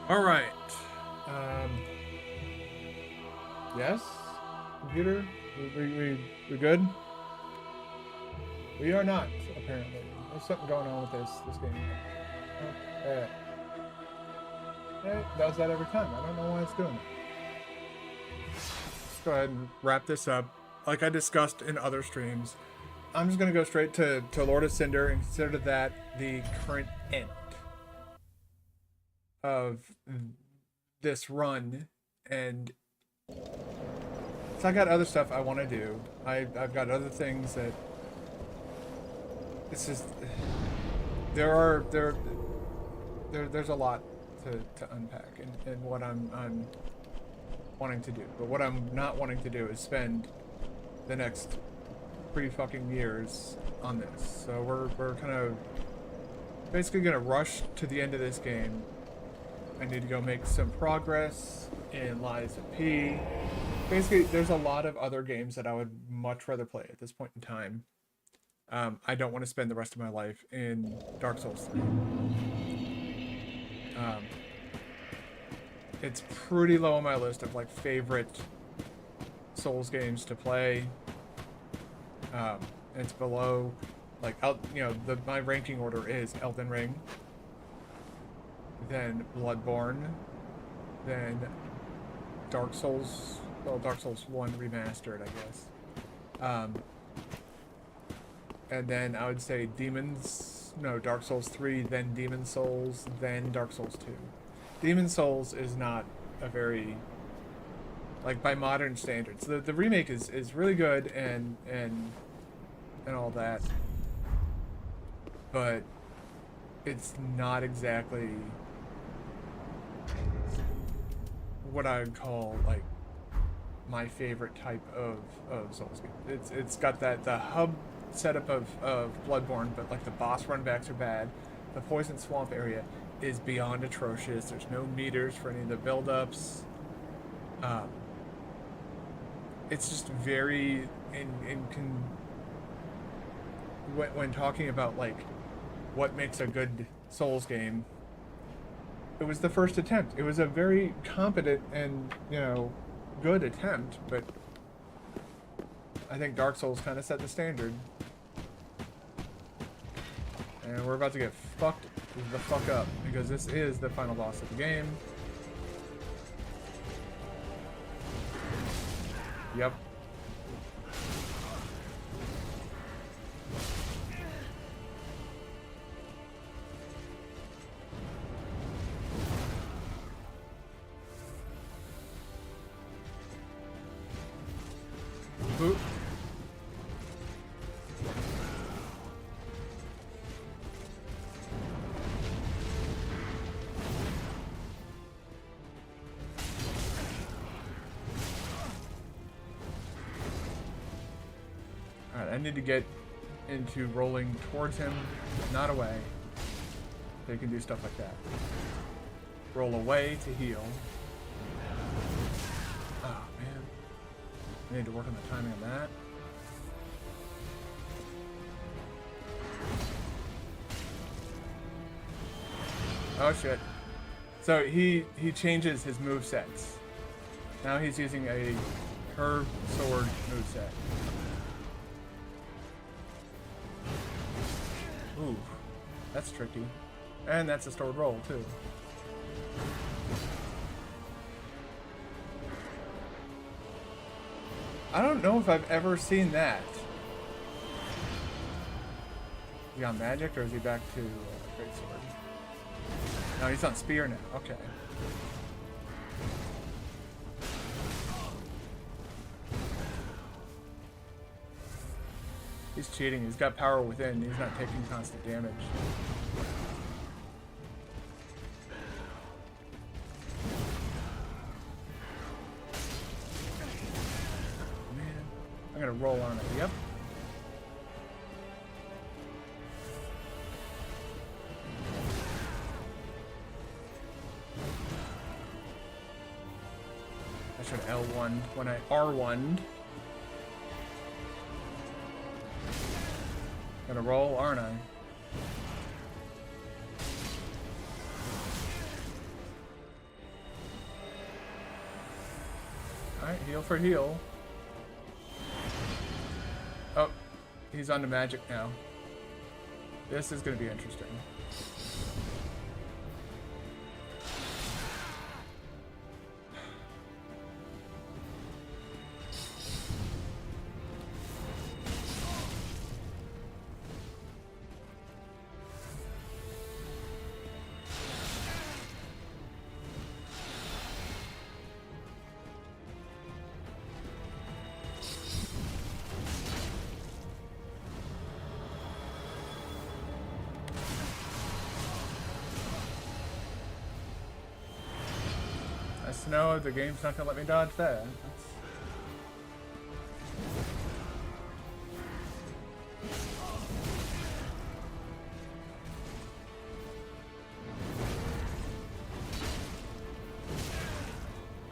All right. Um, yes, computer. We good? We are not apparently. There's something going on with this game. Oh, it does that every time. I don't know why it's doing it. Let's go ahead and wrap this up. Like I discussed in other streams, I'm just gonna go straight to Lord of Cinder and consider that the current end of this run. And so I got other stuff I want to do. I've got other things that this is there's a lot to unpack in what I'm wanting to do. But what I'm not wanting to do is spend the next 3 fucking years on this. So we're kind of basically gonna rush to the end of this game. I need to go make some progress in Lies of P. Basically, there's a lot of other games that I would much rather play at this point in time. I don't want to spend the rest of my life in Dark Souls 3. It's pretty low on my list of like favorite Souls games to play. It's below, like, my ranking order is Elden Ring, then Bloodborne, then Dark Souls, well, Dark Souls 1 Remastered, I guess. and then I would say Dark Souls 3, then Demon Souls, then Dark Souls 2. Demon Souls is not a very, like, by modern standards. The remake is really good and all that, but it's not exactly what I would call, like, my favorite type of Souls game. It's got the hub setup of Bloodborne, but, like, the boss runbacks are bad. The Poison Swamp area is beyond atrocious. There's no meters for any of the build-ups. It's just very when talking about, like, what makes a good Souls game, it was the first attempt. It was a very competent and, good attempt, but I think Dark Souls kind of set the standard. And we're about to get fucked the fuck up, because this is the final boss of the game. Yep. Boop. Alright, I need to get into rolling towards him, not away. So you can do stuff like that. Roll away to heal. Oh, man. I need to work on the timing on that. Oh, shit. So he changes his movesets. Now he's using a curved sword moveset. Ooh, that's tricky. And that's a stored roll, too. I don't know if I've ever seen that. Is he on magic, or is he back to greatsword? No, he's on spear now. Okay. He's cheating. He's got power within. He's not taking constant damage. Man, I'm gonna roll on it. Yep. I should L1 when I R1'd. Gonna roll, aren't I? Alright, heal for heal. Oh, he's on to magic now. This is gonna be interesting. No, the game's not gonna let me dodge that.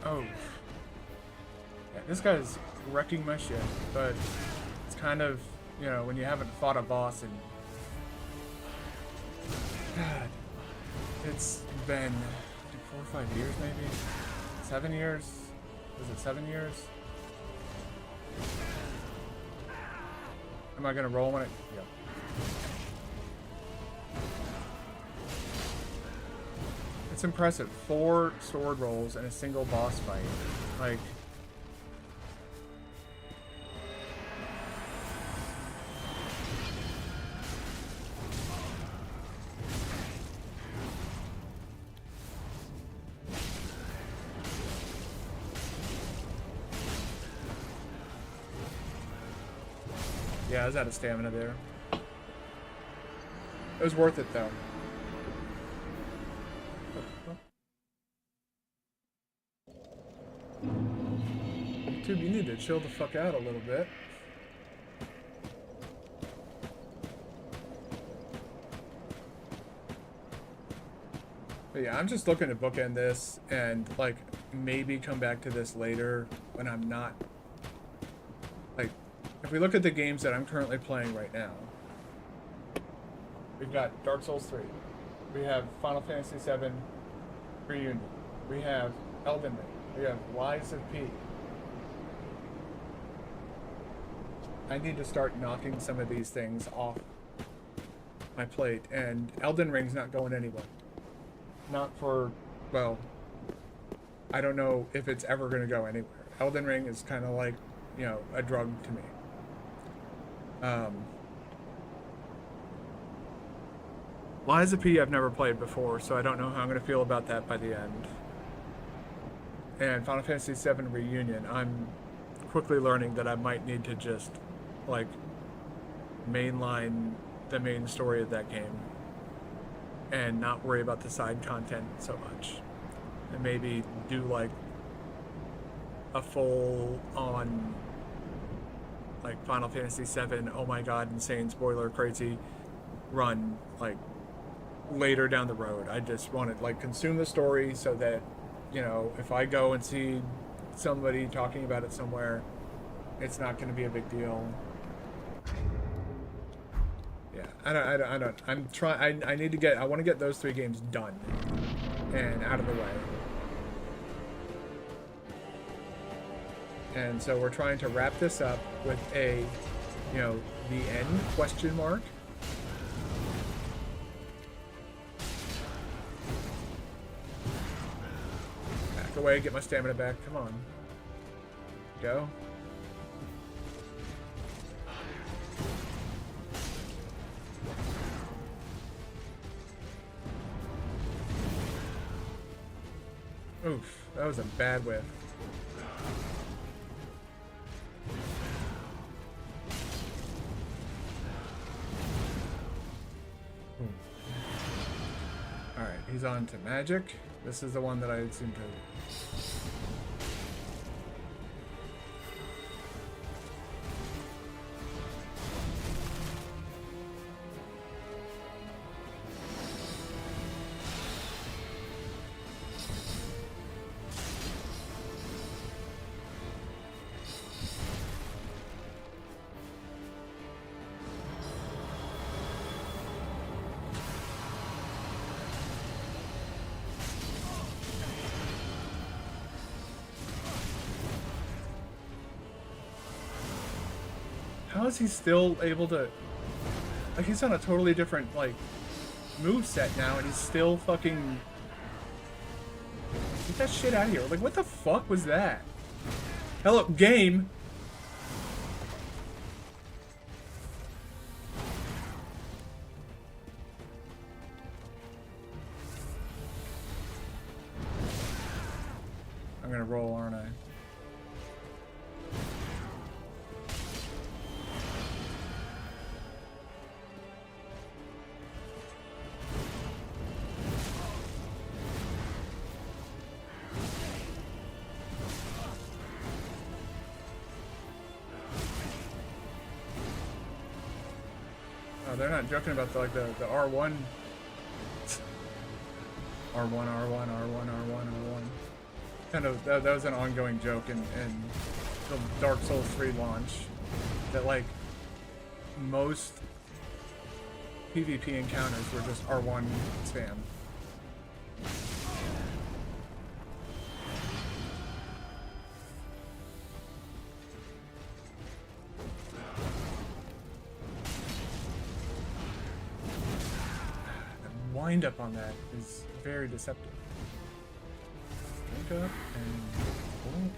Oh. Yeah, this guy's wrecking my shit, but it's kind of, when you haven't fought a boss in... God. It's been 4 or 5 years, maybe? 7 years? Was it 7 years? Am I gonna roll when it? Yep. It's impressive. 4 sword rolls and a single boss fight. Like, Yeah, I was out of stamina there. It was worth it, though. Dude, you need to chill the fuck out a little bit. But yeah, I'm just looking to bookend this and, like, maybe come back to this later when I'm not... Like, if we look at the games that I'm currently playing right now, we've got Dark Souls 3. We have Final Fantasy 7 Reunion. We have Elden Ring. We have Lies of P. I need to start knocking some of these things off my plate, and Elden Ring's not going anywhere. Not for, well, I don't know if it's ever going to go anywhere. Elden Ring is kind of like, you know, a drug to me. Lies of P I've never played before, so I don't know how I'm going to feel about that by the end. And Final Fantasy VII Reunion, I'm quickly learning that I might need to just, like, mainline the main story of that game and not worry about the side content so much. And maybe do, like, a full-on, like, Final Fantasy VII, oh my god, insane spoiler crazy run, like, later down the road. I just want to, like, consume the story so that, you know, if I go and see somebody talking about it somewhere, it's not going to be a big deal. Yeah, I don't, I'm trying, I need to get, I want to get those 3 games done and out of the way. And so we're trying to wrap this up with a, you know, the end question mark. Back away, get my stamina back, come on. Go. Oof, that was a bad whiff. Alright, he's on to magic. This is the one that I seem to... How is he still able to... Like, he's on a totally different, like, moveset now, and he's still fucking... Get that shit out of here. Like, what the fuck was that? Hello, game! I'm gonna roll, aren't I? They're not joking about the, like the R1. R1, R1, R1, R1, R1. Kind of, that was an ongoing joke in the Dark Souls 3 launch. That, like, most PvP encounters were just R1 spam. Wind up on that is very deceptive. Drink up and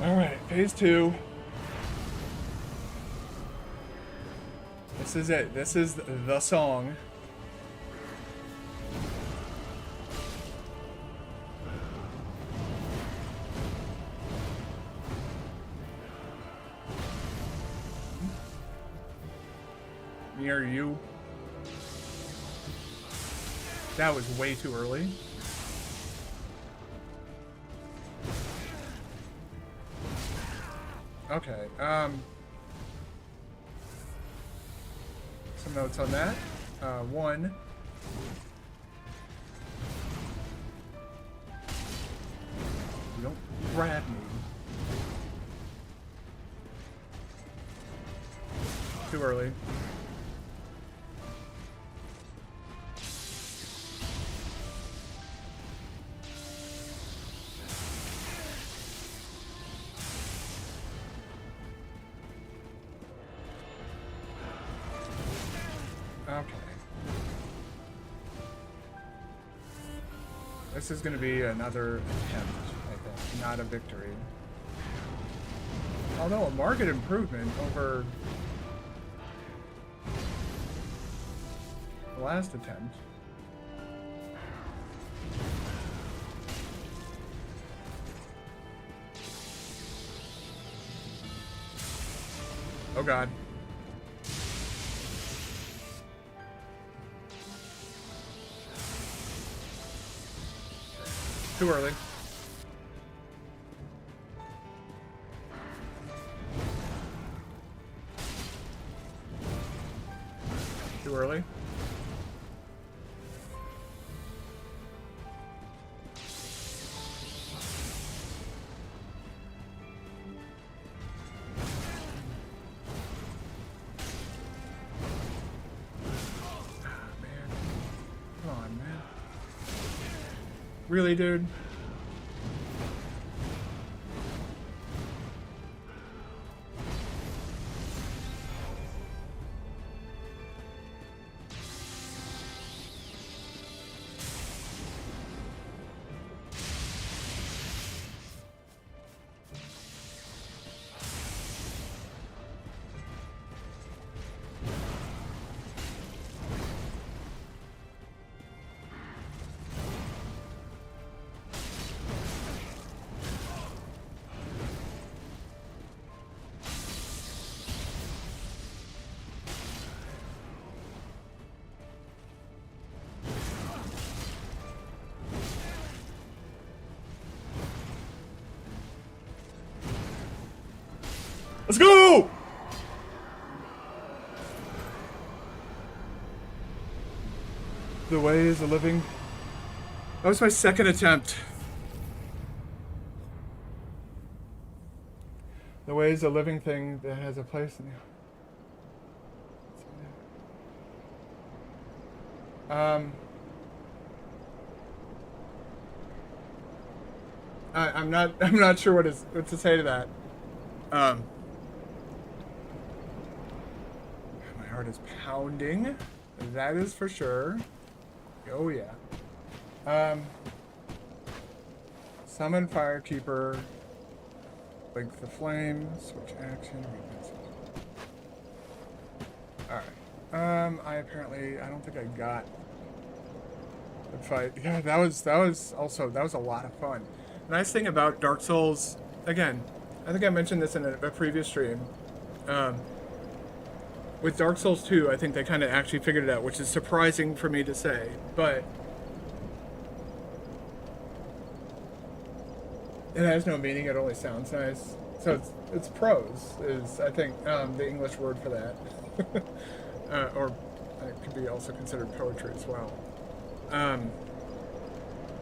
Alright, phase 2. This is it. This is the song. Near you. That was way too early. Okay, some notes on that. One. You don't grab me. Too early. Okay. This is going to be another attempt, I think, not a victory. Although a marked improvement over the last attempt. Oh god. Too early. Too early. Really, dude? Let's go! The way is a living. That was my second attempt. The way is a living thing that has a place in you. I'm not sure what to say to that. My heart is pounding. That is for sure. Oh yeah. Summon Firekeeper. Link the flame. Switch action. Alright. I don't think I got the fight. Yeah, that was a lot of fun. The nice thing about Dark Souls, again, I think I mentioned this in a previous stream. With Dark Souls 2, I think they kind of actually figured it out, which is surprising for me to say, but it has no meaning, it only sounds nice. So it's prose, is I think the English word for that. Or it could be also considered poetry as well.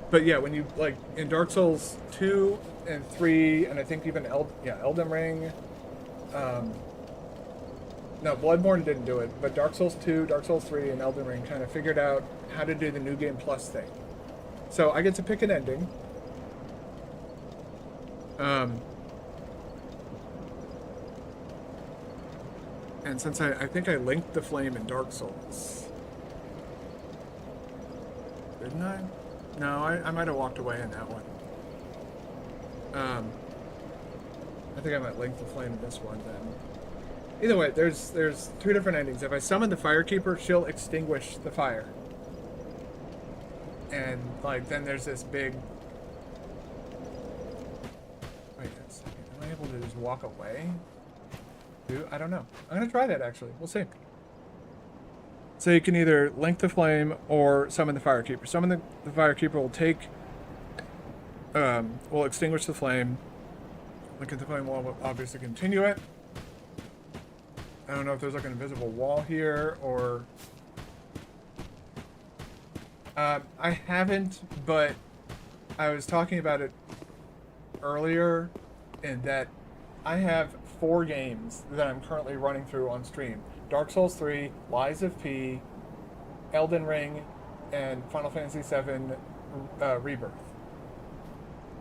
But yeah, when you, like, in Dark Souls 2 and 3, and I think even Elden Ring, no, Bloodborne didn't do it, but Dark Souls 2, Dark Souls 3, and Elden Ring kind of figured out how to do the New Game Plus thing. So I get to pick an ending. And since I think I linked the flame in Dark Souls. Didn't I? No, I might have walked away in that one. I think I might link the flame in this one then. Either way, there's two different endings. If I summon the Firekeeper, she'll extinguish the fire. And, like, then there's this big... Wait a second. Am I able to just walk away? I don't know. I'm going to try that, actually. We'll see. So you can either link the flame or summon the Firekeeper. Summon the Firekeeper will take... will extinguish the flame. Link the flame will obviously continue it. I don't know if there's like an invisible wall here or... I haven't, but I was talking about it earlier in that I have 4 games that I'm currently running through on stream. Dark Souls 3, Lies of P, Elden Ring, and Final Fantasy VII Rebirth.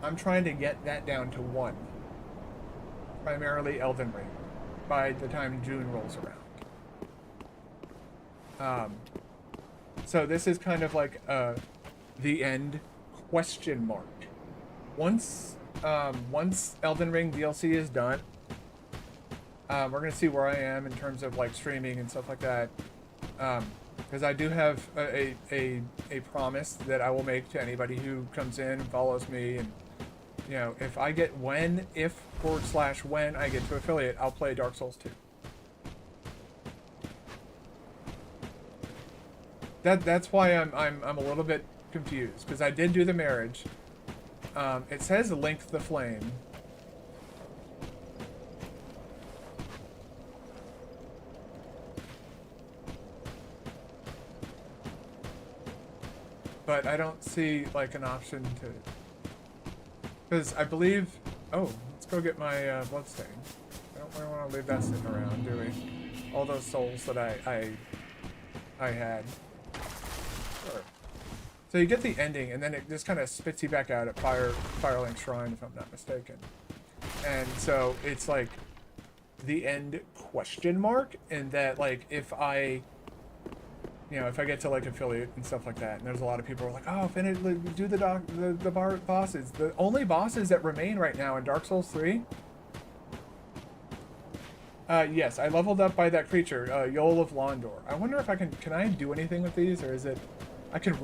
I'm trying to get that down to 1. Primarily Elden Ring, by the time June rolls around. So this is kind of like the end question mark. Once Elden Ring DLC is done, we're gonna see where I am in terms of like streaming and stuff like that. Because I do have a promise that I will make to anybody who comes in and follows me, and you know, if I get when I get to affiliate, I'll play Dark Souls 2. That's why I'm a little bit confused, because I did do the marriage. It says link the flame. But I don't see like an option to, because I believe, oh, let's go get my bloodstain. I don't really want to leave that sitting around, do we? All those souls that I had. Sure. So you get the ending, and then it just kind of spits you back out at Firelink Shrine, if I'm not mistaken. And so it's like the end question mark, and that like if I get to like affiliate and stuff like that, and there's a lot of people who are like, oh, finish, do the bosses. The only bosses that remain right now in Dark Souls 3. Yes, I leveled up by that creature, Yoel of Londor. I wonder if I can I do anything with these, or is it, I can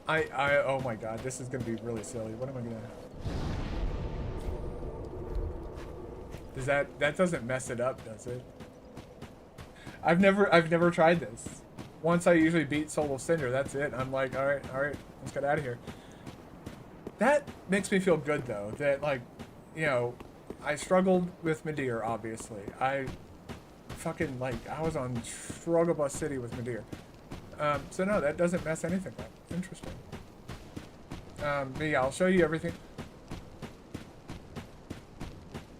oh my god, this is gonna be really silly. What am I gonna... That doesn't mess it up, does it? I've never tried this. Once I usually beat Soul of Cinder, that's it. I'm like, all right, let's get out of here. That makes me feel good though, that like, you know, I struggled with Midir, obviously. I was on Struggle Bus City with Midir. So no, that doesn't mess anything up. Interesting. But yeah, I'll show you everything.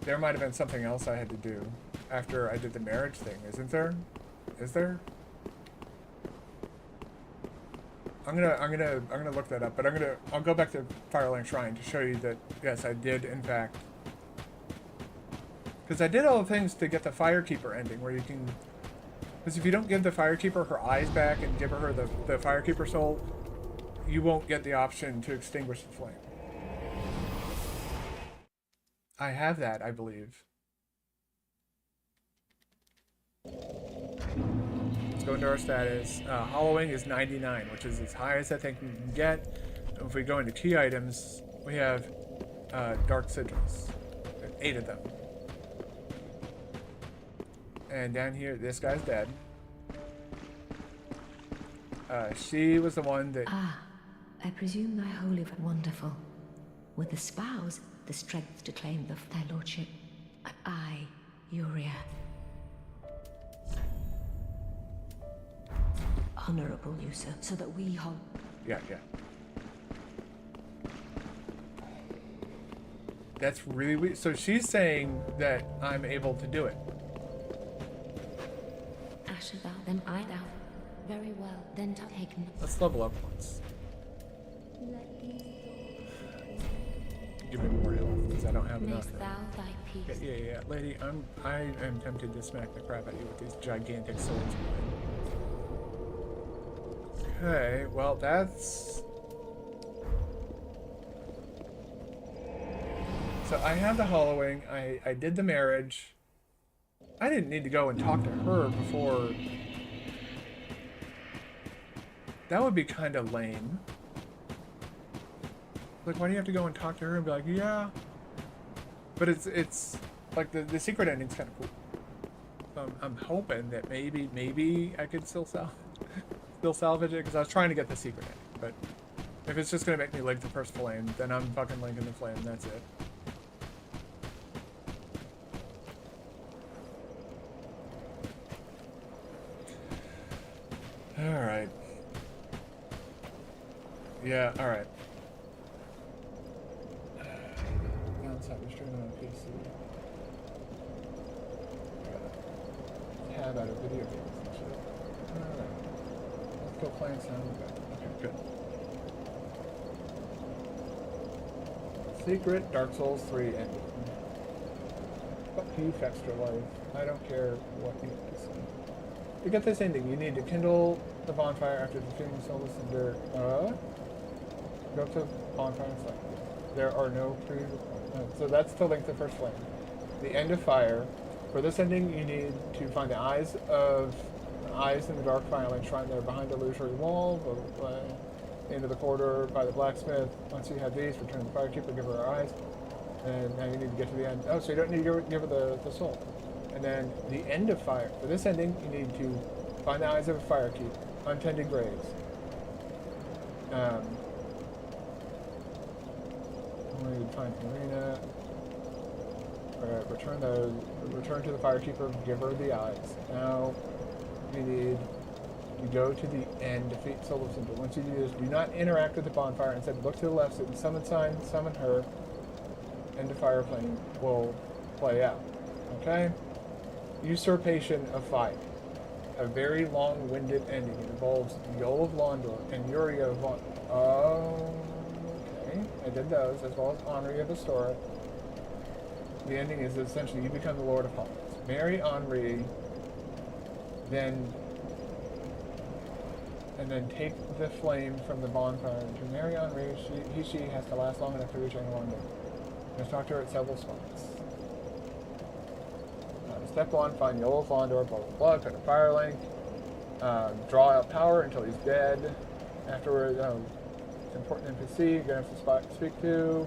There might have been something else I had to do after I did the marriage thing, isn't there? Is there? I'm gonna look that up, but I'll go back to Firelink Shrine to show you that yes, I did in fact. Because I did all the things to get the Firekeeper ending, where you can... Because if you don't give the Firekeeper her eyes back and give her the Firekeeper soul, you won't get the option to extinguish the flame. I have that, I believe. Let's go into our status. Hollowing is 99, which is as high as I think we can get. And if we go into key items, we have Dark Sigils. 8 of them. And down here, this guy's dead. She was the one that... Ah, I presume thy holy wonderful. With the spouse, the strength to claim thy lordship. I, Uriah. Honorable user, so that we hold... Yeah. That's really weird. So she's saying that I'm able to do it. Asher thou, then I thou. Very well, then taken. Let's level up once. Give me more health, because I don't have enough. Thou thy peace. Yeah, lady, I am tempted to smack the crap out of you with these gigantic swords. Okay, well that's... So I have the hollowing. I did the marriage. I didn't need to go and talk to her before. That would be kind of lame. Like, why do you have to go and talk to her and be like, yeah? But it's like the secret ending's kind of cool. So I'm hoping that maybe I could still salvage it, because I was trying to get the secret ending. But if it's just gonna make me link the first flame, then I'm fucking linking the flame. That's it. All right. Yeah. All right. Downside of streaming on PC. Tab out of video games and shit. Alright. Let's go playing sound. Okay, good. Secret Dark Souls 3 ending. Fuck you, Extra Life. I don't care what you have to say. To get this ending, you need to kindle the bonfire after defeating Soulless Cinder. Go up to the bonfire and select it. There are no so that's to link the first flame. The end of fire. For this ending, you need to find the eyes in the dark firelink shrine there behind the illusory wall, into the corridor by the blacksmith. Once you have these, return to the firekeeper, give her her eyes, and now you need to get to the end. Oh, so you don't need to give her the soul. And then the end of fire. For this ending, you need to find the eyes of a firekeeper, untended graves. We need to find Marina. Return to the firekeeper, give her the eyes. Now you need to go to the end, defeat Soulless Cinder. Once you do this, do not interact with the bonfire. Instead, look to the left, sit in summon sign, summon her, end of fire flame will play out. Okay? Usurpation of Fire. A very long-winded ending. It involves Yol of Londor and Yuri of Londor. Oh, okay. I did those, as well as Henri of Astora. The ending is essentially you become the Lord of Hollows. Marry Henri, and then take the flame from the bonfire. To marry Henri, she has to last long enough to reach Londor. You must talk to her at several spots. Step 1, find Yol of Londor, blah blah blah, cut a firelink, draw out power until he's dead. Afterwards, important NPC you're gonna have to speak to.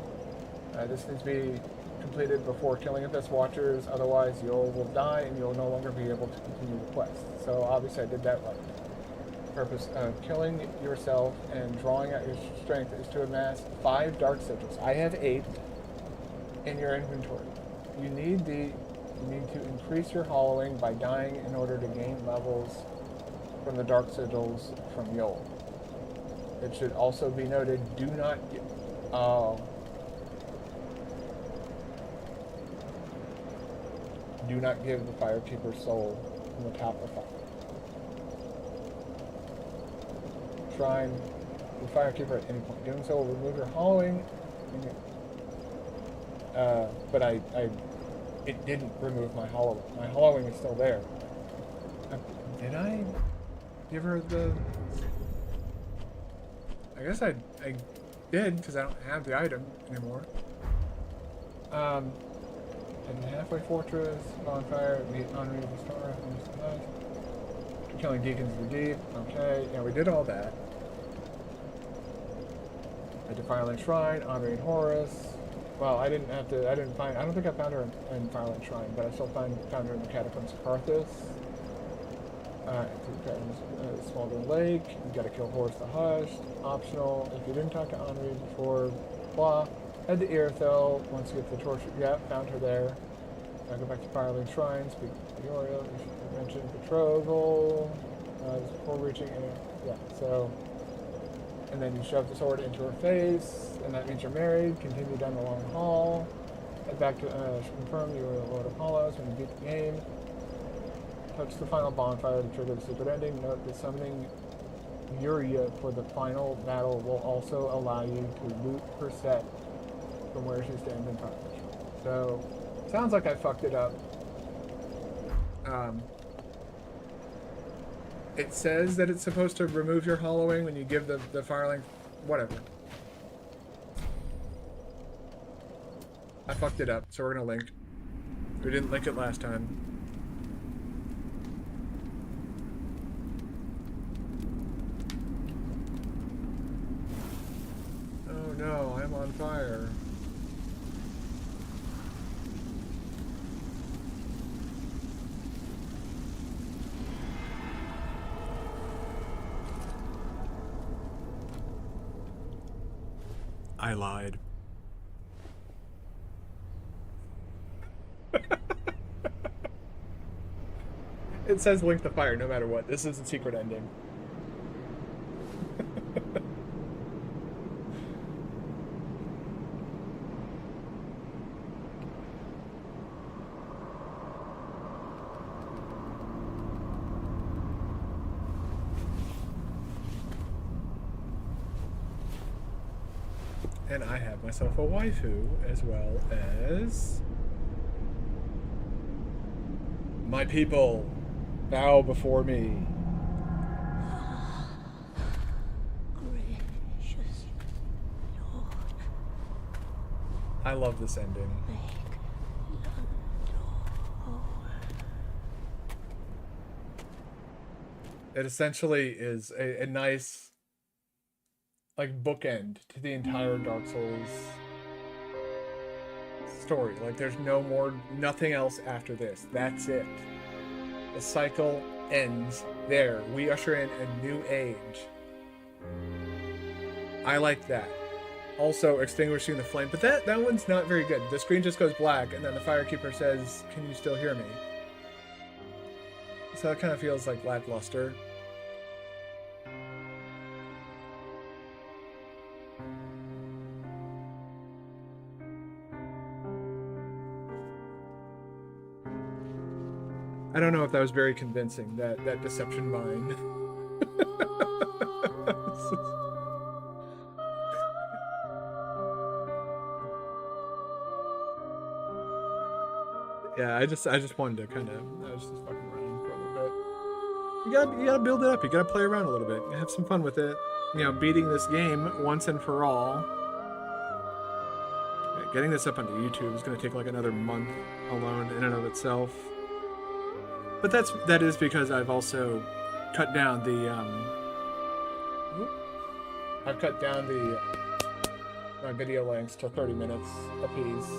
This needs to be completed before killing Abyss Watchers, otherwise Yol will die and you'll no longer be able to continue the quest. So obviously I did that right. The purpose of killing yourself and drawing out your strength is to amass 5 dark sigils. I have 8 in your inventory. You need to increase your hollowing by dying in order to gain levels from the dark sigils from Yol. It should also be noted, do not get... Do not give the firekeeper's soul from the top of the fire. Shrine the firekeeper at any point. Doing so will remove your hollowing. But it didn't remove my hollowing. My hollowing is still there. Did I give her the... I guess I did, because I don't have the item anymore. And the halfway fortress, bonfire, meet Henri of the Star, killing deacons of the deep. Okay, yeah, we did all that. A defiling shrine, Henri and Horus. Well, I didn't find, I don't think I found her in Firelight Shrine, but I still found her in the Catacombs of Carthus. Smaldern Lake, you gotta kill Horus the Hushed. Optional, if you didn't talk to Henri before, blah. Head to Irithyll, once you get the torch, yeah, found her there. Now go back to Firelink Shrine, speak to Uriel, you should mention betrothal, before reaching, yeah, so, and then you shove the sword into her face, and that means you're married, continue down the long hall, head back to, confirm you are the Lord of Hollows when you beat the game, touch the final bonfire to trigger the secret ending, note that summoning Uriel for the final battle will also allow you to loot her set from where she stands in front of the shrine. So, sounds like I fucked it up. It says that it's supposed to remove your hollowing when you give the firelink, whatever. I fucked it up, so we're gonna link. We didn't link it last time. Oh no, I'm on fire. I lied. It says link the fire no matter what. This is the secret ending. And I have myself a waifu as well as my people bow before me. Gracious Lord, I love this ending. make Londor whole. It essentially is a nice like bookend to the entire Dark Souls story. Like there's nothing else after this. That's it. The cycle ends there. We usher in a new age. I like that. Also extinguishing the flame, but that one's not very good. The screen just goes black and then the firekeeper says, "Can you still hear me?" So that kind of feels like lackluster. I don't know if that was very convincing, that deception mine. Yeah, I just wanted to kind of, I was just fucking around for a little bit. You gotta build it up. You gotta play around a little bit. Have some fun with it. You know, beating this game once and for all. Yeah, getting this up onto YouTube is gonna take like another month alone in and of itself. But that is because I've also cut down the my video lengths to 30 minutes apiece.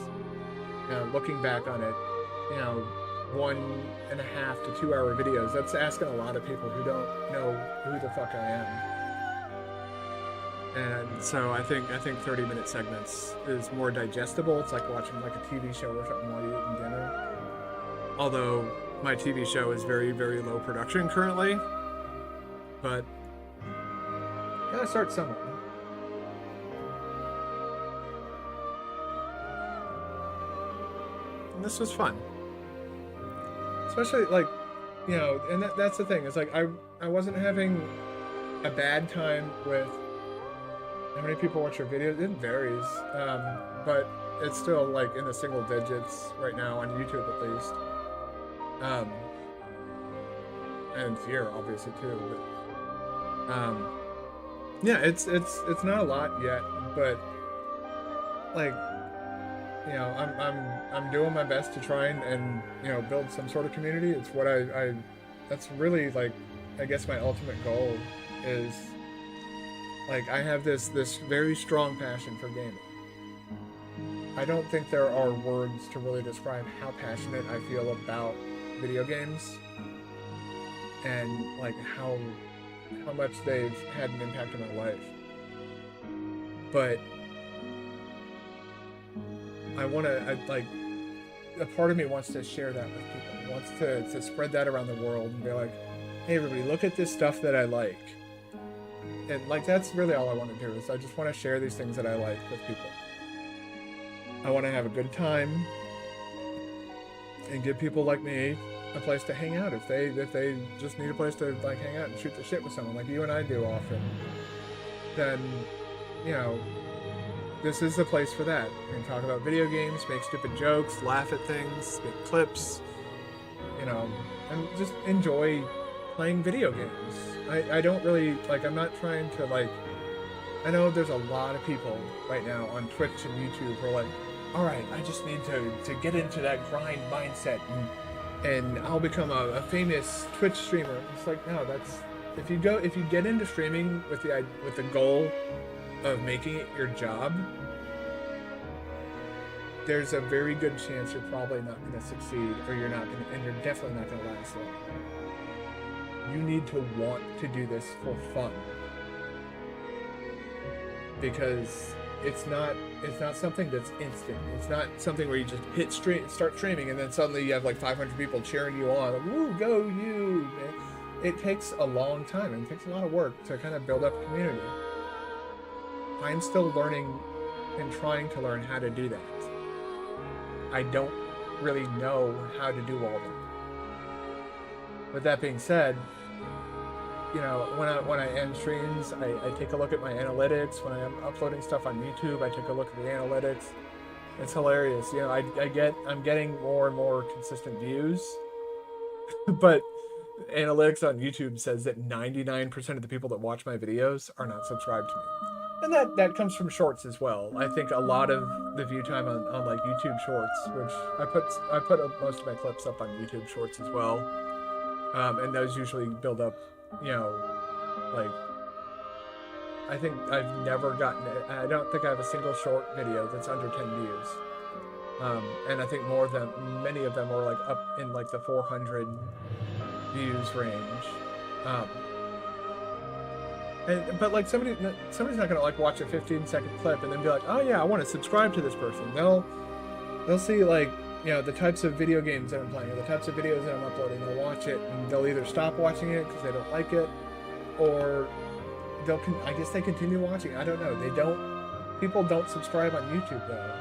Looking back on it, 1.5 to 2 hour videos. That's asking a lot of people who don't know who the fuck I am. And so I think 30-minute segments is more digestible. It's like watching like a TV show or something while you're eating dinner. Although my TV show is very, very low production currently, but gotta start somewhere. And this was fun, especially like, and that's the thing. It's like I wasn't having a bad time with how many people watch your videos. It varies, but it's still like in the single digits right now on YouTube at least. And here obviously too, but yeah, it's not a lot yet, but like, I'm doing my best to try and build some sort of community. It's what I that's really like, I guess my ultimate goal is like, I have this very strong passion for gaming. I don't think there are words to really describe how passionate I feel about video games and like how much they've had an impact on my life. But like, a part of me wants to share that with people, wants to spread that around the world and be like, hey everybody, look at this stuff that I like. And like, that's really all I want to do, is I just want to share these things that I like with people. I want to have a good time and give people like me a place to hang out if they just need a place to like hang out and shoot the shit with someone like you and I do often. Then, this is the place for that. We can talk about video games, make stupid jokes, laugh at things, make clips, and just enjoy playing video games. I don't really, like, I'm not trying to, like, I know there's a lot of people right now on Twitch and YouTube who are like, all right, I just need to get into that grind mindset and I'll become a famous Twitch streamer. It's like, no, that's if you get into streaming with the goal of making it your job, there's a very good chance you're probably not going to succeed, or you're definitely not going to last long. You need to want to do this for fun, because it's not something that's instant. It's not something where you just start streaming and then suddenly you have like 500 people cheering you on. Like, woo, go you! It takes a long time and it takes a lot of work to kind of build up a community. I'm still learning and trying to learn how to do that. I don't really know how to do all that. With that being said, you know, when I end streams, I take a look at my analytics. When I'm uploading stuff on YouTube, I take a look at the analytics. It's hilarious. You know, I'm getting more and more consistent views, but analytics on YouTube says that 99% of the people that watch my videos are not subscribed to me. And that comes from shorts as well. I think a lot of the view time on like YouTube shorts, which I put most of my clips up on YouTube shorts as well. And those usually build up, you know, like, I think I've never gotten it. I don't think I have a single short video that's under 10 views. And I think many of them are like up in like the 400 views range. But like somebody's not gonna like watch a 15-second clip and then be like, oh yeah, I want to subscribe to this person. They'll see like, you know, the types of video games that I'm playing or the types of videos that I'm uploading. They'll watch it and they'll either stop watching it because they don't like it, or I guess they continue watching. I don't know. People don't subscribe on YouTube though,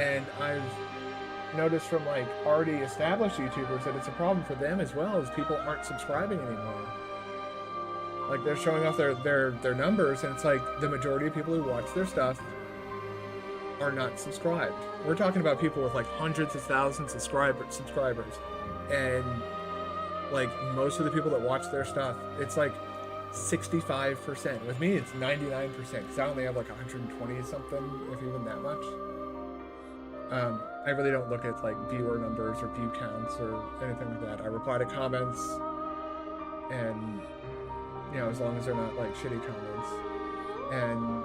and I've noticed from like already established YouTubers that it's a problem for them as well, as people aren't subscribing anymore. Like, they're showing off their numbers, and it's like the majority of people who watch their stuff are not subscribed. We're talking about people with like hundreds of thousands of subscribers, and like most of the people that watch their stuff, it's like 65%. With me, it's 99%, because I only have like 120 something, if even that much. I really don't look at like viewer numbers or view counts or anything like that. I reply to comments, and you know, as long as they're not like shitty comments, and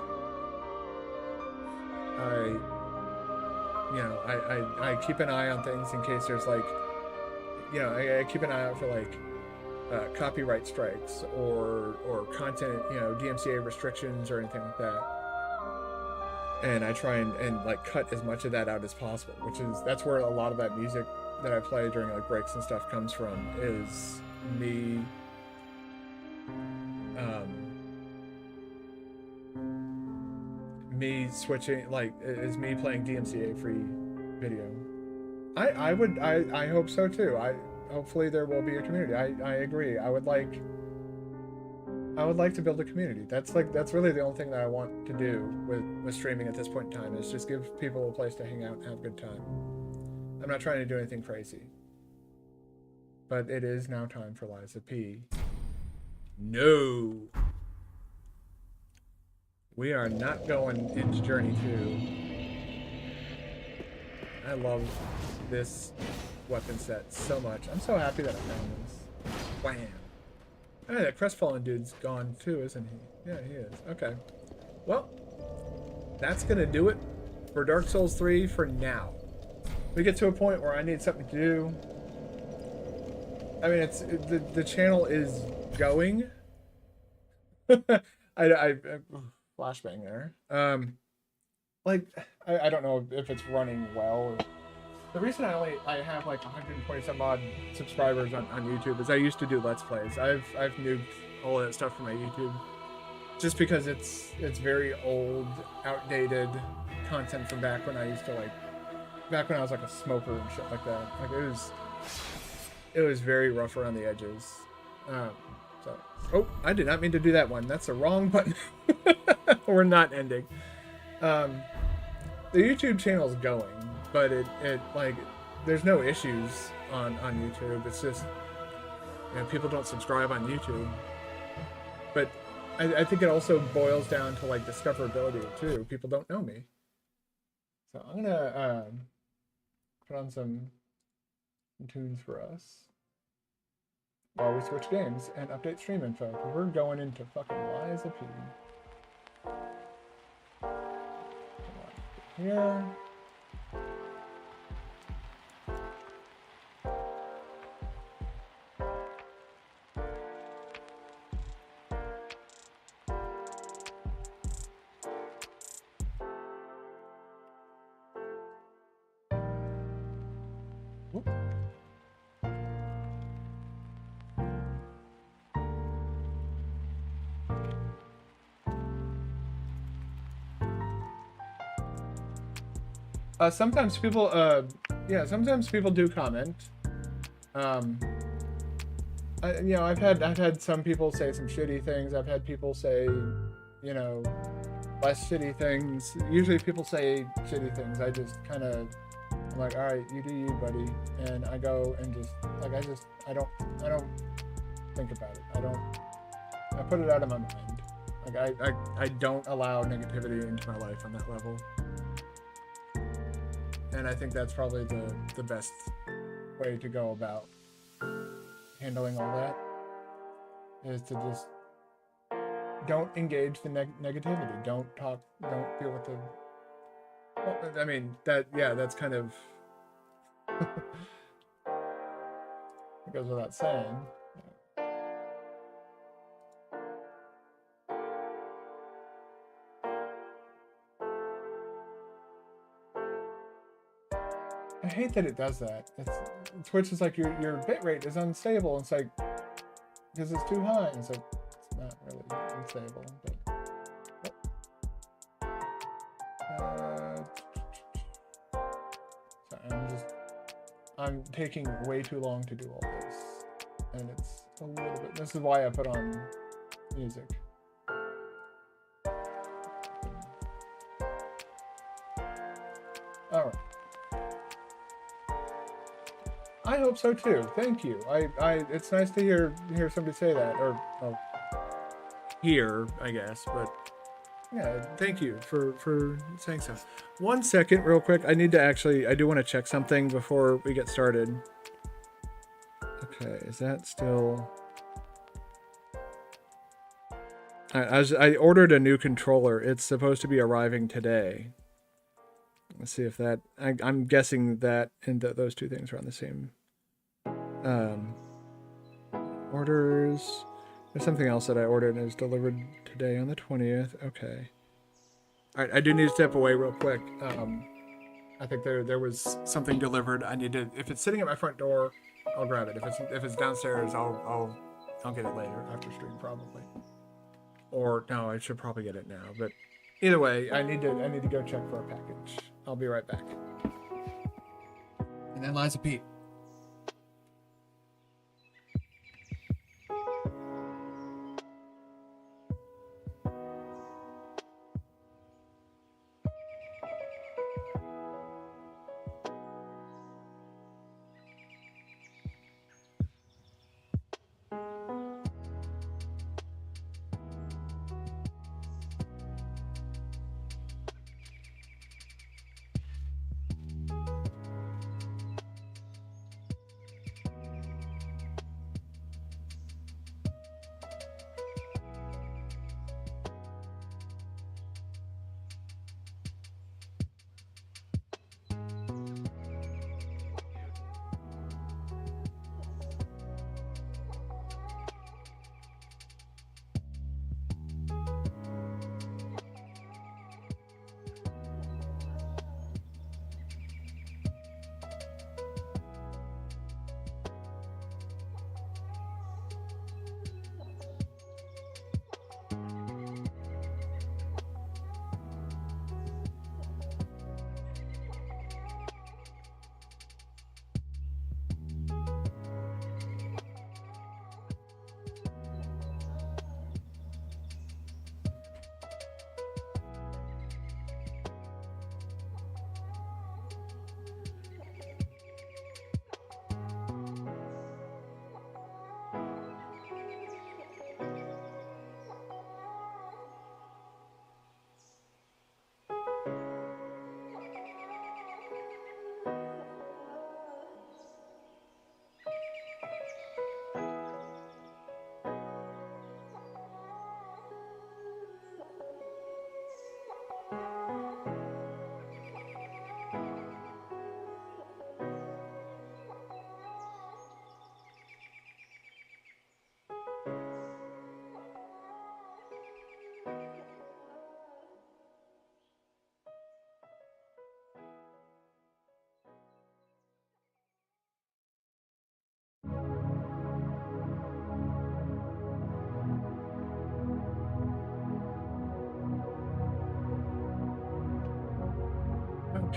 I keep an eye on things in case there's like, you know, I keep an eye out for like copyright strikes or content, you know, DMCA restrictions or anything like that. And I try and like cut as much of that out as possible, that's where a lot of that music that I play during like breaks and stuff comes from, is me switching, like, is me playing DMCA free video. I hope so too. Hopefully there will be a community. I agree. I would like to build a community. That's really the only thing that I want to do with streaming at this point in time, is just give people a place to hang out and have a good time. I'm not trying to do anything crazy. But it is now time for Liza P. No! We are not going into Journey 2. I love this weapon set so much. I'm so happy that I found this. Wham! Hey, that crestfallen dude's gone too, isn't he? Yeah, he is. Okay. Well, that's gonna do it for Dark Souls 3 for now. We get to a point where I need something to do. I mean, the channel is going. I flashbang there. Like, I don't know if it's running well. The reason I have like 120 some odd subscribers on YouTube is I used to do Let's Plays. I've nuked all that stuff from my YouTube just because it's very old, outdated content from back when I used to back when I was like a smoker and shit like that. Like, it was very rough around the edges. Oh, I did not mean to do that one. That's the wrong button. We're not ending. The YouTube channel's going, but it like, there's no issues on YouTube. It's just, you know, people don't subscribe on YouTube. But I think it also boils down to like discoverability too. People don't know me. So I'm gonna put on some tunes for us while we switch games and update stream info. 'Cause we're going into fucking Lies of P. Here. Whoop. Sometimes people, sometimes people do comment. I've had some people say some shitty things. I've had people say, less shitty things. Usually people say shitty things. I just kind of, I'm like, all right, you do you, buddy. And I go and just, like, I don't think about it. I put it out of my mind. Like, I don't allow negativity into my life on that level. And I think that's probably the best way to go about handling all that, is to just don't engage the negativity. Don't deal with the... Well, I mean, that's kind of... it goes without saying. I hate that it does that. Twitch is like, your bitrate is unstable. It's like, because it's too high. It's like, it's not really unstable. But, sorry, I'm taking way too long to do all this. And it's a little bit, this is why I put on music. All right. I hope so too. Thank you. It's nice to hear somebody say that, or hear, I guess. But yeah, thank you for saying so. 1 second, real quick. I do want to check something before we get started. Okay, is that still? I ordered a new controller. It's supposed to be arriving today. Let's see if that... I'm guessing that and those two things are on the same... orders. There's something else that I ordered and it was delivered today on the 20th. Okay. Alright, I do need to step away real quick. I think there was something delivered. I need to... If it's sitting at my front door, I'll grab it. If it's downstairs, I'll get it later after stream, probably. Or, no, I should probably get it now. But either way, I need to go check for a package. I'll be right back. And then Liza Pete.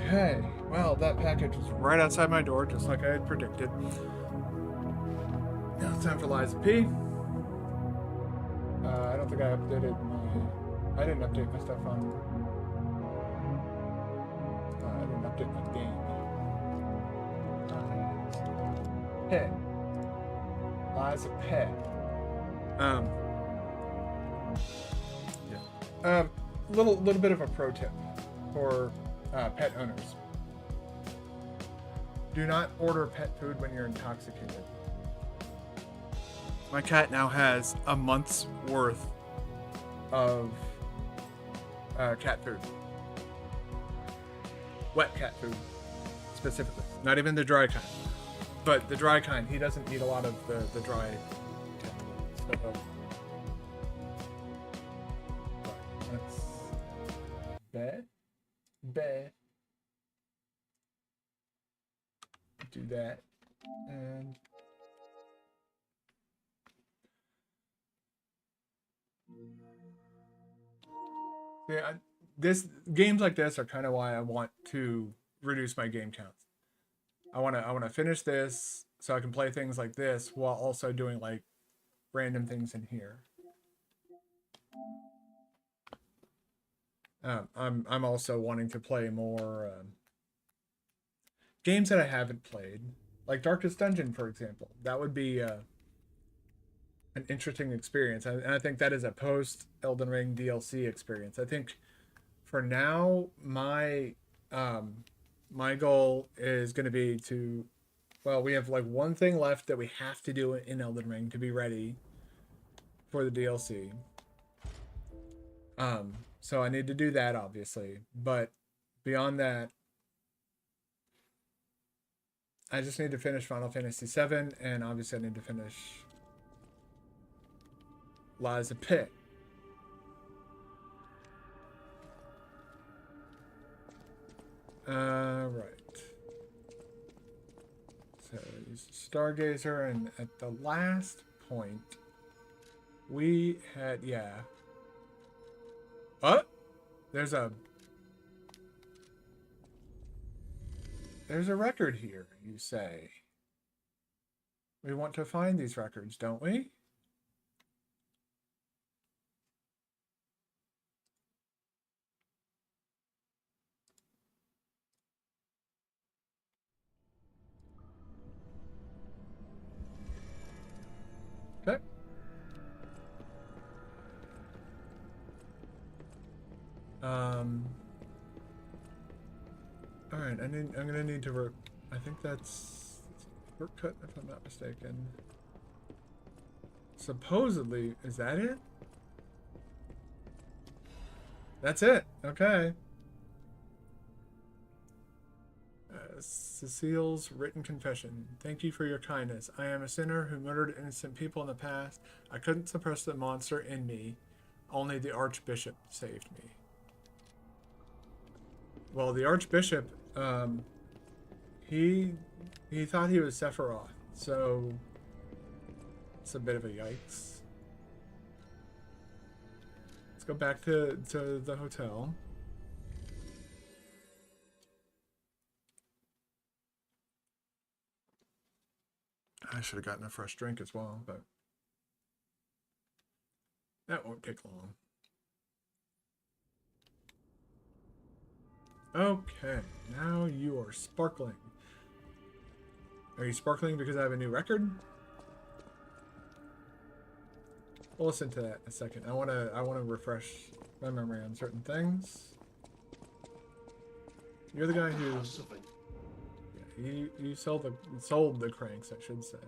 Okay, well, that package is right outside my door, just like I had predicted. Now it's time for Liza P. I don't think I updated my... I didn't update my stuff on... I didn't update my game. Pet. Liza Pet. Yeah. Little bit of a pro tip for pet owners. Do not order pet food when you're intoxicated. My cat now has a month's worth of cat food. Wet cat food, specifically. Not even the dry kind. But the dry kind, he doesn't eat a lot of the dry cat food. So, that's bad. Do that. And yeah, games like this are kind of why I want to reduce my game counts. I want to finish this so I can play things like this while also doing like random things in here. I'm also wanting to play more games that I haven't played, like Darkest Dungeon, for example. That would be an interesting experience, and I think that is a post Elden Ring DLC experience. I think for now, my goal is going to be to, well, we have like one thing left that we have to do in Elden Ring to be ready for the DLC. So I need to do that, obviously, but beyond that, I just need to finish Final Fantasy VII, and obviously I need to finish Liza Pit. Right. So use Stargazer, and at the last point, we had, yeah. Oh! There's a record here, you say. We want to find these records, don't we? Okay. All right. I'm gonna need to. I think that's shortcut, if I'm not mistaken. Supposedly, is that it? That's it. Okay. Cecile's written confession. Thank you for your kindness. I am a sinner who murdered innocent people in the past. I couldn't suppress the monster in me. Only the Archbishop saved me. Well, the Archbishop, he thought he was Sephiroth, so it's a bit of a yikes. Let's go back to the hotel. I should have gotten a fresh drink as well, but that won't take long. Okay, now you are sparkling. Are you sparkling because I have a new record? We'll listen to that in a second. I wanna refresh my memory on certain things. You're the guy who, yeah, you sold the cranks, I should say.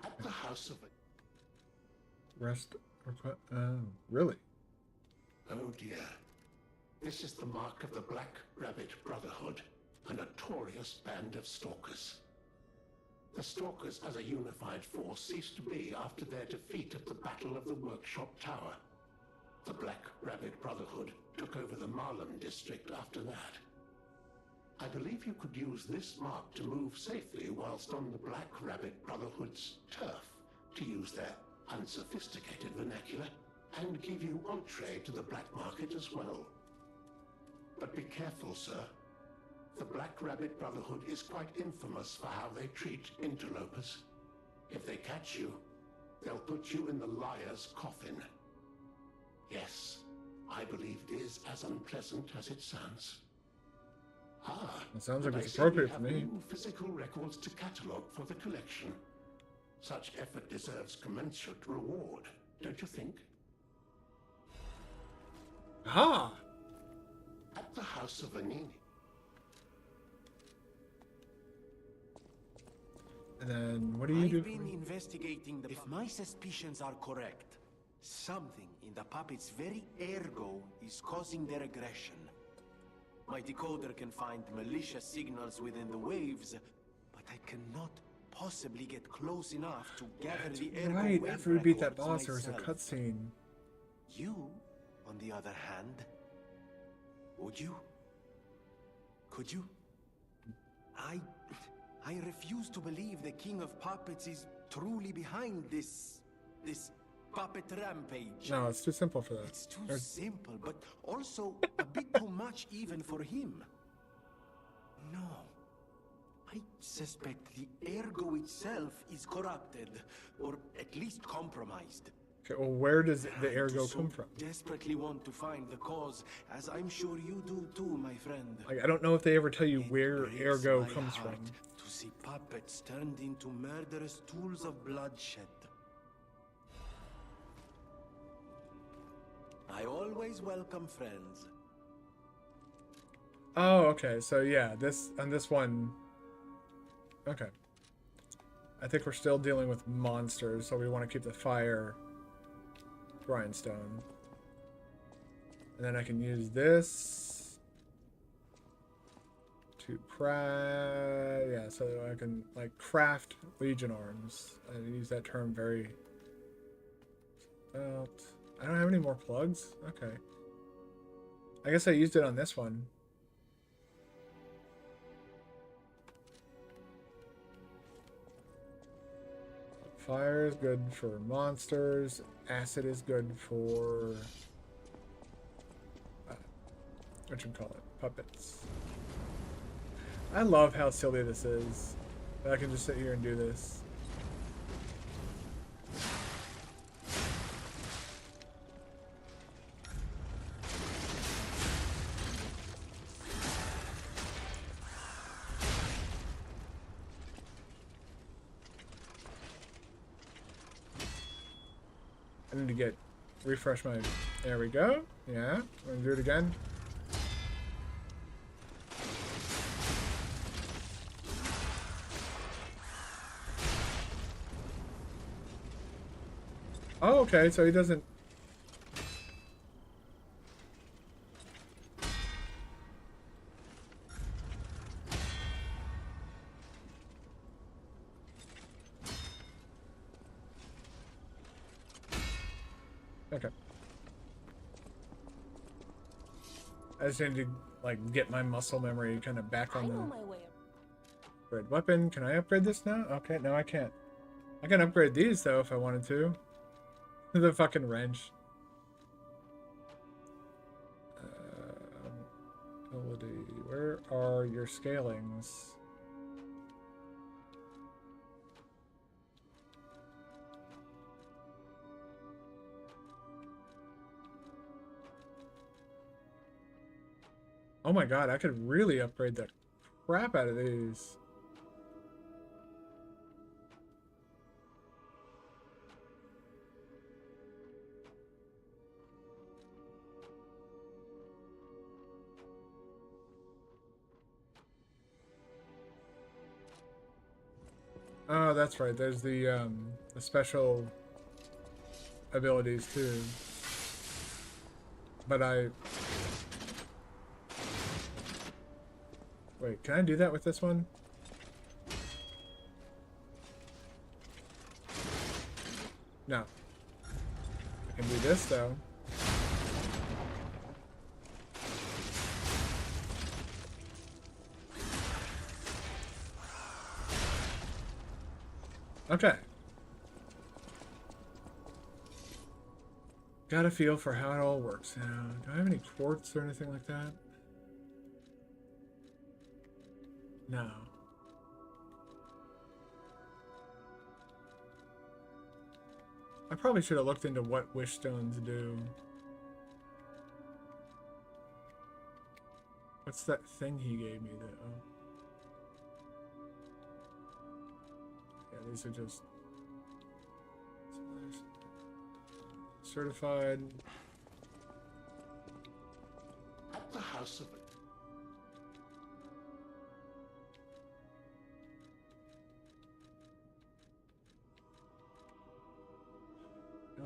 At the house of it. Rest request. Oh, really? Oh dear. This is the mark of the Black Rabbit Brotherhood, a notorious band of stalkers. The stalkers as a unified force ceased to be after their defeat at the Battle of the Workshop Tower. The Black Rabbit Brotherhood took over the Marlem district after that. I believe you could use this mark to move safely whilst on the Black Rabbit Brotherhood's turf, to use their unsophisticated vernacular, and give you entree to the black market as well. But be careful, sir. The Black Rabbit Brotherhood is quite infamous for how they treat interlopers. If they catch you, they'll put you in the liar's coffin. Yes, I believe it is as unpleasant as it sounds. Ah, It sounds like and it's I see we appropriate for have me. new physical records to catalogue for the collection. Such effort deserves commensurate reward, don't you think? Ah! At the House of Vanini. And then, what do you do? I've been investigating if my suspicions are correct. Something in the puppet's very ergo is causing their aggression. My decoder can find malicious signals within the waves, but I cannot possibly get close enough to gather the ergo Right, wave after we beat that records boss, there was a myself. cutscene. You, on the other hand, would you? Could you? I refuse to believe the King of Puppets is truly behind this puppet rampage. No, it's too simple for that. It's too There's- simple, but also a bit too much even for him. No. I suspect the ergo itself is corrupted, or at least compromised. Okay, well, where does the I do ergo so come from? desperately want to find the cause, as I'm sure you do too, my friend. Like, I don't know if they ever tell you It where breaks ergo my comes heart from. to see puppets turned into murderous tools of bloodshed. I always welcome friends. Oh, okay. So yeah, this one. Okay. I think we're still dealing with monsters, so we want to keep the fire grindstone. And then I can use this to craft. Yeah, so I can like craft Legion arms. I use that term very. I don't have any more plugs. Okay. I guess I used it on this one. Fire is good for monsters. Acid is good for whatchamacallit, puppets. I love how silly this is. That I can just sit here and do this. I need to refresh my, there we go. Yeah, I'm gonna do it again. Oh, okay, so he doesn't. Okay. I just need to like get my muscle memory kind of back on the upgrade weapon. Can I upgrade this now? Okay, no, I can't. I can upgrade these though if I wanted to. The fucking wrench. Ability. Where are your scalings? Oh my god, I could really upgrade the crap out of these. Oh, that's right. There's the special abilities too. But wait, can I do that with this one? No. I can do this though. Okay. Got a feel for how it all works now. Do I have any quartz or anything like that? No. I probably should have looked into what wish stones do. What's that thing he gave me though? Yeah, these are just certified. At the house of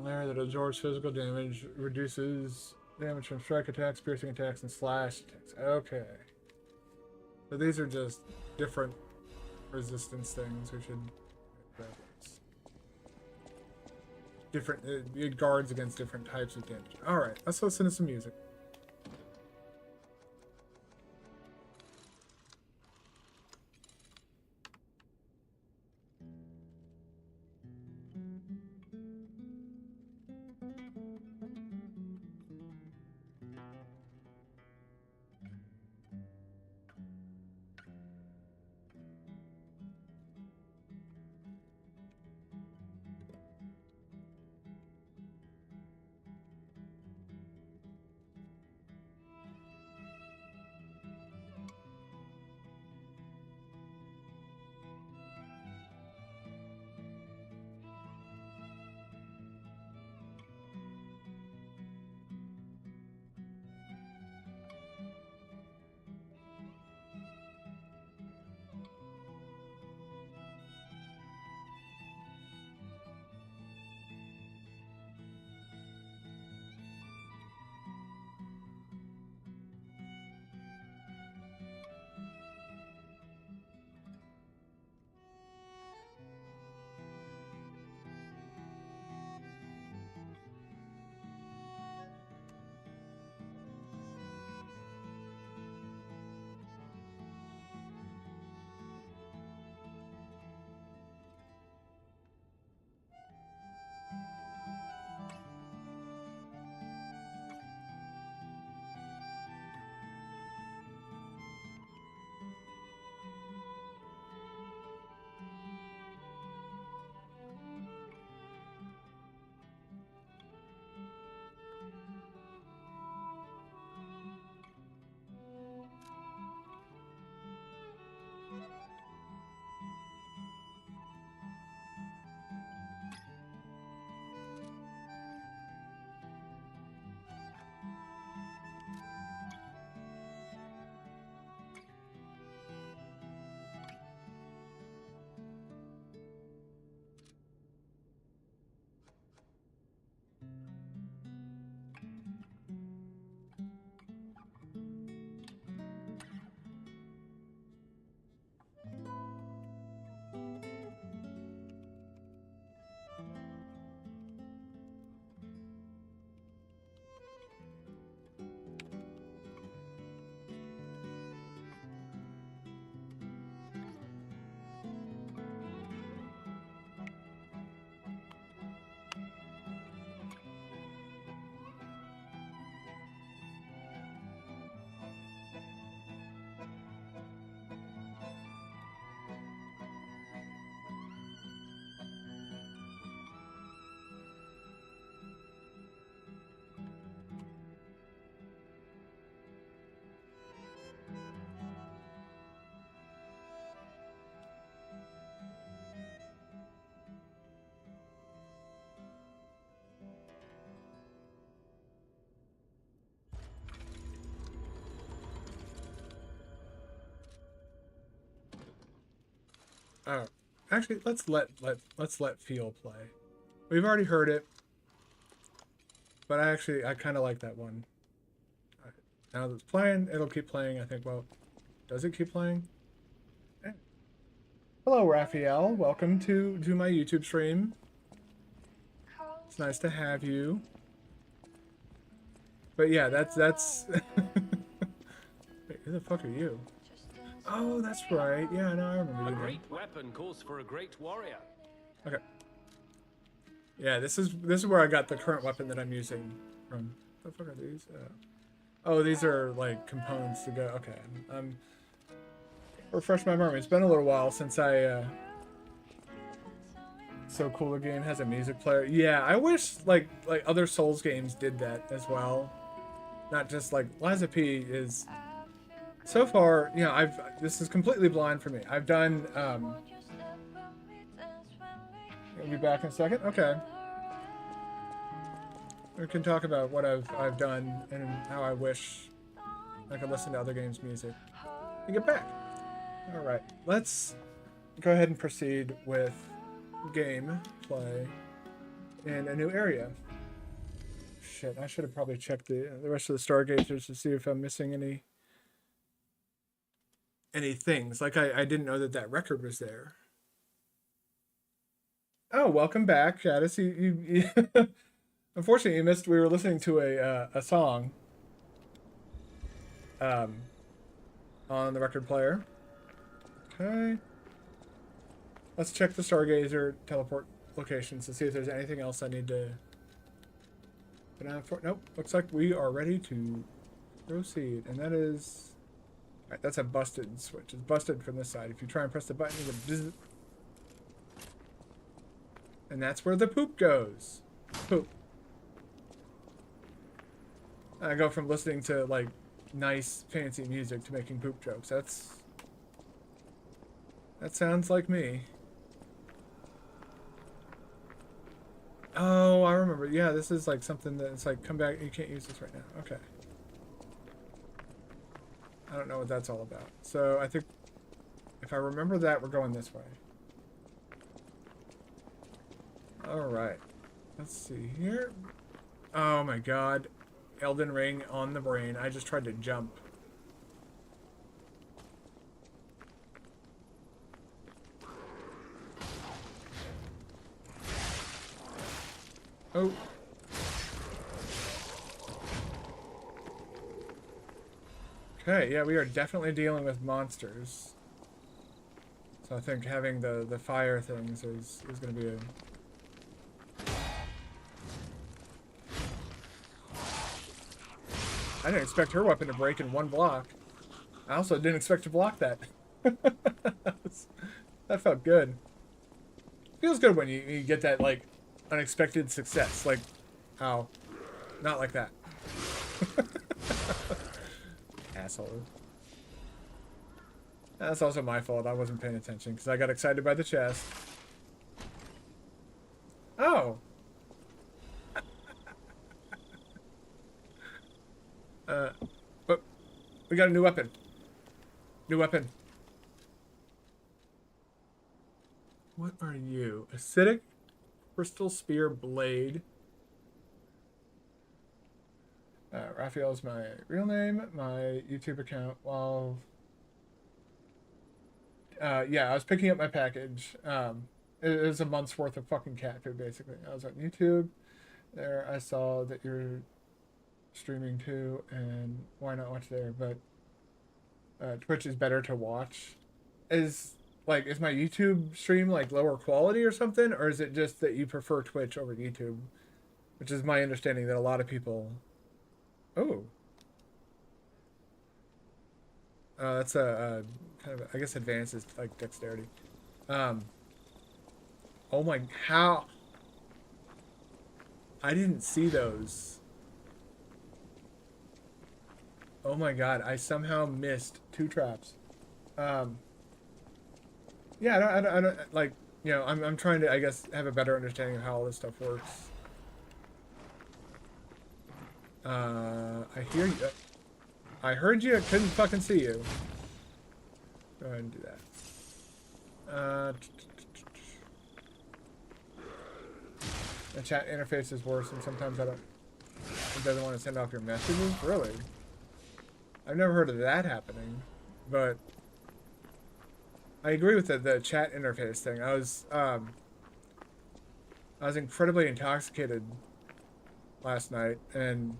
An area that absorbs physical damage, reduces damage from strike attacks, piercing attacks, and slash attacks. Okay. So these are just different resistance things. We should grab those. Different it guards against different types of damage. Alright, let's listen to some music. Oh, actually, let's let Feel play. We've already heard it, but I kind of like that one. Now that it's playing, it'll keep playing. I think. Well, does it keep playing? Yeah. Hello, Raphael. Welcome to my YouTube stream. It's nice to have you. But yeah, that's. Wait, who the fuck are you? Oh, that's right. Yeah, no, I remember you. A great weapon calls for a great warrior. Okay. Yeah, this is where I got the current weapon that I'm using from. What the fuck are these? Oh, these are like components to go. Okay, refresh my memory. It's been a little while since I. So cool, the game has a music player. Yeah, I wish like other Souls games did that as well. Not just like Liza P is. So far, you know, this is completely blind for me. I've done. You'll be back in a second. Okay. We can talk about what I've done and how I wish I could listen to other games' music. And get back. All right, let's go ahead and proceed with game play in a new area. Shit, I should have probably checked the rest of the stargazers to see if I'm missing any things. Like I didn't know that record was there. Oh, welcome back, Shadis. You unfortunately you missed. We were listening to a song on the record player. Okay. Let's check the stargazer teleport locations to see if there's anything else I need to put down for. Nope. Looks like we are ready to proceed, and that is. Alright, that's a busted switch. It's busted from this side. If you try and press the button, you get bzz. And that's where the poop goes. Poop. I go from listening to like nice fancy music to making poop jokes. That sounds like me. Oh, I remember. Yeah, this is like something that's like, come back, you can't use this right now. Okay. I don't know what that's all about. So I think if I remember that, we're going this way. Alright. Let's see here. Oh my god. Elden Ring on the brain. I just tried to jump. Oh. Okay, yeah, we are definitely dealing with monsters. So I think having the fire things is going to be a... I didn't expect her weapon to break in one block. I also didn't expect to block that. That felt good. Feels good when you get that, like, unexpected success. Like, ow. Not like that. Asshole. That's also my fault. I wasn't paying attention because I got excited by the chest. Oh! But we got a new weapon. New weapon. What are you? Acidic Crystal Spear Blade. Raphael is my real name. My YouTube account. Well, yeah, I was picking up my package. It was a month's worth of fucking cat food, basically. I was on YouTube. There, I saw that you're streaming too, and why not watch there? But Twitch is better to watch. Is my YouTube stream like lower quality or something, or is it just that you prefer Twitch over YouTube? Which is my understanding that a lot of people. Oh. That's a kind of, I guess, advances like dexterity. Oh my, how? I didn't see those. Oh my god, I somehow missed 2 traps. Yeah, I don't like, you know, I'm trying to, I guess, have a better understanding of how all this stuff works. I hear you. I heard you, I couldn't fucking see you. Go ahead and do that. The chat interface is worse, and sometimes it doesn't want to send off your messages? Really? I've never heard of that happening, but I agree with the chat interface thing. I was incredibly intoxicated last night and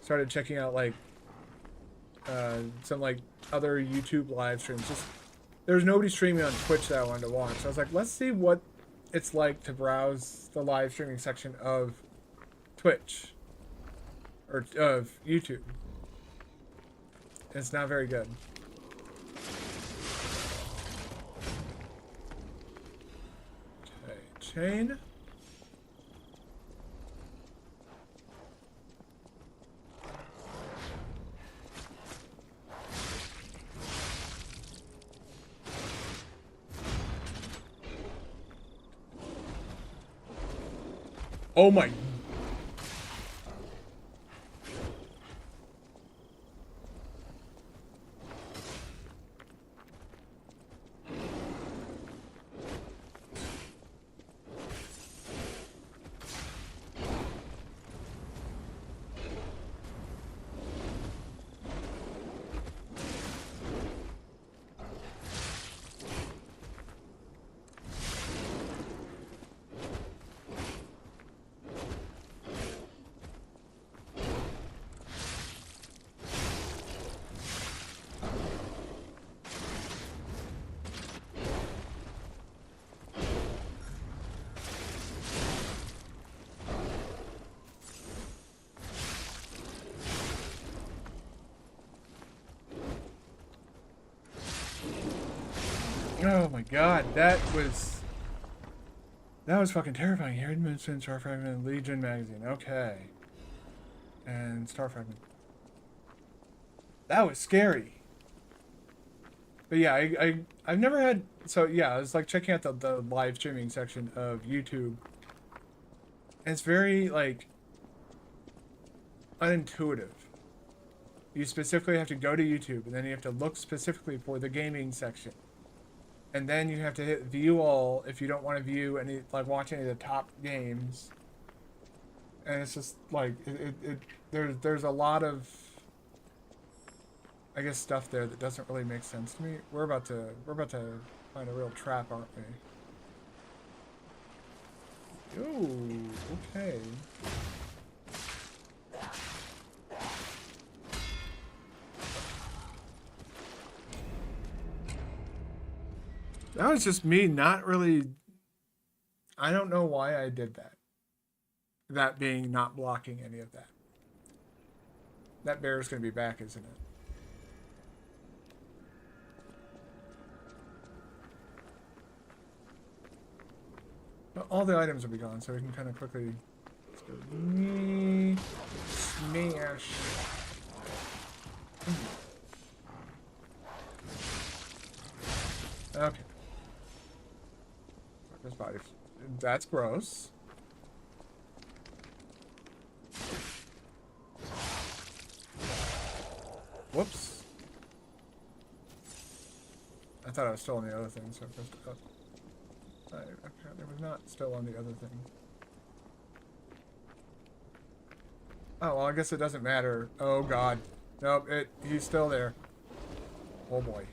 started checking out like some like other YouTube live streams. Just there was nobody streaming on Twitch that I wanted to watch. So I was like, let's see what it's like to browse the live streaming section of Twitch or of YouTube. It's not very good. Okay, chain. Oh my. Oh my god, that was fucking terrifying. Here, Moonstone, Star Fragment, Legion magazine. Okay. And Star Fragment. That was scary. But yeah, I've never had, so yeah, I was like checking out the live streaming section of YouTube. And it's very like unintuitive. You specifically have to go to YouTube and then you have to look specifically for the gaming section. And then you have to hit view all if you don't want to view any, like watch any of the top games. And it's just like there's a lot of, I guess, stuff there that doesn't really make sense to me. We're about to find a real trap, aren't we? Ooh, okay. That was just me not really... I don't know why I did that. That being not blocking any of that. That bear's going to be back, isn't it? But all the items will be gone, so we can kind of quickly... Let's go... Smash. Okay. His body. That's gross. Whoops. I thought I was still on the other thing, so I pressed up. I apparently was not still on the other thing. Oh, well, I guess it doesn't matter. Oh, God. Nope, he's still there. Oh, boy.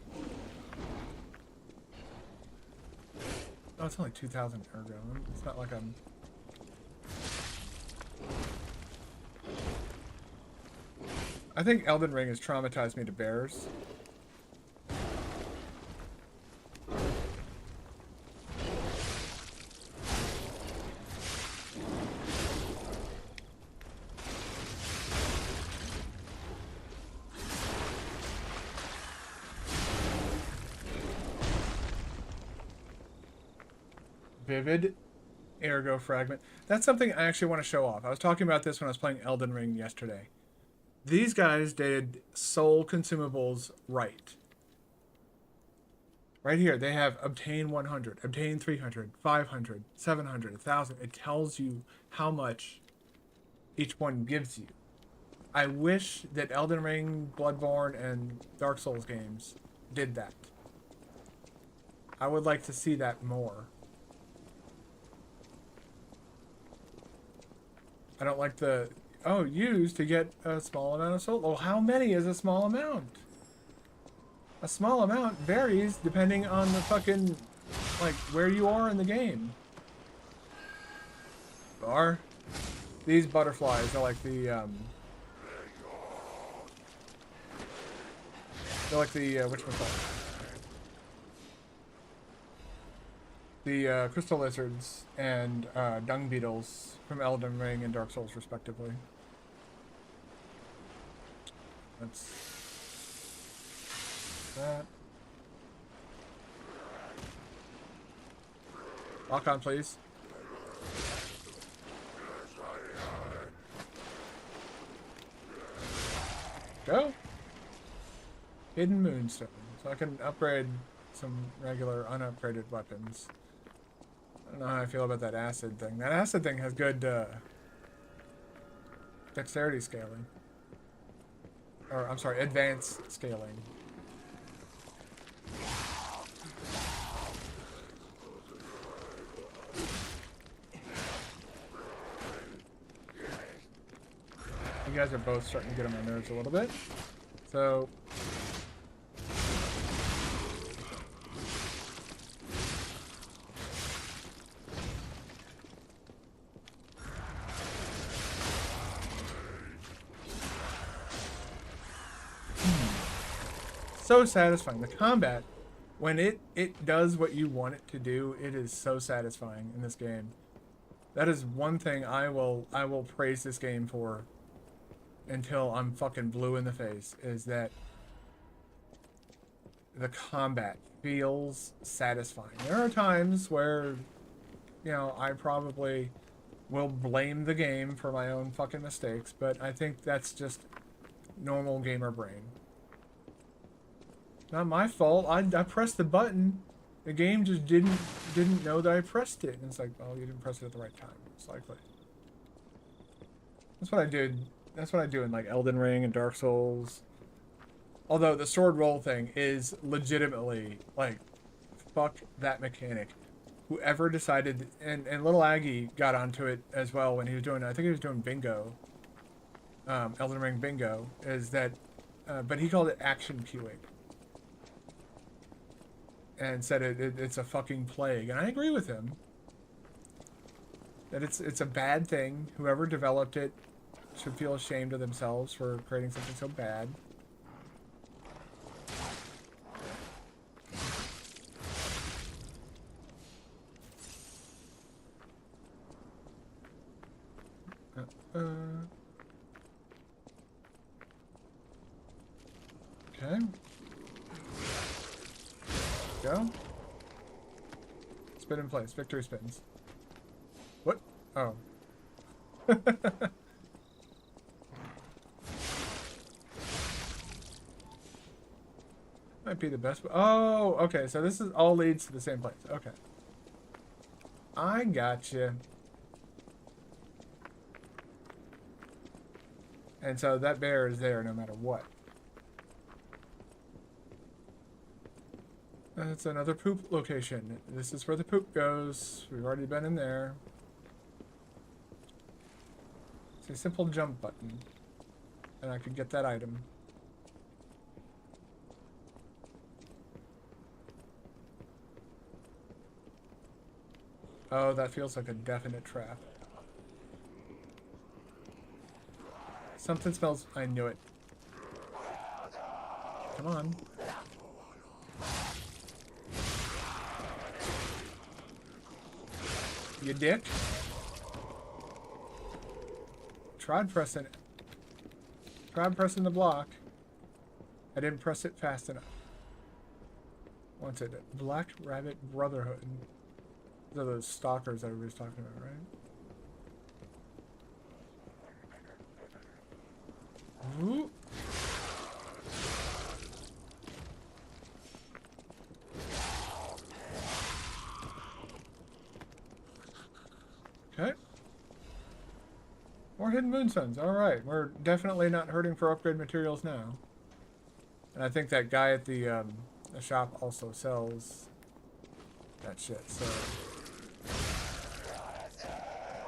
Oh, it's only 2,000 ergo. It's not like I'm... I think Elden Ring has traumatized me to bears. Vivid ergo fragment. That's something I actually want to show off. I was talking about this when I was playing Elden Ring yesterday. These guys did soul consumables right. Right here, they have obtain 100, obtain 300, 500, 700, 1,000. It tells you how much each one gives you. I wish that Elden Ring, Bloodborne, and Dark Souls games did that. I would like to see that more. I don't like the, oh, use to get a small amount of soul. Well, how many is a small amount? A small amount varies depending on the fucking, like, where you are in the game. These butterflies are like the, they're like the, whatchamacallit? the crystal lizards and dung beetles from Elden Ring and Dark Souls, respectively. That's that. Lock on, please. Go. Hidden Moonstone. So I can upgrade some regular unupgraded weapons. I don't know how I feel about that acid thing. That acid thing has good dexterity scaling. Or, I'm sorry, advanced scaling. You guys are both starting to get on my nerves a little bit. So... so satisfying. The combat, when it does what you want it to do, it is so satisfying in this game. That is one thing I will praise this game for until I'm fucking blue in the face, is that the combat feels satisfying. There are times where, you know, I probably will blame the game for my own fucking mistakes, but I think that's just normal gamer brain. Not my fault. I pressed the button. The game just didn't know that I pressed it. And it's like, oh, you didn't press it at the right time. It's likely. That's what I did. That's what I do in like Elden Ring and Dark Souls. Although the sword roll thing is legitimately like, fuck that mechanic. Whoever decided, and little Aggie got onto it as well when he was doing, I think he was doing bingo. Elden Ring bingo is that, but he called it action queuing. And said it's a fucking plague, and I agree with him. That it's a bad thing. Whoever developed it should feel ashamed of themselves for creating something so bad. Okay. Go. Spin in place. Victory spins. What? Oh. Might be the best. Oh, okay. So this is all leads to the same place. Okay. I gotcha. And so that bear is there no matter what. That's another poop location. This is where the poop goes. We've already been in there. It's a simple jump button. And I could get that item. Oh, that feels like a definite trap. Something smells... I knew it. Come on. You dick. Tried pressing the block. I didn't press it fast enough. What's it? Black Rabbit Brotherhood. Those are those stalkers that everybody's talking about, right? Ooh. Okay. More hidden moonstones. Alright, we're definitely not hurting for upgrade materials now. And I think that guy at the shop also sells that shit, so...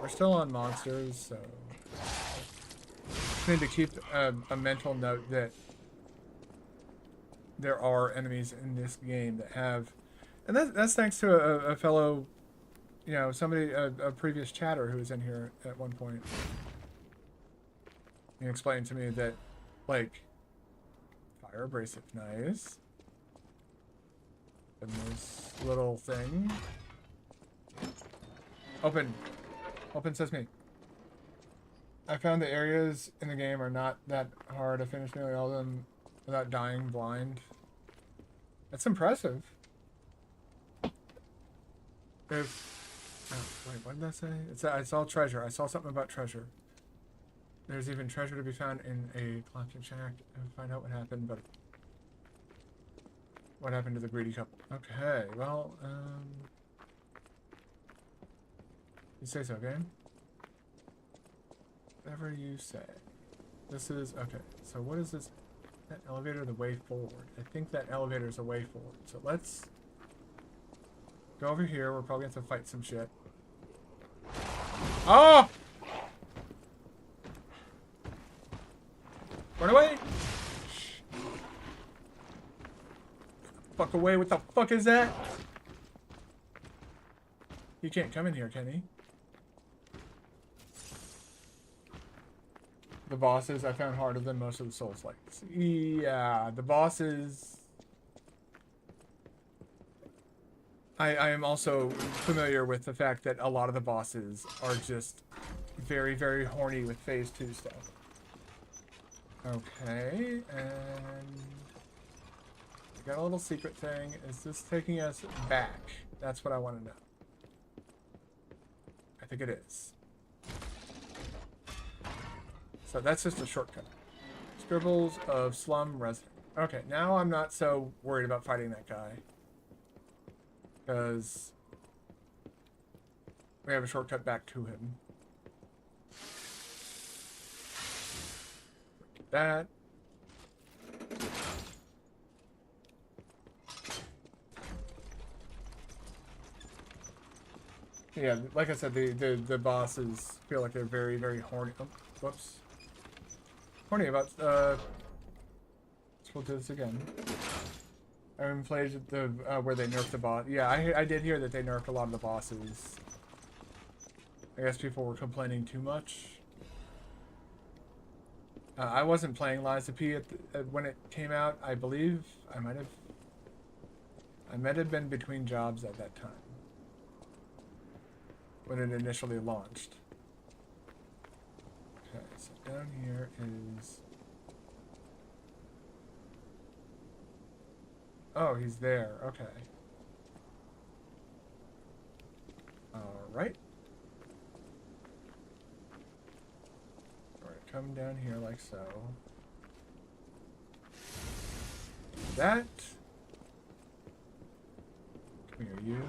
We're still on monsters, so... Just need to keep a mental note that there are enemies in this game that have... And that's thanks to a fellow... You know, somebody, a previous chatter who was in here at one point. He explained to me that, like, fire abrasive, nice. And this little thing. Open. Open sesame. I found the areas in the game are not that hard. I finished nearly all of them without dying blind. That's impressive. If... Oh, wait, what did that say? I saw treasure. I saw something about treasure. There's even treasure to be found in a collapsing shack. And find out what happened, but... What happened to the greedy couple? Okay, well, you say so, game? Whatever you say. This is... Okay, so what is this? That elevator the way forward. I think that elevator is the way forward. So let's... Go over here. We're probably going to have to fight some shit. Oh! Run away! Fuck away. What the fuck is that? He can't come in here, can he? The bosses I found harder than most of the Souls-likes. Yeah, the bosses... I am also familiar with the fact that a lot of the bosses are just very, very horny with Phase 2 stuff. Okay, and... We got a little secret thing. Is this taking us back? That's what I want to know. I think it is. So that's just a shortcut. Scribbles of Slum Resident. Okay, now I'm not so worried about fighting that guy. Because we have a shortcut back to him. That. Yeah, like I said, the bosses feel like they're very, very horny. Oh, whoops. Horny about, we'll do this again. I haven't played the, where they nerfed the boss. Yeah, I did hear that they nerfed a lot of the bosses. I guess people were complaining too much. I wasn't playing Lies of P when it came out. I believe I might have been between jobs at that time. When it initially launched. Okay, so down here is... Oh, he's there. Okay. Alright. Alright, come down here like so. That. Come here, you.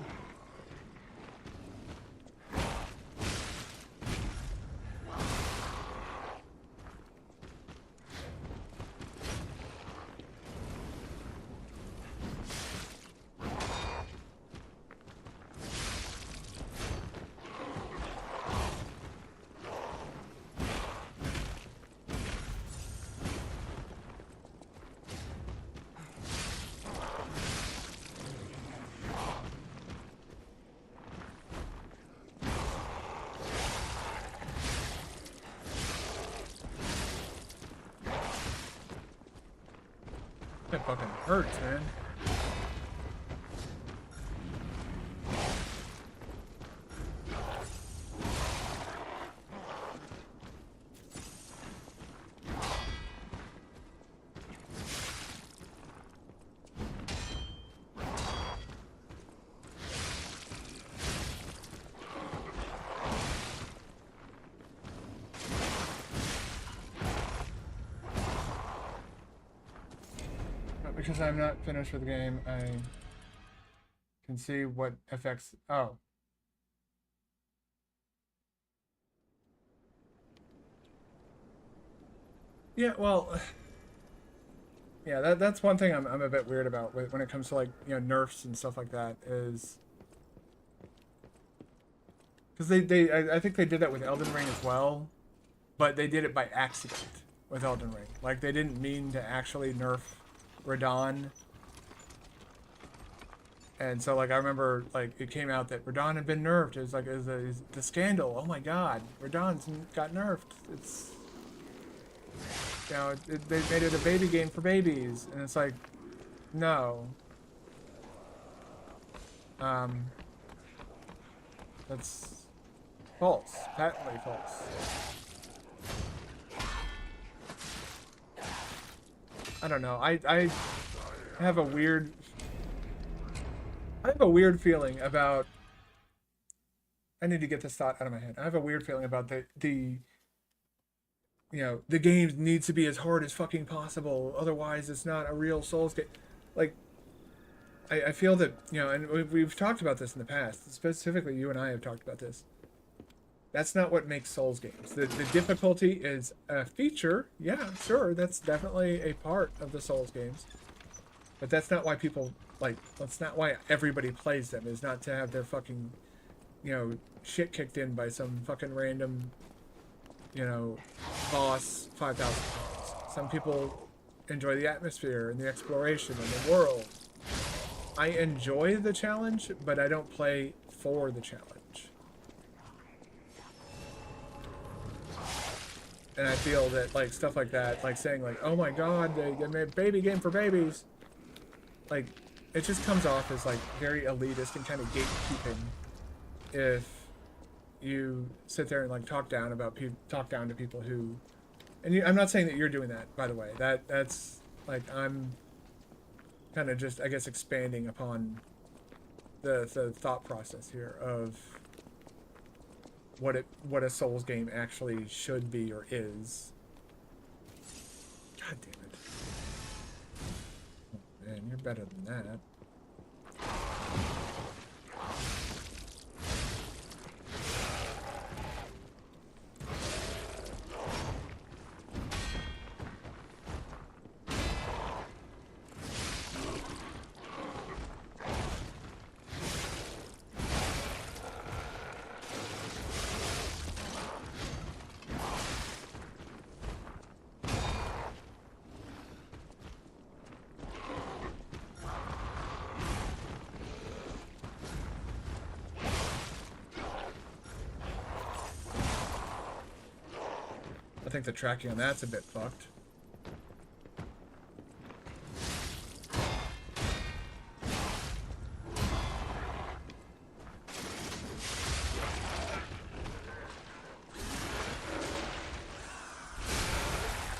That fucking hurts, man. Because I'm not finished with the game, I can see what effects... Oh. Yeah, well... Yeah, that's one thing I'm a bit weird about when it comes to, like, you know, nerfs and stuff like that, is... Because I think they did that with Elden Ring as well, but they did it by accident with Elden Ring. Like, they didn't mean to actually nerf Radon. And so, like, I remember, like, it came out that Radon had been nerfed. It was like, it was the scandal. Oh my god, Radon's got nerfed. It's, you know, they made it a baby game for babies. And it's like, no. That's False. Patently false. I don't know. I have a weird feeling about. I need to get this thought out of my head. I have a weird feeling about the the game needs to be as hard as fucking possible. Otherwise, it's not a real Souls game. Like, I feel that, and we've talked about this in the past. Specifically, you and I have talked about this. That's not what makes Souls games. The difficulty is a feature. Yeah, sure. That's definitely a part of the Souls games. But that's not why people, that's not why everybody plays them, is not to have their fucking, shit kicked in by some fucking random, boss 5,000 times. Some people enjoy the atmosphere and the exploration and the world. I enjoy the challenge, but I don't play for the challenge. And I feel that, stuff like that, saying, oh my god, they made a baby game for babies. It just comes off as, very elitist and kind of gatekeeping if you sit there and, talk down to people who... And I'm not saying that you're doing that, by the way. That's, I'm kind of just, I guess, expanding upon the thought process here of what a Souls game actually should be or is. God damn it. Oh, man, you're better than that. I think the tracking on that's a bit fucked.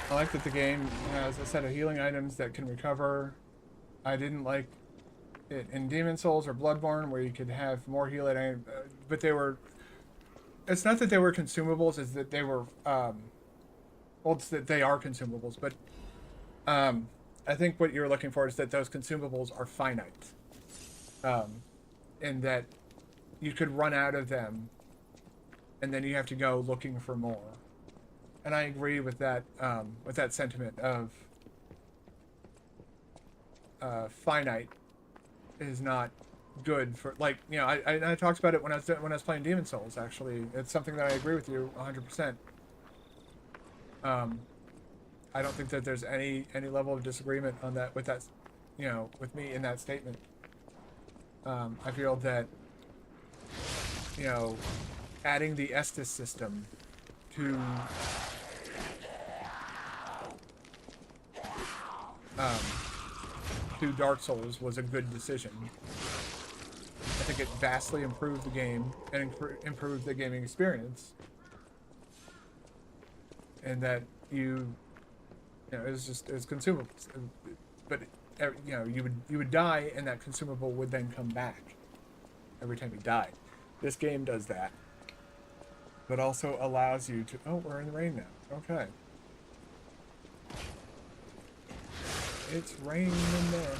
I like that the game has a set of healing items that can recover. I didn't like it in Demon Souls or Bloodborne where you could have more healing items, but they were... It's not that they were consumables, it's that they were... well, it's that they are consumables, but I think what you're looking for is that those consumables are finite. And that you could run out of them, and then you have to go looking for more. And I agree with that sentiment of finite is not good for, I talked about it when I was playing Demon Souls. Actually, it's something that I agree with you 100%. I don't think that there's any level of disagreement on that with me in that statement. I feel that adding the Estus system to Dark Souls was a good decision. I think it vastly improved the game and improved the gaming experience. And that it was consumables. But you would die, and that consumable would then come back every time you died. This game does that, but also allows you to... Oh, we're in the rain now. Okay. It's raining in there.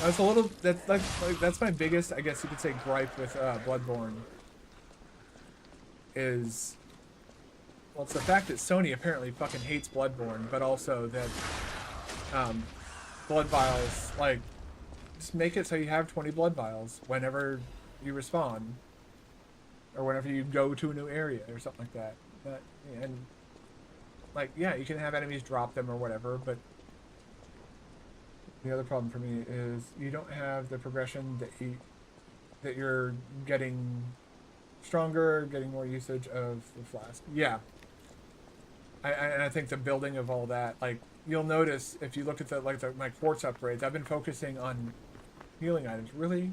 That's a little... That's my biggest, I guess you could say, gripe with Bloodborne. Is... Well, it's the fact that Sony apparently fucking hates Bloodborne, but also that blood vials, just make it so you have 20 blood vials whenever you respawn, or whenever you go to a new area or something like that. And yeah, you can have enemies drop them or whatever, but the other problem for me is you don't have the progression that you're getting stronger, getting more usage of the flask. Yeah. And I think the building of all that, you'll notice if you look at my quartz upgrades, I've been focusing on healing items. Really?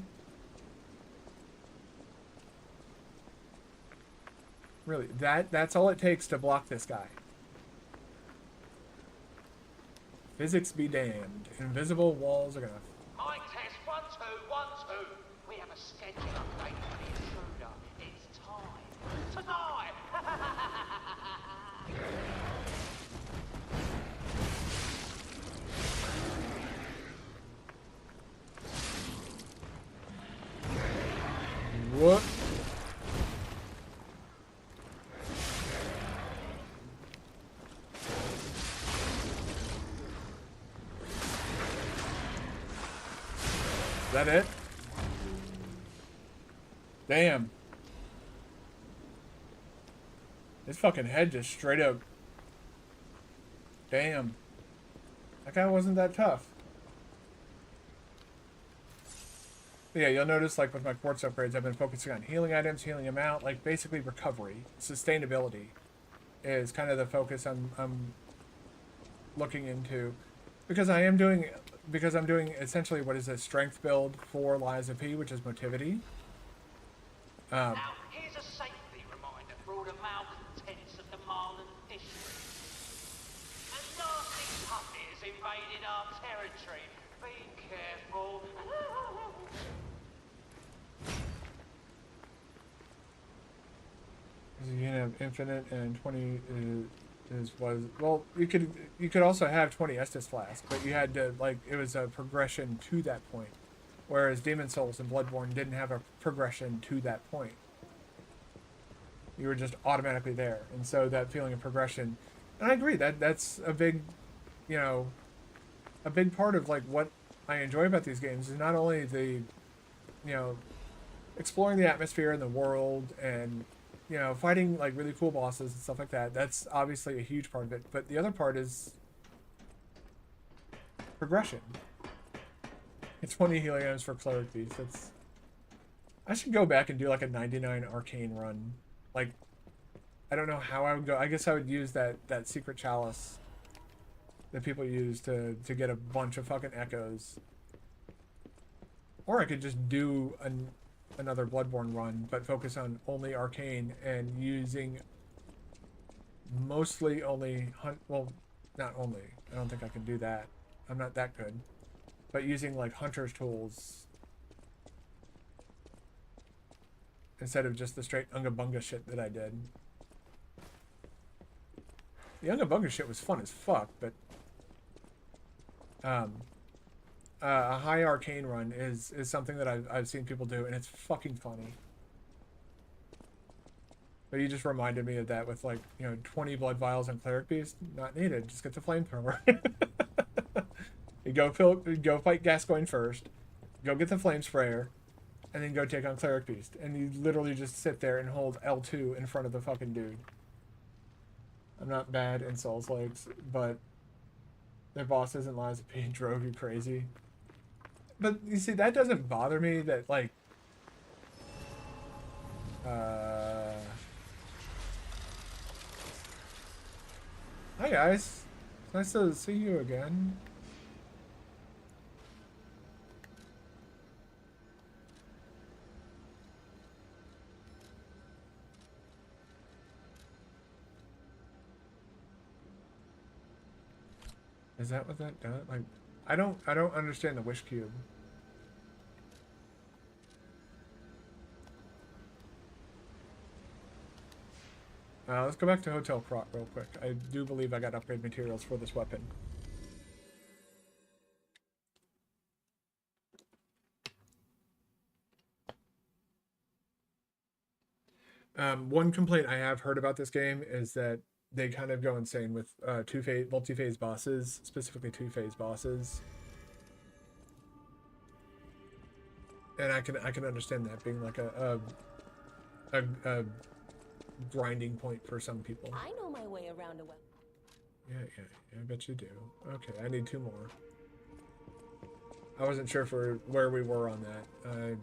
Really? That's all it takes to block this guy. Physics be damned. Invisible walls are gonna... Mic test 1 2 1 2. We have a schedule update for the intruder. It's time. Tonight. What? Is that it? Damn. His fucking head just straight up. Damn. That guy wasn't that tough. But yeah, you'll notice, like, with my quartz upgrades, I've been focusing on healing items, healing them out, like, basically recovery. Sustainability is kind of the focus I'm looking into. Because I'm doing essentially what is a strength build for Liza P, which is motivity. Now, here's a safety reminder for all the malcontents of the Marlin district. A nasty puppy has invaded our territory. Be careful. You can have infinite, and 20 well, you could also have 20 Estus flasks, but you had to, like, it was a progression to that point, whereas Demon Souls and Bloodborne didn't have a progression to that point. You were just automatically there, and so that feeling of progression, and I agree that's a big, you know, a big part of, like, what I enjoy about these games is not only the, you know, exploring the atmosphere and the world and, you know, fighting, like, really cool bosses and stuff like that. That's obviously a huge part of it. But the other part is progression. It's 20 healing items for Cleric Beast. That's... I should go back and do, like, a 99 arcane run. Like, I don't know how I would go. I guess I would use that secret chalice that people use to get a bunch of fucking echoes. Or I could just do another Bloodborne run, but focus on only arcane and using mostly only well, not only. I don't think I can do that. I'm not that good. But using, like, hunter's tools instead of just the straight Unga Bunga shit that I did. The Unga Bunga shit was fun as fuck, but a high arcane run is something that I've seen people do, and it's fucking funny. But you just reminded me of that with, like, you know, 20 blood vials and Cleric Beast. Not needed. Just get the flamethrower. You go fight Gascoigne first. Go get the flame sprayer, and then go take on Cleric Beast. And you literally just sit there and hold L2 in front of the fucking dude. I'm not bad in Souls-likes, but their boss isn't Liza P. drove you crazy. But you see, that doesn't bother me. That, like, hi guys, it's nice to see you again. Is that what that does? Like, I don't understand the wish cube. Let's go back to Hotel Croc real quick. I do believe I got upgrade materials for this weapon. One complaint I have heard about this game is that they kind of go insane with multi-phase bosses, specifically two-phase bosses. And I can understand that being like a grinding point for some people. I know my way around a well. Yeah, I bet you do. Okay, I need 2 more. I wasn't sure for where we were on that. I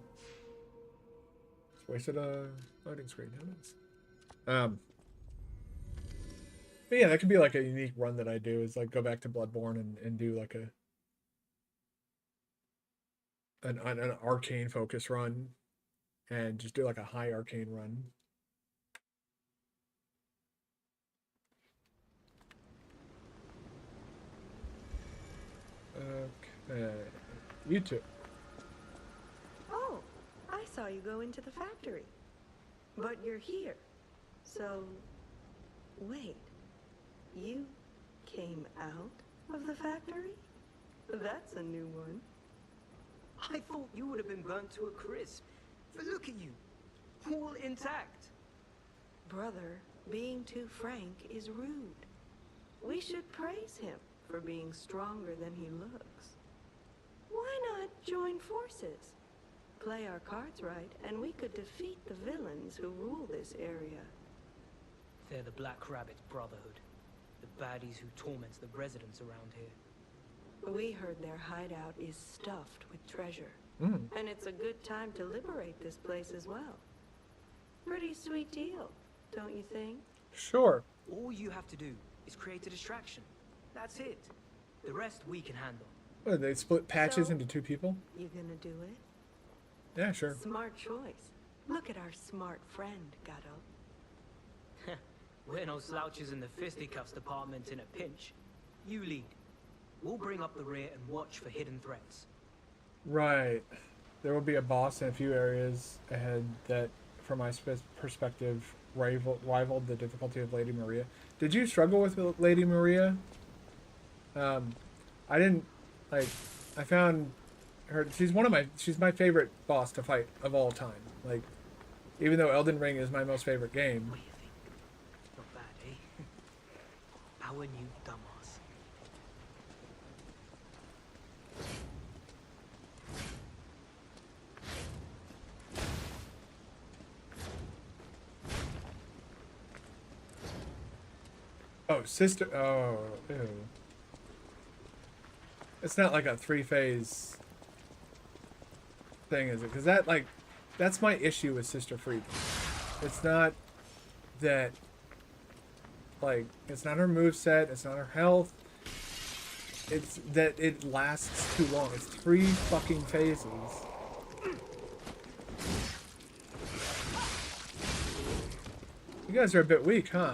just wasted a loading screen. How nice. But yeah, that could be like a unique run that I do, is like go back to Bloodborne and do like an arcane focus run and just do like a high arcane run. Okay, you two. Oh, I saw you go into the factory. But you're here. So, wait. You came out of the factory? That's a new one. I thought you would have been burnt to a crisp. But look at you, all intact. Brother, being too frank is rude. We should praise him for being stronger than he looks. Why not join forces? Play our cards right, and we could defeat the villains who rule this area. They're the Black Rabbit Brotherhood, the baddies who torment the residents around here. We heard their hideout is stuffed with treasure. And it's a good time to liberate this place as well. Pretty sweet deal, don't you think? Sure. All you have to do is create a distraction. That's it. The rest we can handle. What, they split patches So- into two people? You gonna do it? Yeah, sure. Smart choice. Look at our smart friend, Gatto. We're no slouches in the fisticuffs department in a pinch. You lead. We'll bring up the rear and watch for hidden threats. Right. There will be a boss in a few areas ahead that, from my perspective, rivaled the difficulty of Lady Maria. Did you struggle with Lady Maria? I didn't, like, I found her, she's my favorite boss to fight of all time. Like, even though Elden Ring is my most favorite game. What do you think? Not bad, eh? Our new dumbass. Oh, sister, oh, ew. It's not like a 3-phase thing, is it? Because that, like, that's my issue with Sister Freedom. It's not that, like, it's not her moveset, it's not her health. It's that it lasts too long. It's 3 fucking phases. You guys are a bit weak, huh?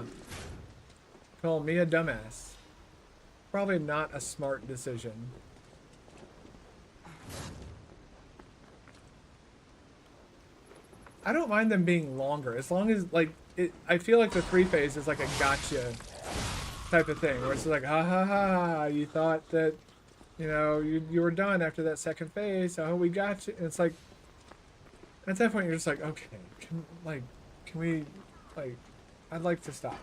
Call me a dumbass. Probably not a smart decision. I don't mind them being longer, as long as, like, I feel like the 3-phase is like a gotcha type of thing, where it's like, ha ha ha, you thought that, you know, you were done after that 2nd phase, oh, we got you. And it's like, at that point, you're just like, okay, can we, like, I'd like to stop.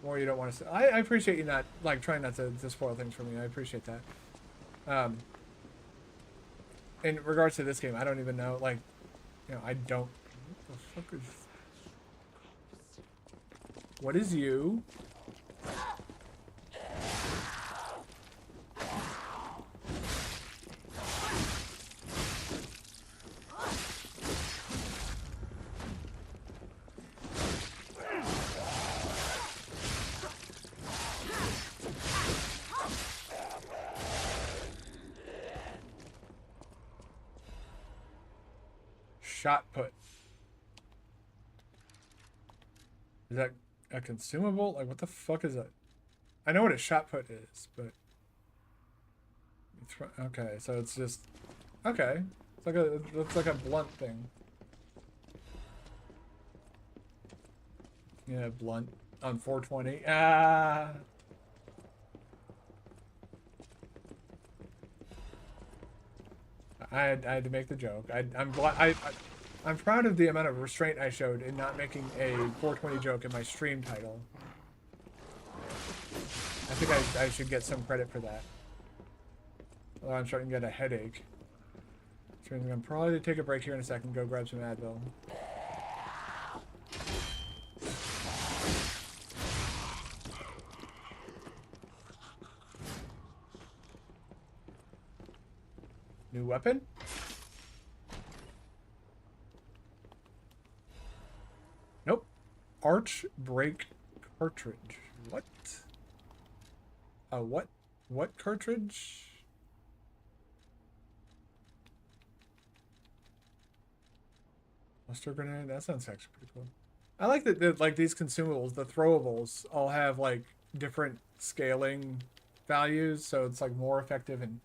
Or you don't want to. I appreciate you not, like, trying not to spoil things for me. I appreciate that. In regards to this game, I don't even know, like, you know, I don't. What the fuck is? What is you? Shot put. Is that a consumable? Like, what the fuck is that? I know what a shot put is, but okay, so it's just okay. It's like a blunt thing. Yeah, blunt on 420. Ah. I had to make the joke. I'm glad. I'm proud of the amount of restraint I showed in not making a 420 joke in my stream title. I think I should get some credit for that. Although I'm starting to get a headache. So I'm going to probably take a break here in a second, go grab some Advil. New weapon? Nope. Arch brake cartridge. What? What? What cartridge? Mustard grenade. That sounds actually pretty cool. I like that like these consumables, the throwables, all have like different scaling values, so it's like more effective. And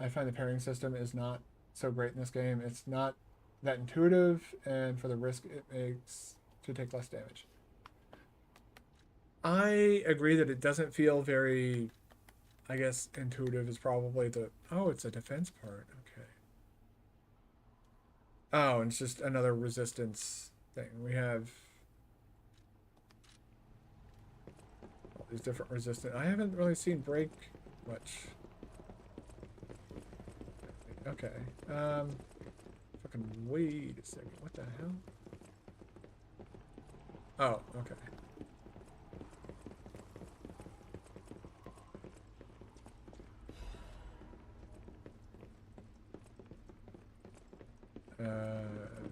I find the pairing system is not so great in this game. It's not that intuitive, and for the risk it makes to take less damage. I agree that it doesn't feel very, I guess intuitive is probably the, oh, it's a defense part. Okay. Oh, and it's just another resistance thing. We have all these different resistance. I haven't really seen break much. Okay. Fucking wait a second. What the hell? Oh, okay.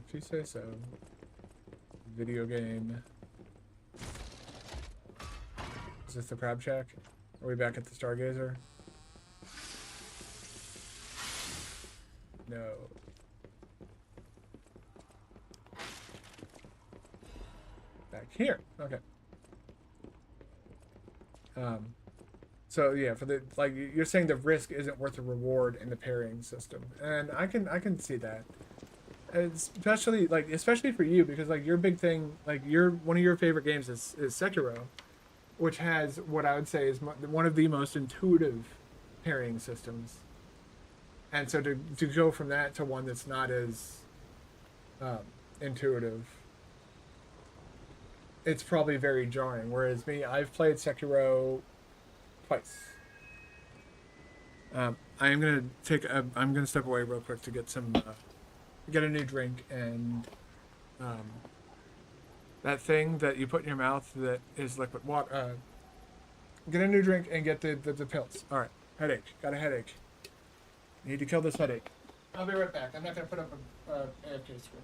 If you say so. Video game. Is this the crab shack? Are we back at the Stargazer? No. Back here. Okay. So yeah, for the, like, you're saying the risk isn't worth the reward in the pairing system, and I can see that. Especially for you, because like your big thing, like one of your favorite games is Sekiro, which has what I would say is one of the most intuitive pairing systems. And so to go from that to one that's not as intuitive, it's probably very jarring. Whereas me, I've played Sekiro twice. I'm gonna step away real quick to get some. Get a new drink, and that thing that you put in your mouth that is liquid water. Get a new drink and get the pills. All right, headache. Got a headache. Need to kill this headache. I'll be right back. I'm not gonna put up a AFK screen.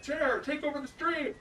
Chair, take over the stream.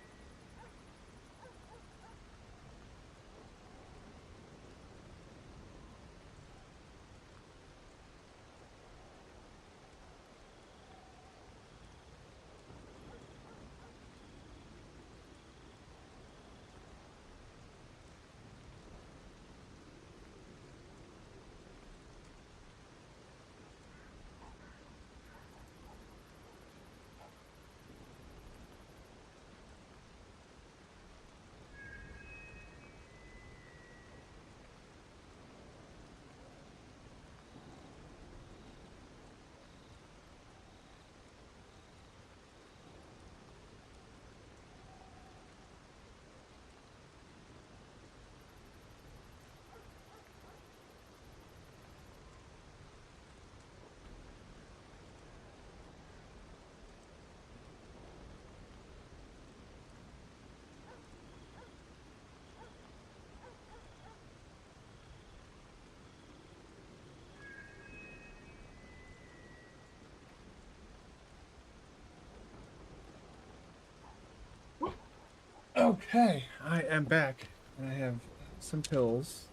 Okay, I am back, and I have some pills.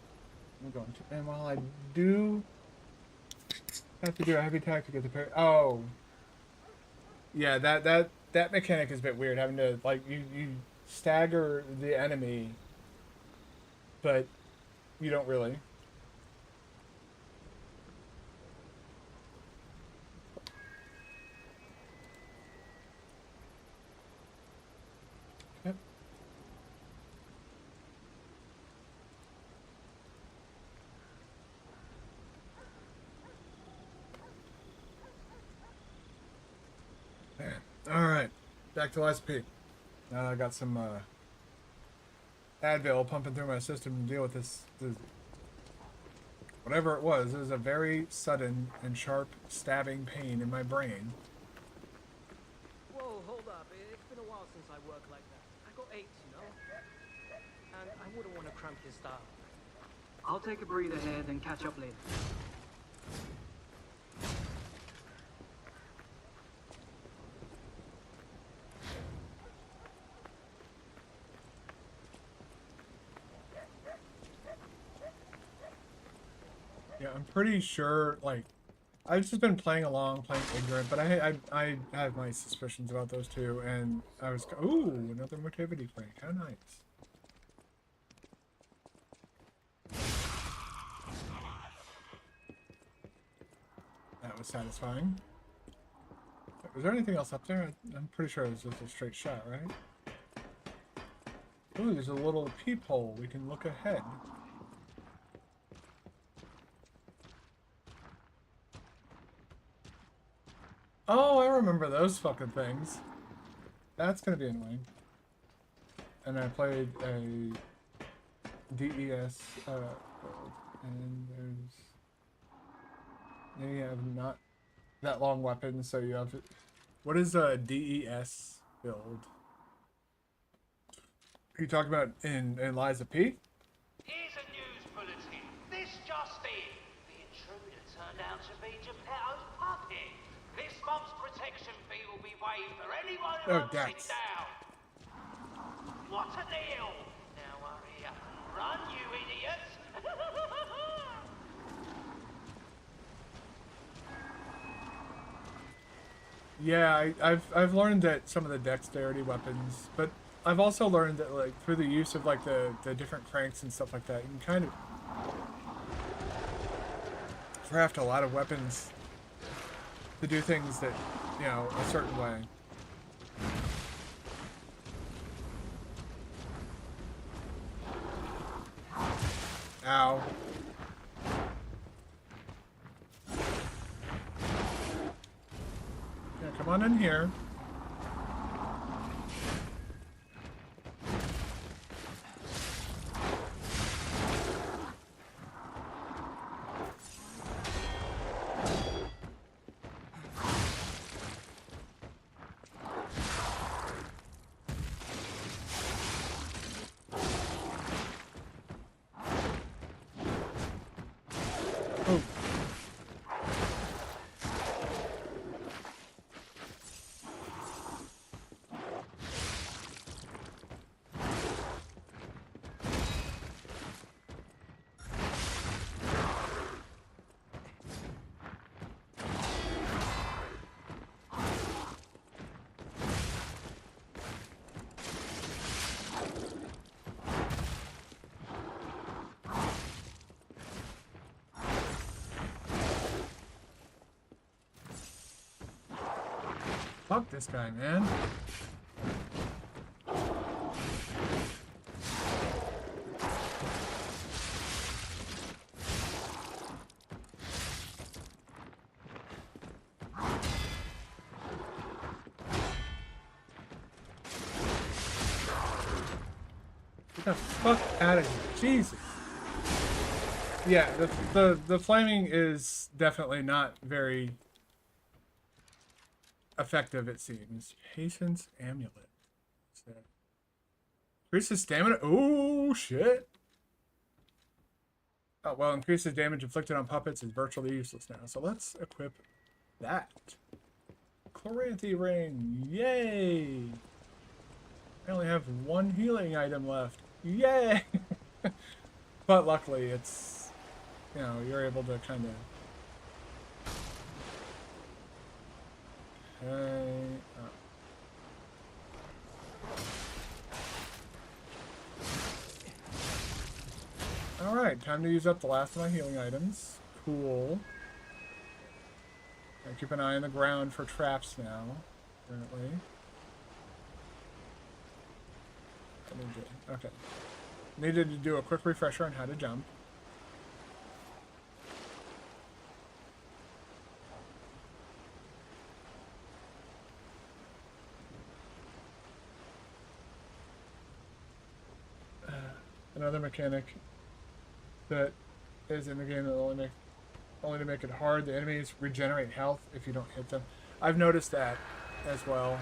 I'm going to, and while I do have to do a heavy attack to get the pair. Oh, yeah, that mechanic is a bit weird. Having to, like, you stagger the enemy, but you don't really. Yep. All right, back to SP. Now I got some Advil pumping through my system to deal with this whatever it was. It was a very sudden and sharp stabbing pain in my brain. Whoa, hold up. It's been a while since I worked like that. I got aches, you know? And I wouldn't want to cramp your style. I'll take a breather here, then catch up later. I'm pretty sure, like, I've just been playing along, playing ignorant, but I have my suspicions about those two, and I was, ooh, another motivity crank, how nice. That was satisfying. Was there anything else up there? I'm pretty sure it was just a straight shot, right? Ooh, there's a little peephole. We can look ahead. Oh, I remember those fucking things. That's gonna be annoying. And I played a DES, and you have not that long weapons, so you have... What is a DES build? Are you talking about in Liza P? Here's a news bulletin. This just in. The intruder turned out to be Geppetto's puppet. This month's protection fee will be waived for anyone who hunts it down. What a deal! Now hurry up and run, you idiots! Yeah, I've learned that some of the dexterity weapons, but I've also learned that, like, through the use of, like, the different cranks and stuff like that, you can kind of craft a lot of weapons to do things that, you know, a certain way. Ow. Yeah, come on in here. Fuck this guy, man. Get the fuck out of here. Jesus. Yeah, the flaming is definitely not very effective, it seems. Patience amulet. What's that? Increases stamina. Oh shit. Oh well, increases damage inflicted on puppets is virtually useless now. So let's equip that. Chloranthy ring. Yay! I only have one healing item left. Yay! But luckily it's, you know, you're able to kind of Alright, time to use up the last of my healing items. Cool. I keep an eye on the ground for traps now, apparently. Okay. Needed to do a quick refresher on how to jump. Another mechanic that is in the game that only to make it hard. The enemies regenerate health if you don't hit them. I've noticed that as well.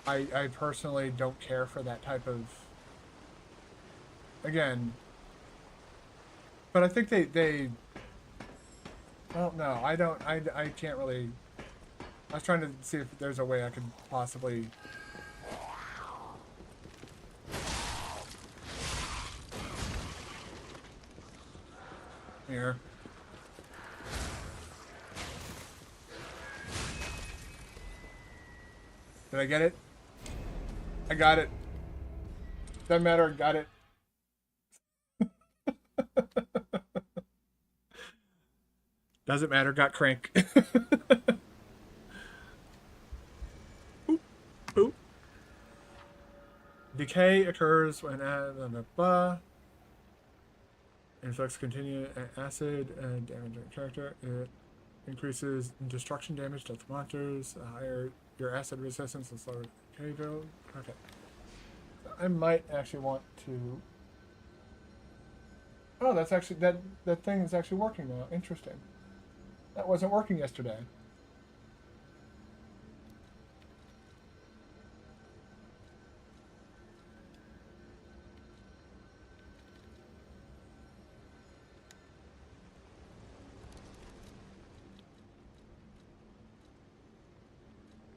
I personally don't care for that type of... Again... But I think they... Well, no, I don't... I can't really... I was trying to see if there's a way I could possibly... Here. Did I get it? I got it. Doesn't matter, I got it. Doesn't matter, got crank. Oop, oop. Decay occurs when inflicts continued acid and damage on character. It increases destruction damage to monsters. Higher your acid resistance and slower decay build. Okay. So I might actually want to. Oh, that's actually that thing is actually working now. Interesting. That wasn't working yesterday.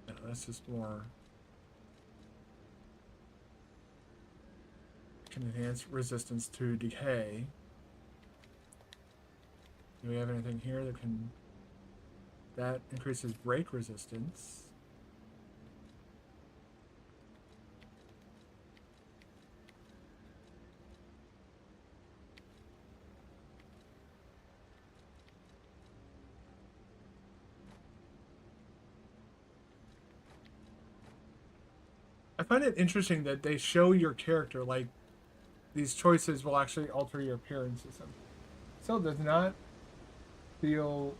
No, that's just more. Can enhance resistance to decay. Do we have anything here that can... That increases break resistance. I find it interesting that they show your character, like, these choices will actually alter your appearance system. So does not feel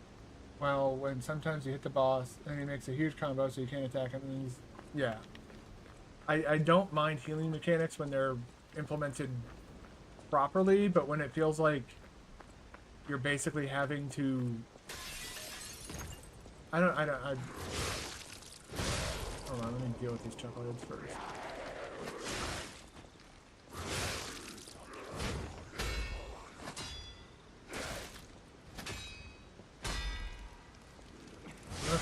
well when sometimes you hit the boss and he makes a huge combo so you can't attack him and he's yeah. I don't mind healing mechanics when they're implemented properly, but when it feels like you're basically having to I hold on, let me deal with these chuckleheads first.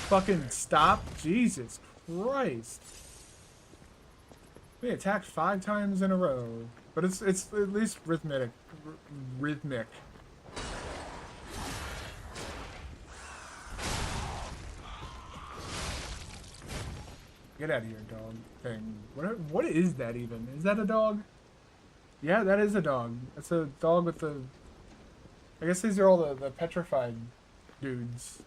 Fucking stop. Jesus Christ. We attacked 5 times in a row. But it's at least rhythmic. Get out of here, dog thing. What is that even? Is that a dog? Yeah, that is a dog. That's a dog with the... I guess these are all the petrified dudes.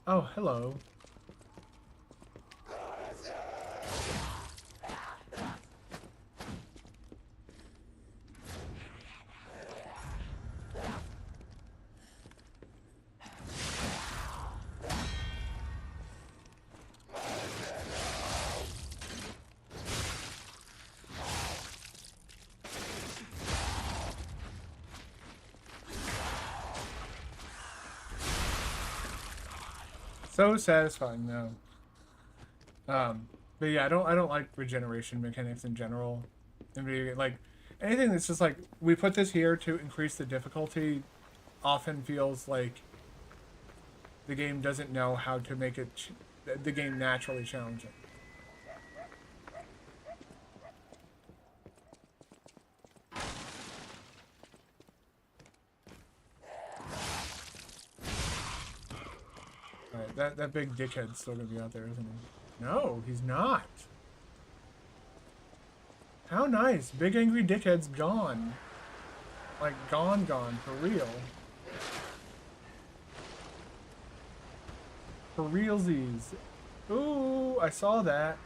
Oh, hello. So satisfying though. But yeah, I don't like regeneration mechanics in general. In video game, like anything that's just like we put this here to increase the difficulty, often feels like the game doesn't know how to make it the game naturally challenging. Alright, that big dickhead's still gonna be out there, isn't he? No, he's not. How nice. Big angry dickhead's gone. Like, gone, for real. For realsies. Ooh, I saw that.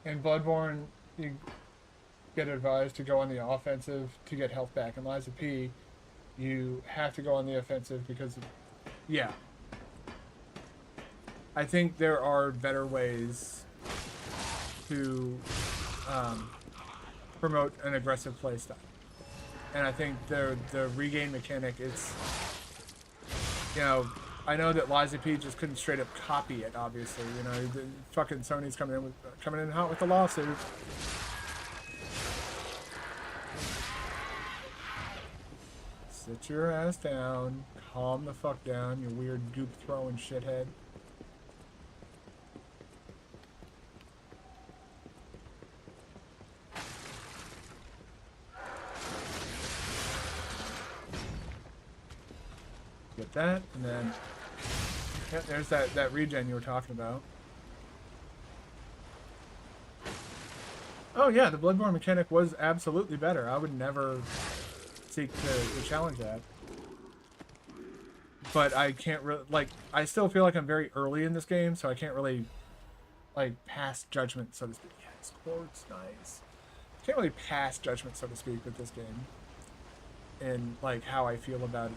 In Bloodborne, you get advised to go on the offensive to get health back. In Lies of P, you have to go on the offensive because, yeah. I think there are better ways to promote an aggressive playstyle. And I think the regain mechanic, it's, you know, I know that Lies of P just couldn't straight up copy it, obviously. You know, the fucking Sony's coming in hot with the lawsuit. Sit your ass down. Calm the fuck down, you weird goop throwing shithead. Get that, and then yeah, there's that regen you were talking about. Oh yeah, the Bloodborne mechanic was absolutely better. I would never seek to challenge that. But I can't really, like, I still feel like I'm very early in this game, so I can't really, like, pass judgment, so to speak. Yeah, this quartz, nice. Can't really pass judgment, so to speak, with this game. And, like, how I feel about it.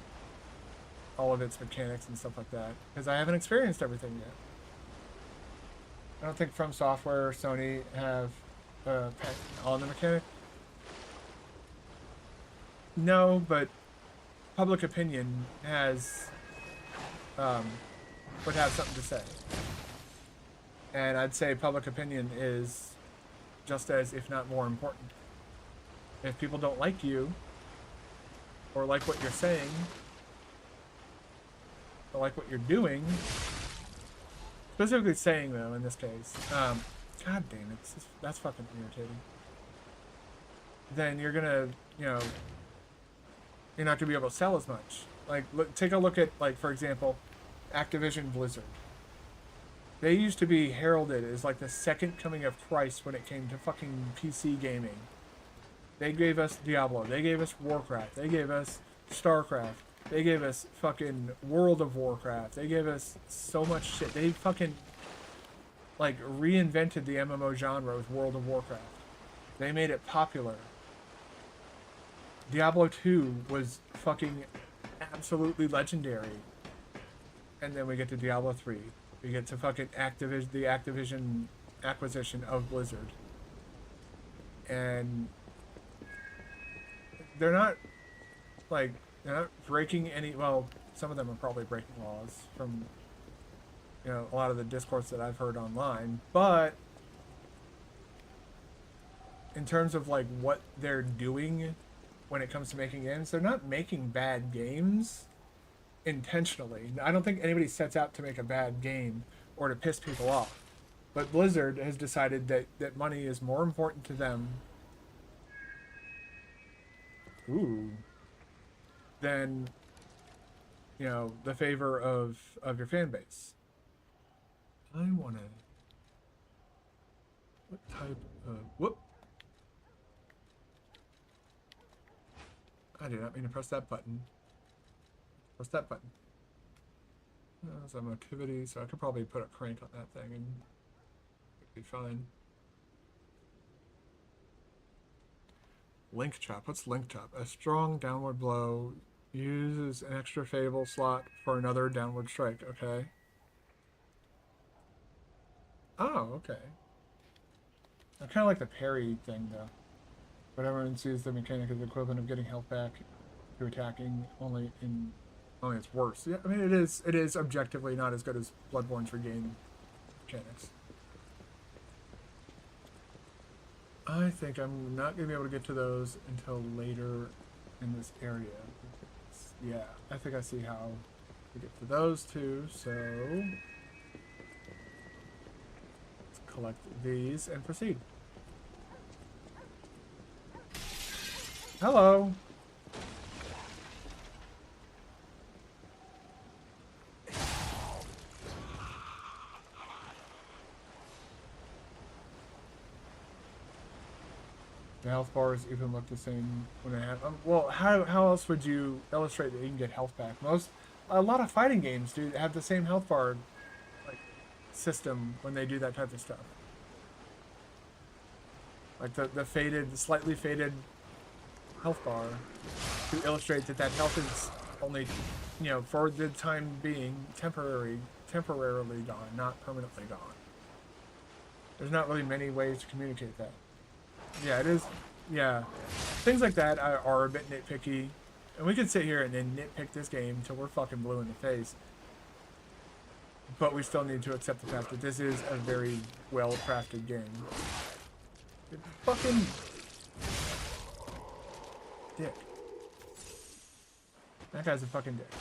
All of its mechanics and stuff like that. Because I haven't experienced everything yet. I don't think From Software or Sony have on the mechanic. No, but public opinion has would have something to say. And I'd say public opinion is just as, if not more important. If people don't like you, or like what you're saying, or like what you're doing, specifically saying though in this case, god damn it, that's fucking irritating. Then you're gonna, you know, you're not gonna be able to sell as much. Like, take a look at, like, for example, Activision Blizzard. They used to be heralded as like the second coming of Christ when it came to fucking PC gaming. They gave us Diablo, they gave us Warcraft, they gave us StarCraft, they gave us fucking World of Warcraft, they gave us so much shit. They fucking, like, reinvented the MMO genre with World of Warcraft. They made it popular. Diablo 2 was fucking absolutely legendary. And then we get to Diablo 3. We get to fucking the Activision acquisition of Blizzard. And they're not, like, they're not breaking any, well, some of them are probably breaking laws from, you know, a lot of the discourse that I've heard online, but in terms of, like, what they're doing when it comes to making games, they're not making bad games intentionally. I don't think anybody sets out to make a bad game or to piss people off. But Blizzard has decided that money is more important to them than, you know, the favor of your fan base. I want to... What type of... Whoop! I did not mean to press that button. Press that button. Some activity, so I could probably put a crank on that thing and it'd be fine. Link chop. What's link chop? A strong downward blow uses an extra favorable slot for another downward strike. Okay. Oh, okay. I kind of like the parry thing though. But everyone sees the mechanic as the equivalent of getting health back to attacking, only it's worse. Yeah, I mean, it is objectively not as good as Bloodborne's regain mechanics. I think I'm not going to be able to get to those until later in this area. Yeah, I think I see how to get to those two, so let's collect these and proceed. Hello. The health bars even look the same when I have. Well, how else would you illustrate that you can get health back? A lot of fighting games do have the same health bar, like, system when they do that type of stuff. Like the slightly faded health bar to illustrate that health is only, you know, for the time being, temporarily gone, not permanently gone. There's not really many ways to communicate that. Yeah, it is. Yeah, things like that are a bit nitpicky, and we could sit here and then nitpick this game till we're fucking blue in the face. But we still need to accept the fact that this is a very well-crafted game. Fucking dick. That guy's a fucking dick.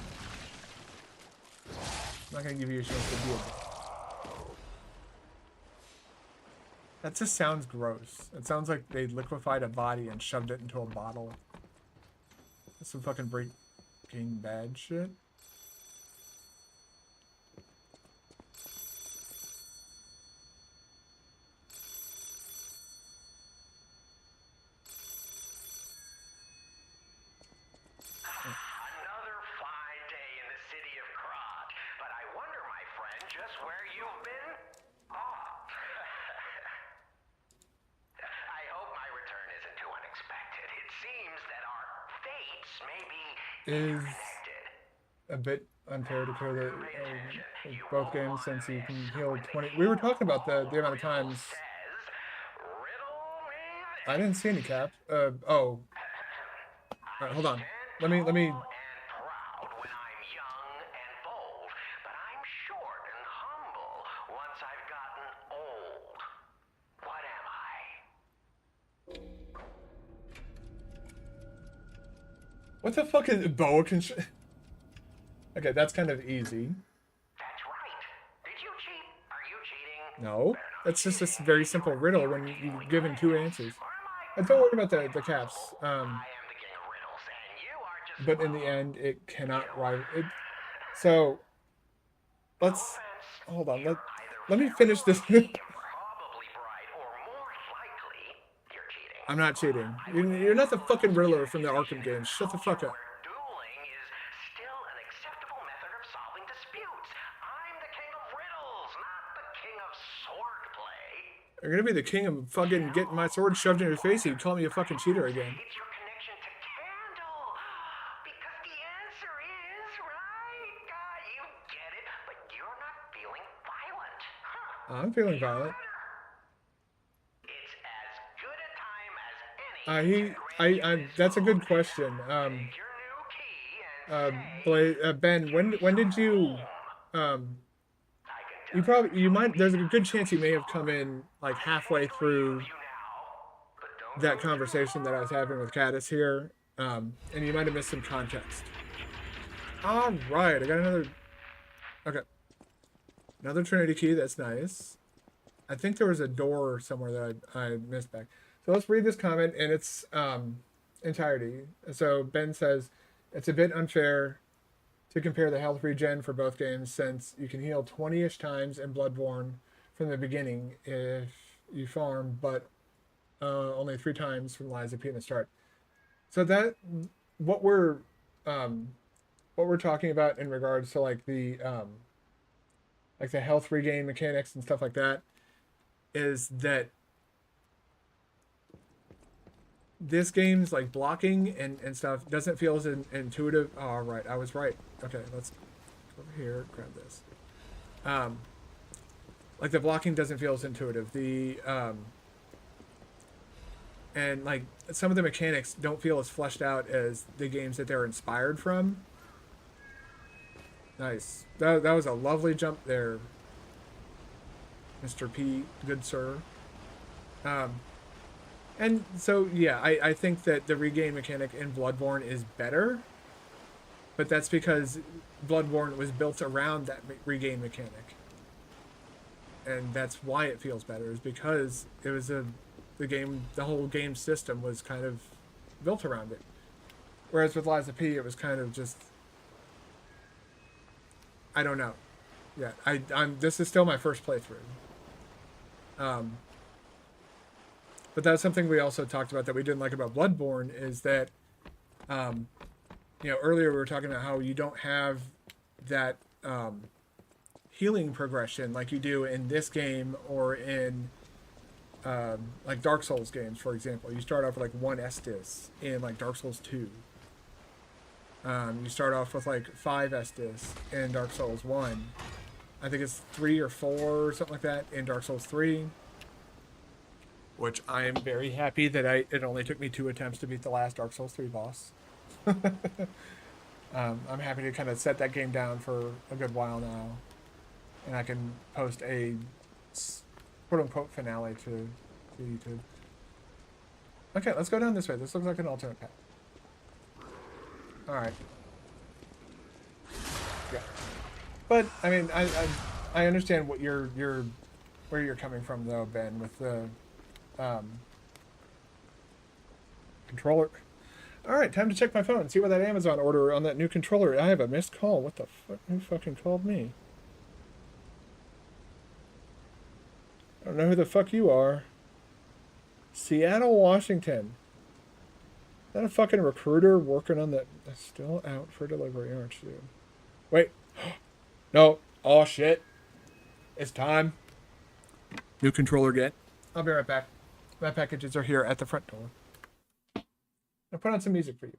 I'm not gonna give you a chance to be a dick. That just sounds gross. It sounds like they liquefied a body and shoved it into a bottle. That's some fucking Breaking Bad shit. is a bit unfair to compare both games since you can heal 20. We were talking about the amount of times. I didn't see any cap. Oh. All right, hold on. Let me. What the fuck is boa constriction? Okay, that's kind of easy. That's right. Did you cheat? Are you cheating? No, that's just a very simple riddle when you're given two answers. And don't worry about the caps. But in the end, it cannot rival it. So let's hold on. Let me finish this. I'm not cheating. You're not the fucking Riddler from the Arkham games. Shut the fuck up. You're gonna be the king of fucking getting my sword shoved in your face and you call me a fucking cheater again. It's your connection to Candle. Because the answer is, right? You get it, but you're not feeling violent. Huh. I'm feeling violent. It's as good a time as any. That's a good question. Ben, when did you, you might, there's a good chance you may have come in like halfway through that conversation that I was having with Caddis here, and you might have missed some context. All right, I got another Trinity key. That's nice. I think there was a door somewhere that I missed back. So let's read this comment in its entirety. So Ben says, it's a bit unfair to compare the health regen for both games since you can heal 20-ish times in Bloodborne from the beginning if you farm, but only 3 times from Lies of P in the start. So that what we're talking about in regards to like the health regain mechanics and stuff like that is that this game's like blocking and stuff doesn't feel as intuitive. Oh, right, I was right. Okay, let's go over here, grab this. Like the blocking doesn't feel as intuitive. And like some of the mechanics don't feel as fleshed out as the games that they're inspired from. Nice. That was a lovely jump there, Mr. P, good sir. And so, yeah, I think that the regain mechanic in Bloodborne is better, but that's because Bloodborne was built around that regain mechanic. And that's why it feels better, is because it was the whole game system was kind of built around it. Whereas with Lies of P, it was kind of just, I don't know. Yeah, this is still my first playthrough. But that's something we also talked about that we didn't like about Bloodborne is that, earlier we were talking about how you don't have that healing progression like you do in this game or in like Dark Souls games, for example. You start off with like 1 Estus in like Dark Souls 2. You start off with like 5 Estus in Dark Souls 1. I think it's 3 or 4 or something like that in Dark Souls 3. Which I am very happy that it only took me 2 attempts to beat the last Dark Souls 3 boss. I'm happy to kind of set that game down for a good while now. And I can post a quote-unquote finale to YouTube. Okay, let's go down this way. This looks like an alternate path. Alright. Yeah. But, I mean, I understand what where you're coming from, though, Ben, with the controller. Alright, time to check my phone. See what that Amazon order on that new controller. I have a missed call. What the fuck? Who fucking called me? I don't know who the fuck you are. Seattle, Washington. Is that a fucking recruiter working on that? That's still out for delivery, aren't you? Wait. No. Oh, shit. It's time. New controller get. I'll be right back. My packages are here at the front door. I'll put on some music for you.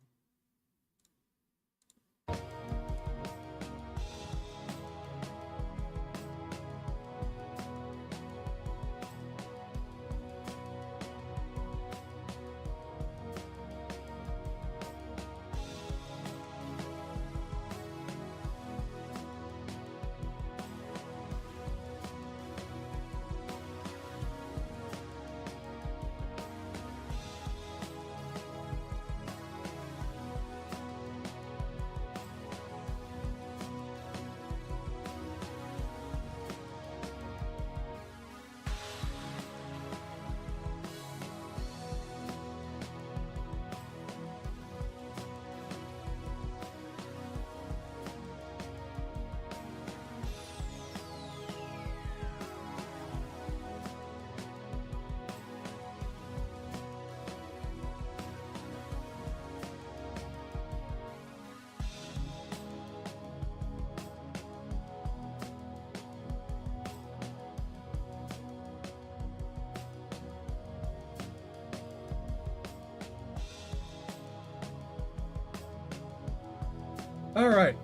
Alright.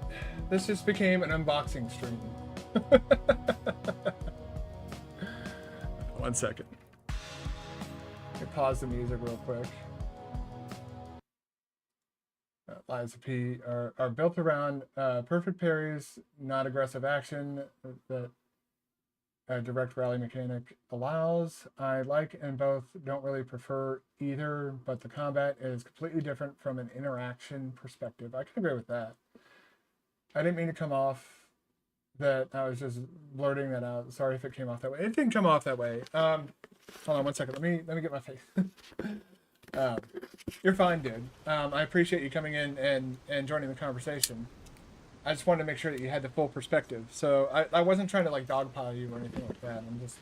This just became an unboxing stream. 1 second. Let me pause the music real quick. Lies of P are built around perfect parries, not aggressive action that a direct rally mechanic allows. I like and both, don't really prefer either, but the combat is completely different from an interaction perspective. I can agree with that. I didn't mean to come off that. I was just blurting that out. Sorry if it came off that way. It didn't come off that way. Hold on 1 second. Let me get my face. You're fine, dude. I appreciate you coming in and joining the conversation. I just wanted to make sure that you had the full perspective. So I wasn't trying to like dogpile you or anything like that. I'm just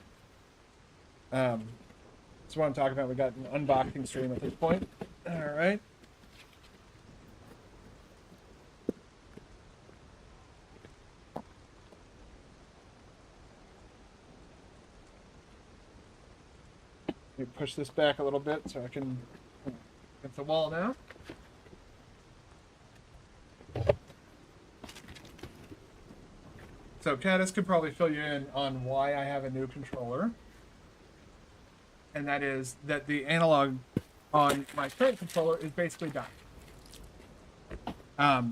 that's what I'm talking about. We got an unboxing stream at this point. All right. Let me push this back a little bit so I can get the wall now. So Caddis could probably fill you in on why I have a new controller. And that is that the analog on my current controller is basically done.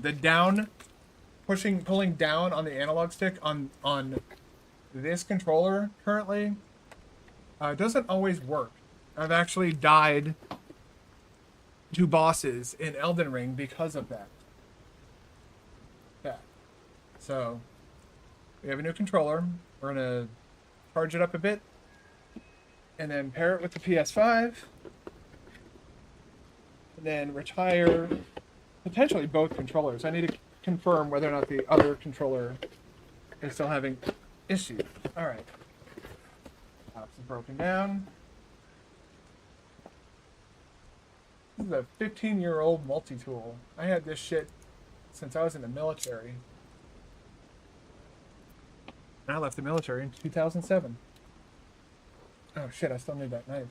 The down, pulling down on the analog stick on this controller currently doesn't always work. I've actually died to bosses in Elden Ring because of that. Yeah. So we have a new controller. We're gonna charge it up a bit and then pair it with the PS5 and then retire potentially both controllers. I need to confirm whether or not the other controller is still having issues. All right. Pops is broken down. This is a 15-year-old multi-tool. I had this shit since I was in the military. And I left the military in 2007. Oh shit, I still need that knife.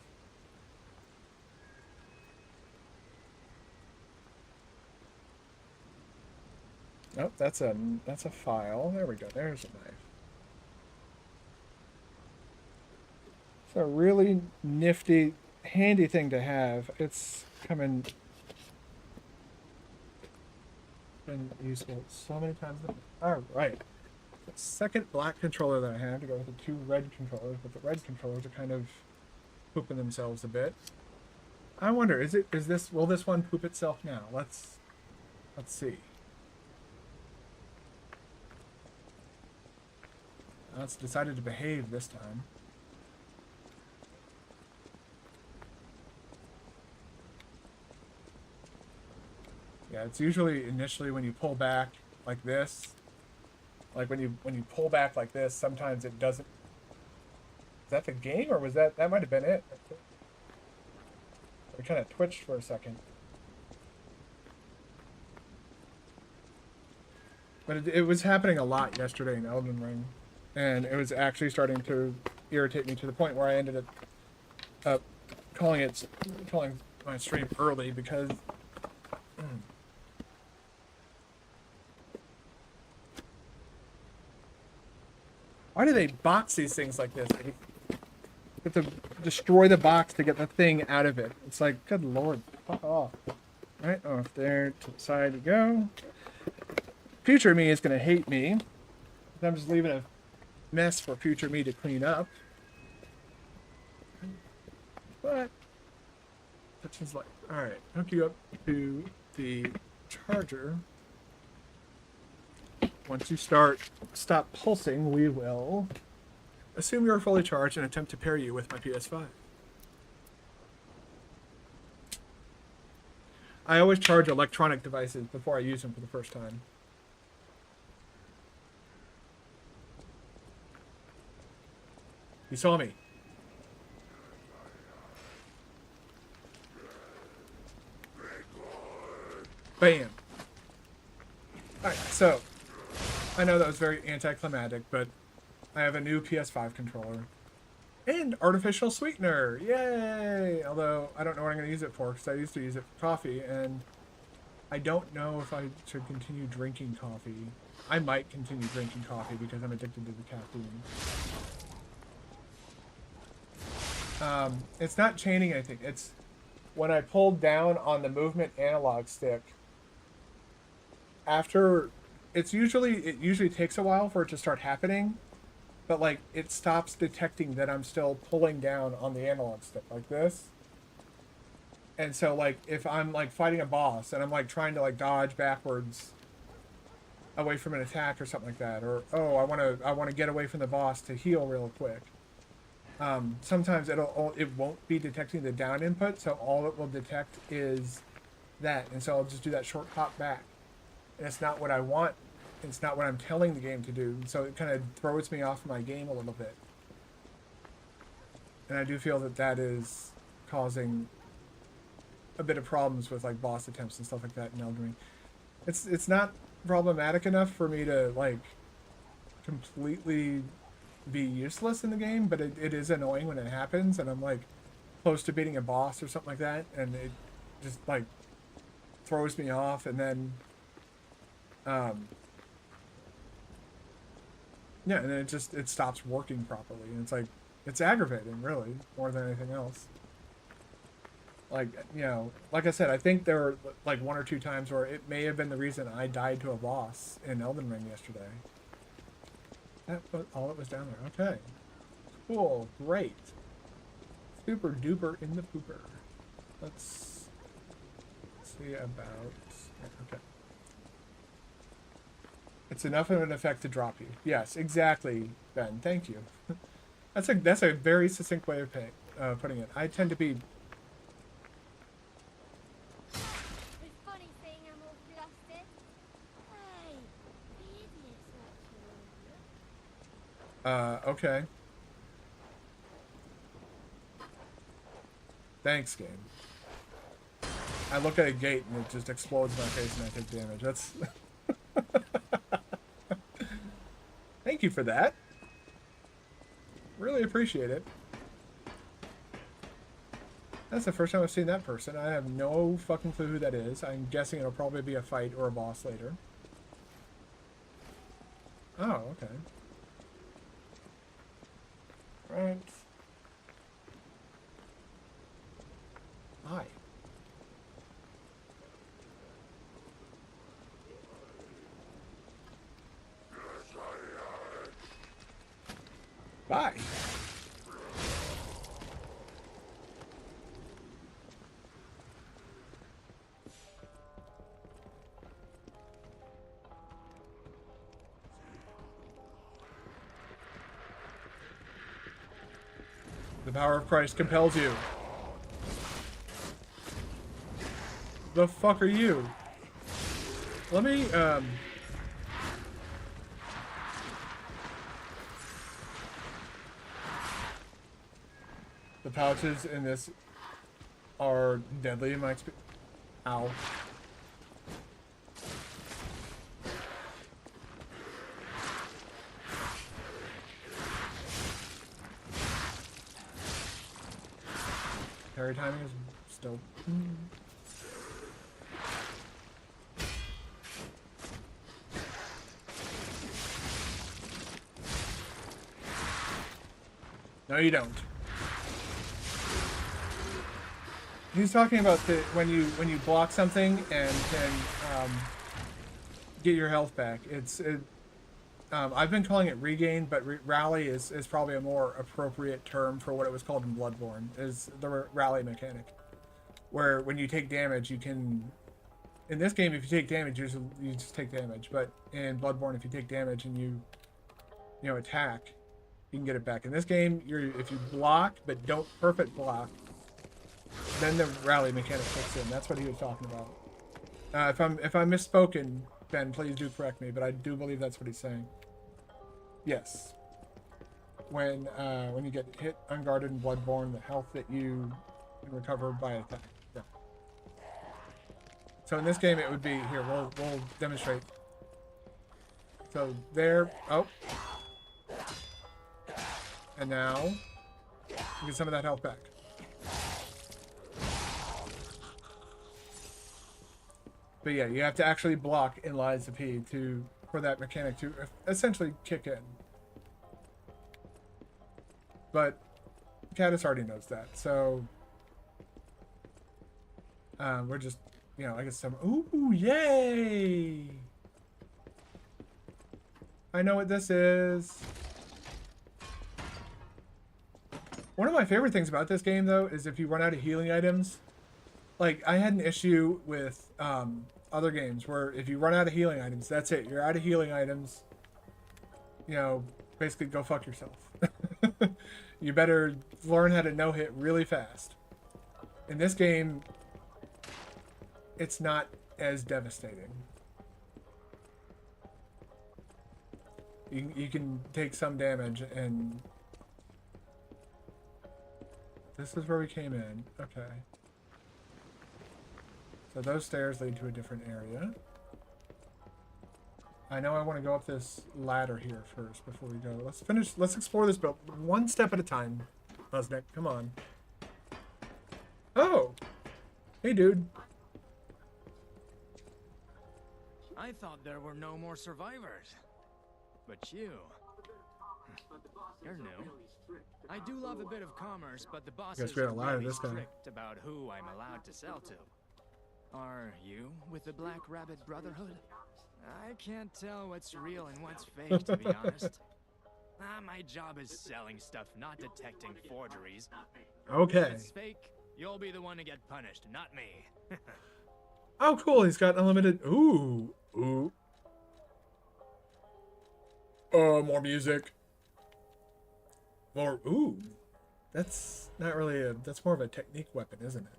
Nope, that's a file. There we go. There's a knife. It's a really nifty, handy thing to have. It's been useful so many times. All right. The second black controller that I have to go with the two red controllers, but the red controllers are kind of pooping themselves a bit. I wonder, will this one poop itself now? Let's see. It's decided to behave this time. Yeah, it's usually initially when you pull back like this. Like when you pull back like this, sometimes it doesn't. Is that the game, or was that might have been it? It kind of twitched for a second. But it was happening a lot yesterday in Elden Ring, and it was actually starting to irritate me to the point where I ended up calling my stream early because. Why do they box these things like this? You have to destroy the box to get the thing out of it. It's like, good lord, fuck off. Right, off there to the side you go. Future me is going to hate me. I'm just leaving a mess for future me to clean up. But, that's just like, alright, hook you up to the charger. Once you stop pulsing, we will assume you're fully charged and attempt to pair you with my PS5. I always charge electronic devices before I use them for the first time. You saw me. Bam. Alright, so I know that was very anticlimactic, but I have a new PS5 controller. And artificial sweetener! Yay! Although, I don't know what I'm going to use it for, because I used to use it for coffee, and I don't know if I should continue drinking coffee. I might continue drinking coffee because I'm addicted to the caffeine. It's not chaining anything. It's when I pulled down on the movement analog stick. After, it usually takes a while for it to start happening, but like it stops detecting that I'm still pulling down on the analog stick like this. And so like if I'm like fighting a boss and I'm like trying to like dodge backwards away from an attack or something like that, or oh I want to get away from the boss to heal real quick. Sometimes it won't be detecting the down input, so all it will detect is that, and so I'll just do that short hop back. And it's not what I want. It's not what I'm telling the game to do, so it kind of throws me off my game a little bit. And I do feel that that is causing a bit of problems with like boss attempts and stuff like that in Elden Ring. It's not problematic enough for me to like completely be useless in the game, but it is annoying when it happens and I'm like close to beating a boss or something like that and it just like throws me off, and then yeah, and then it stops working properly, and it's like it's aggravating really more than anything else. Like, you know, like I said, I think there were like 1 or 2 times where it may have been the reason I died to a boss in Elden Ring yesterday. That was all that was down there. Okay. Cool. Great. Super duper in the pooper. Let's see about... Okay. It's enough of an effect to drop you. Yes, exactly, Ben. Thank you. That's a very succinct way of putting it. I tend to be... Okay. Thanks, game. I look at a gate and it just explodes in my face and I take damage. That's... Thank you for that. Really appreciate it. That's the first time I've seen that person. I have no fucking clue who that is. I'm guessing it'll probably be a fight or a boss later. Oh, okay. Right. Hi. Bye. The power of Christ compels you. The fuck are you? Let me, The pouches in this are deadly in my experience. Ow. Parry timing is still... No, you don't. He's talking about the when you block something and can get your health back. I've been calling it regain, but rally is probably a more appropriate term for what it was called in Bloodborne, is the rally mechanic. Where when you take damage, you can... In this game, if you take damage, you just take damage. But in Bloodborne, if you take damage and you attack, you can get it back. In this game, if you block, but don't perfect block, then the rally mechanic kicks in. That's what he was talking about. If I'm misspoken, Ben, please do correct me, but I do believe that's what he's saying. Yes. When you get hit unguarded in Bloodborne, the health that you can recover by attack. Yeah. So in this game, it would be here. We'll demonstrate. So there. Oh. And now you get some of that health back. But yeah, you have to actually block in Lies of P for that mechanic to essentially kick in. But Caddis already knows that, so we're just, I guess some. Ooh, yay! I know what this is. One of my favorite things about this game, though, is if you run out of healing items. Like, I had an issue with other games where if you run out of healing items, that's it. You're out of healing items. Basically go fuck yourself. You better learn how to no-hit really fast. In this game, it's not as devastating. You can take some damage, and this is where we came in. Okay. So those stairs lead to a different area. I know I want to go up this ladder here first before we go. Let's explore this build one step at a time. Buznik, come on. Oh! Hey, dude. I thought there were no more survivors. But you're new. I do love a bit of commerce, but the bosses we are gotta lie to very this guy. strict about who I'm allowed to sell to. Are you with the Black Rabbit Brotherhood? I can't tell what's real and what's fake, to be honest. My job is selling stuff, not detecting forgeries. Okay. If it's fake, you'll be the one to get punished, not me. Oh, cool. He's got unlimited. Ooh. Ooh. More music. More. Ooh. That's not really that's more of a technique weapon, isn't it?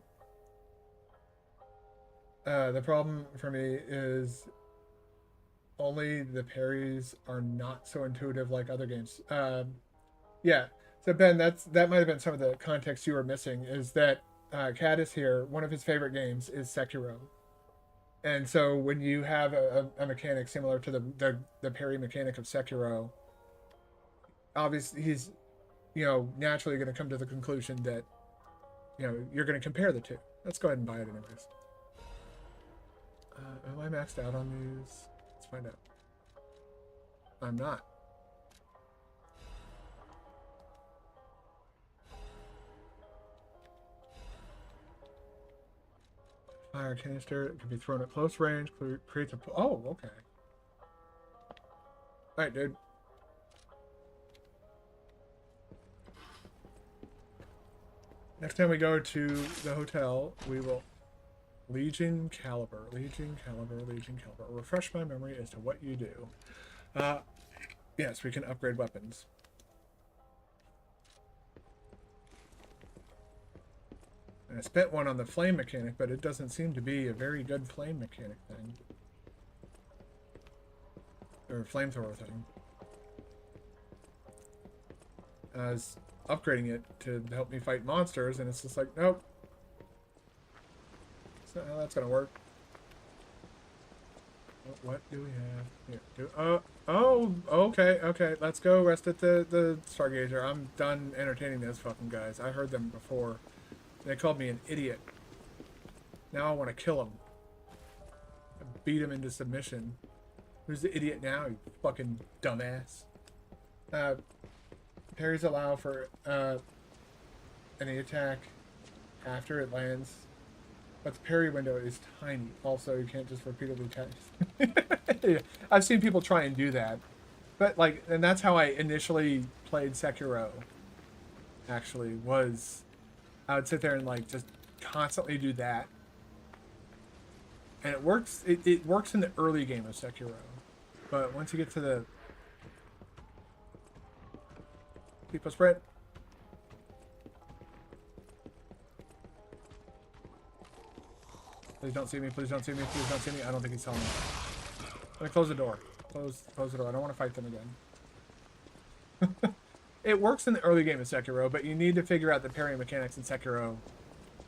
The problem for me is only the parries are not so intuitive like other games. Yeah. So Ben, that might have been some of the context you were missing. Is that Caddis here? One of his favorite games is Sekiro, and so when you have a mechanic similar to the parry mechanic of Sekiro, obviously he's naturally going to come to the conclusion that you're going to compare the two. Let's go ahead and buy it anyways. Am I maxed out on these? Let's find out. I'm not. Fire canister. It can be thrown at close range. Creates a... Oh, okay. Alright, dude. Next time we go to the hotel, we will... Legion Caliber. Refresh my memory as to what you do. Yes, we can upgrade weapons. And I spent one on the flame mechanic, but it doesn't seem to be a very good flame mechanic thing. Or flamethrower thing. I was upgrading it to help me fight monsters, and it's just like, nope. That's not how that's gonna work. What do we have here? Oh, okay. Let's go rest at the Stargazer. I'm done entertaining those fucking guys. I heard them before. They called me an idiot. Now I want to kill him. Beat him into submission. Who's the idiot now, you fucking dumbass? Parries allow for any attack after it lands. But the parry window is tiny. Also, you can't just repeatedly test. I've seen people try and do that. But, and that's how I initially played Sekiro. Actually, was... I would sit there and, just constantly do that. And it works... It works in the early game of Sekiro. But once you get to the... People sprint. Please don't see me, please don't see me, please don't see me. I don't think he's telling me. Let me close the door. Close the door. I don't want to fight them again. It works in the early game of Sekiro, but you need to figure out the parry mechanics in Sekiro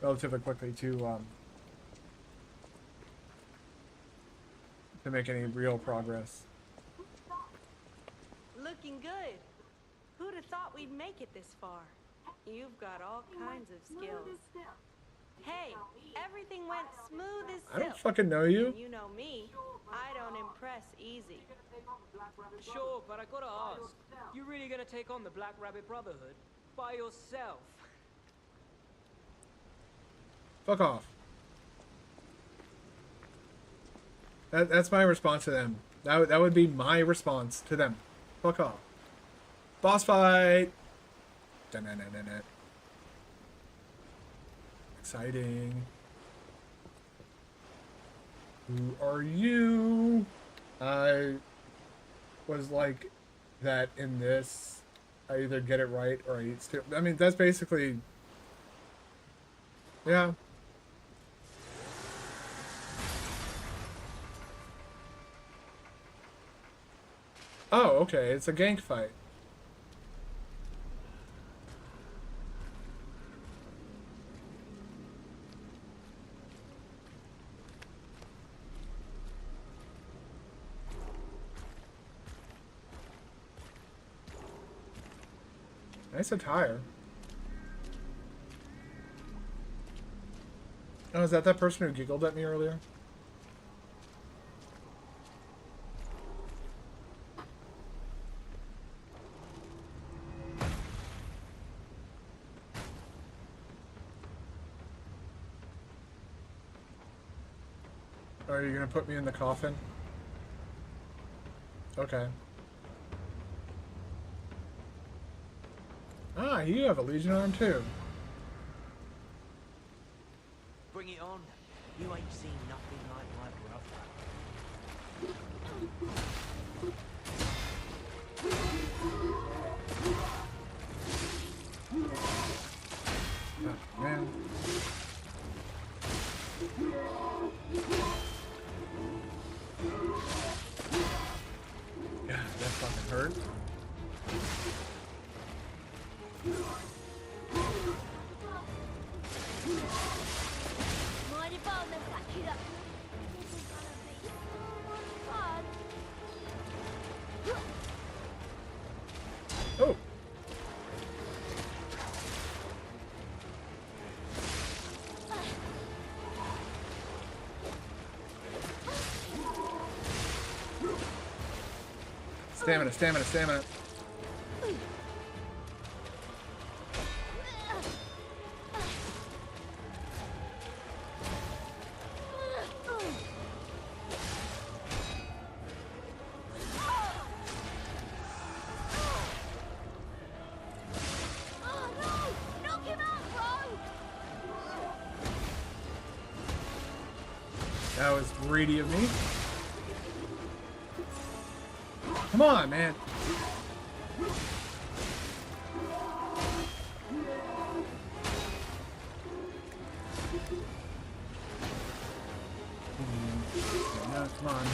relatively quickly to make any real progress. Looking good. Who'd have thought we'd make it this far? You've got all kinds of skills. Hey, everything went smooth as I don't silk. fucking know you. And you know me, I don't impress easy. Sure, but I gotta ask. You really gonna take on the Black Rabbit Brotherhood? By yourself? Fuck off. That's my response to them. That would be my response to them. Fuck off. Boss fight. Dun-dun-dun-dun-dun. Exciting. Who are you? I was like that in this. I either get it right or I eat stupid. I mean, that's basically. Yeah. Oh, okay. It's a gank fight. Nice attire. Oh, is that person who giggled at me earlier? Are you gonna put me in the coffin? Okay. Ah, you have a Legion arm too. Bring it on. You ain't seen nothing like my brother. Oh, man. God, that fucking hurt. Oh. Stamina, stamina, stamina. That was greedy of me. Come on, man. No, come on.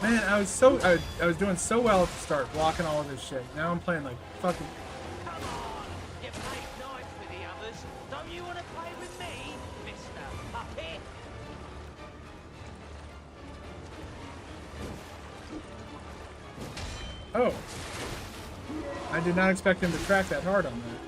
Man, I was doing so well at the start, blocking all of this shit. Now I'm playing like fucking. Come on! You played nice with the others. Don't you want to play with me, Mr. Puppet? Oh. I did not expect him to track that hard on that.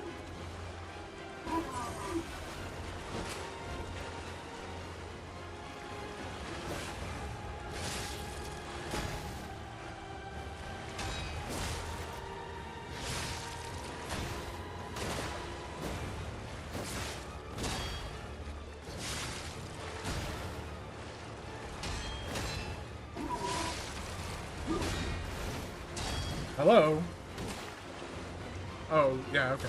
Hello? Oh, yeah, okay.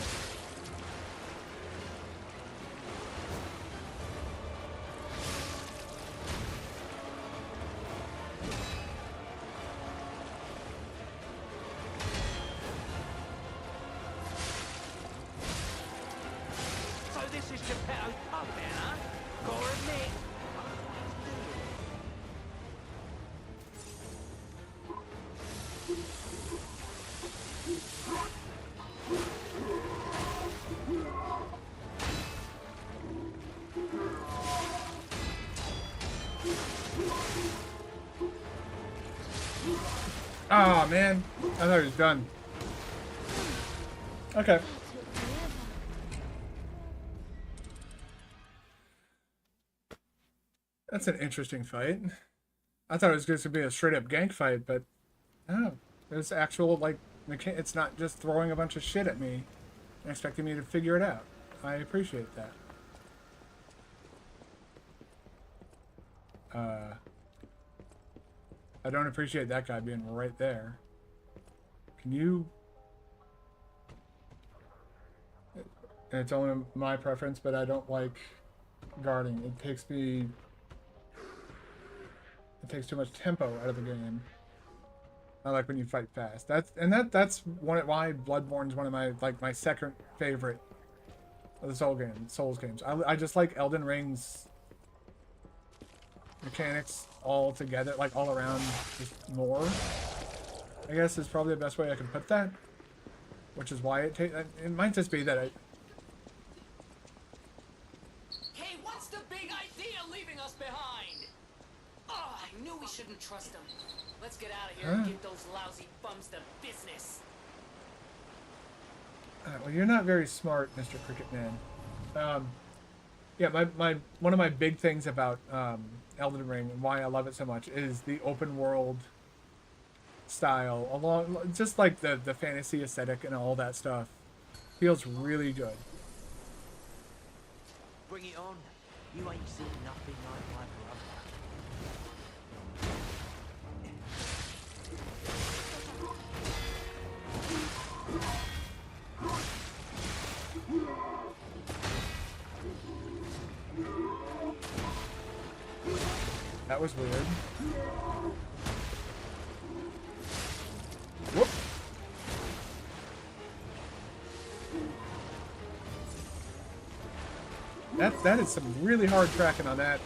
So this is Geppetto's puppet, huh? Gotta admit. Oh man, I thought he was done. Okay. That's an interesting fight. I thought it was going to be a straight up gank fight, but no. There's actual, like, it's not just throwing a bunch of shit at me and expecting me to figure it out. I appreciate that. I don't appreciate that guy being right there. Can you... And it's only my preference, but I don't like guarding. It takes too much tempo out of the game. I like when you fight fast. That's why Bloodborne's one of my second favorite of the Souls games. I just like Elden Ring's mechanics all together, like all around, just more. I guess is probably the best way I can put that. Which is why it might just be that Hey, what's the big idea leaving us behind? Oh, I knew we shouldn't trust them. Let's get out of here and give those lousy bums the business. Well, you're not very smart, Mr. Cricket Man. Yeah, one of my big things about Elden Ring and why I love it so much is the open world style, along just like the fantasy aesthetic and all that stuff. Feels really good. Bring it on. You ain't seen nothing like my brother. That was weird. Whoop. That is some really hard tracking on that.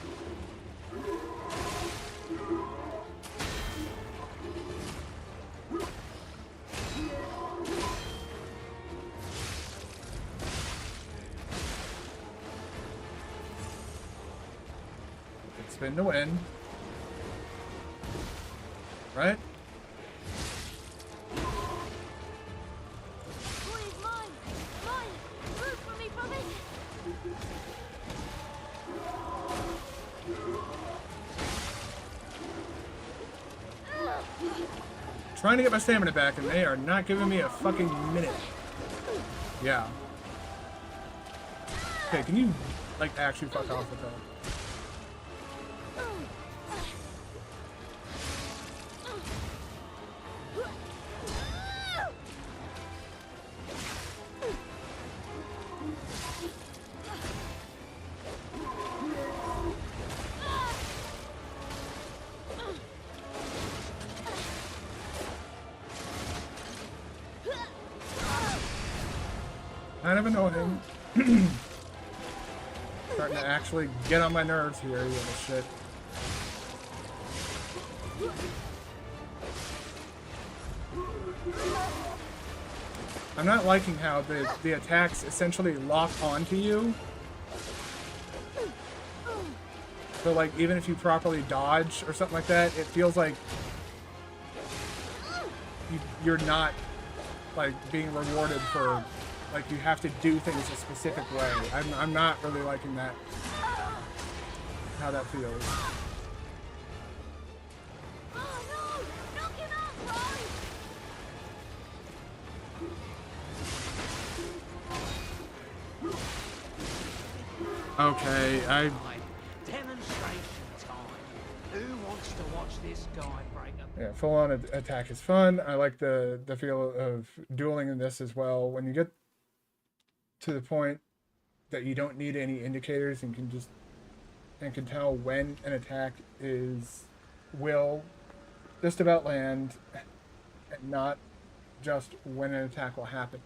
Spin to win. Right? Trying to get my stamina back, and they are not giving me a fucking minute. Yeah. Okay, can you, like, actually fuck off with that? Kind of annoying. Starting to actually get on my nerves here, you little shit. I'm not liking how the attacks essentially lock onto you. So like even if you properly dodge or something like that, it feels like you're not like being rewarded for, like, you have to do things a specific way. I'm not really liking that, how that feels. Okay, Demonstration time. Who wants to watch this guy break up? Yeah, full-on attack is fun. I like the feel of dueling in this as well. When you get to the point that you don't need any indicators and can tell when an attack will just about land, and not just when an attack will happen.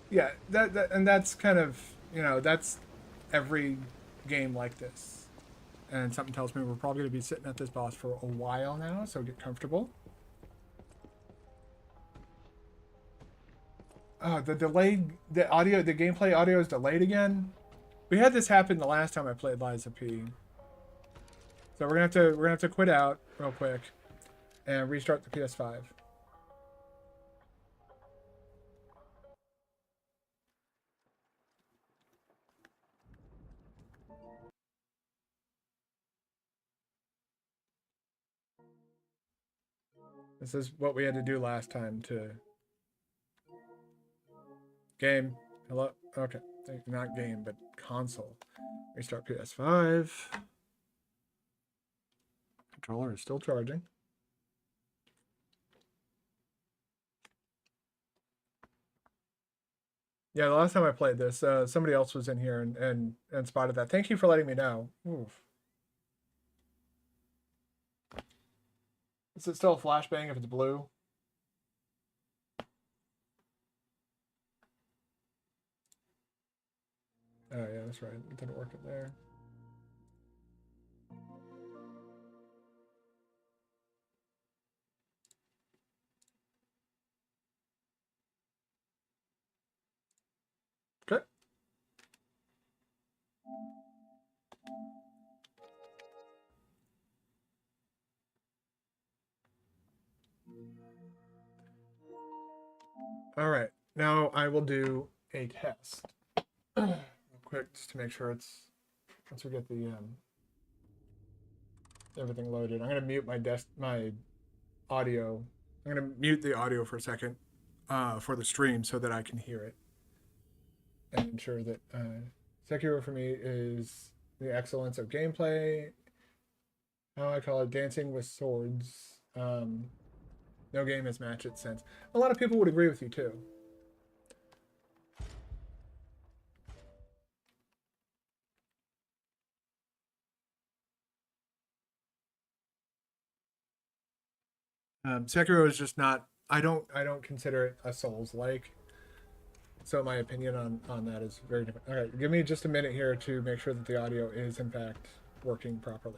Yeah, and that's kind of, you know, that's every game like this. And something tells me we're probably going to be sitting at this boss for a while now, so get comfortable. The gameplay audio is delayed again. We had this happen the last time I played Lies of P. So we're gonna have to quit out real quick and restart the PS5. This is what we had to do last time to... Game. Hello? Okay. Not game, but console. Restart PS5. Controller is still charging. Yeah, the last time I played this, somebody else was in here and spotted that. Thank you for letting me know. Oof. Is it still a flashbang if it's blue? Oh yeah, that's right. It didn't work up there. Okay. All right. Now I will do a test. Real quick, just to make sure it's... Once we get the everything loaded, I'm gonna mute my audio. I'm gonna mute the audio for a second for the stream so that I can hear it, and ensure that Sekiro for me is the excellence of gameplay. How I call it, dancing with swords. No game has matched it since. A lot of people would agree with you too. Sekiro is just not. I don't consider it a Souls-like. So my opinion on that is very different. All right, give me just a minute here to make sure that the audio is in fact working properly.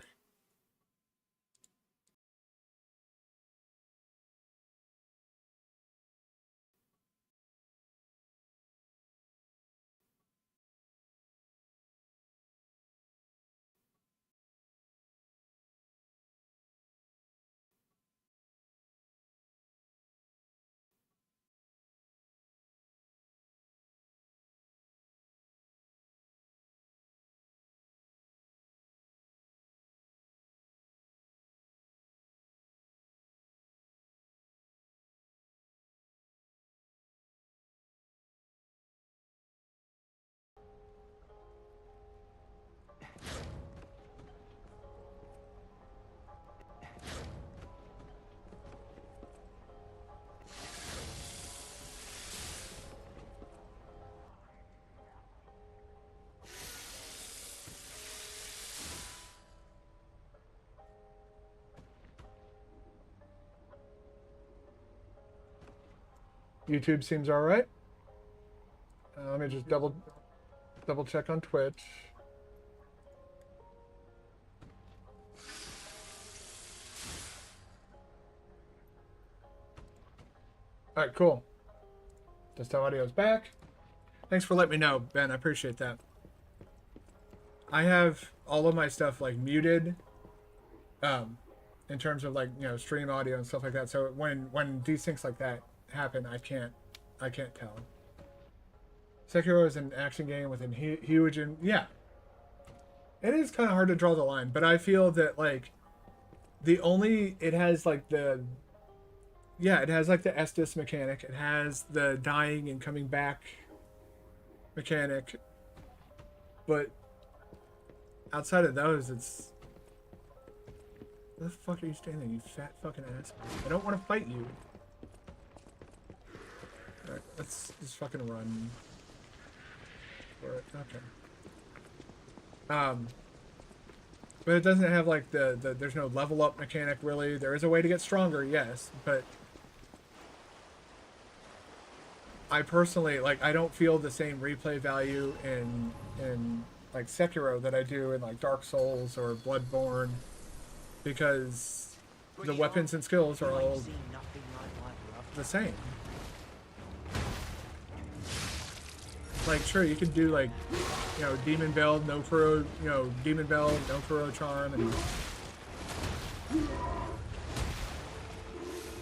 YouTube seems all right. Let me just double check on Twitch. All right, cool. Desktop audio is back. Thanks for letting me know, Ben. I appreciate that. I have all of my stuff like muted, in terms of like, you know, stream audio and stuff like that. So when these things like that happen, I can't tell. Sekiro is an action game with a huge and yeah, it is kind of hard to draw the line, but I feel that like it has like the Estus mechanic, it has the dying and coming back mechanic, but outside of those, it's... Where the fuck are you standing, you fat fucking ass? I don't want to fight you. Alright, let's just fucking run for it. Okay. But it doesn't have like there's no level up mechanic really. There is a way to get stronger, yes, but I personally, like, I don't feel the same replay value in like Sekiro that I do in like Dark Souls or Bloodborne, because the weapons and skills are all the same. Like, sure, you can do like, you know, Demon Bell, no Furrow, you know, Demon Bell, no Furrow Charm, and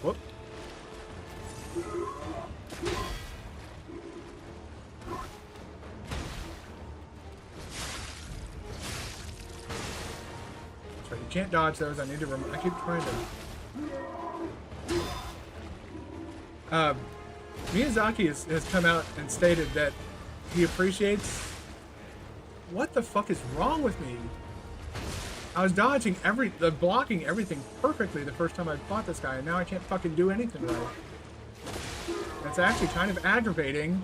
whoop. Sorry, you can't dodge those. I need to. I keep trying to. Miyazaki has come out and stated that he appreciates... What the fuck is wrong with me? I was dodging blocking everything perfectly the first time I fought this guy, and now I can't fucking do anything right. That's actually kind of aggravating.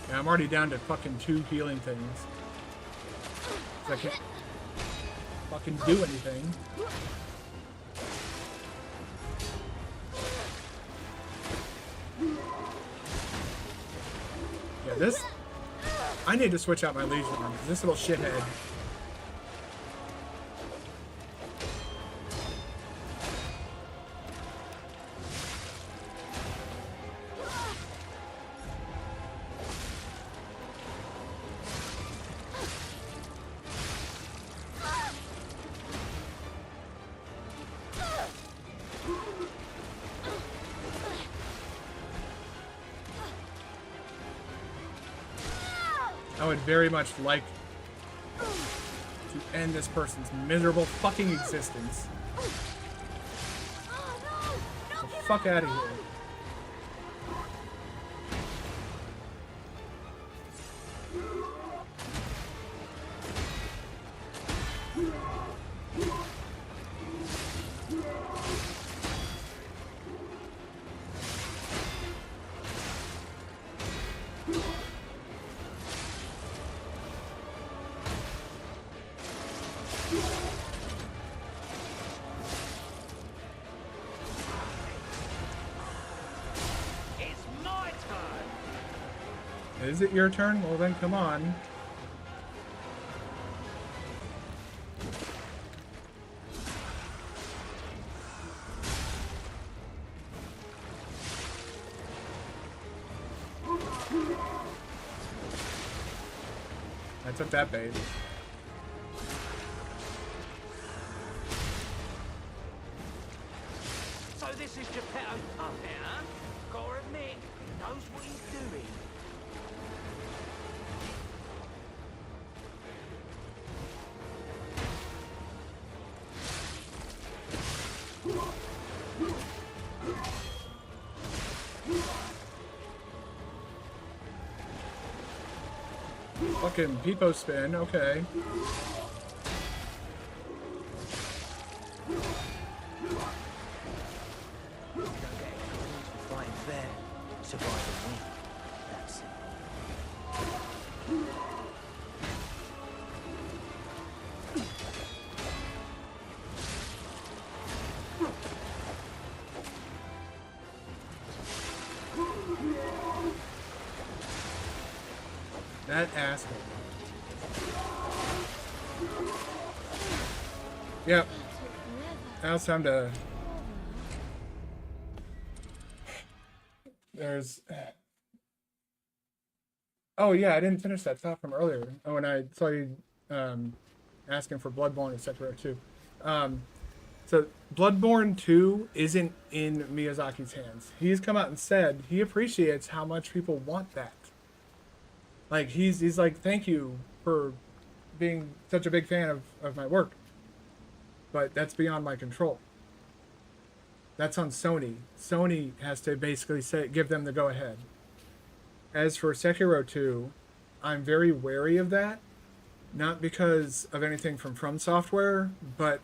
Yeah, I'm already down to fucking 2 healing things. 'Cause I can't fucking do anything. Yeah, this... I need to switch out my Legion arm, because this little shithead... I would very much like to end this person's miserable fucking existence. Get the fuck out of here. Is it your turn? Well then, come on. I took that bait. So this is Geppetto Puppet, huh? Gotta admit, he knows what he's doing. Fucking Peepo spin, okay. That asshole. Yep. Now it's time to... There's... Oh yeah, I didn't finish that thought from earlier. Oh, when I saw you asking for Bloodborne and Sekiro 2. So Bloodborne 2 isn't in Miyazaki's hands. He's come out and said he appreciates how much people want that. Like, he's like, thank you for being such a big fan of my work. But that's beyond my control. That's on Sony. Sony has to basically give them the go-ahead. As for Sekiro 2, I'm very wary of that. Not because of anything from Software, but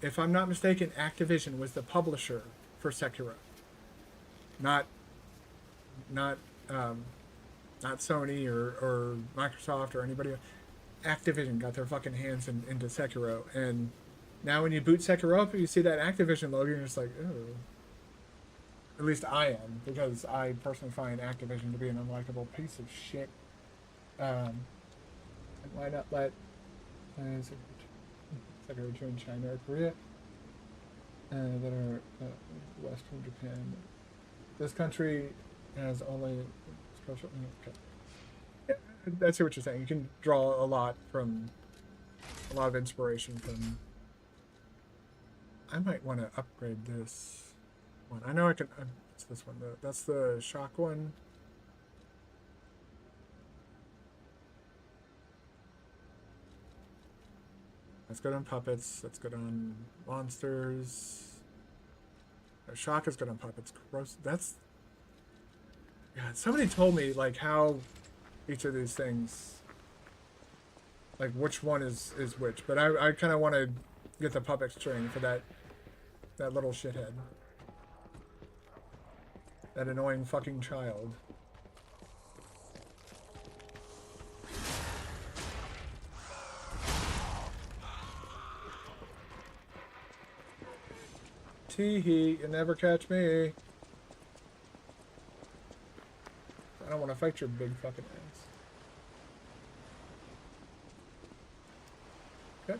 if I'm not mistaken, Activision was the publisher for Sekiro. Not Sony or Microsoft or anybody else. Activision got their fucking hands into Sekiro, and now when you boot Sekiro up, you see that Activision logo, and you're just like, oh. At least I am, because I personally find Activision to be an unlikable piece of shit. Why not let Sekiro 2 in China or Korea that are west from Japan? This country has only special... Okay. I see what you're saying. You can draw a lot of inspiration from. I might want to upgrade this one. I know I can. What's this one? That's the shock one. That's good on puppets. That's good on monsters. Shock is good on puppets. Gross. That's. God, somebody told me like how each of these things, like which one is which. But I kind of want to get the puppet string for that little shithead. That annoying fucking child. Tee-hee, you never catch me. I don't want to fight your big fucking ass. Okay.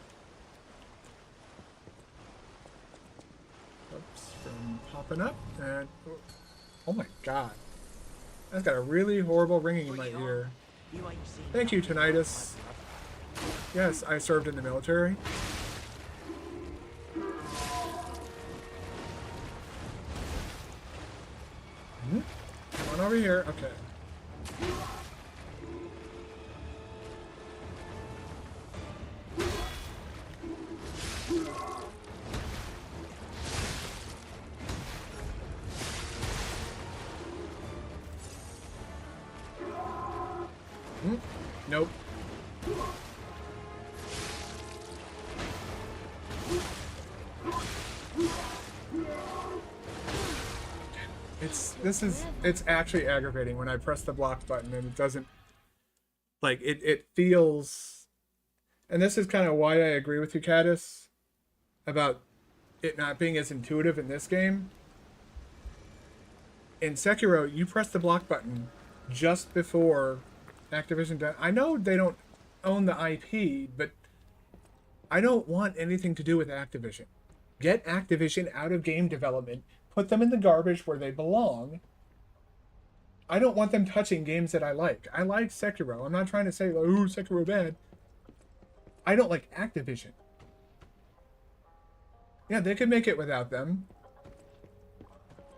Oops, from popping up and oh my god. That's got a really horrible ringing in my ear. Thank you, Tinnitus. Yes, I served in the military. Come on over here. Okay. Nope. It's actually aggravating when I press the block button and it doesn't, like, it feels, and this is kind of why I agree with you, Caddis, about it not being as intuitive in this game. In Sekiro, you press the block button just before Activision does. I know they don't own the IP, but I don't want anything to do with Activision. Get Activision out of game development. Put them in the garbage where they belong. I don't want them touching games that I like. I like Sekiro. I'm not trying to say, oh, Sekiro bad. I don't like Activision. Yeah, they could make it without them.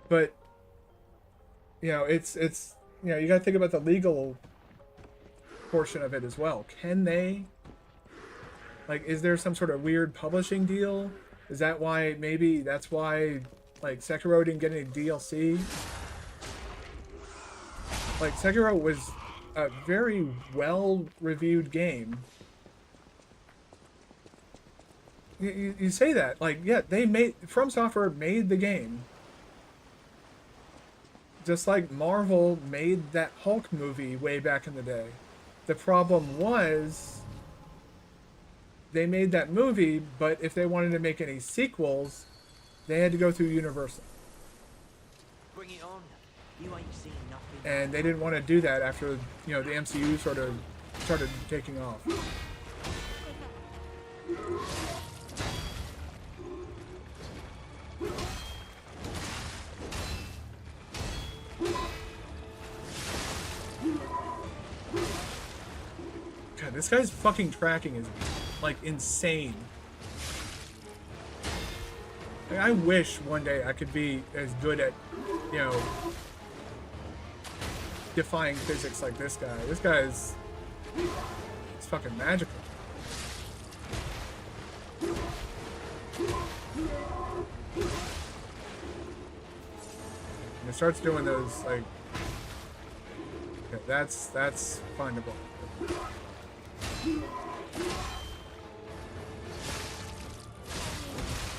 But, you know, it's you know, you got to think about the legal portion of it as well. Can they? Like, is there some sort of weird publishing deal? Is that why, maybe that's why, like, Sekiro didn't get any DLC? Like, Sekiro was a very well-reviewed game. You say that, like, yeah, From Software made the game. Just like Marvel made that Hulk movie way back in the day. The problem was, they made that movie, but if they wanted to make any sequels, they had to go through Universal. Bring it on. You ain't seen nothing. And they didn't want to do that after, you know, the MCU sort of started taking off. God, this guy's fucking tracking is, like, insane. Like, I wish one day I could be as good at, you know, defying physics like this guy. This guy is, it's fucking magical. And it starts doing those, like, okay, that's findable.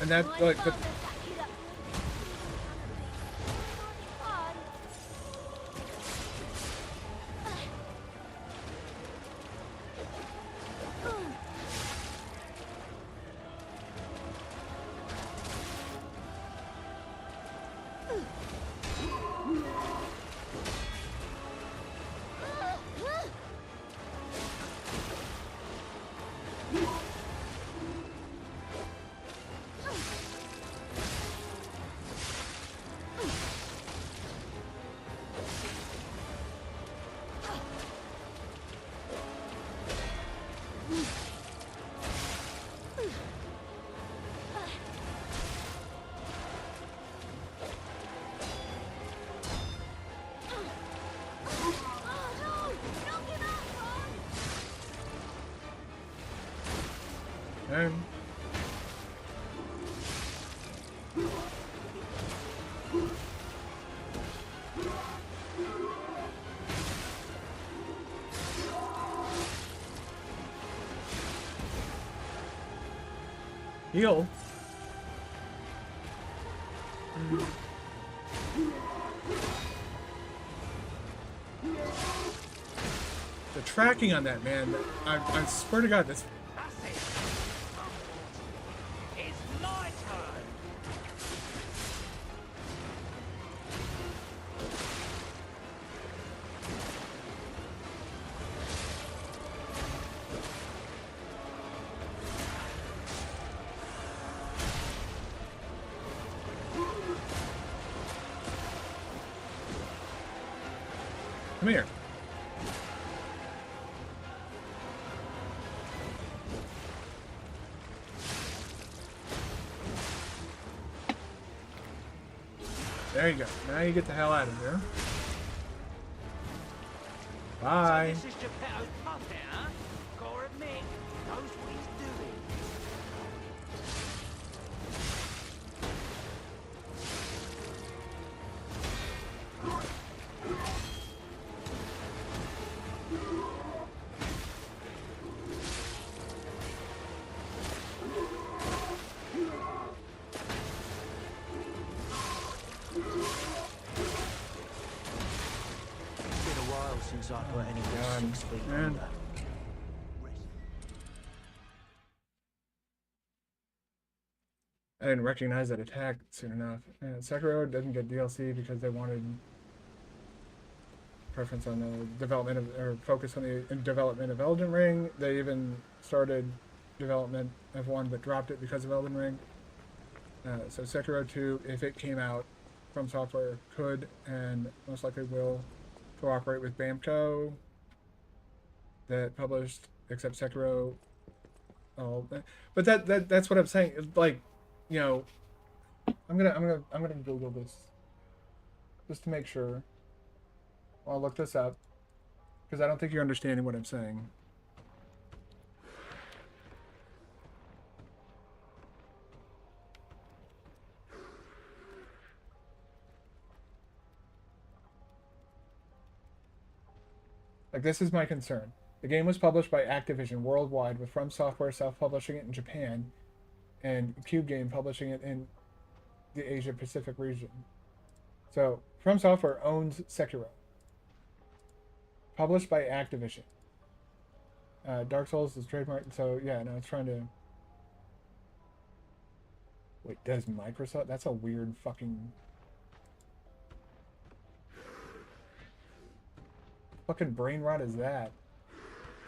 And that, like, the And heal. The tracking on that, man, I swear to God, this. That's it. It's my turn. Come here. There you go. Now you get the hell out of here. Bye. So this is Geppetto's puppet, huh? Gotta admit, he knows what he's doing. It's been a while since I put anyone 6 feet man. under. I didn't recognize that attack soon enough. Sekiro doesn't get DLC because they wanted preference on the development of, or focus on the development of Elden Ring. They even started development of one but dropped it because of Elden Ring. So Sekiro 2, if it came out from software, could and most likely will cooperate with Bamco that published, except Sekiro. Oh, but that's what I'm saying. Like, you know, I'm gonna Google this just to make sure. I'll look this up because I don't think you're understanding what I'm saying. Like, this is my concern. The game was published by Activision worldwide, with From Software self-publishing it in Japan, and Cube Game publishing it in the Asia Pacific region. So, From Software owns Sekiro. Published by Activision. Dark Souls is trademarked, so yeah, no, it's trying to... Wait, does Microsoft? That's a weird fucking... Fucking brain rot is that?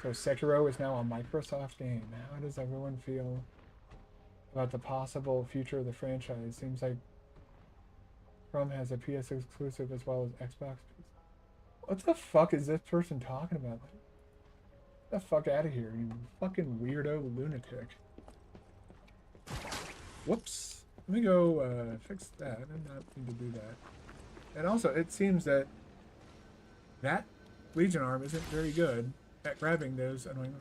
So Sekiro is now a Microsoft game. How does everyone feel about the possible future of the franchise? Seems like From has a PS exclusive as well as Xbox. What the fuck is this person talking about? Get the fuck out of here, you fucking weirdo lunatic. Whoops. Let me go fix that. I did not need to do that. And also, it seems that that Legion arm isn't very good at grabbing those annoying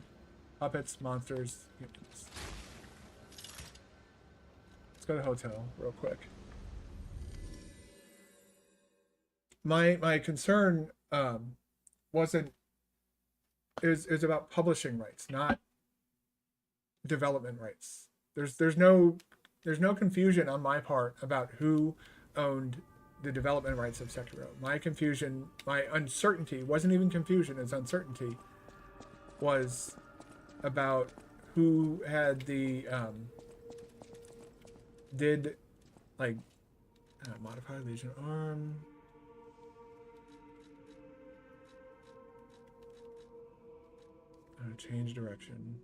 puppets, monsters, humans. Let's go to the hotel real quick. My concern wasn't is about publishing rights, not development rights. There's no confusion on my part about who owned the development rights of Sekiro. My confusion, my uncertainty, wasn't even confusion, it's uncertainty, was about who had the did like modify Legion arm. Change direction.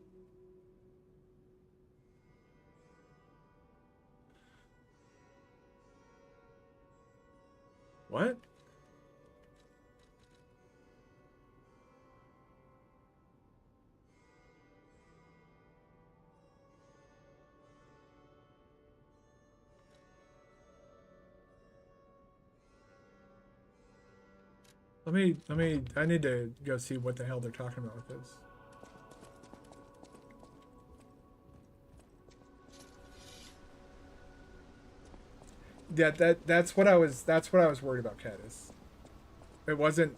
What? I need to go see what the hell they're talking about with this. Yeah, that's what I was worried about, Cadis. It wasn't.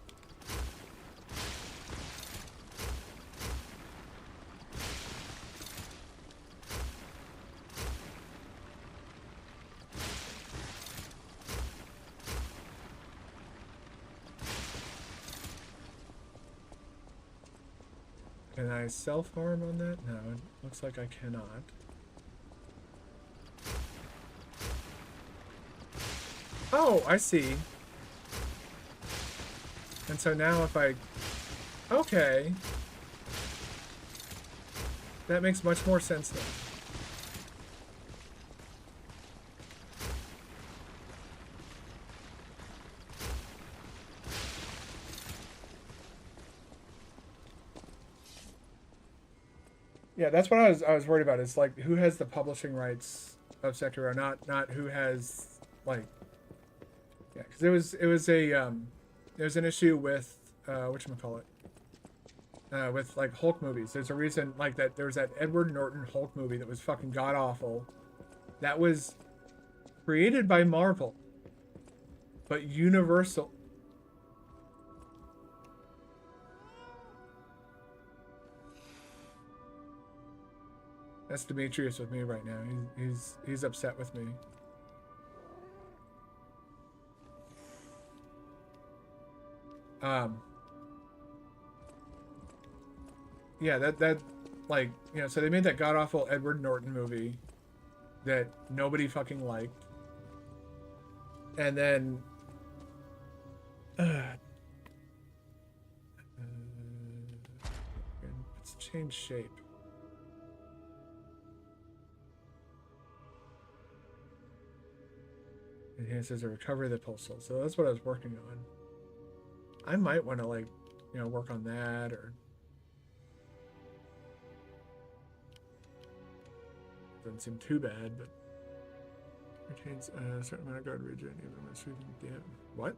Can I self-harm on that? No, it looks like I cannot. Oh, I see. And so now if I... Okay. That makes much more sense now. Yeah, that's what I was worried about. It's like who has the publishing rights of Sekiro, not who has like. Yeah, because it was an issue with whatchamacallit, with like Hulk movies. There's a reason like that. There was that Edward Norton Hulk movie that was fucking god awful. That was created by Marvel, but Universal. That's Demetrius with me right now. He's upset with me. Yeah, that like, you know, so they made that god awful Edward Norton movie that nobody fucking liked. And then let's change shape. Enhances the recovery of the pulsar. So that's what I was working on. I might want to, like, you know, work on that, or doesn't seem too bad, but retains a certain amount of guard region even when shooting. Damn. What?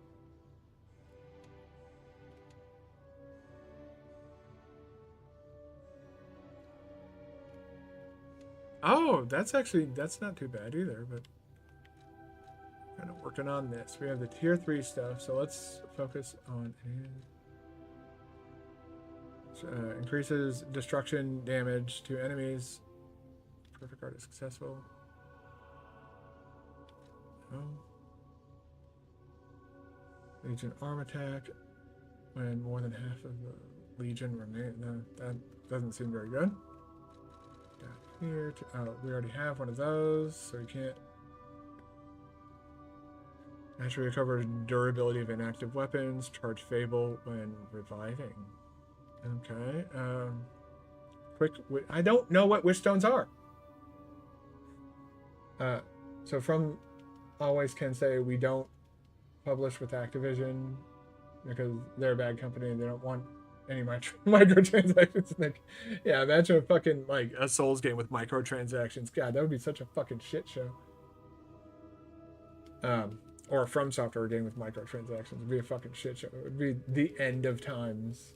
Oh, that's not too bad either, but kind of working on this. We have the tier 3 stuff, so let's focus on increases destruction damage to enemies. Perfect art is successful. Oh. Legion arm attack when more than half of the Legion remain. No, that doesn't seem very good. Down here, we already have one of those, so we can't. Naturally recovers durability of inactive weapons. Charge Fable when reviving. Okay. Quick. I don't know what wish stones are. So from always can say we don't publish with Activision because they're a bad company and they don't want any microtransactions. Like, yeah, imagine a fucking like a Souls game with microtransactions. God, that would be such a fucking shit show. Or a From Software game with microtransactions. It would be a fucking shit show. It would be the end of times.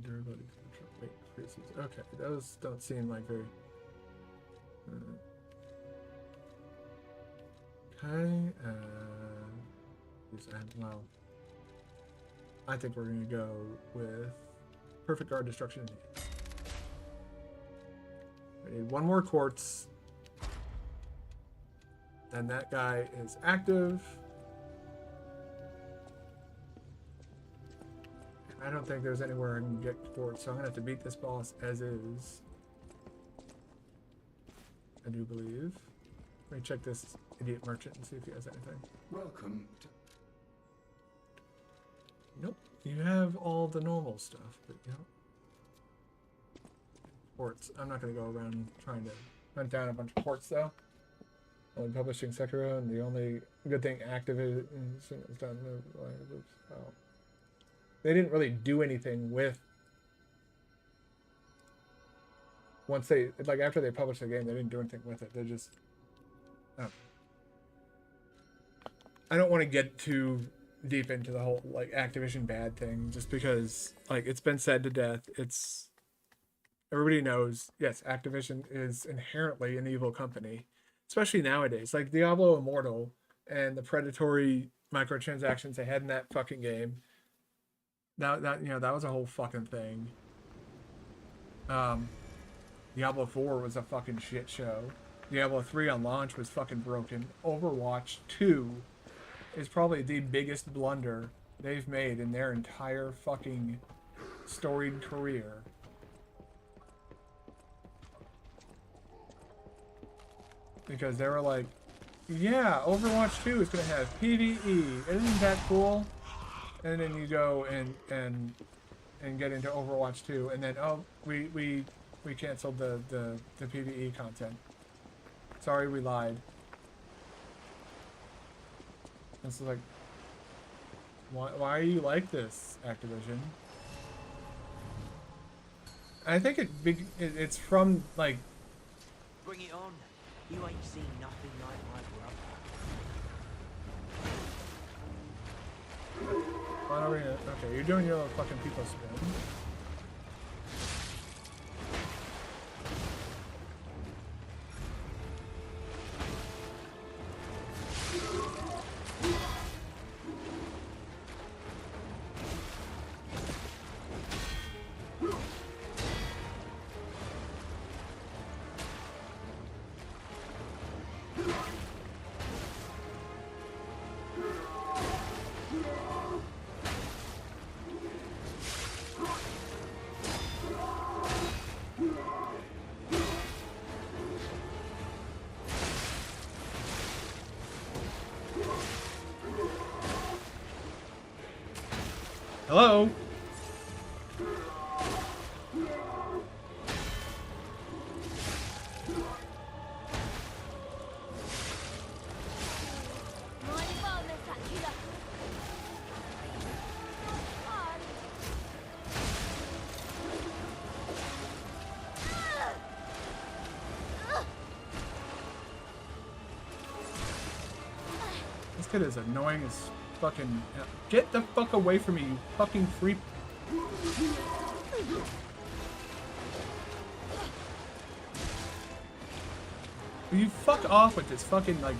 Durability weight increases. Okay, those don't seem like very. Okay. Well, I think we're gonna go with perfect guard destruction. We need one more quartz. And that guy is active. I don't think there's anywhere I can get quartz, so I'm gonna have to beat this boss as is. I do believe. Let me check this idiot merchant and see if he has anything. Welcome to... Nope. You have all the normal stuff, but you know. Ports. I'm not going to go around trying to hunt down a bunch of ports, though. Only publishing Sekiro, and the only good thing Activision has done. Well, they didn't really do anything with. Once they, like, after they published the game, they didn't do anything with it. They just. Oh. I don't want to get too deep into the whole like Activision bad thing, just because like it's been said to death. It's everybody knows. Yes, Activision is inherently an evil company, especially nowadays. Like Diablo Immortal and the predatory microtransactions they had in that fucking game. That you know that was a whole fucking thing. Diablo 4 was a fucking shit show. Diablo 3 on launch was fucking broken. Overwatch 2 is probably the biggest blunder they've made in their entire fucking storied career. Because they were like, yeah, Overwatch 2 is going to have PvE. Isn't that cool? And then you go and get into Overwatch 2, and then, oh, we canceled the PvE content. Sorry, we lied. It's like, why are you like this, Activision? I think it's from, like... Bring it on. You ain't seen nothing like my brother. Why don't we... Okay, you're doing your little fucking people spin. Hello? This kid is annoying as fucking... Get the fuck away from me, you fucking freak. Will you fuck off with this fucking, like...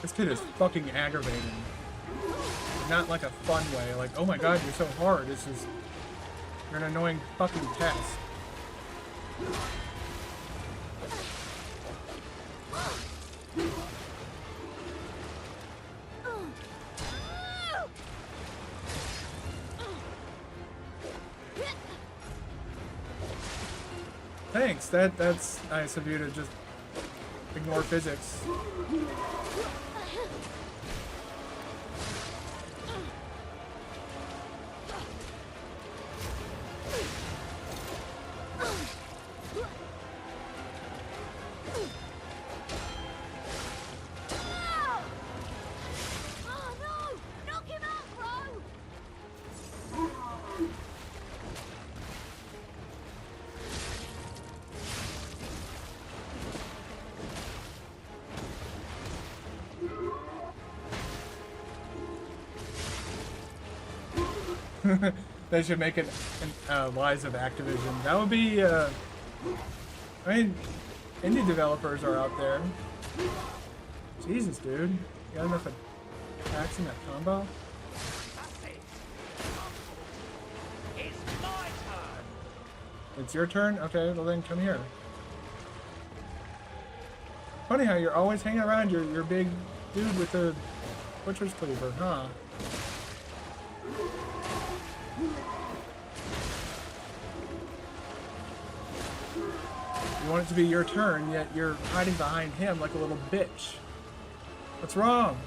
This kid is fucking aggravating. Not like a fun way, like, oh my god, you're so hard. This is... You're an annoying fucking pest. Thanks, that's nice of you to just ignore physics. They should make it Lies of Activision. That would be, I mean, indie developers are out there. Jesus, dude. You got enough attacks in that combo? It's my turn. It's your turn? Okay, well then come here. Funny how you're always hanging around your big dude with the butcher's cleaver, huh? You want it to be your turn, yet you're hiding behind him like a little bitch. What's wrong?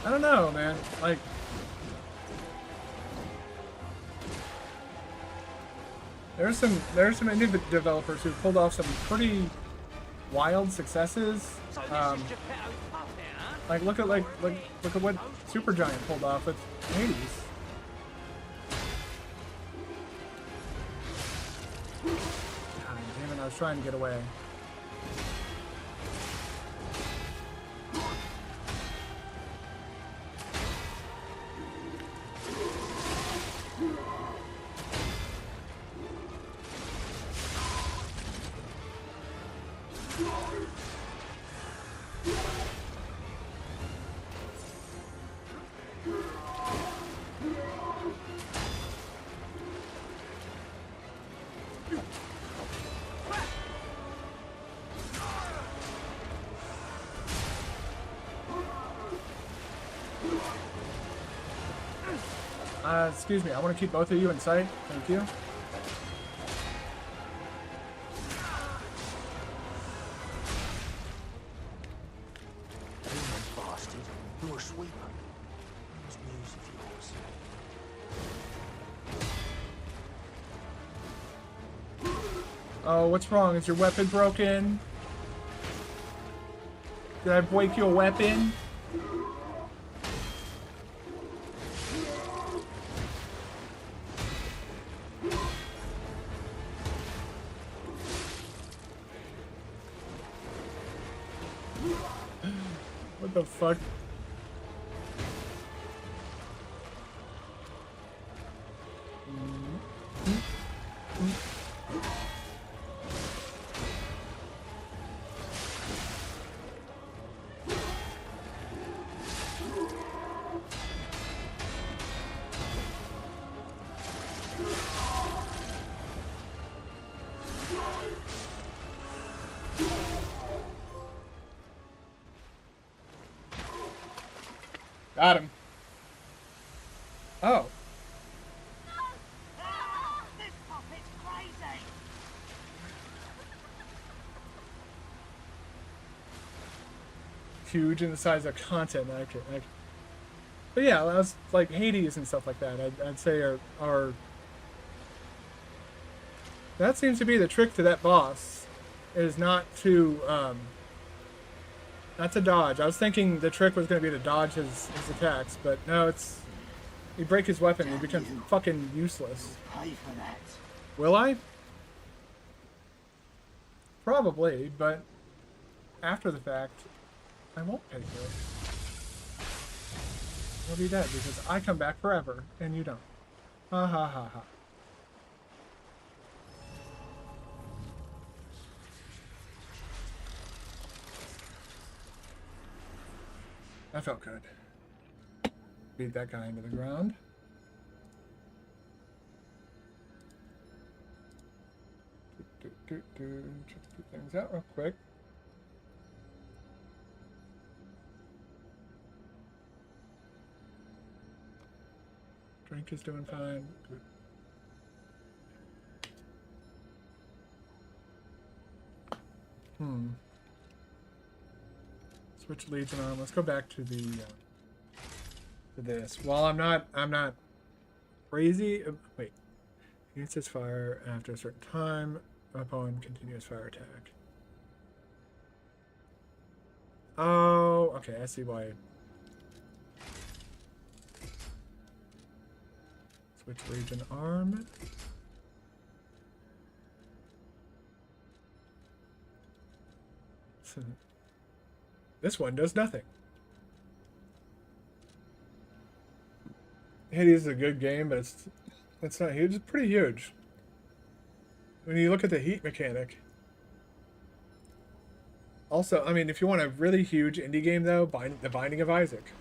I don't know, man. Like, there's some indie developers who pulled off some pretty wild successes. So this is Geppetto's puppet, huh? Like look at what Supergiant pulled off with Hades. God damn it! I was trying to get away. Excuse me, I want to keep both of you in sight. Thank you. Bastard. You're a sweeper. Where's news of yours? Oh, what's wrong? Is your weapon broken? Did I break your weapon? What the fuck? Got him. Oh. This puppet's crazy. Huge in the size of content. But yeah, I was like Hades and stuff like that. I'd say are that seems to be the trick to that boss, is not to dodge. I was thinking the trick was going to be to dodge his attacks, but no, it's you break his weapon and he becomes fucking useless. Pay for that. Will I? Probably, but after the fact, I won't pay for it. You'll be dead because I come back forever and you don't. Ha ha ha ha. That felt good. Beat that guy into the ground. Check a few things out real quick. Drink is doing fine. Good. Switch Legion on. Let's go back to the to this. While I'm not crazy. Wait. Against his fire after a certain time upon continuous fire attack. Oh, okay. I see why. Switch Legion arm. This one does nothing. Hades is a good game, but it's not huge. It's pretty huge. When you look at the heat mechanic. Also, I mean, if you want a really huge indie game, though, The Binding of Isaac.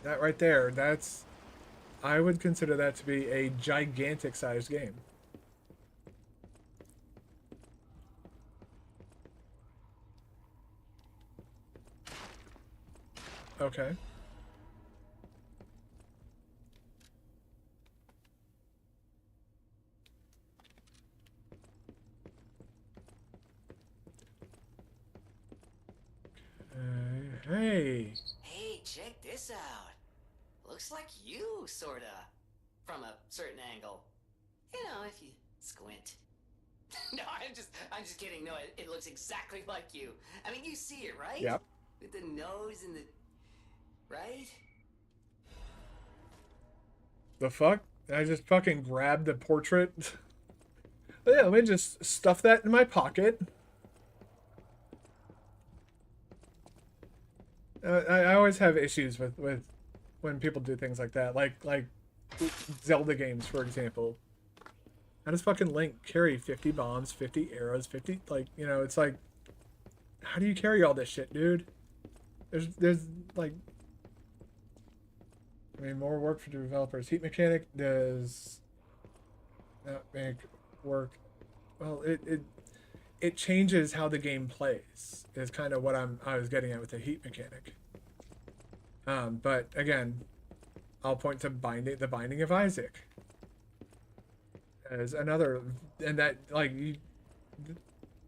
That right there, that's... I would consider that to be a gigantic sized game. Okay. Hey. Hey, check this out. Looks like you, sorta. From a certain angle. You know, if you squint. No, I'm just kidding. No, it looks exactly like you. I mean, you see it, right? Yep. With the nose and the... Right? The fuck? I just fucking grabbed the portrait. Yeah, let me just stuff that in my pocket. I always have issues with when people do things like that, like Zelda games, for example. How does fucking Link carry 50 bombs, 50 arrows, 50 like, you know, it's like, how do you carry all this shit, dude? There's like, I mean, more work for the developers. Heat mechanic does not make work. Well, it changes how the game plays. Is kind of what I was getting at with the heat mechanic. But again, I'll point to the Binding of Isaac as another, and that like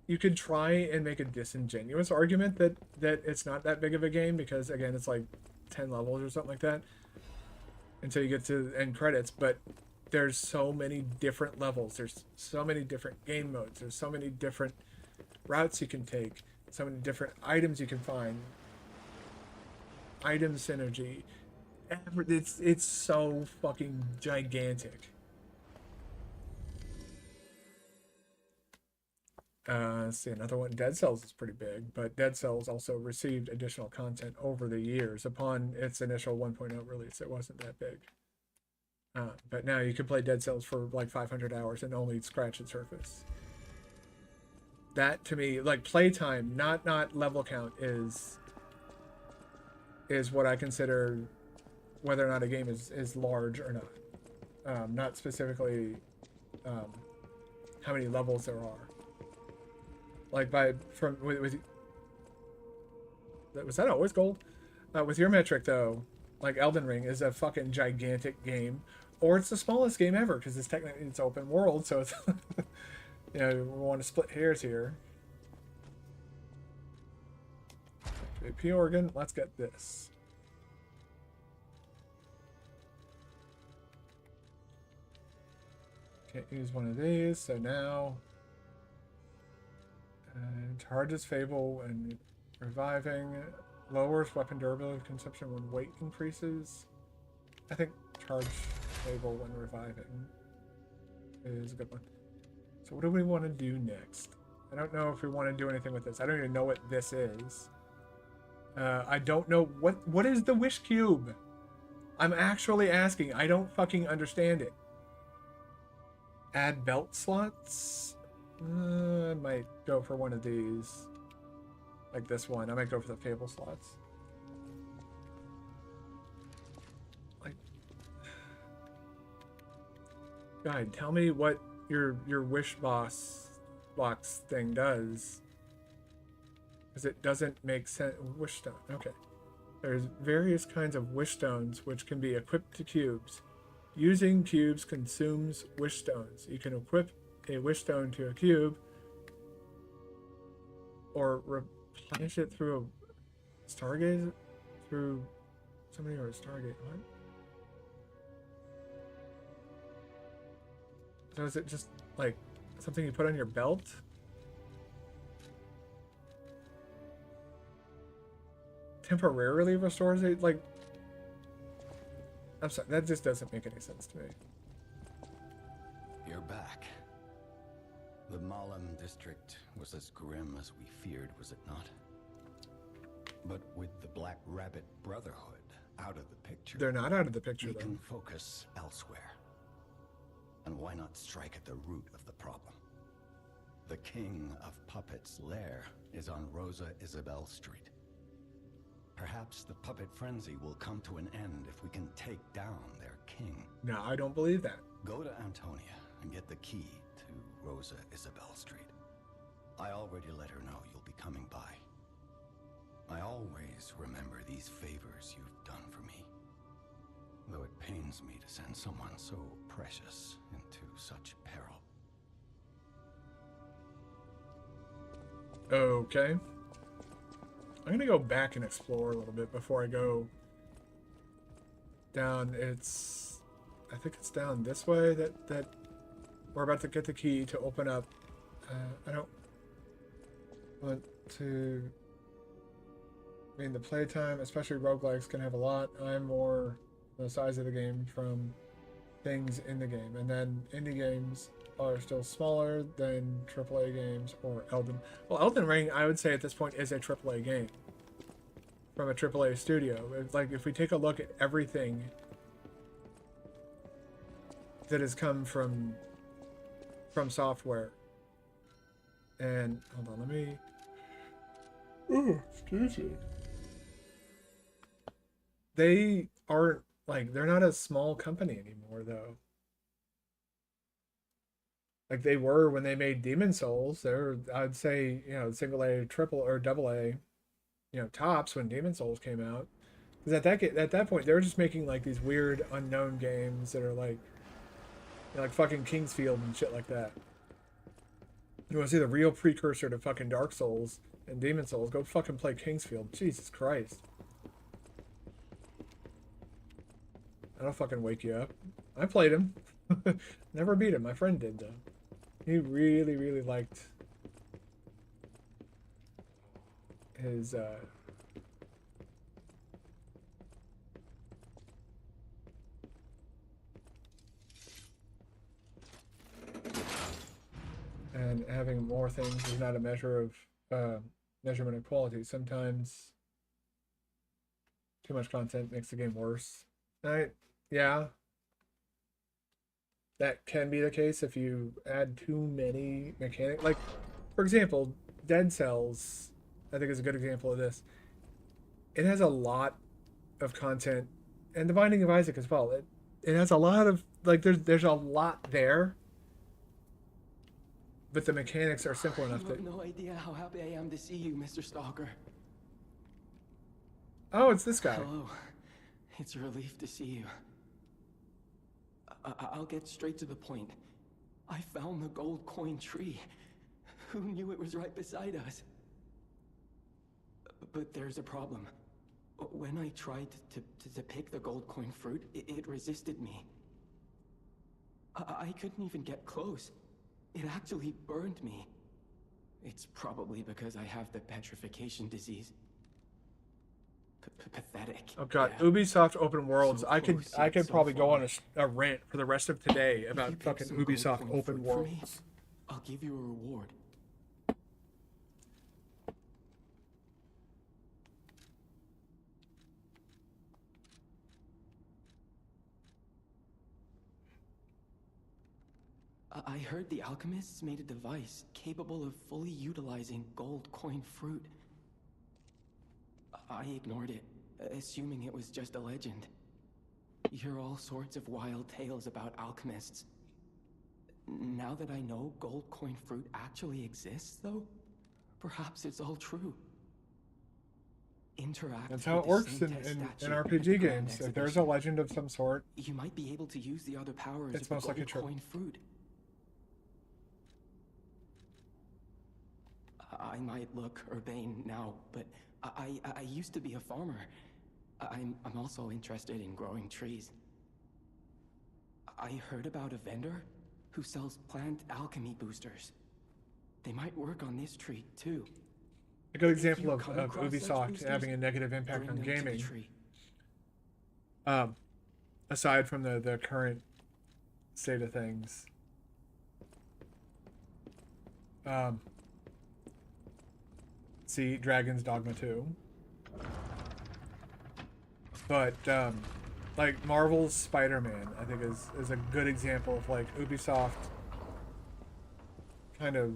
you could try and make a disingenuous argument that it's not that big of a game because again it's like 10 levels or something like that until you get to the end credits, but there's so many different levels, there's so many different game modes, there's so many different routes you can take, so many different items you can find, item synergy. It's so fucking gigantic. Let's see, another one. Dead Cells is pretty big, but Dead Cells also received additional content over the years. Upon its initial 1.0 release, it wasn't that big. But now you can play Dead Cells for like 500 hours and only scratch the surface. That to me, like playtime, not level count, is what I consider whether or not a game is large or not. Not specifically how many levels there are. Like with was that always gold? With your metric though, like Elden Ring is a fucking gigantic game, or it's the smallest game ever because it's technically it's open world, so it's you know, we want to split hairs here. P organ, let's get this. Can't use one of these, so now charges Fable and reviving, lowers weapon durability consumption when weight increases. I think charge Fable when reviving is a good one. So what do we want to do next? I don't know if we want to do anything with this. I don't even know what this is. I don't know what is the wish cube? I'm actually asking. I don't fucking understand it. Add belt slots? I might go for one of these. Like this one. I might go for the Fable slots. Like, guide, tell me what your wish box thing does. Because it doesn't make sense. Wish stone. Okay. There's various kinds of wish stones which can be equipped to cubes. Using cubes consumes wish stones. You can equip a wish stone to a cube or replenish it through a Stargaze, through somebody or a Stargate. What? So is it just like something you put on your belt? Temporarily restores it? Like, I'm sorry, that just doesn't make any sense to me. You're back. The Malum district was as grim as we feared, was it not? But with the Black Rabbit Brotherhood out of the picture... They're not out of the picture, we though. can focus elsewhere. And why not strike at the root of the problem? The King of Puppets' lair is on Rosa Isabel Street. Perhaps the puppet frenzy will come to an end if we can take down their king. No, I don't believe that. Go to Antonia and get the key to Rosa Isabel Street. I already let her know you'll be coming by. I always remember these favors you've done for me, though it pains me to send someone so precious into such peril. Okay. I'm gonna go back and explore a little bit before I go down. I think it's down this way that we're about to get the key to open up. I don't want to. I mean, the playtime, especially roguelikes, can have a lot. I'm more the size of the game from things in the game, and then indie games are still smaller than AAA games or Elden. Well, Elden Ring, I would say at this point, is a AAA game from a AAA studio. It's like if we take a look at everything that has come from software, and hold on, let me. Oh, excuse me. They aren't like they're not a small company anymore, though. Like they were when they made Demon Souls. They're, I'd say, single A, triple or double A, tops when Demon Souls came out. Because at that point they were just making like these weird unknown games that are like, like fucking Kingsfield and shit like that. You want to see the real precursor to fucking Dark Souls and Demon Souls? Go fucking play Kingsfield. Jesus Christ. That'll fucking wake you up. I played him. Never beat him. My friend did, though. He really, really liked his, and having more things is not a measure of, measurement of quality. Sometimes too much content makes the game worse. Yeah. That can be the case if you add too many mechanics. Like, for example, Dead Cells, I think is a good example of this. It has a lot of content, and The Binding of Isaac as well. It has a lot of, like, there's a lot there, but the mechanics are simple enough You have no idea how happy I am to see you, Mr. Stalker. Oh, it's this guy. Hello. It's a relief to see you. I'll get straight to the point. I found the gold coin tree. Who knew it was right beside us? But there's a problem. When I tried to pick the gold coin fruit, it resisted me. I couldn't even get close. It actually burned me. It's probably because I have the petrification disease. Pathetic. Oh god, yeah. Ubisoft open worlds. So I could so probably go far. on a rant for the rest of today If about you pick fucking some gold Ubisoft coin open fruit for me, worlds. I'll give you a reward. I heard the alchemists made a device capable of fully utilizing gold coin fruit. I ignored it, assuming it was just a legend. You hear all sorts of wild tales about alchemists. Now that I know gold coin fruit actually exists, though, perhaps it's all true. Interact. That's how with it the works in Saint statue at the RPG Grand games. If there's a Exhibition. legend of some sort, You might be able to use the other powers it's of the most likely gold true. coin fruit. I might look urbane now, but I used to be a farmer. I'm also interested in growing trees. I heard about a vendor who sells plant alchemy boosters. They might work on this tree too. A good If example you of come across such Ubisoft boosters, having a negative impact bring on them to the gaming. tree. Aside from the current state of things. See Dragon's Dogma 2. But like Marvel's Spider-Man, I think is a good example of like Ubisoft kind of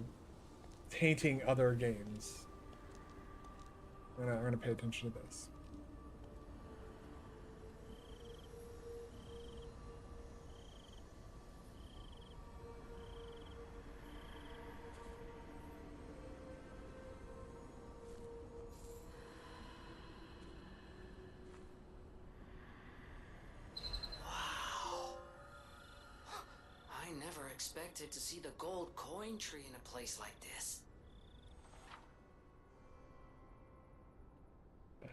tainting other games. I'm gonna pay attention to this. expected to see the gold coin tree in a place like this.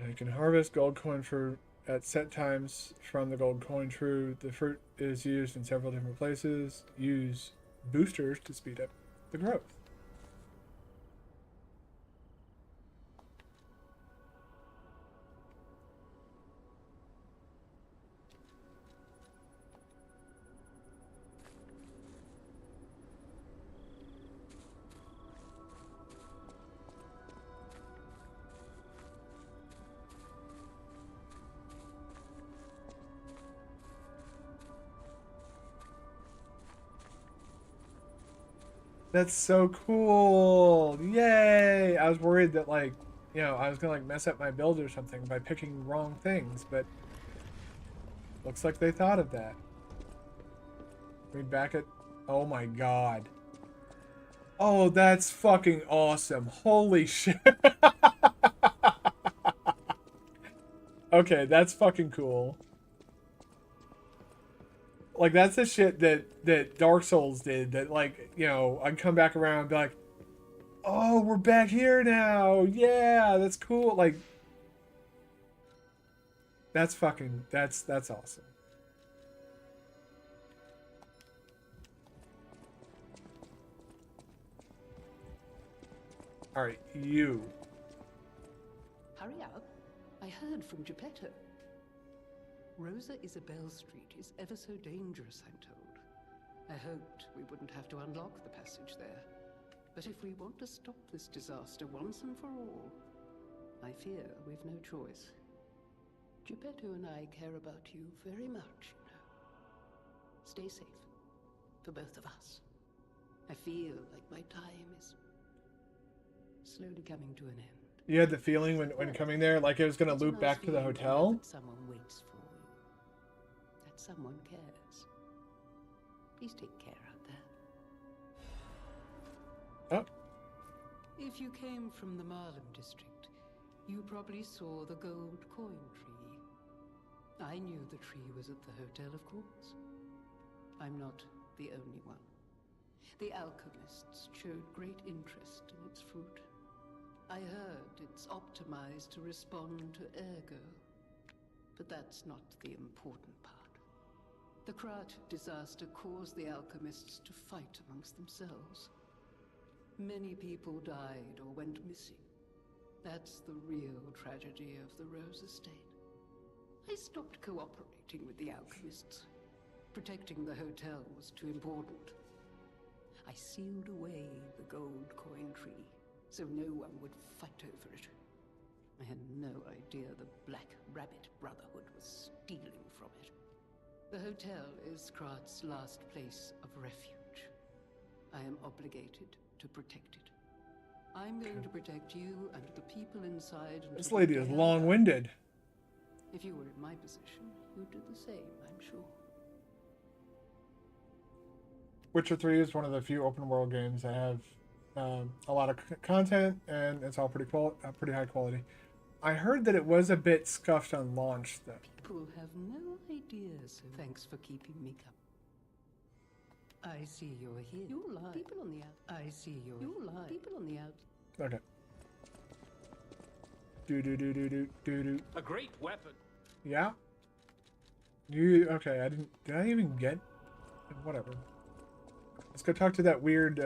You can harvest gold coin fruit at set times from the gold coin tree. The fruit is used in several different places. Use boosters to speed up the growth. That's so cool. Yay. I was worried that, like, you know, I was gonna like mess up my build or something by picking wrong things, but looks like they thought of that. Read back at, oh my god. Oh, that's fucking awesome. Holy shit. Okay, that's fucking cool. Like, that's the shit that Dark Souls did, that, like, you know, I'd come back around and be like, oh, we're back here now. Yeah, that's cool. Like, that's fucking, that's awesome. All right, you. Hurry up. I heard from Geppetto. Rosa Isabel Street is ever so dangerous, I'm told. I hoped we wouldn't have to unlock the passage there. But if we want to stop this disaster once and for all, I fear we've no choice. Geppetto and I care about you very much, you know. Stay safe. For both of us. I feel like my time is slowly coming to an end. You had the feeling when coming there, like it was going to loop back to the hotel? That someone waits for you. That someone cares. Please take care out there. Oh. If you came from the Marlem district, you probably saw the gold coin tree. I knew the tree was at the hotel, of course. I'm not the only one. The alchemists showed great interest in its fruit. I heard it's optimized to respond to ergo. But that's not the important part. The Krat disaster caused the alchemists to fight amongst themselves. Many people died or went missing. That's the real tragedy of the Rose Estate. I stopped cooperating with the alchemists. Protecting the hotel was too important. I sealed away the gold coin tree, so no one would fight over it. I had no idea the Black Rabbit Brotherhood was stealing from it. The hotel is Krat's last place of refuge. I am obligated to protect it. I'm going to protect you and the people inside. This lady is long-winded. If you were in my position, you'd do the same, I'm sure. Witcher 3 is one of the few open world games that have a lot of content, and it's all pretty high quality. I heard that it was a bit scuffed on launch, though. People have no idea, so thanks for keeping me I see you're here. You lie. People on the out. I see you're. You lie. People on the out. Okay. Do. A great weapon. Yeah. You okay? I didn't. Did I even get? Whatever. Let's go talk to that weird.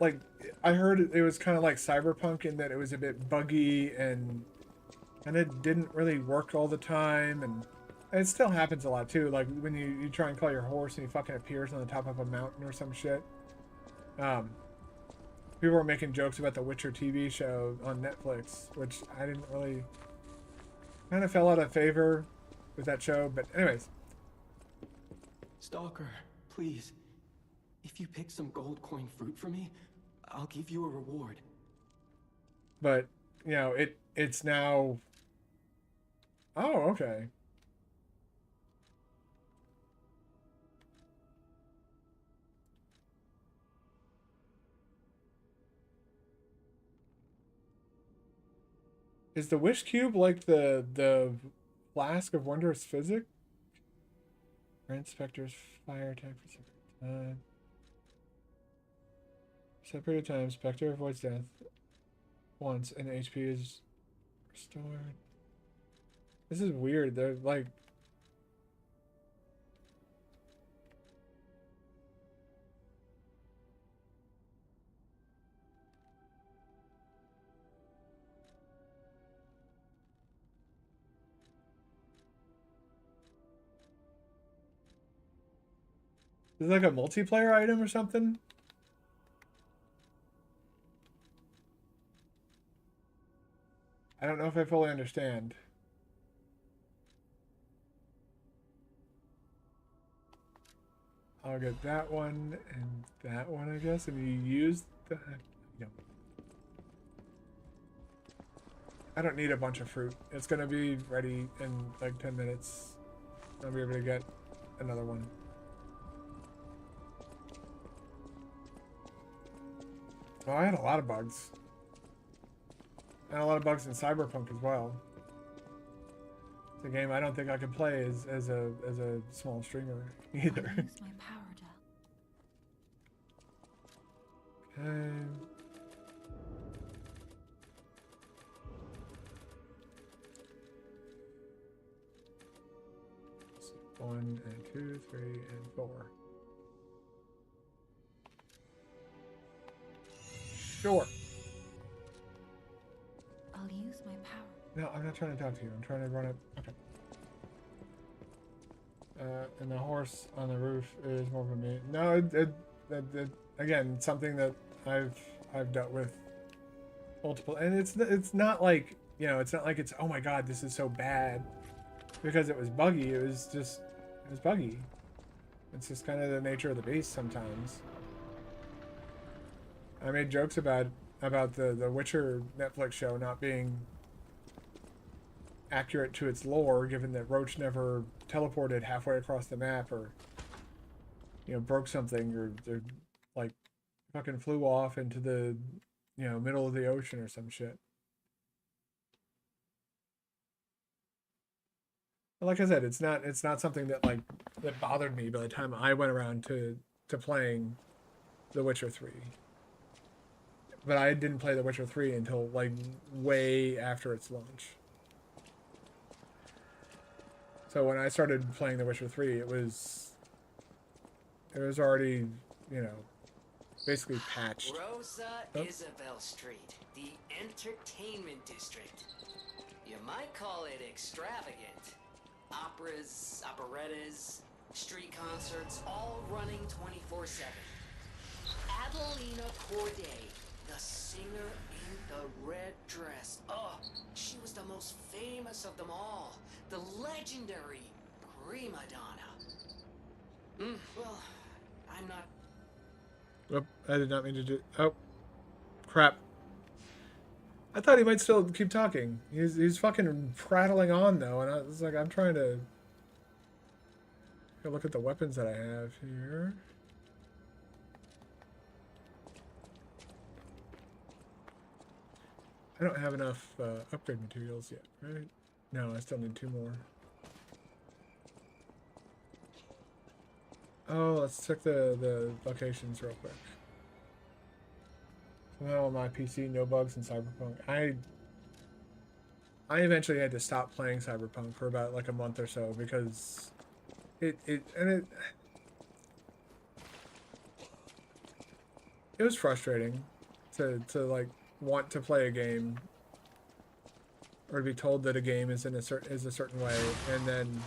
Like, I heard it was kind of like Cyberpunk in that it was a bit buggy and it didn't really work all the time, and it still happens a lot too. Like when you try and call your horse and he fucking appears on the top of a mountain or some shit. People were making jokes about the Witcher TV show on Netflix, which I didn't really. Kind of fell out of favor with that show, but anyways. Stalker, please. If you pick some gold coin fruit for me, I'll give you a reward. But, you know, it's now... Oh, okay. Is the wish cube like the flask of wondrous physics? Grant Spectre's fire attack for separate time. Separate time, Spectre avoids death once and HP is restored. This is weird. They're like... Is it like a multiplayer item or something? I don't know if I fully understand. I'll get that one and that one, I guess, and you use the... No. I don't need a bunch of fruit. It's gonna be ready in like 10 minutes. I'll be able to get another one. Oh, I had a lot of bugs. And a lot of bugs in Cyberpunk as well. It's a game I don't think I could play as a small streamer either. I'll use my power dial. Okay. 1 and 2, 3 and 4. Sure. I'll use my power. No, I'm not trying to talk to you. I'm trying to run it. Okay. And the horse on the roof is more of me. No, it again, something that I've dealt with multiple, and it's not like, you know, it's not like it's, oh my god, this is so bad because it was buggy. It was buggy. It's just kind of the nature of the beast sometimes. I made jokes about the Witcher Netflix show not being accurate to its lore, given that Roach never teleported halfway across the map or, you know, broke something or like fucking flew off into the, you know, middle of the ocean or some shit. But like I said, it's not something that that bothered me by the time I went around to playing The Witcher 3. But I didn't play The Witcher 3 until like way after its launch. So when I started playing The Witcher 3, it was already, you know, basically patched. Rosa Isabel Street, the entertainment district. You might call it extravagant. Operas, operettas, street concerts, all running 24/7. Adelina Corday, the singer in the red dress. Oh, she was the most famous of them all. The legendary prima donna. Well, I'm not... Oh, I did not mean to do... Oh. Crap. I thought he might still keep talking. He's fucking prattling on, though, and I was like, I'm trying to... Look at the weapons that I have here. I don't have enough upgrade materials yet, right? No, I still need 2 more. Oh, let's check the locations real quick. Well, on my PC, no bugs in Cyberpunk. I eventually had to stop playing Cyberpunk for about like a month or so because it was frustrating to like want to play a game or to be told that a game is a certain way, and then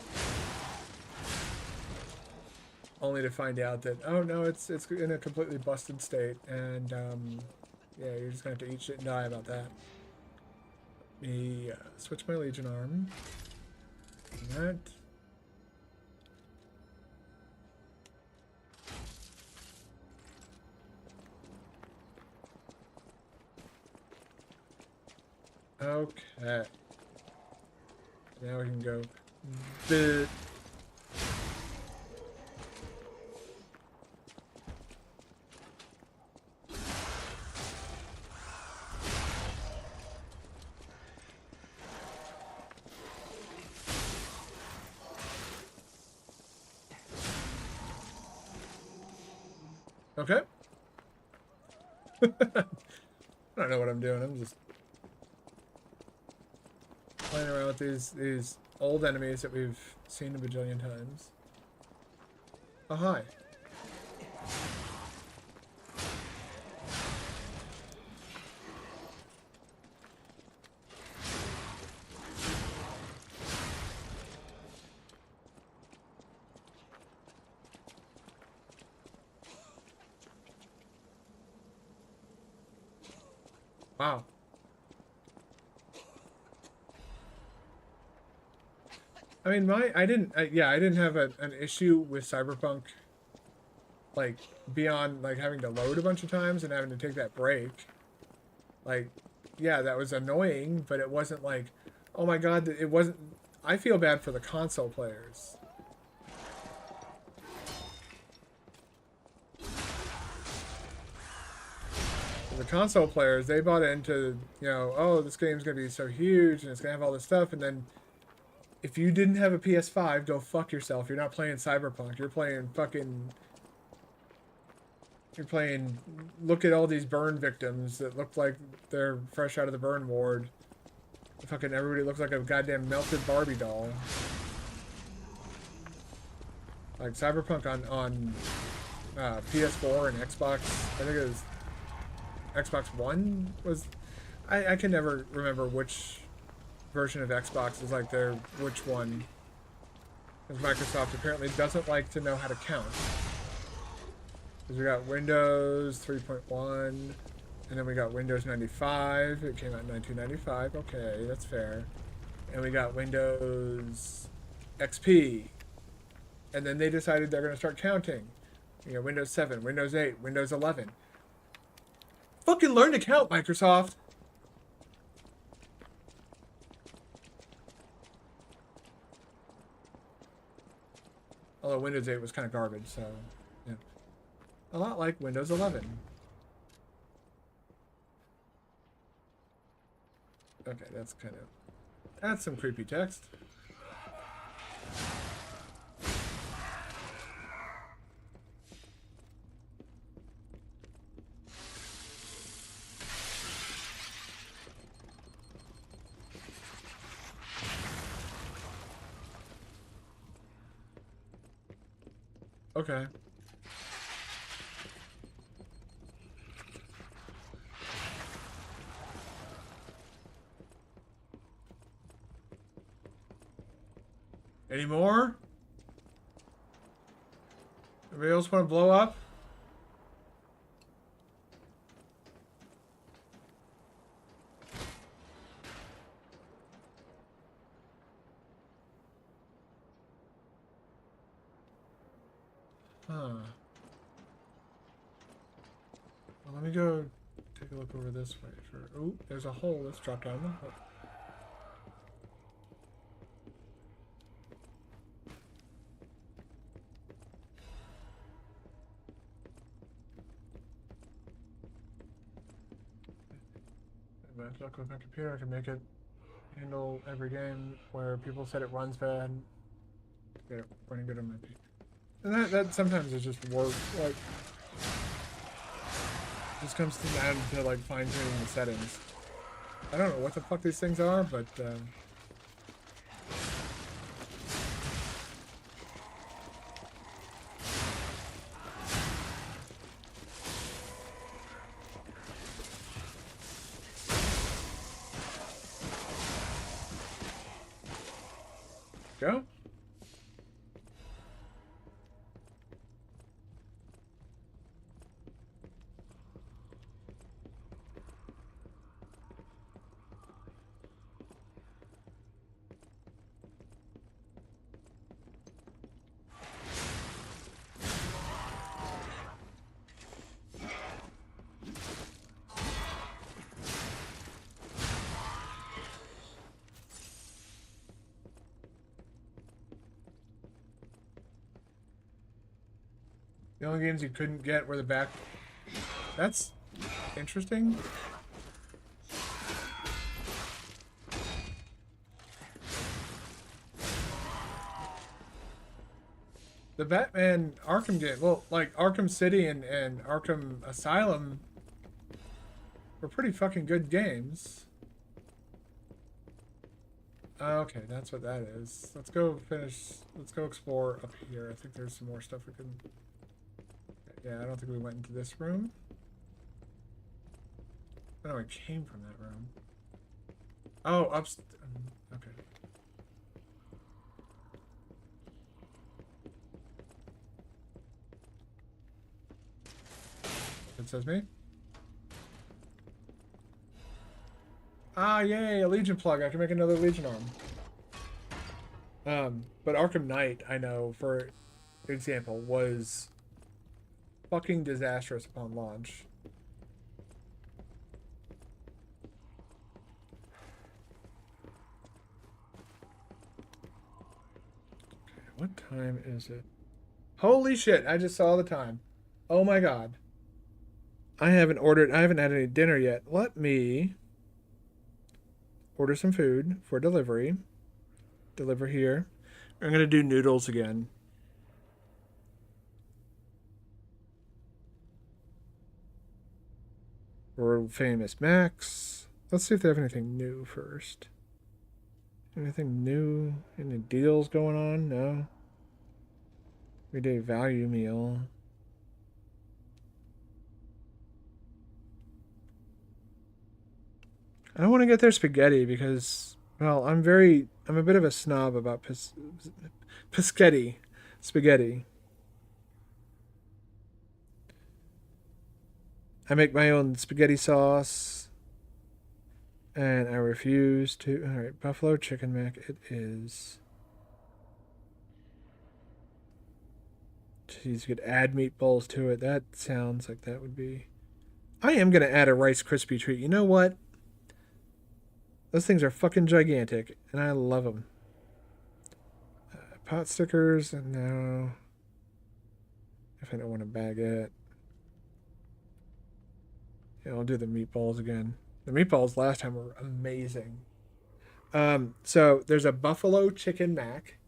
only to find out that, oh no, it's in a completely busted state, and yeah, you're just gonna have to eat shit and die about that. Let me switch my Legion arm. That. Okay. Now we can go. Okay. I don't know what I'm doing. I'm just playing around with these old enemies that we've seen a bajillion times. Oh, hi. Wow. I mean, I didn't have an issue with Cyberpunk, like, beyond, like, having to load a bunch of times and having to take that break. Like, yeah, that was annoying, but it wasn't like, oh my god, it wasn't... I feel bad for the console players. The console players, they bought into, you know, oh, this game's going to be so huge and it's going to have all this stuff, and then if you didn't have a PS5, go fuck yourself. You're not playing Cyberpunk. You're playing fucking... You're playing... Look at all these burn victims that look like they're fresh out of the burn ward. Fucking everybody looks like a goddamn melted Barbie doll. Like, Cyberpunk on PS4 and Xbox... I think it was... Xbox One was... I can never remember which version of Xbox is like their which one, because Microsoft apparently doesn't like to know how to count. Because we got Windows 3.1, and then we got Windows 95. It came out in 1995. Okay, that's fair. And we got Windows XP, and then they decided they're going to start counting. You know, Windows 7, Windows 8, Windows 11. Fucking learn to count, Microsoft. Although Windows 8 was kind of garbage, so, yeah. A lot like Windows 11. Okay, that's some creepy text. Okay. Any more? Anybody else want to blow up? Huh. Well, let me go take a look over this way for... Oh, there's a hole. Let's drop down the hole. If I luck with my computer, I can make it handle every game where people said it runs bad. Get it running good on my PC. And that sometimes is just work, like, just comes down to, like, fine-tuning the settings. I don't know what the fuck these things are, but, go. The only games you couldn't get were the back... That's interesting. the Batman Arkham game, well, like Arkham City and Arkham Asylum were pretty fucking good games. Okay, that's what that is. Let's go explore up here. I think there's some more stuff we can... Yeah, I don't think we went into this room. Oh, I came from that room. Oh, okay. It says me. Ah, yay, a Legion plug. I can make another Legion arm. But Arkham Knight, I know, for example, was fucking disastrous upon launch. Okay, what time is it? Holy shit, I just saw the time. Oh my god. I haven't had any dinner yet. Let me order some food for delivery. Deliver here. I'm going to do noodles again. World famous Max. Let's see if they have anything new first. Anything new? Any deals going on? No. Everyday value meal. I don't want to get their spaghetti because, well, I'm a bit of a snob about spaghetti. I make my own spaghetti sauce, and I refuse to. All right, buffalo chicken mac it is. Jeez, you could add meatballs to it. That sounds like that would be... I am going to add a Rice Krispie treat. You know what? Those things are fucking gigantic, and I love them. Pot stickers, and no. If I don't want a baguette. Yeah, I'll do the meatballs again. The meatballs last time were amazing. So there's a buffalo chicken mac.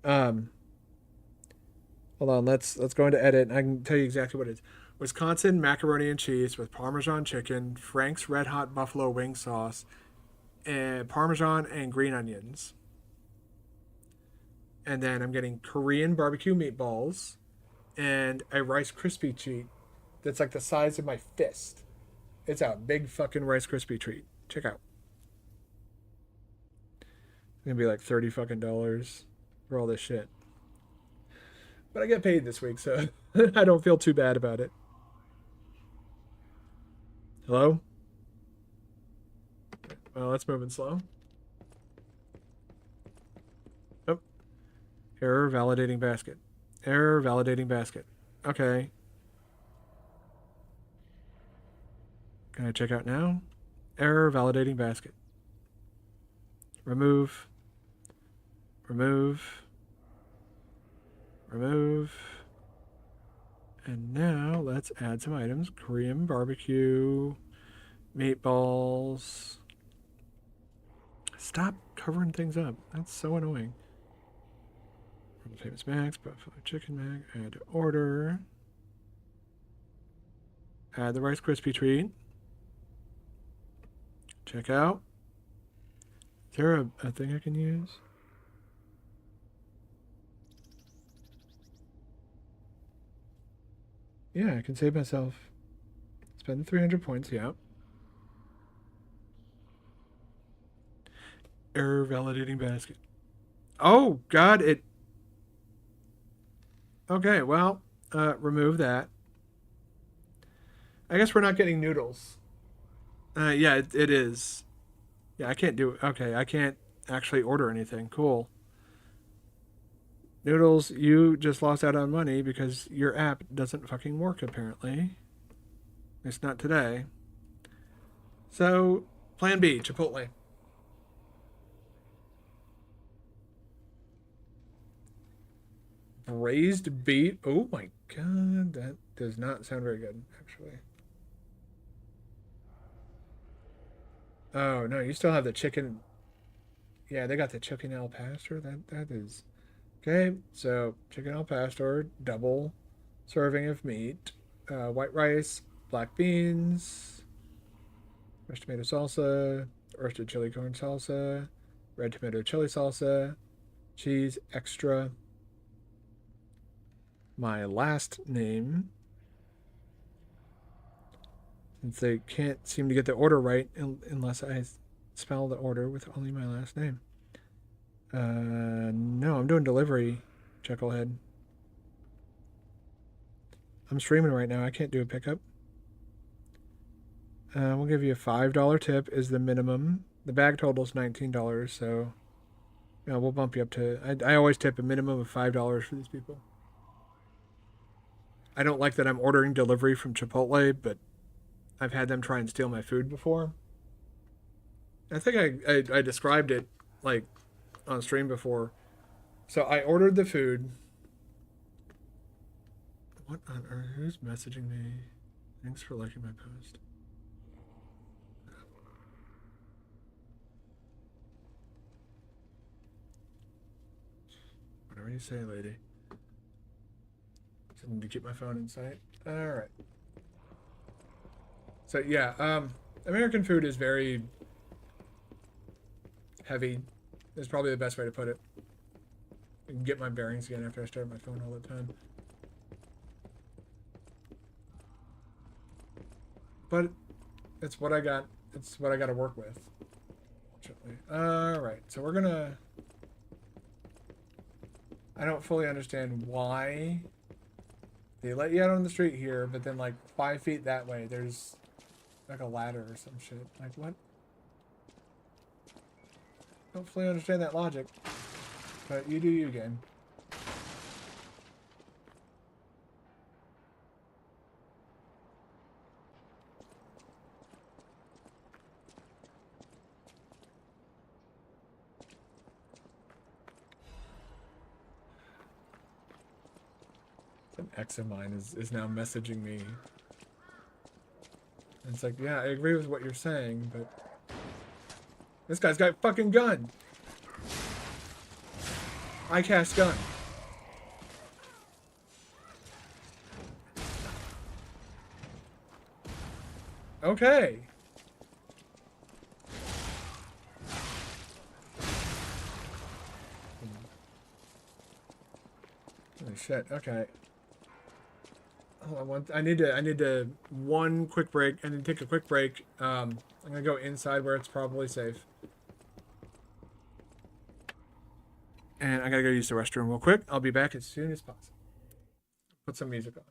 Hold on, let's go into edit. I can tell you exactly what it is. Wisconsin macaroni and cheese with Parmesan chicken, Frank's Red Hot Buffalo wing sauce, and Parmesan and green onions. And then I'm getting Korean barbecue meatballs and a Rice Krispie treat that's like the size of my fist. It's a big fucking Rice Krispie treat. Check out. It's gonna be like $30 fucking for all this shit. But I get paid this week, so I don't feel too bad about it. Hello? Well, that's moving slow. Oh. Error validating basket. Error validating basket. Okay. Can I check out now? Error validating basket. Remove. Remove. Remove. And now let's add some items. Korean barbecue. Meatballs. Stop covering things up. That's so annoying. Famous Max, buffalo chicken mac. Add to order. Add the Rice Krispie treat. Check out. Is there a thing I can use? Yeah, I can save myself. Spend the 300 points, yeah. Error validating basket. Oh, God, it... Okay, well, remove that. I guess we're not getting noodles. Yeah, it is. Yeah, I can't do it. Okay, I can't actually order anything. Cool. Noodles, you just lost out on money because your app doesn't fucking work, apparently. It's not today. So, plan B, Chipotle. Braised beef. Oh my god, that does not sound very good, actually. Oh, no, you still have the chicken. Yeah, they got the chicken al pastor. That is Okay, so chicken al pastor, double serving of meat, white rice, black beans, mashed tomato salsa, roasted chili corn salsa, red tomato chili salsa, cheese extra. My last name, since they can't seem to get the order right unless I spell the order with only my last name. No, I'm doing delivery, Chucklehead. I'm streaming right now. I can't do a pickup. We'll give you a $5 tip is the minimum. The bag total is $19, so yeah, we'll bump you up to. I always tip a minimum of $5 for these people. I don't like that I'm ordering delivery from Chipotle, but I've had them try and steal my food before. I think I described it like on stream before. So I ordered the food. What on earth? Who's messaging me? Thanks for liking my post. Whatever you say, lady. Just need to keep my phone in sight. All right. So yeah, American food is very heavy. Is probably the best way to put it. I can get my bearings again after I stare at my phone all the time. But it's what I got. It's what I got to work with. All right. So we're gonna. I don't fully understand why they let you out on the street here, but then like 5 feet that way, there's like a ladder or some shit. Like what? Don't fully understand that logic. But you do you, game. An ex of mine is now messaging me. And it's like, yeah, I agree with what you're saying, but this guy's got a fucking gun. I cast gun. Okay. Holy shit. Okay. Oh, I need to one quick break. I need to take a quick break. I'm gonna go inside where it's probably safe. And I gotta go use the restroom real quick. I'll be back as soon as possible. Put some music on.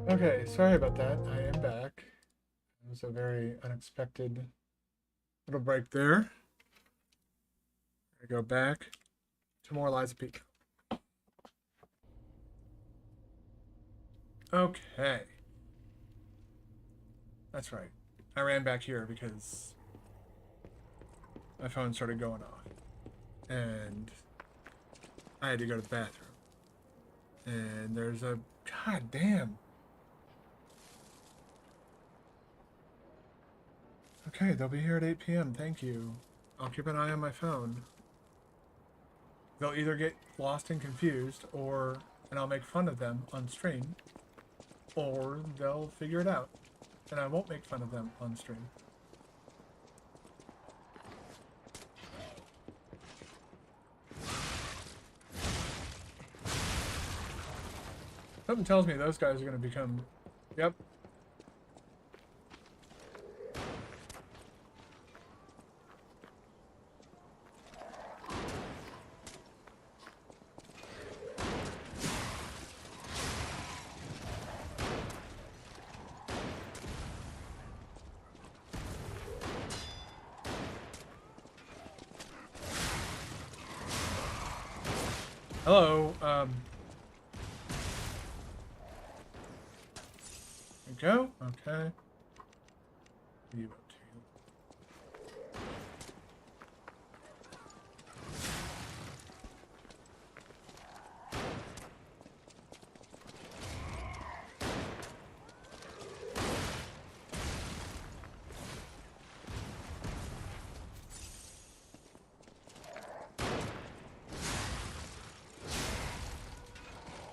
Okay, sorry about that. I am back. It was a very unexpected little break there. I go back to more Lies of P. Okay. That's right. I ran back here because my phone started going off. And I had to go to the bathroom. And there's a... God damn. Okay, they'll be here at 8 p.m. Thank you. I'll keep an eye on my phone. They'll either get lost and confused, and I'll make fun of them on stream, or they'll figure it out, and I won't make fun of them on stream. Something tells me those guys are going to become... Yep. Hello, there we go, okay. You up to?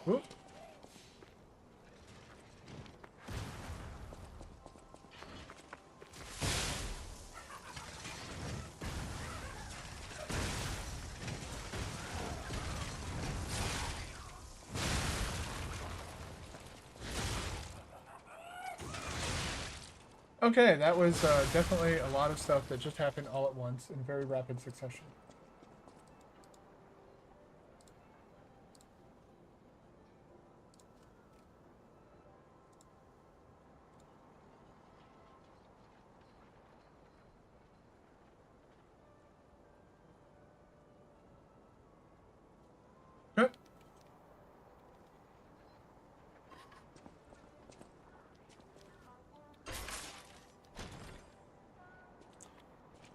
Whoop. Okay, that was definitely a lot of stuff that just happened all at once in very rapid succession. Okay.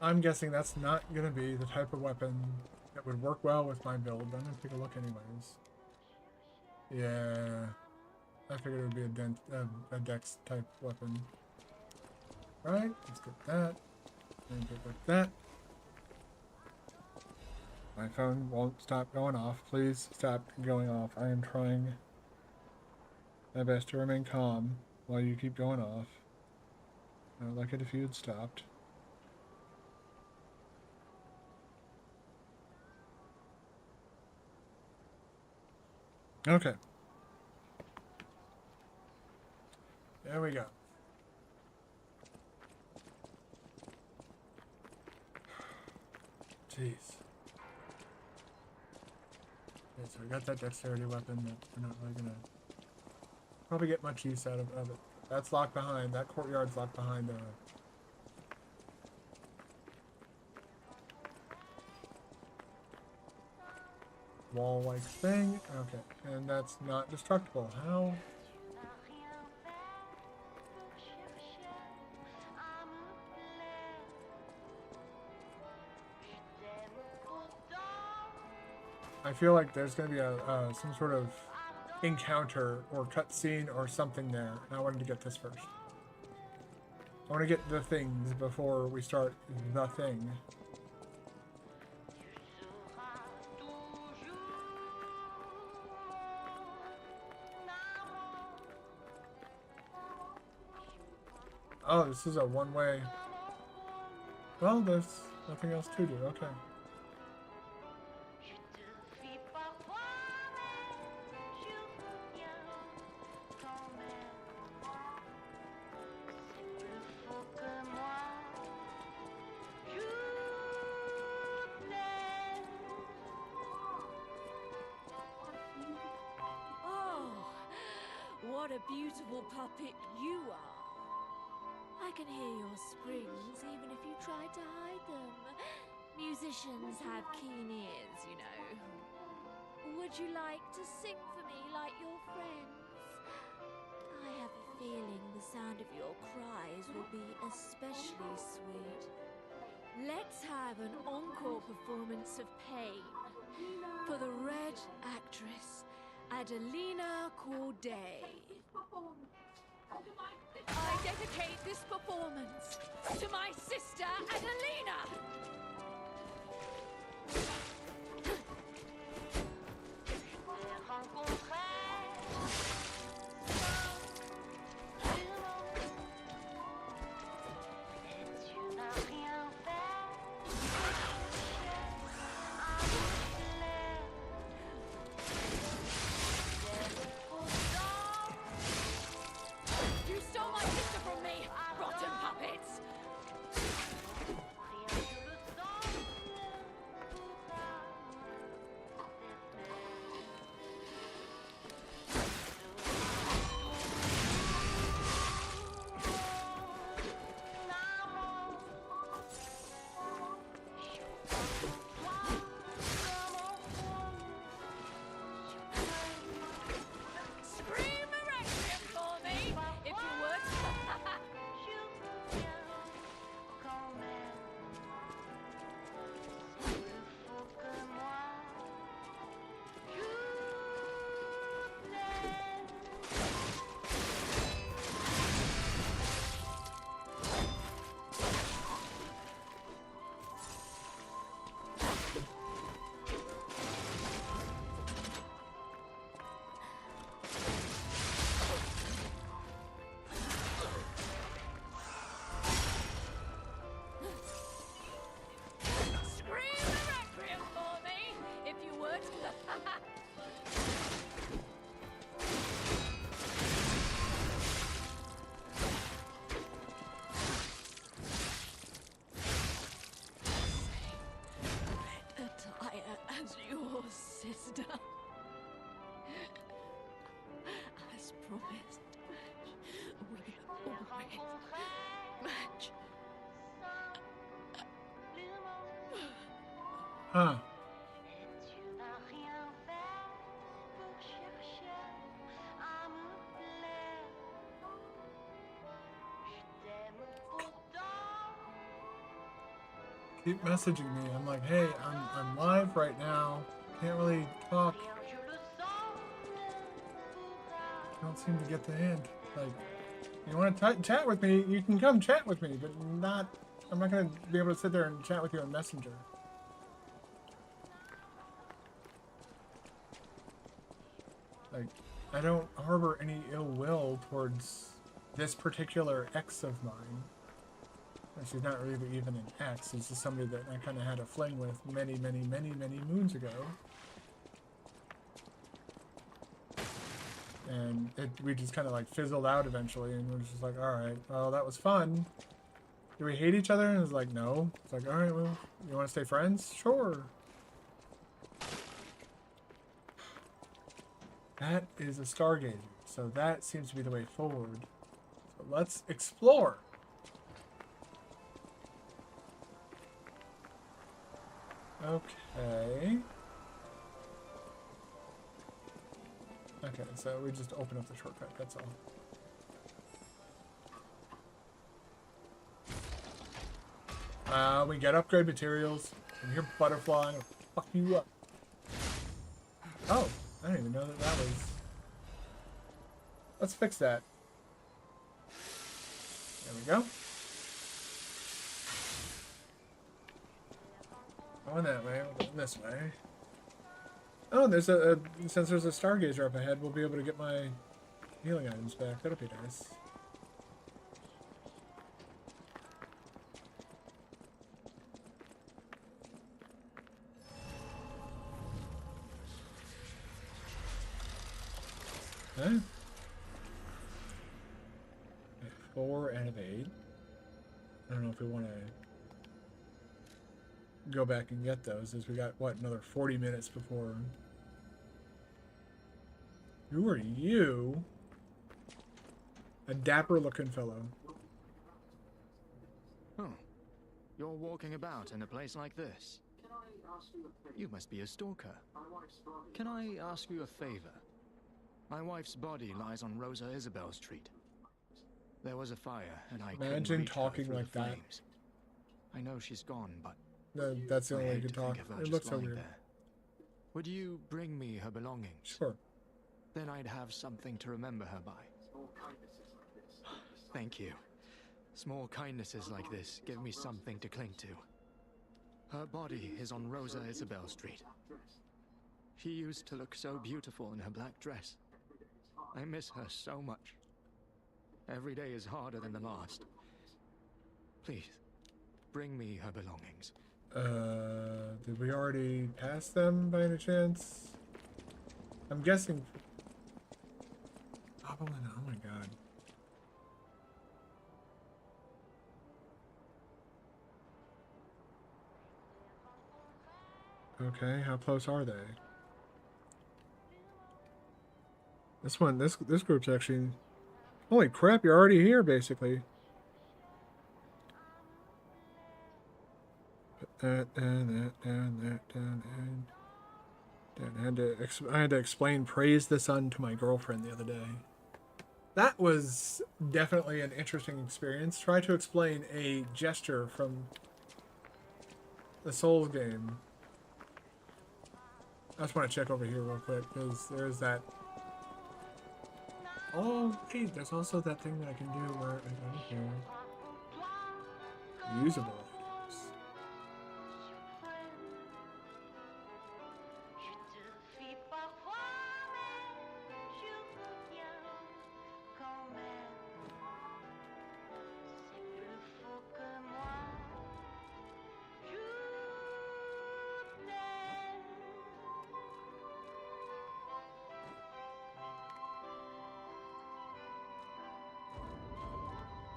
I'm guessing that's not going to be the type of weapon that would work well with my build. I'm going to take a look anyways. Yeah. I figured it would be a dex type weapon. Alright, let's get that. And get like that. My phone won't stop going off. Please stop going off. I am trying my best to remain calm while you keep going off. I would like it if you had stopped. Okay. There we go. Jeez. Okay, so I got that dexterity weapon that we're not really gonna probably get much use out of it. That's locked behind. That courtyard's locked behind wall-like thing. Okay, and that's not destructible. How? I feel like there's going to be some sort of encounter or cutscene or something there, and I wanted to get this first. I want to get the things before we start the thing. Oh, this is a one-way. Well, there's nothing else to do. Okay. What the beautiful puppet you are. I can hear your springs even if you try to hide them. Musicians have keen ears, you know. Would you like to sing for me like your friends? I have a feeling the sound of your cries will be especially sweet. Let's have an encore performance of Pain for the Red actress, Adelina Corday. I dedicate this performance to my sister, Adelina! You stole my sister from me, rotten puppets! Scream a requiem for me, if you would! Scream a requiem for me, if you would! Attire as your sister. As promised, we always match. Huh. Keep messaging me. I'm like, hey, I'm live right now. Can't really talk. Don't seem to get the hint. Like, you want to chat with me? You can come chat with me, but not. I'm not gonna be able to sit there and chat with you on Messenger. Like, I don't harbor any ill will towards this particular ex of mine. And she's not really even an ex. It's just somebody that I kind of had a fling with many, many, many, many moons ago. And we just kind of like fizzled out eventually, and we're just like, all right, well, that was fun. Do we hate each other? And it's like, no. It's like, all right, well, you want to stay friends? Sure. That is a stargazer, so that seems to be the way forward. So let's explore. Okay. Okay, so we just open up the shortcut, that's all. We get upgrade materials, and you're butterfly, I'll fuck you up. Oh, I didn't even know that was... Let's fix that. There we go. Going that way, we're going this way. Oh, there's since there's a stargazer up ahead, we'll be able to get my healing items back. That'll be nice. Okay. 4 out of 8. I don't know if we want to go back and get those, as we got, what, another 40 minutes before... Who are you? A dapper-looking fellow. Oh, you're walking about in a place like this. You must be a stalker. Can I ask you a favor? My wife's body lies on Rosa Isabel Street. There was a fire, and I couldn't Imagine reach her talking through like the that. flames. I know she's gone, but No, that's the I only way hate you to can talk. think of her It just looks so lying weird. there. Would you bring me her belongings? Sure. Then I'd have something to remember her by. Thank you. Small kindnesses like this give me something to cling to. Her body is on Rosa Isabel Street. She used to look so beautiful in her black dress. I miss her so much. Every day is harder than the last. Please, bring me her belongings. Did we already pass them by any chance? I'm guessing. Goblin, oh my god. Okay, how close are they? This group's actually. Holy crap, you're already here, basically. Put that down, that down, that down, and I had to explain Praise the Sun to my girlfriend the other day. That was definitely an interesting experience. Try to explain a gesture from the Souls game. I just want to check over here real quick, because there's that... Oh, hey, there's also that thing that I can do where I go here. Usable items.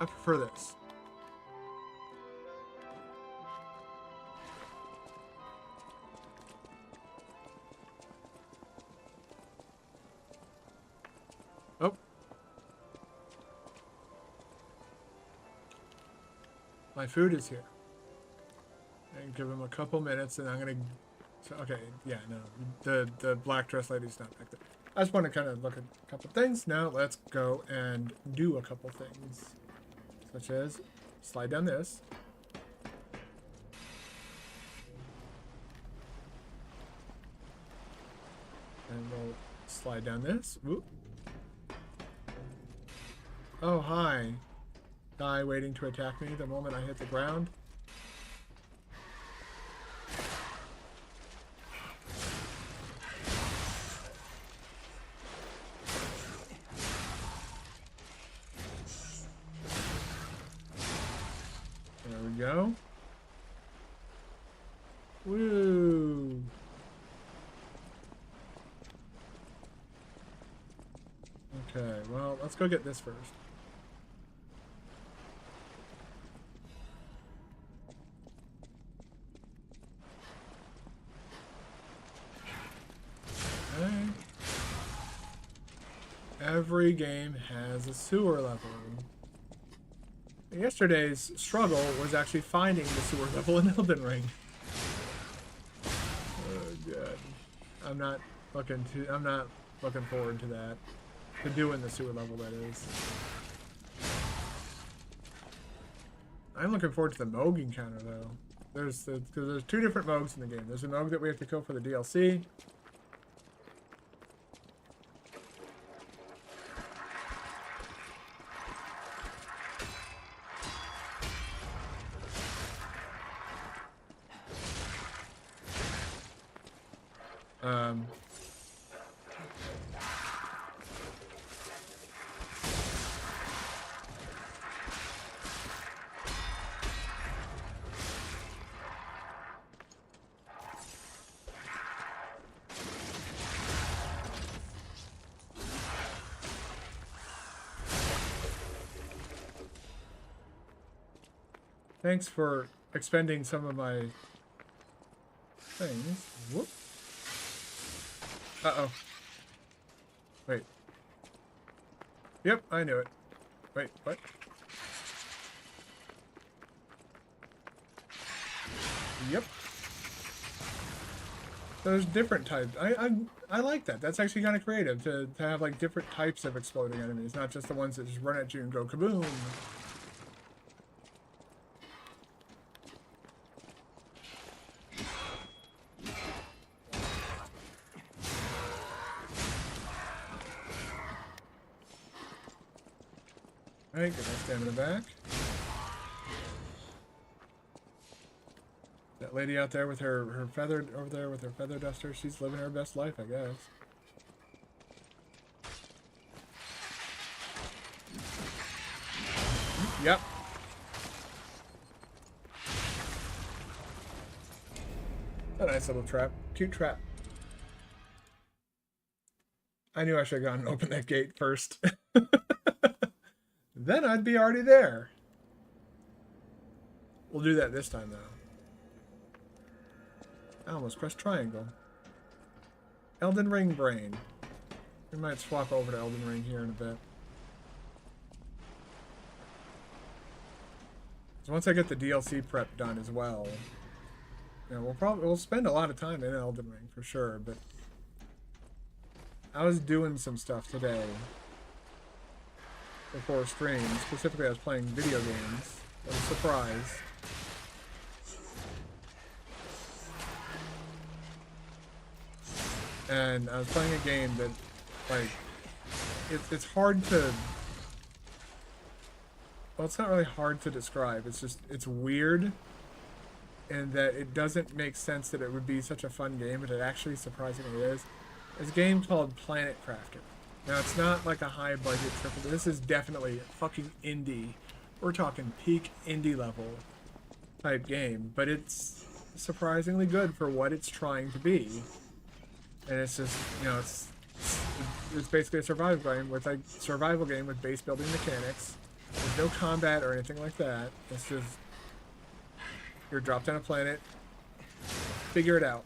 I prefer this. Oh. My food is here. And give him a couple minutes and I'm gonna... So, okay, yeah, no. The black dress lady's not back there. I just want to kind of look at a couple things. Now let's go and do a couple things. Such as slide down this. And we'll slide down this. Whoop. Oh, hi. Guy waiting to attack me the moment I hit the ground. There we go. Woo! Okay, well, let's go get this first. Okay. Every game has a sewer level. Yesterday's struggle was actually finding the sewer level in Elden Ring. Oh god. I'm not looking forward to that. To doing the sewer level, that is. I'm looking forward to the Moog encounter though. Because there's two different Moogs in the game. There's a Moog that we have to kill for the DLC. Thanks for expending some of my things. Whoop. Uh-oh. Wait. Yep, I knew it. Wait, what? Yep. There's different types. I like that. That's actually kind of creative to have like different types of exploding enemies, not just the ones that just run at you and go kaboom. Alright, get my stamina back. That lady out there with her feather, over there with her feather duster, she's living her best life, I guess. Yep. A nice little trap. Cute trap. I knew I should have gone and opened that gate first. Then I'd be already there. We'll do that this time, though. I almost pressed triangle. Elden Ring brain. We might swap over to Elden Ring here in a bit. So once I get the DLC prep done as well, you know, we'll spend a lot of time in Elden Ring for sure. But I was doing some stuff today before stream. Specifically, I was playing video games. What a surprise! And I was playing a game that, like, it's hard to... Well, it's not really hard to describe. It's just, it's weird. And that it doesn't make sense that it would be such a fun game, but it actually surprisingly is. It's a game called Planet Crafter. Now, it's not like a high-budget triple. This is definitely fucking indie. We're talking peak indie level type game. But it's surprisingly good for what it's trying to be. And it's just, you know, it's basically a survival game with base building mechanics. There's no combat or anything like that. It's just you're dropped on a planet, figure it out.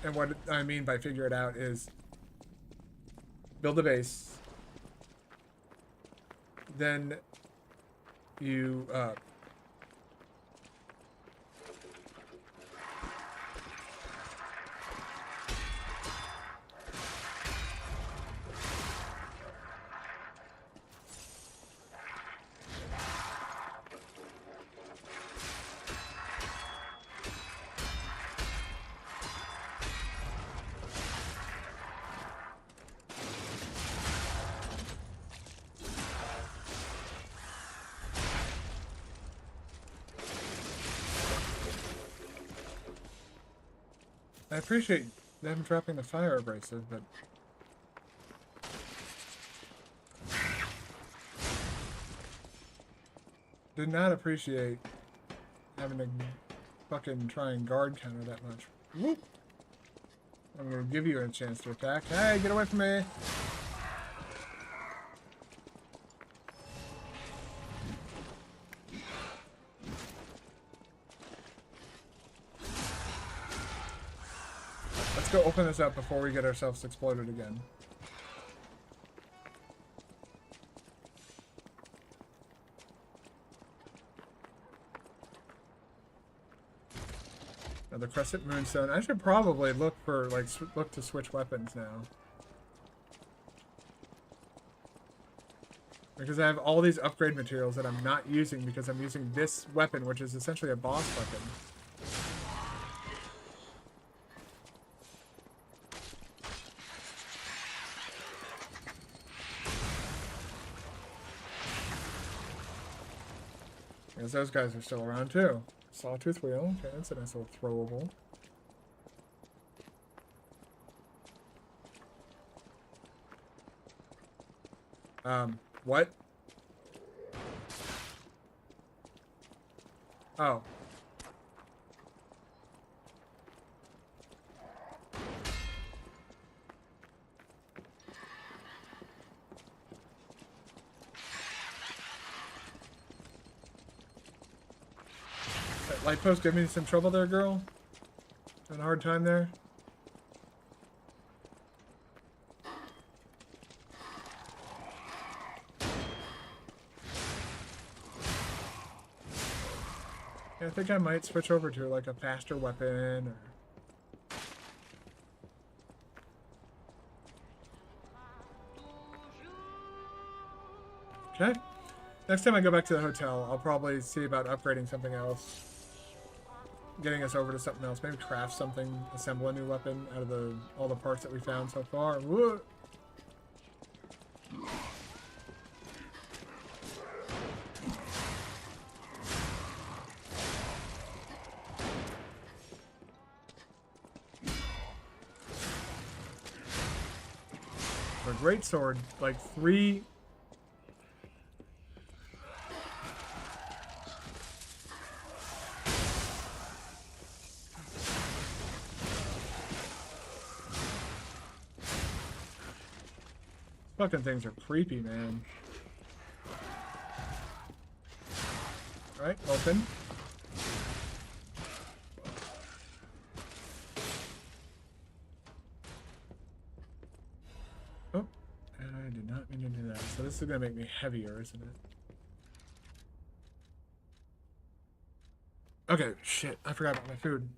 And what I mean by figure it out is build a base, then you I appreciate them dropping the fire abrasive, but did not appreciate having to fucking try and guard counter that much. Whoop! I'm gonna give you a chance to attack. Hey, get away from me! Let's go open this up before we get ourselves exploded again. Now the Crescent Moonstone. I should probably look for, like, look to switch weapons now. Because I have all these upgrade materials that I'm not using because I'm using this weapon, which is essentially a boss weapon. Because those guys are still around too. Sawtooth wheel. Okay, that's a nice little throwable. What? Oh. That light post gave me some trouble there, girl. Having a hard time there. I think I might switch over to like a faster weapon or... Okay. Next time I go back to the hotel, I'll probably see about upgrading something else. Getting us over to something else. Maybe craft something, assemble a new weapon out of all the parts that we found so far. Whoa. For a great sword, like 3... Fucking things are creepy, man. Alright, open. Oh, and I did not mean to do that. So this is gonna make me heavier, isn't it? Okay, shit, I forgot about my food.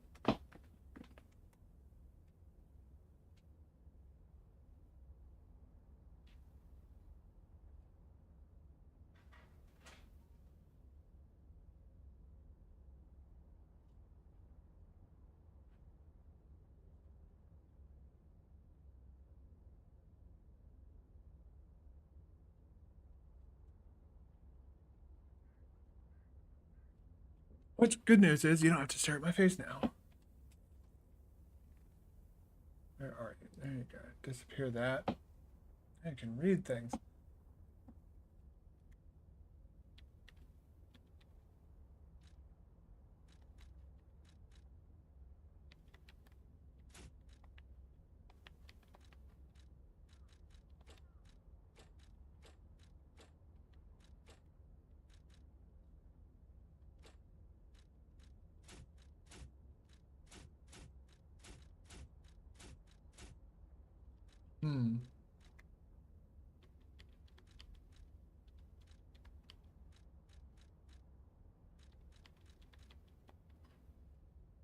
Which good news is you don't have to stare at my face now. Where are you? There you go. Disappear that. I can read things.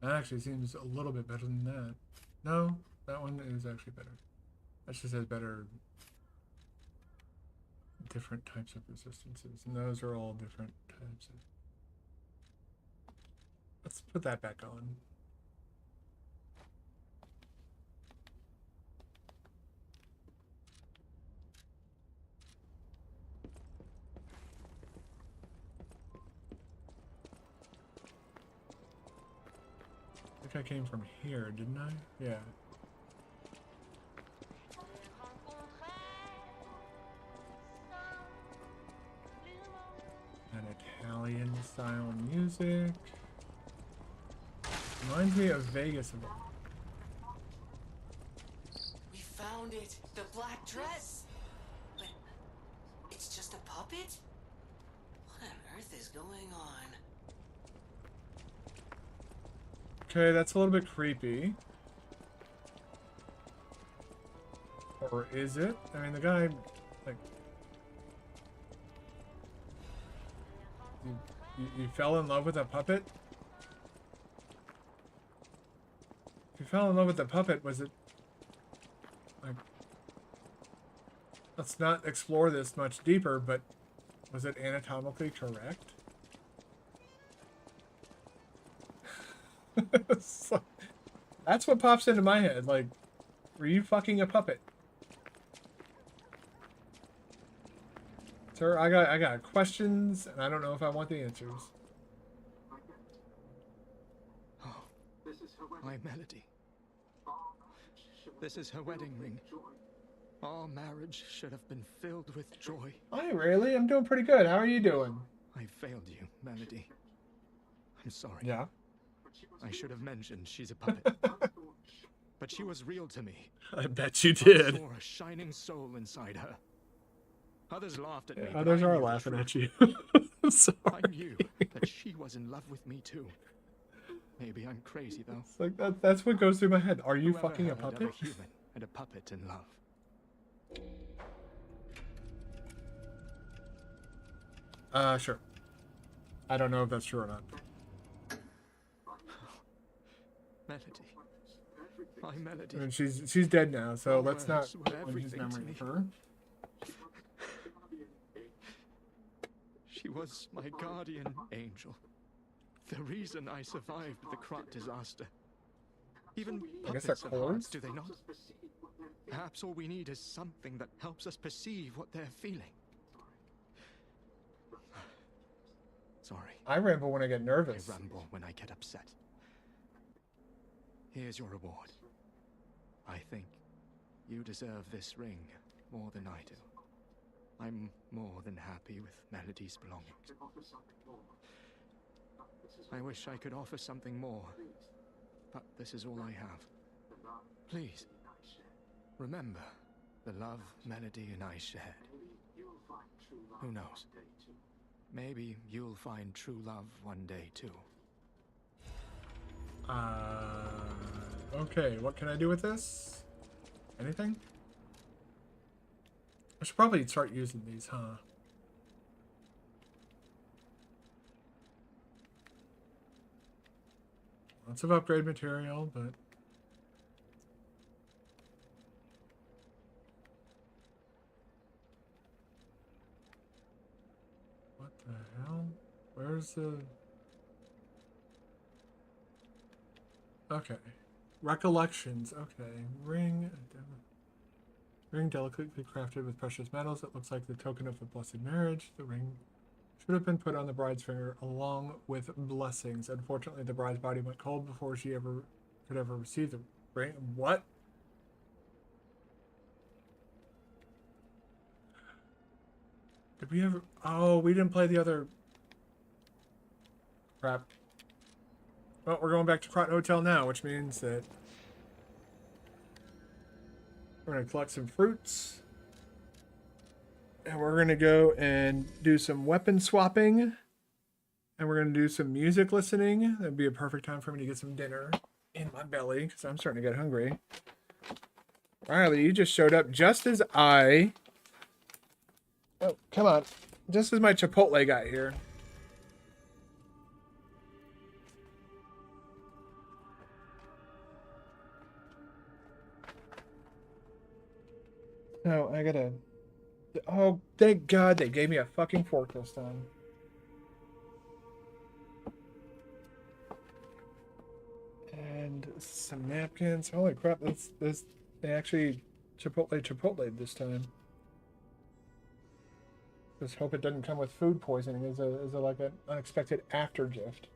That actually seems a little bit better than that. No, that one is actually better. That just has better different types of resistances, and those are all different types of... Let's put that back on. I think I came from here, didn't I? Yeah. An Italian style music. Reminds me of Vegas a lot. We found it! The black dress! But it's just a puppet? What on earth is going on? Okay, that's a little bit creepy. Or is it? I mean, the guy, like... You fell in love with a puppet? If you fell in love with the puppet, was it... Like... Let's not explore this much deeper, but was it anatomically correct? So, that's what pops into my head. Like, were you fucking a puppet? Sir, I got questions, and I don't know if I want the answers. Oh, my Melody. This is her wedding ring. Our marriage should have been filled with joy. Hi, Rayleigh. I'm doing pretty good. How are you doing? I failed you, Melody. I'm sorry. Yeah. I should have mentioned she's a puppet. But she was real to me. I bet you did. I saw a shining soul inside her. Others laughed at me. Others are laughing at you. Sorry. I knew that she was in love with me too. Maybe I'm crazy though. It's like that's what goes through my head. Are you Whoever fucking a heard of puppet? a human and a puppet in love. Sure. I don't know if that's true or not. Melody. My Melody. I mean, she's dead now, so Her let's not words were ruin his everything to memory me. of her. She was my guardian angel. The reason I survived the Krat disaster. Even I guess they're puppets have hearts, chords? do they not? Perhaps all we need is something that helps us perceive what they're feeling. Sorry. I ramble when I get nervous. I ramble when I get upset. Here's your reward. I think you deserve this ring more than I do. I'm more than happy with Melody's belongings. I wish I could offer something more, but this is all I have. Please, remember the love Melody and I shared. Who knows? Maybe you'll find true love one day too. Okay, what can I do with this? Anything? I should probably start using these, huh? Lots of upgrade material, but... What the hell? Where's the... Okay. Recollections. Okay. Ring delicately crafted with precious metals. It looks like the token of a blessed marriage. The ring should have been put on the bride's finger along with blessings. Unfortunately, the bride's body went cold before she could ever receive the ring. What? Did we ever... Oh, we didn't play the other... Crap. Well, we're going back to Krat Hotel now, which means that we're going to collect some fruits. And we're going to go and do some weapon swapping. And we're going to do some music listening. That'd be a perfect time for me to get some dinner in my belly, because I'm starting to get hungry. Riley, you just showed up just as I... Oh, come on. Just as my Chipotle got here. No, I gotta... Oh, thank God they gave me a fucking fork this time. And some napkins. Holy crap, this they actually Chipotle this time. Just hope it doesn't come with food poisoning as a like an unexpected after gift.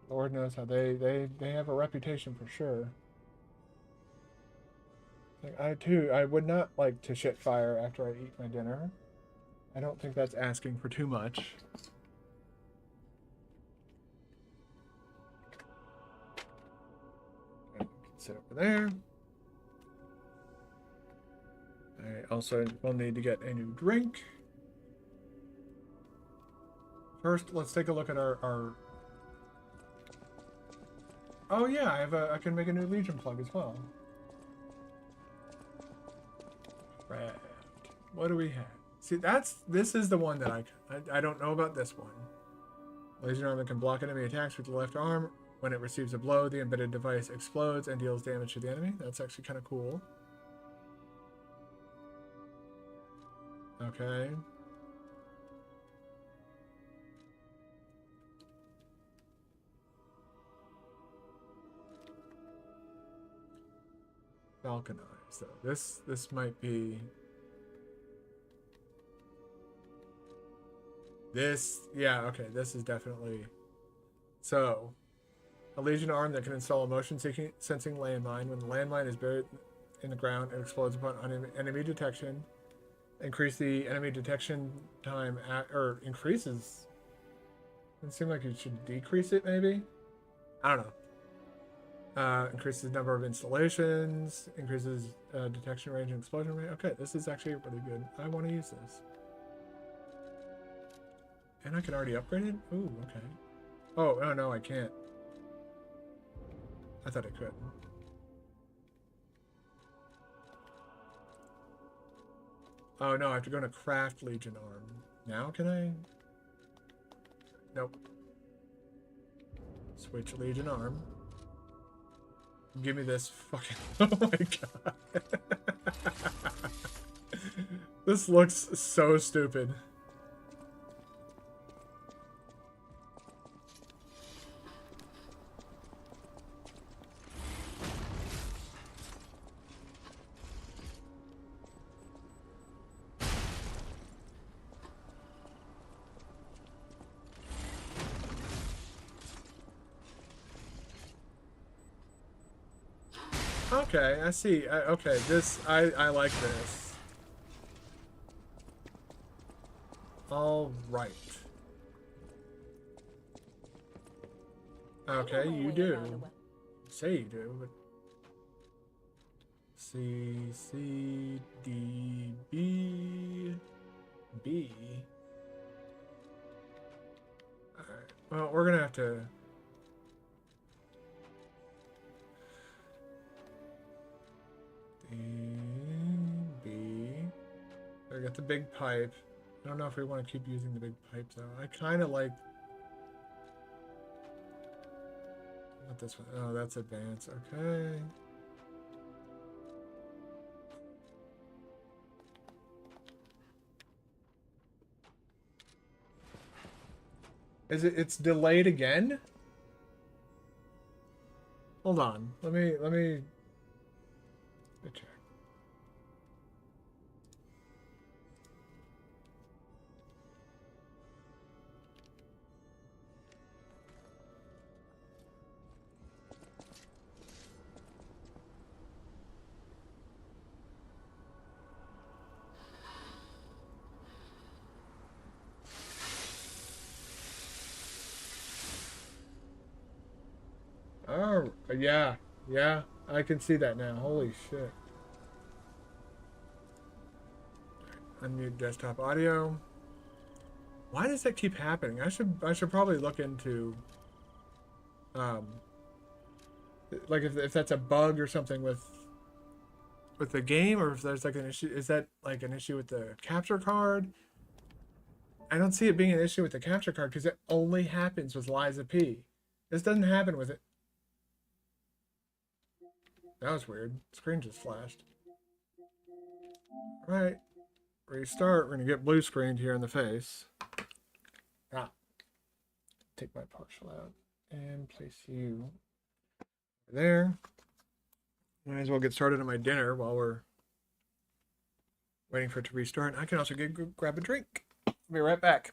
Lord knows how they have a reputation for sure. Like I would not like to shit fire after I eat my dinner. I don't think that's asking for too much. Sit over there. I also will need to get a new drink. First, let's take a look at our... Oh yeah, I can make a new Legion plug as well. Craft. What do we have? See, this is the one that I don't know about this one. Laser arm that can block enemy attacks with the left arm. When it receives a blow, the embedded device explodes and deals damage to the enemy. That's actually kind of cool. Okay. Balkanized, though. This might be... This, yeah, okay, this is definitely... So, a Legion arm that can install a motion-sensing landmine. When the landmine is buried in the ground, it explodes upon enemy detection. Increase the enemy detection time or increases. It seems like you should decrease it, maybe? I don't know. Increases the number of installations. Increases detection range and explosion rate. Okay, this is actually really good. I want to use this. And I can already upgrade it? Ooh, okay. Oh, no, I can't. I thought I could. Oh, no, I have to go into Craft Legion Arm. Now can I? Nope. Switch Legion arm. Give me this fucking... Oh my god. This looks so stupid. Okay, I see. Okay, I like this. All right. Okay, you do. Say you do, but C, C, D, B, B. Alright, well, we're gonna have to... D, B. I got the big pipe. I don't know if we want to keep using the big pipe, though. I kind of like... Not this one. Oh, that's advanced. Okay. It's delayed again? Hold on. Let me check. Oh, yeah. Yeah, I can see that now. Holy shit. Unmute desktop audio. Why does that keep happening? I should probably look into like if that's a bug or something with the game, or if there's like an issue. Is that like an issue with the capture card? I don't see it being an issue with the capture card because it only happens with Liza P. This doesn't happen with it. That was weird. Screen just flashed. All right. Restart. We're going to get blue screened here in the face. Ah. Take my partial out and place you there. Might as well get started on my dinner while we're waiting for it to restart. I can also grab a drink. I'll be right back.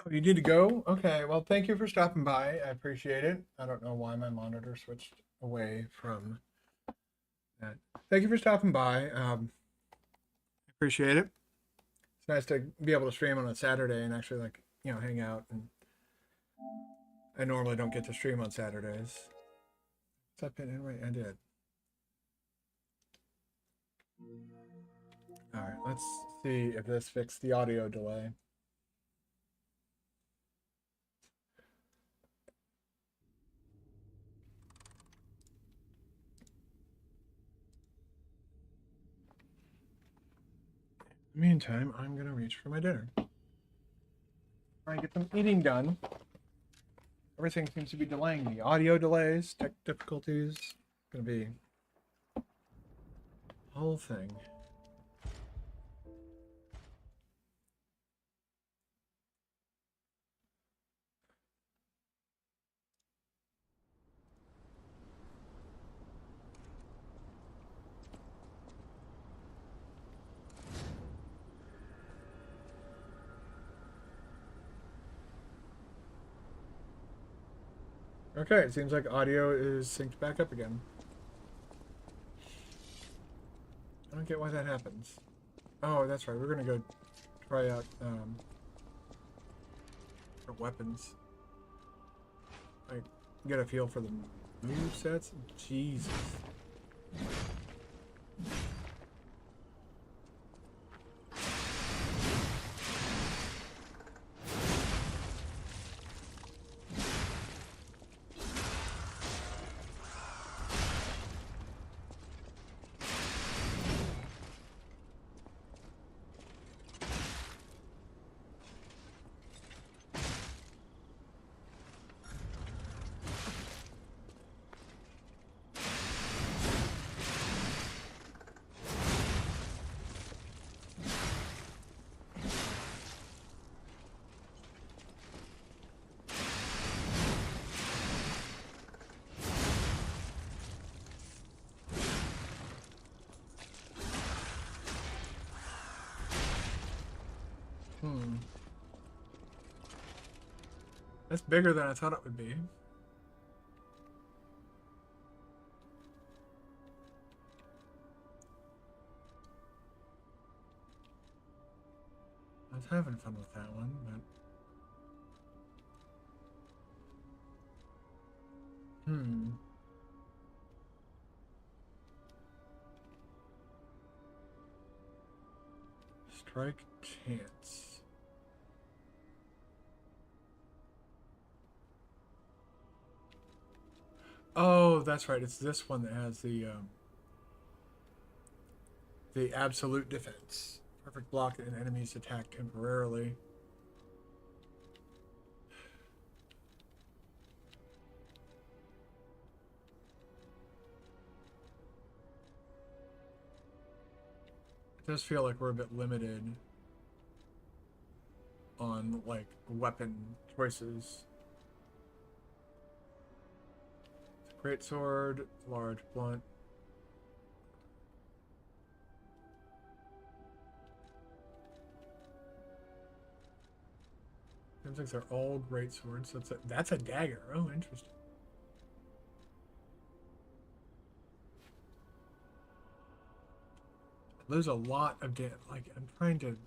Oh, you need to go? Okay, well, thank you for stopping by. I appreciate it. I don't know why my monitor switched away from that. Thank you for stopping by. Appreciate it. It's nice to be able to stream on a Saturday and actually, like, you know, hang out. And I normally don't get to stream on Saturdays. What's up, anyway? I did. All right, let's see if this fixed the audio delay. Meantime, I'm gonna reach for my dinner. Try and get some eating done. Everything seems to be delaying me. Audio delays, tech difficulties. It's gonna be a whole thing. Okay, it seems like audio is synced back up again. I don't get why that happens. Oh, that's right. We're gonna go try out for weapons. Like, get a feel for the move sets. Jesus. That's bigger than I thought it would be. I was having fun with that one, but... Strike chance. Oh, that's right. It's this one that has the absolute defense. Perfect block and enemies attack temporarily. It does feel like we're a bit limited on, like, weapon choices. Great sword, large blunt. Seems like they're all great swords. So that's a dagger. Oh, interesting. Lose a lot of damage. Like, I'm trying to...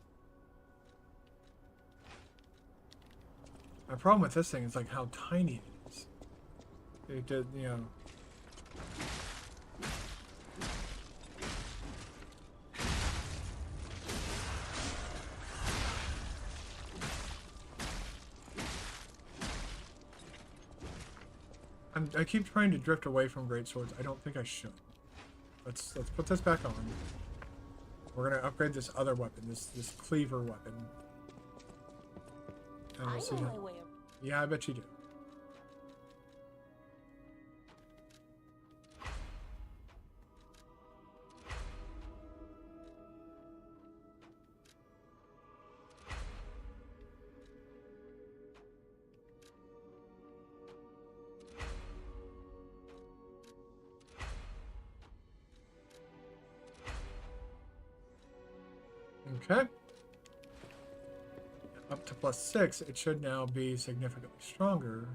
My problem with this thing is, like, how tiny it is. It did, you know... I keep trying to drift away from great swords. I don't think I should. Let's put this back on. We're gonna upgrade this other weapon, this cleaver weapon. And we'll see how... Yeah, I bet you do. Okay. Up to +6, it should now be significantly stronger.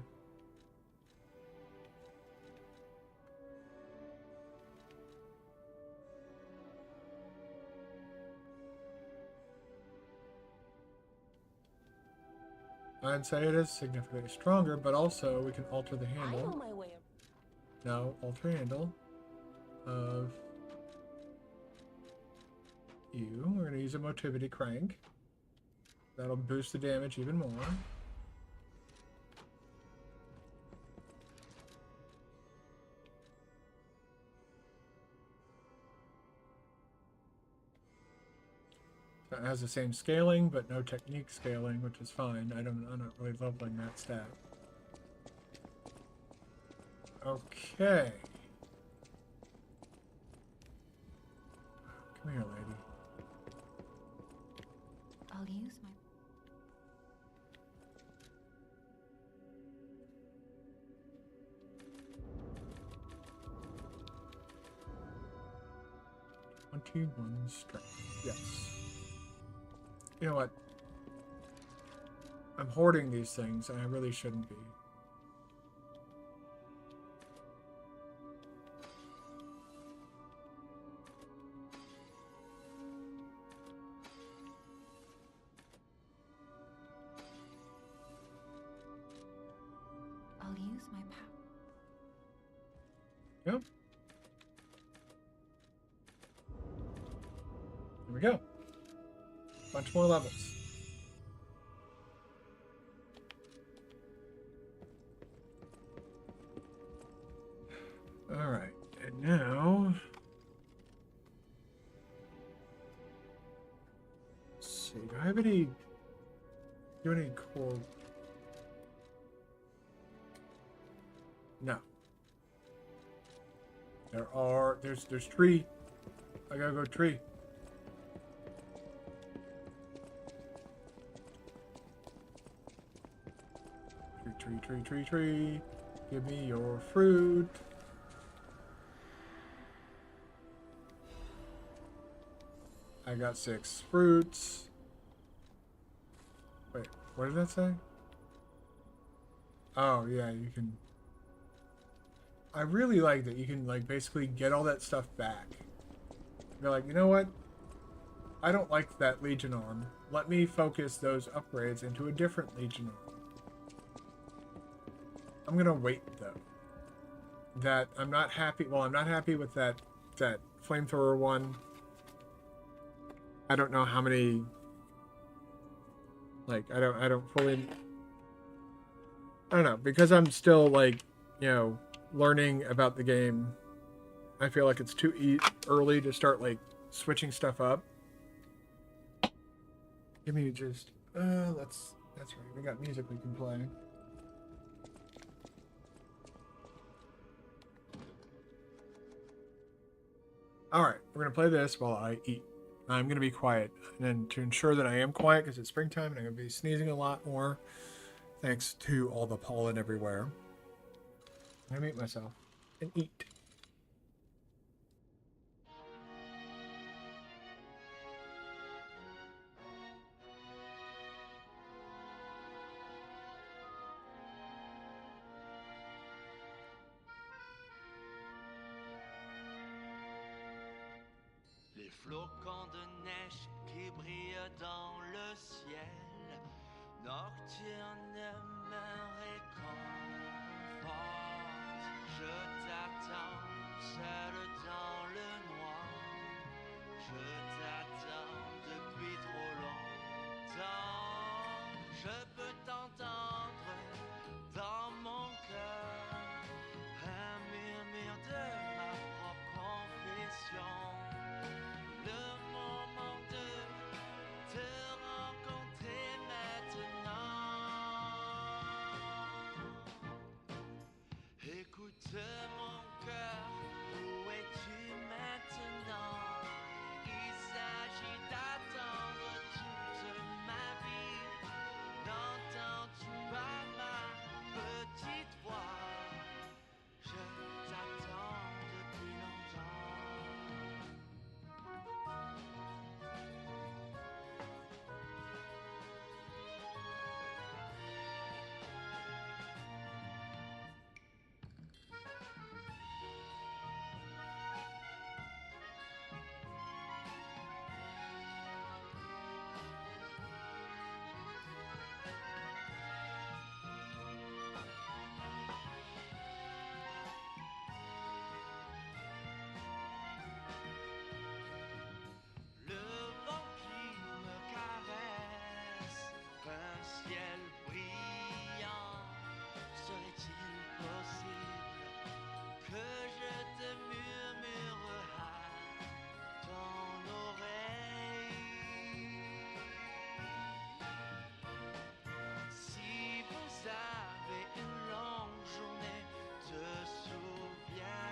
I'd say it is significantly stronger, but also we can alter the handle. I know my way. Now, alter handle of you. We're going to use a motivity crank. That'll boost the damage even more. It has the same scaling, but no technique scaling, which is fine. I'm not really leveling that stat. Okay. Come here, lady. I'll use my... "21 strength." Yes. You know what? I'm hoarding these things, and I really shouldn't be. lose my power. Yep. Here we go. Bunch more levels. All right, and now, let's see. Do I have any? Do any cool? No. There's tree. I gotta go tree. Tree. Give me your fruit. I got 6 fruits. Wait, what did that say? Oh, yeah, you can... I really like that you can, like, basically get all that stuff back. You're like, you know what? I don't like that Legion arm. Let me focus those upgrades into a different Legion arm. I'm gonna wait, though. That I'm not happy... Well, I'm not happy with that flamethrower one. I don't know how many... Like, I don't fully... I don't know. Because I'm still, like, you know, learning about the game, I feel like it's too early to start, like, switching stuff up. Give me just... that's right. We got music we can play. Alright, we're going to play this while I eat. I'm going to be quiet. And then to ensure that I am quiet, because it's springtime and I'm going to be sneezing a lot more, thanks to all the pollen everywhere, I'm going to mute myself and eat. Les flocons de neige qui brillent dans le ciel, nocturne me réconforte. Je t'attends seul dans le noir, je t'attends depuis trop longtemps. Je peux t'entendre dans mon cœur, un murmure de ma propre confession. Le moment de te rencontrer maintenant. Écoute mon cœur, où es-tu maintenant? Il s'agit d'attendre toute ma vie. N'entends-tu pas ma petite voix? Je t'attends depuis longtemps. Le vent qui me caresse, un ciel brillant, serait-il possible que je te murmure à ton oreille? Si vous avez une longue journée, te souviens-tu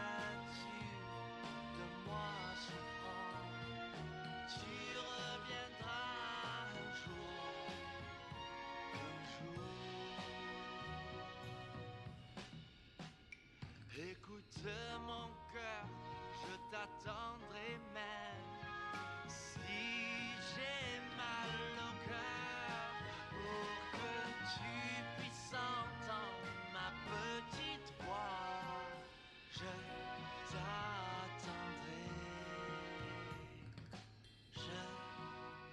de moi souffrant? Tu reviendras un jour. Écoute mon cœur, je t'attendrai même. Si j'ai mal au cœur, pour que tu puisses entendre ma petite voix, je t'attendrai. Je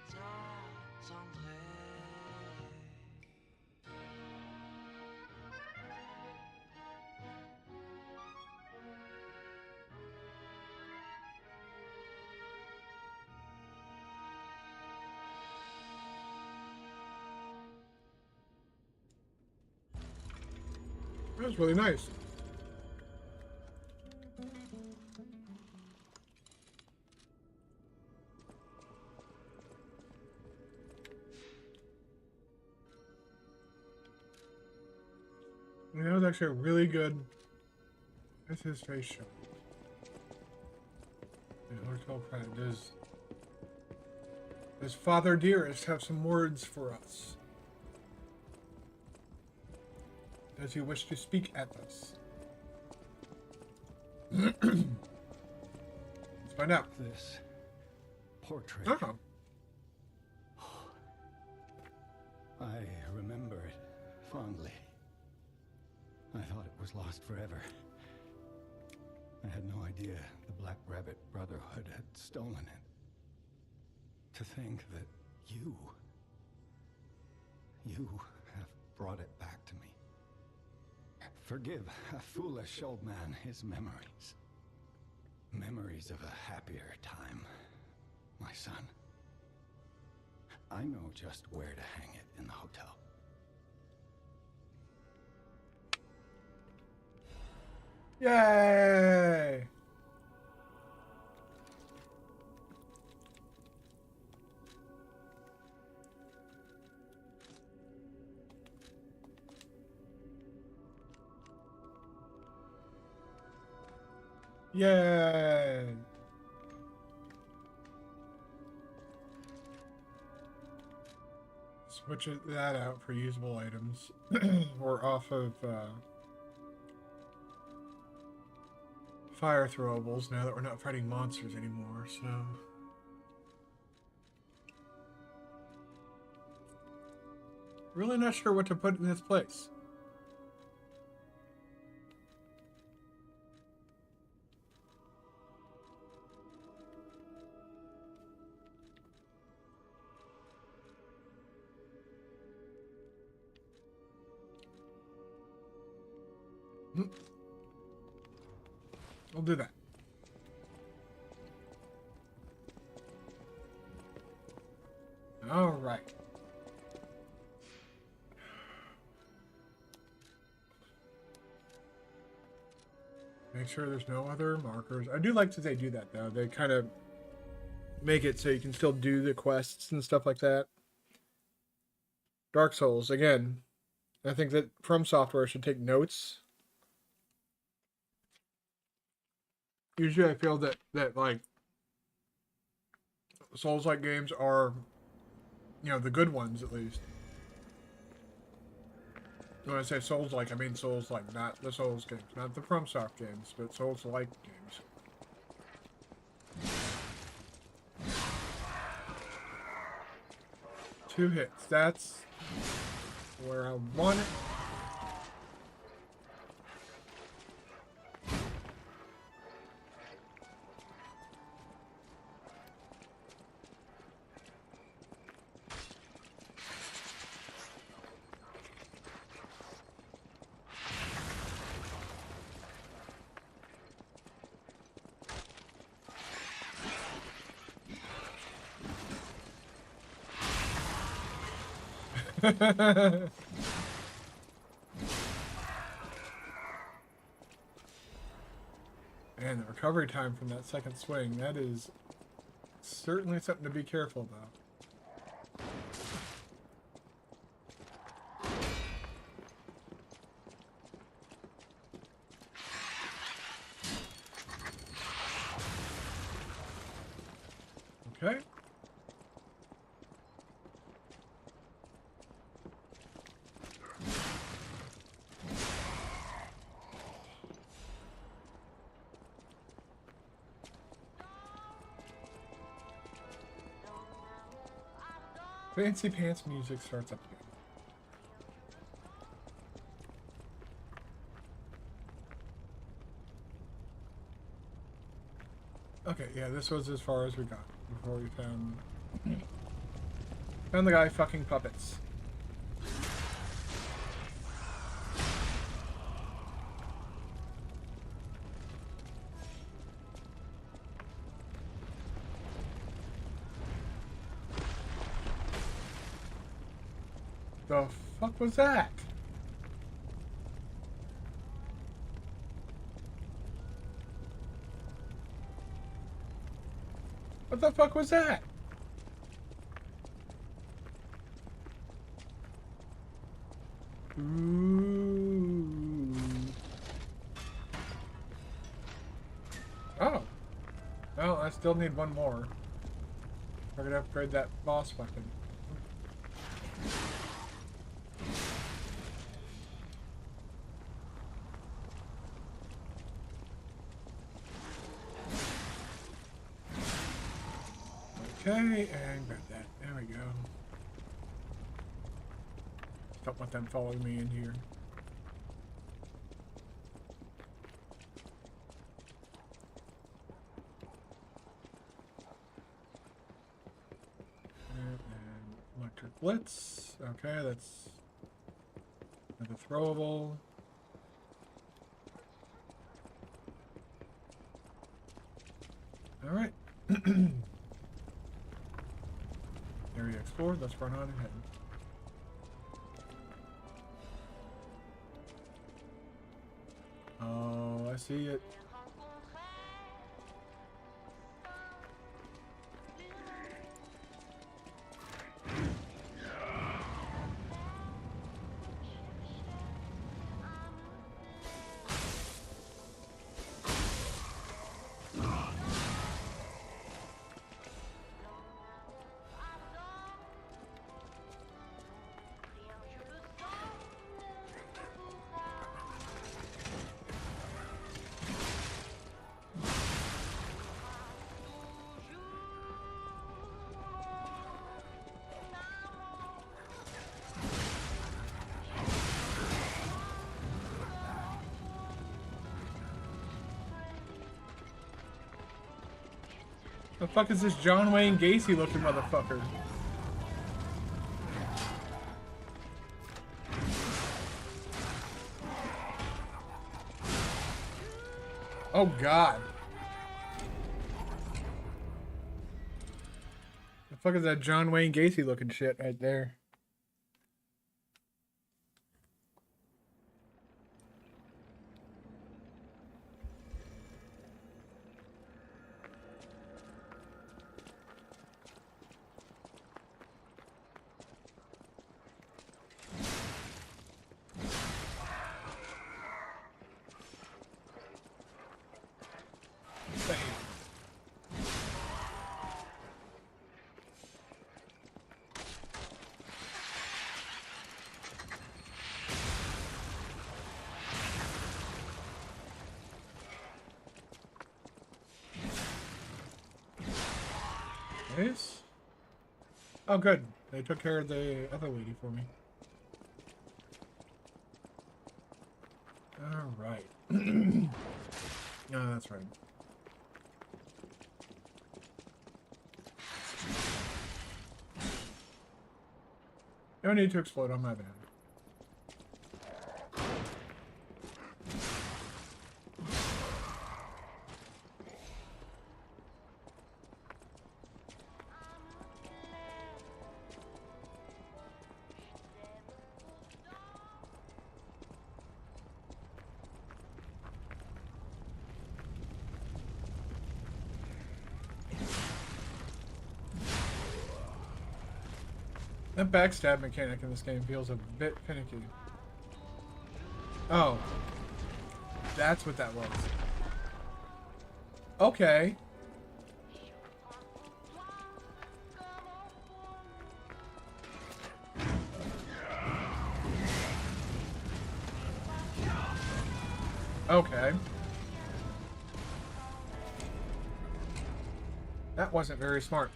t'attendrai. That was really nice. That was actually a really good. That's his face show. Hotel Pride. Does Father Dearest have some words for us? Does he wish to speak at us? Let's find out. This portrait. Oh. I remember it fondly. I thought it was lost forever. I had no idea the Black Rabbit Brotherhood had stolen it. To think that you have brought it back to me. Forgive a foolish old man his memories. Memories of a happier time, my son. I know just where to hang it in the hotel. Yay! Yay! Switch that out for usable items. Or off of fire throwables now that we're not fighting monsters anymore, so. Really not sure what to put in this place. We'll do that. All right. Make sure there's no other markers. I do like that they do that, though. They kind of make it so you can still do the quests and stuff like that. Dark Souls, again, I think that From Software should take notes. Usually I feel that like Souls-like games are, you know, the good ones at least. When I say Souls-like, I mean Souls-like, not the Souls games, not the FromSoft games, but Souls-like games. Two hits, that's where I want it. And the recovery time from that second swing, that is certainly something to be careful about. Okay. Fancy Pants music starts up again. Okay, yeah, this was as far as we got before we found the guy fucking puppets. The fuck was that? What the fuck was that? Ooh. Oh. Well, I still need one more. We're gonna upgrade that boss weapon. Okay, and grab that. There we go. Don't want them following me in here. And electric blitz. Okay, that's another throwable. All right. Area explored. Let's run on ahead. Oh, I see it. The fuck is this John Wayne Gacy looking motherfucker? Oh god. The fuck is that John Wayne Gacy looking shit right there? Nice. Oh, good. They took care of the other lady for me. All right. No, that's right. No need to explode on my bad. That backstab mechanic in this game feels a bit finicky. Oh. That's what that was. Okay. Okay. That wasn't very smart.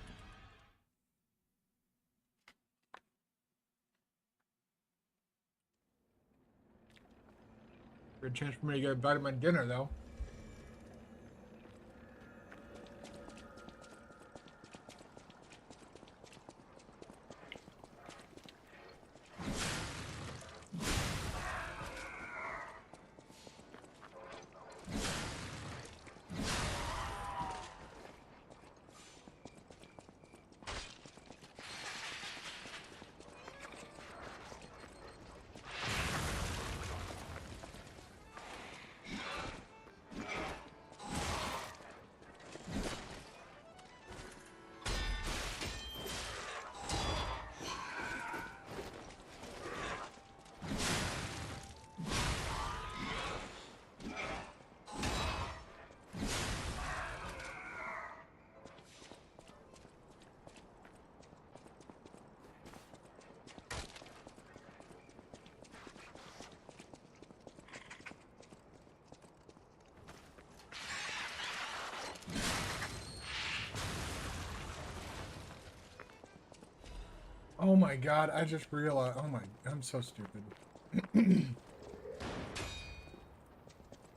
Good chance for me to get a bite of my dinner, though. Oh my god, I just realized. Oh my, I'm so stupid.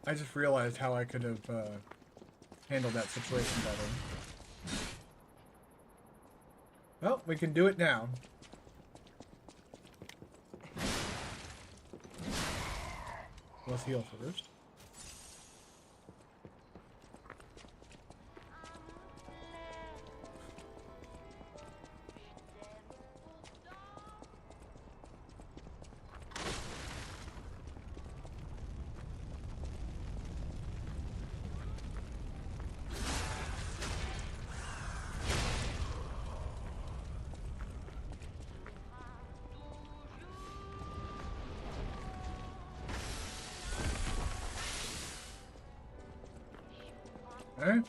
I just realized how I could have handled that situation better. Well, we can do it now. Let's heal first. Alright.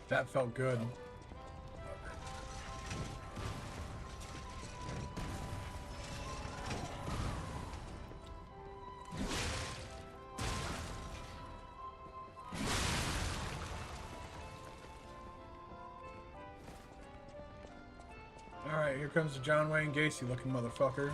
That felt good. Alright, here comes the John Wayne Gacy looking motherfucker.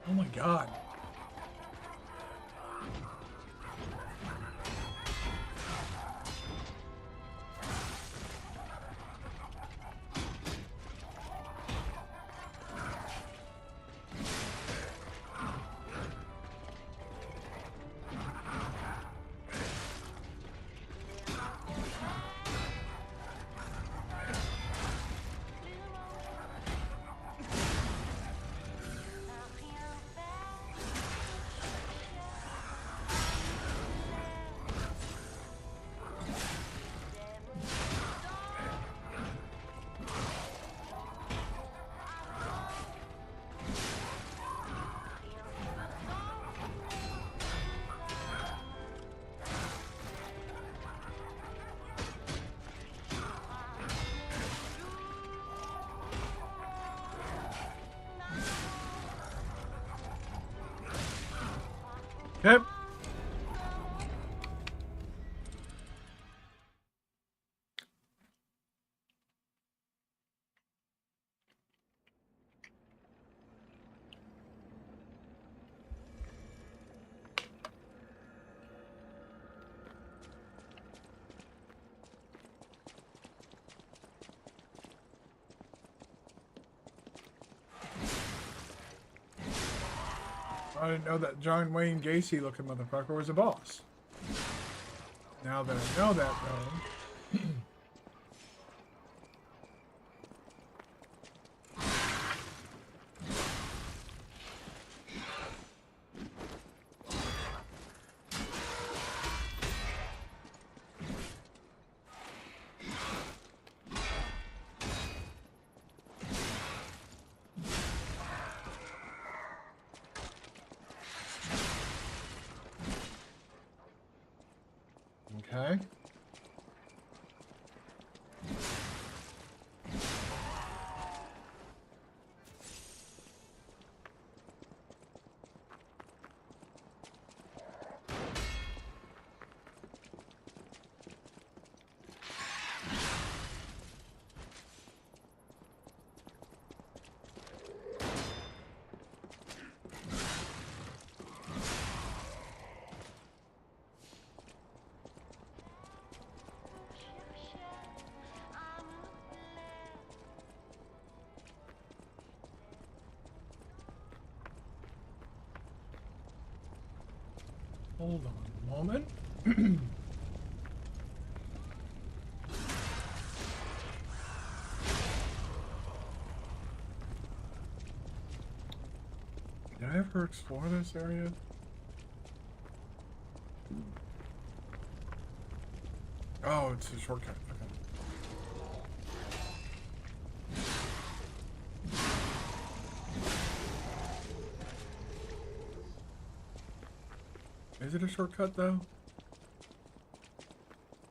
Oh my god. Okay. I didn't know that John Wayne Gacy looking motherfucker was a boss. Now that I know that, though. Okay. Hold on a moment. Did I ever explore this area? Oh, it's a shortcut. Okay. Is it a shortcut, though?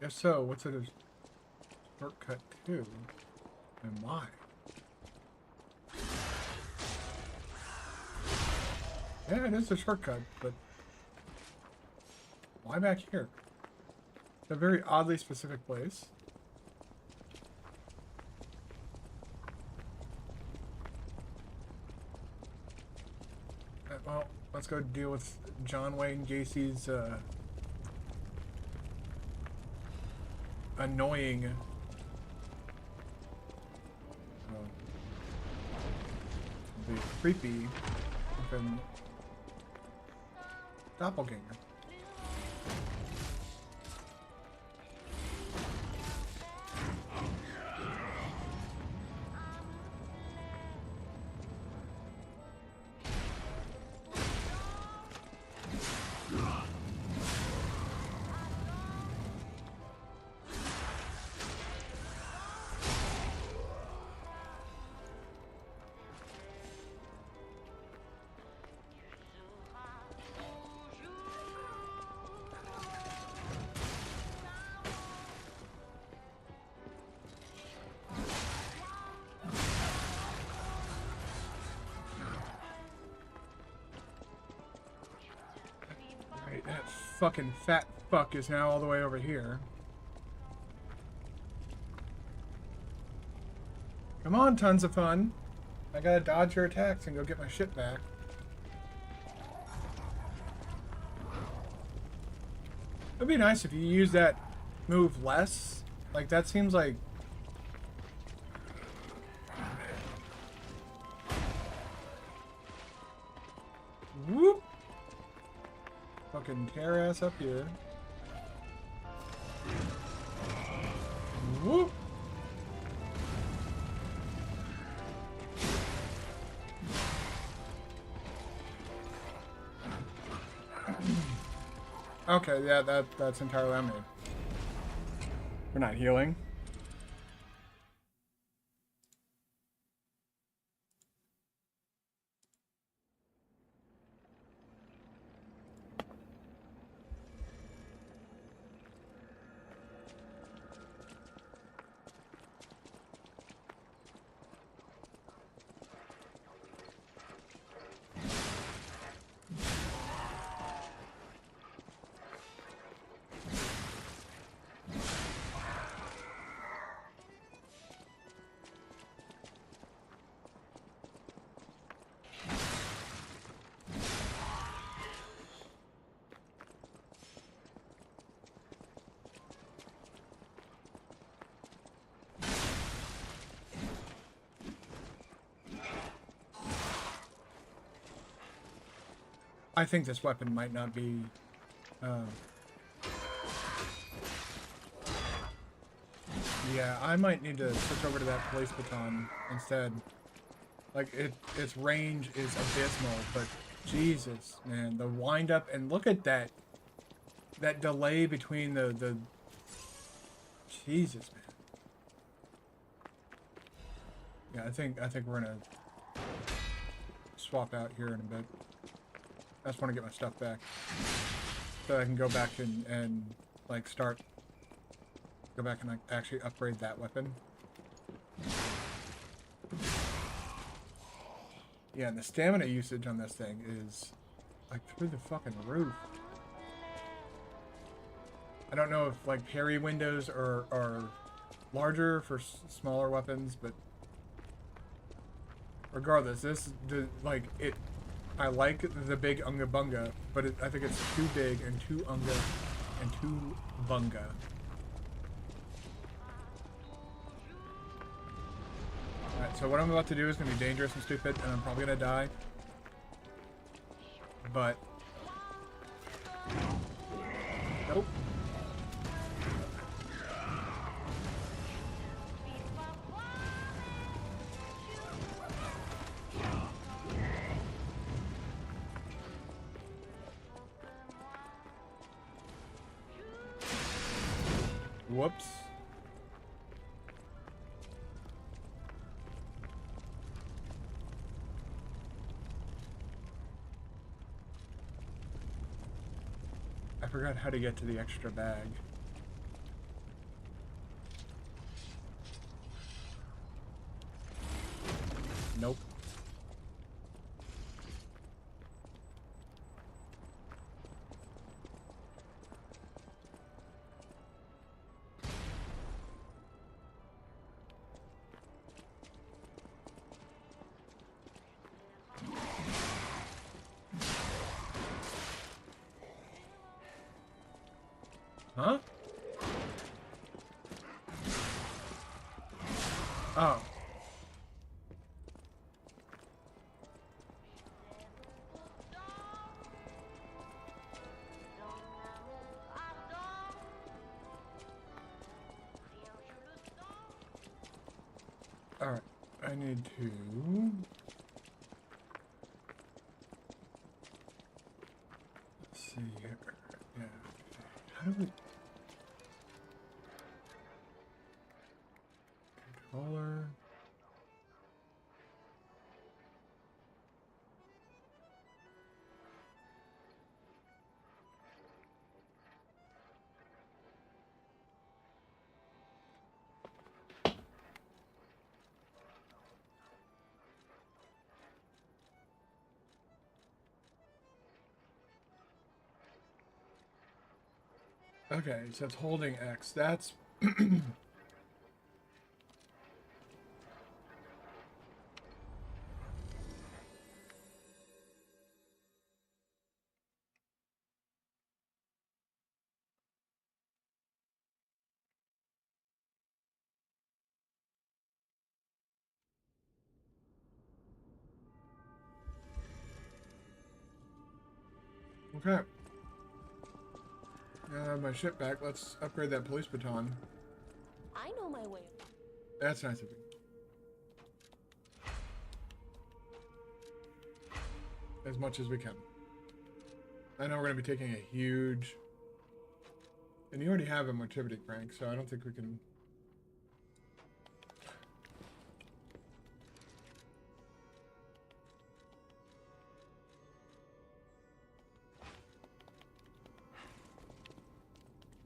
If so, what's it a shortcut to? And why? Yeah, it is a shortcut, but why back here? It's a very oddly specific place. Well, let's go deal with John Wayne Gacy's annoying the creepy looking doppelganger. That fucking fat fuck is now all the way over here. Come on, tons of fun. I gotta dodge your attacks and go get my shit back. It'd be nice if you use that move less. Like, that seems like... Whoop! Fucking tear ass up here. Whoop! Okay, yeah, that's entirely on me. We're not healing. I think this weapon might not be... yeah, I might need to switch over to that police baton instead. Like, its range is abysmal, but Jesus, man, the wind-up, and look at that delay between the... Jesus, man. Yeah, I think we're gonna swap out here in a bit. I just want to get my stuff back. So I can go back and like, go back and like, actually upgrade that weapon. Yeah, and the stamina usage on this thing is, like, through the fucking roof. I don't know if, like, parry windows are larger for smaller weapons, but regardless, I like the big Unga Bunga, but I think it's too big and too Unga and too Bunga. Alright, so what I'm about to do is going to be dangerous and stupid, and I'm probably going to die. But... nope. Whoops. I forgot how to get to the extra bag. Nope. Huh? Oh. Alright, I need to... let's see here. Yeah. How do we... controller... Okay, so it's holding X. That's... okay. Now I have my ship back. Let's upgrade that police baton. I know my way. That's nice of you. As much as we can. I know we're going to be taking a huge... and you already have a motivity crank, so I don't think we can...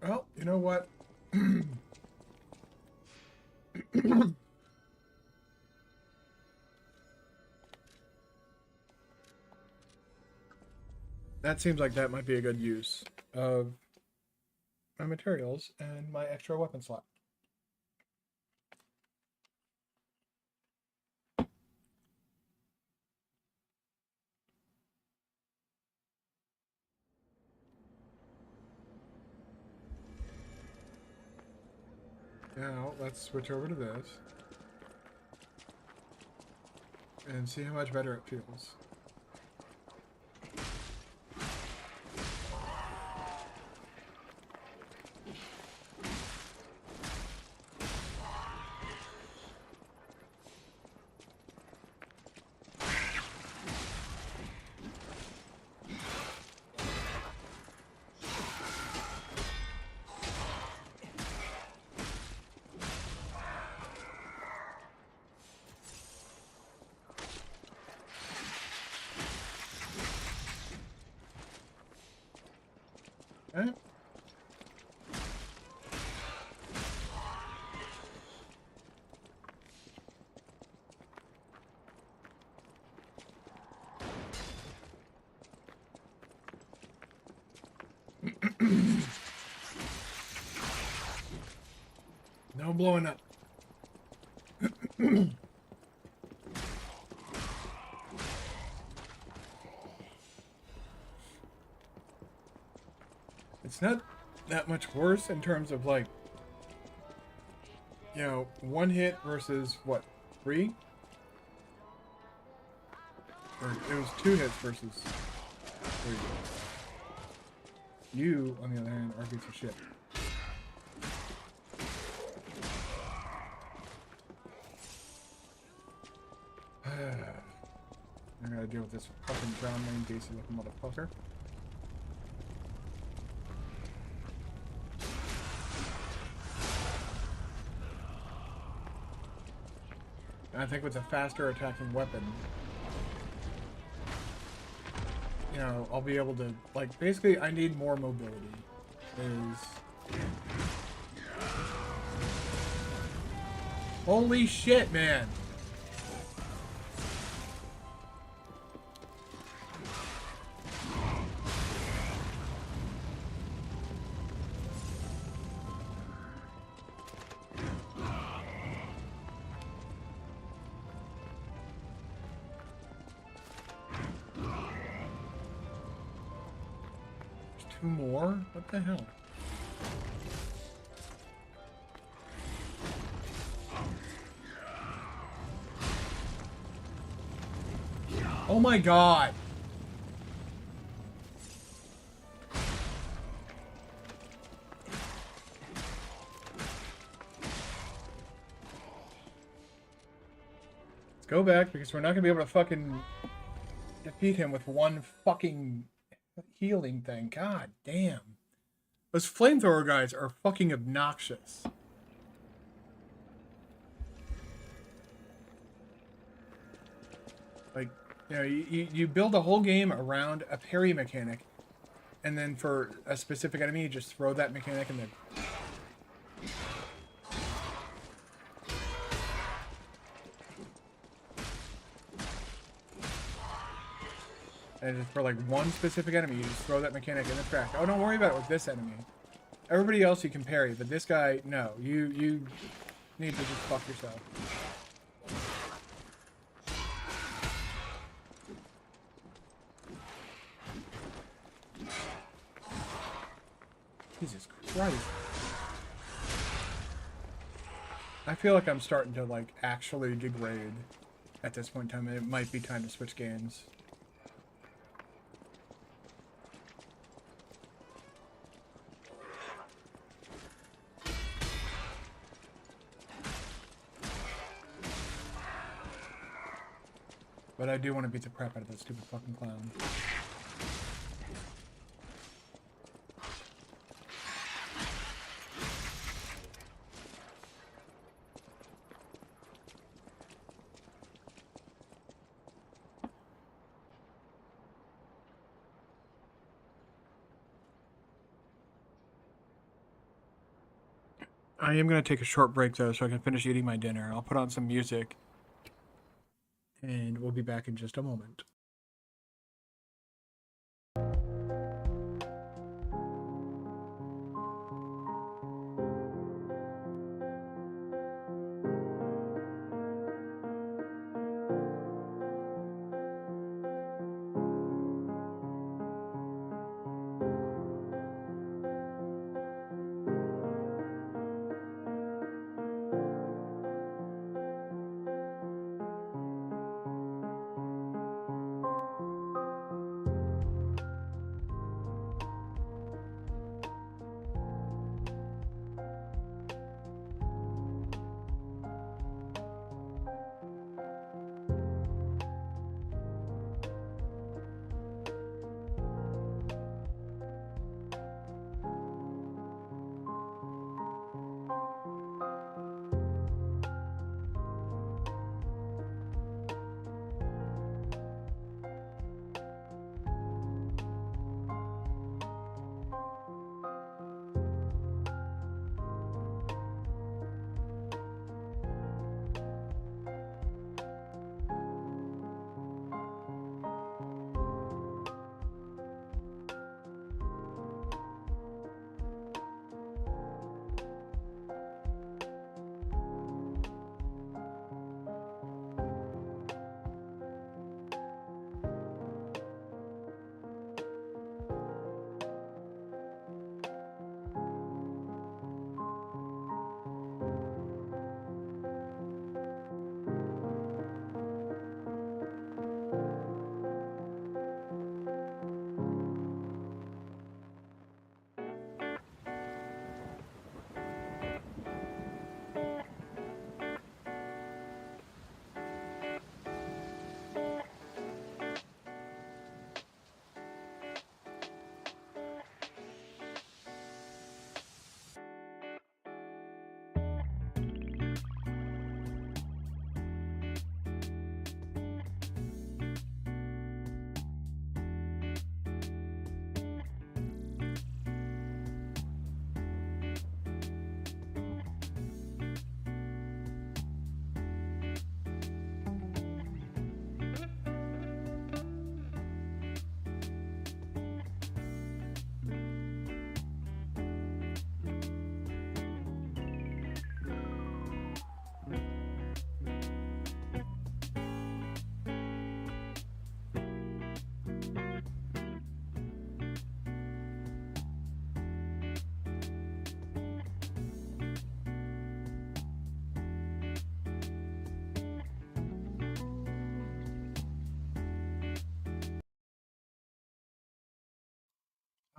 well, you know what? That seems like that might be a good use of my materials and my extra weapon slot. Now, let's switch over to this. And see how much better it feels. Eh? No blowing up. It's not that much worse in terms of like, you know, one hit versus what, 3? Or it was 2 hits versus 3. You, on the other hand, are a piece of shit. I gotta deal with this fucking John Wayne Gacy looking motherfucker. And I think with a faster attacking weapon, you know, I'll be able to, like, basically I need more mobility. Holy shit, man! There's 2 more? What the hell? Oh my god! Let's go back because we're not gonna be able to fucking defeat him with one fucking healing thing. God damn. Those flamethrower guys are fucking obnoxious. Like, you know, you build a whole game around a parry mechanic, and then for a specific enemy, you just throw that mechanic and then... And just for like one specific enemy, you just throw that mechanic in the trash. Oh, don't worry about it with this enemy. Everybody else you can parry, but this guy, no. You need to just fuck yourself. Jesus Christ. I feel like I'm starting to, like, actually degrade at this point in time. It might be time to switch games. But I do want to beat the crap out of that stupid fucking clown. I am going to take a short break, though, so I can finish eating my dinner. I'll put on some music, and we'll be back in just a moment.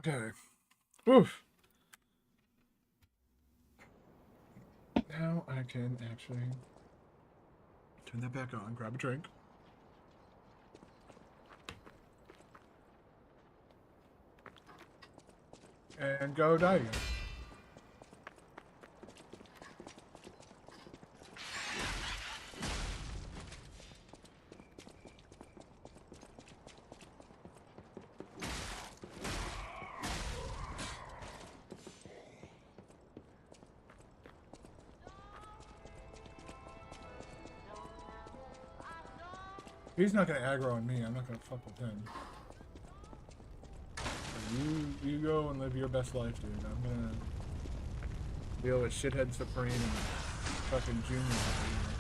Okay. Oof. Now I can actually turn that back on, grab a drink. And go die again. He's not gonna aggro on me. I'm not gonna fuck with him. You go and live your best life, dude. I'm gonna deal with shithead Supreme and fucking Junior over here.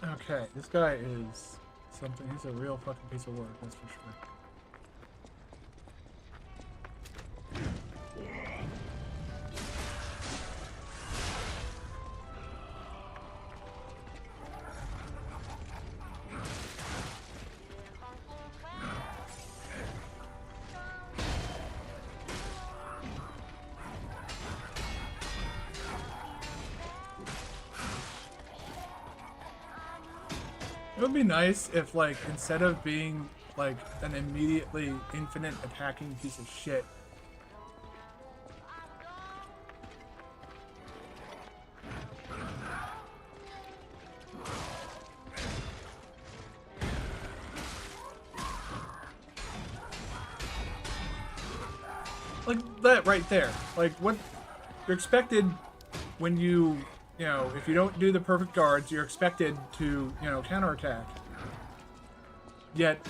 Okay, this guy is something. He's a real fucking piece of work, that's for sure. It would be nice if, like, instead of being, like, an immediately infinite attacking piece of shit, like that right there. Like, what you're expected when you know, if you don't do the perfect guards, you're expected to, you know, counterattack. Yet,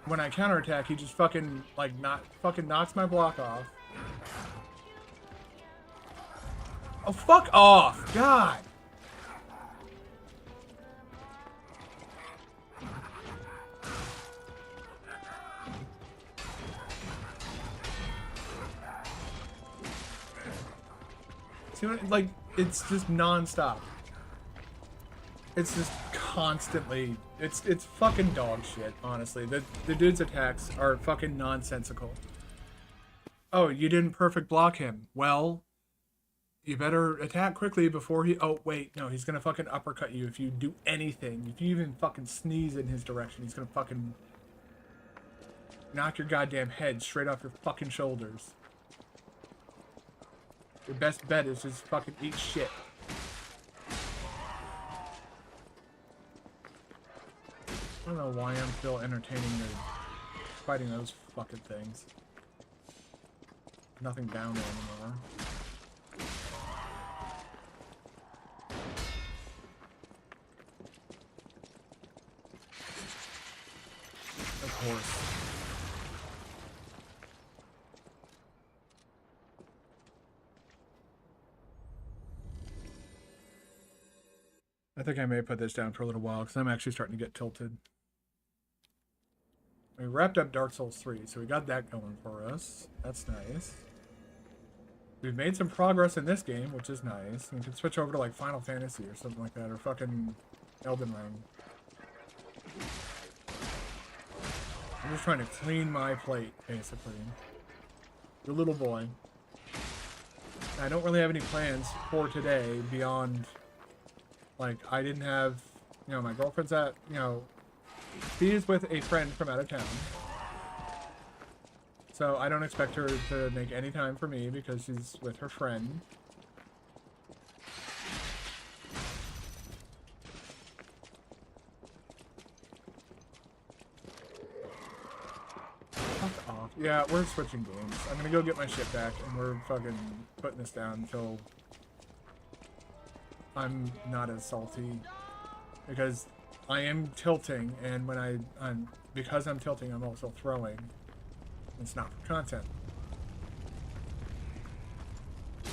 when I counterattack, he just fucking, like, knocks my block off. Oh, fuck off! God! See what, like, it's just non-stop. It's just constantly, it's fucking dog shit, honestly. The dude's attacks are fucking nonsensical. Oh, you didn't perfect block him. Well, you better attack quickly before he, oh wait, no, he's gonna fucking uppercut you if you do anything. If you even fucking sneeze in his direction, he's gonna fucking knock your goddamn head straight off your fucking shoulders. Your best bet is just fucking eat shit. I don't know why I'm still entertaining fighting those fucking things. Nothing down there anymore. Of course. I think I may put this down for a little while because I'm actually starting to get tilted. We wrapped up Dark Souls 3, so we got that going for us. That's nice. We've made some progress in this game, which is nice. We can switch over to like Final Fantasy or something like that, or fucking Elden Ring. I'm just trying to clean my plate, basically. Your little boy. I don't really have any plans for today beyond, like, I didn't have, you know, my girlfriend's at, you know, she is with a friend from out of town. So I don't expect her to make any time for me because she's with her friend. Fuck off. Yeah, we're switching games. I'm gonna go get my shit back and we're fucking putting this down until I'm not as salty. Because I am tilting, and when because I'm tilting, I'm also throwing. It's not for content. I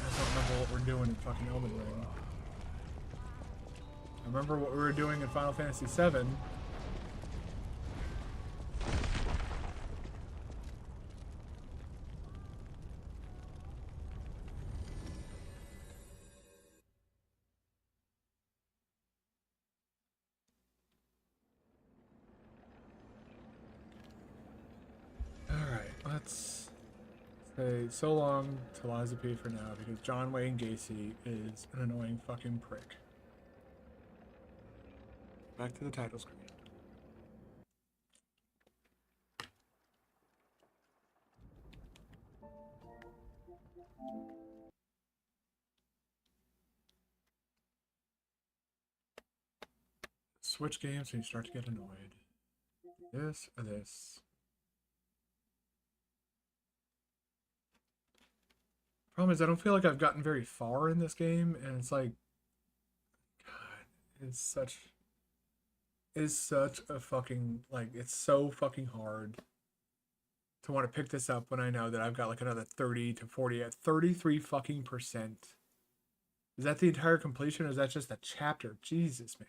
just don't remember what we're doing in fucking Elden Ring. I remember what we were doing in Final Fantasy VII. Let's say so long to Liza P for now because John Wayne Gacy is an annoying fucking prick. Back to the title screen. Switch games when you start to get annoyed. This or this. Problem is, I don't feel like I've gotten very far in this game, and it's like, God, it's such a fucking, like, it's so fucking hard to want to pick this up when I know that I've got like another 30 to 40, at 33 fucking percent. Is that the entire completion, or is that just a chapter? Jesus, man.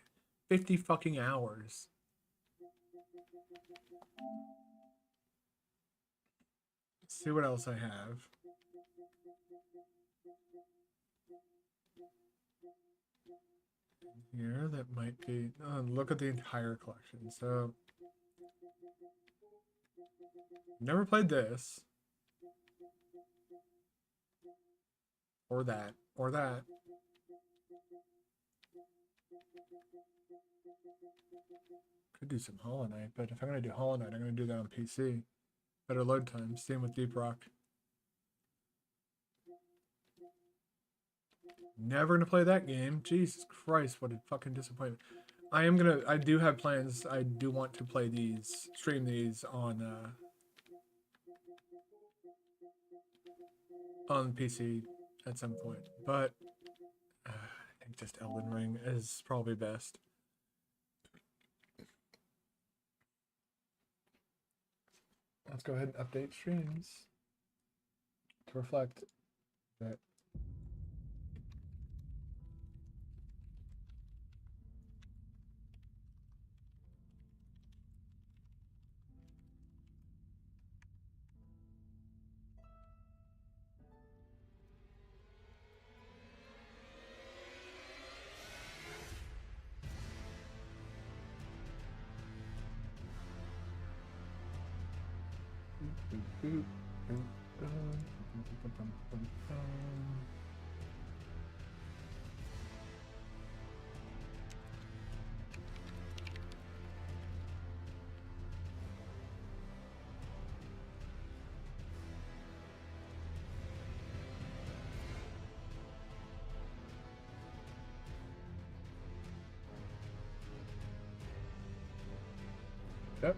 50 fucking hours. Let's see what else I have. Here, that might be, look at the entire collection. So, never played this. Or that. Or that. Could do some Hollow Knight, but if I'm going to do Hollow Knight, I'm going to do that on PC. Better load time. Same with Deep Rock. Never going to play that game. Jesus Christ, what a fucking disappointment. I do have plans. I do want to play these, stream these on PC at some point. But I think just Elden Ring is probably best. Let's go ahead and update streams to reflect that. Yep.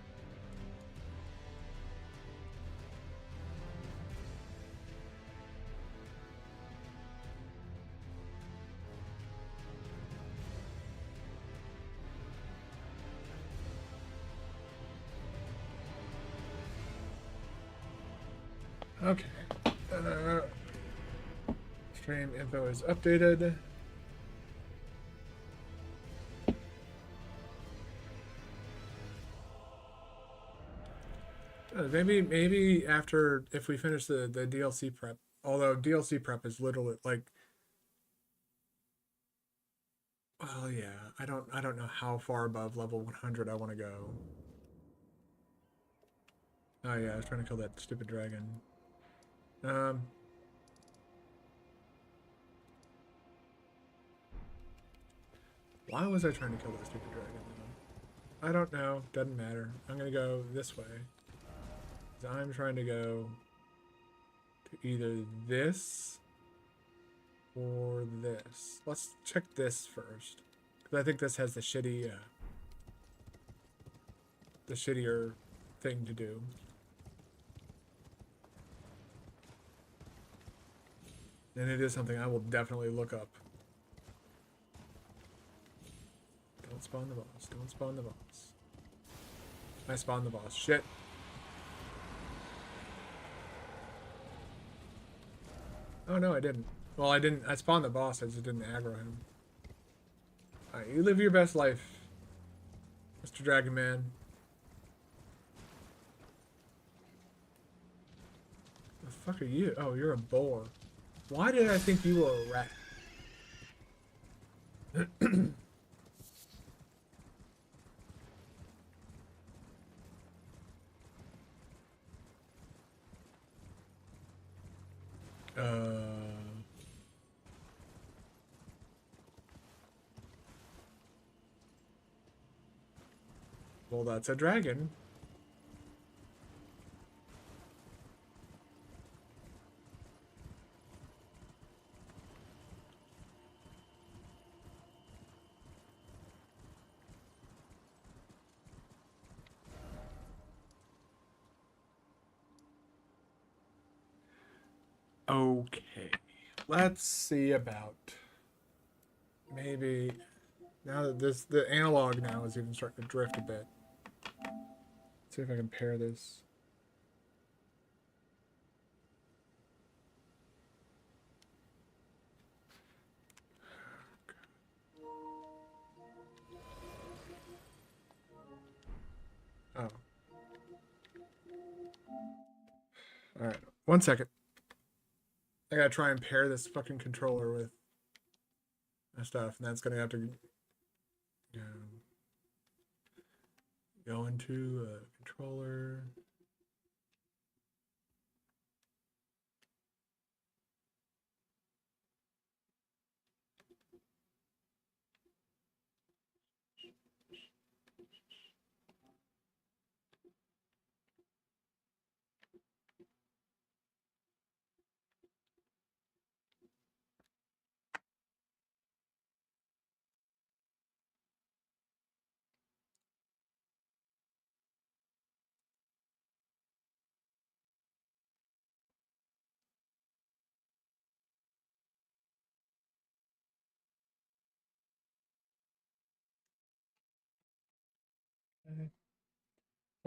Okay. Stream info is updated. Maybe after, if we finish the DLC prep, although DLC prep is literally like, well, yeah, I don't know how far above level 100 I want to go. Oh yeah, I was trying to kill that stupid dragon. Why was I trying to kill that stupid dragon though? I don't know. Doesn't matter. I'm gonna go this way. 'Cause I'm trying to go to either this or this. Let's check this first. Because I think this has the shitty, the shittier thing to do. And it is something I will definitely look up. Don't spawn the boss. Don't spawn the boss. I spawned the boss. Shit. Oh no, I didn't. Well, I didn't. I spawned the boss. I just didn't aggro him. Alright, you live your best life, Mr. Dragon Man. The fuck are you? Oh, you're a boar. Why did I think you were a rat? Well, that's a dragon. Okay, let's see about maybe now that the analog now is even starting to drift a bit. Let's see if I can pair this. Oh. Alright, 1 second. I gotta try and pair this fucking controller with my stuff, and that's gonna have to go into a controller.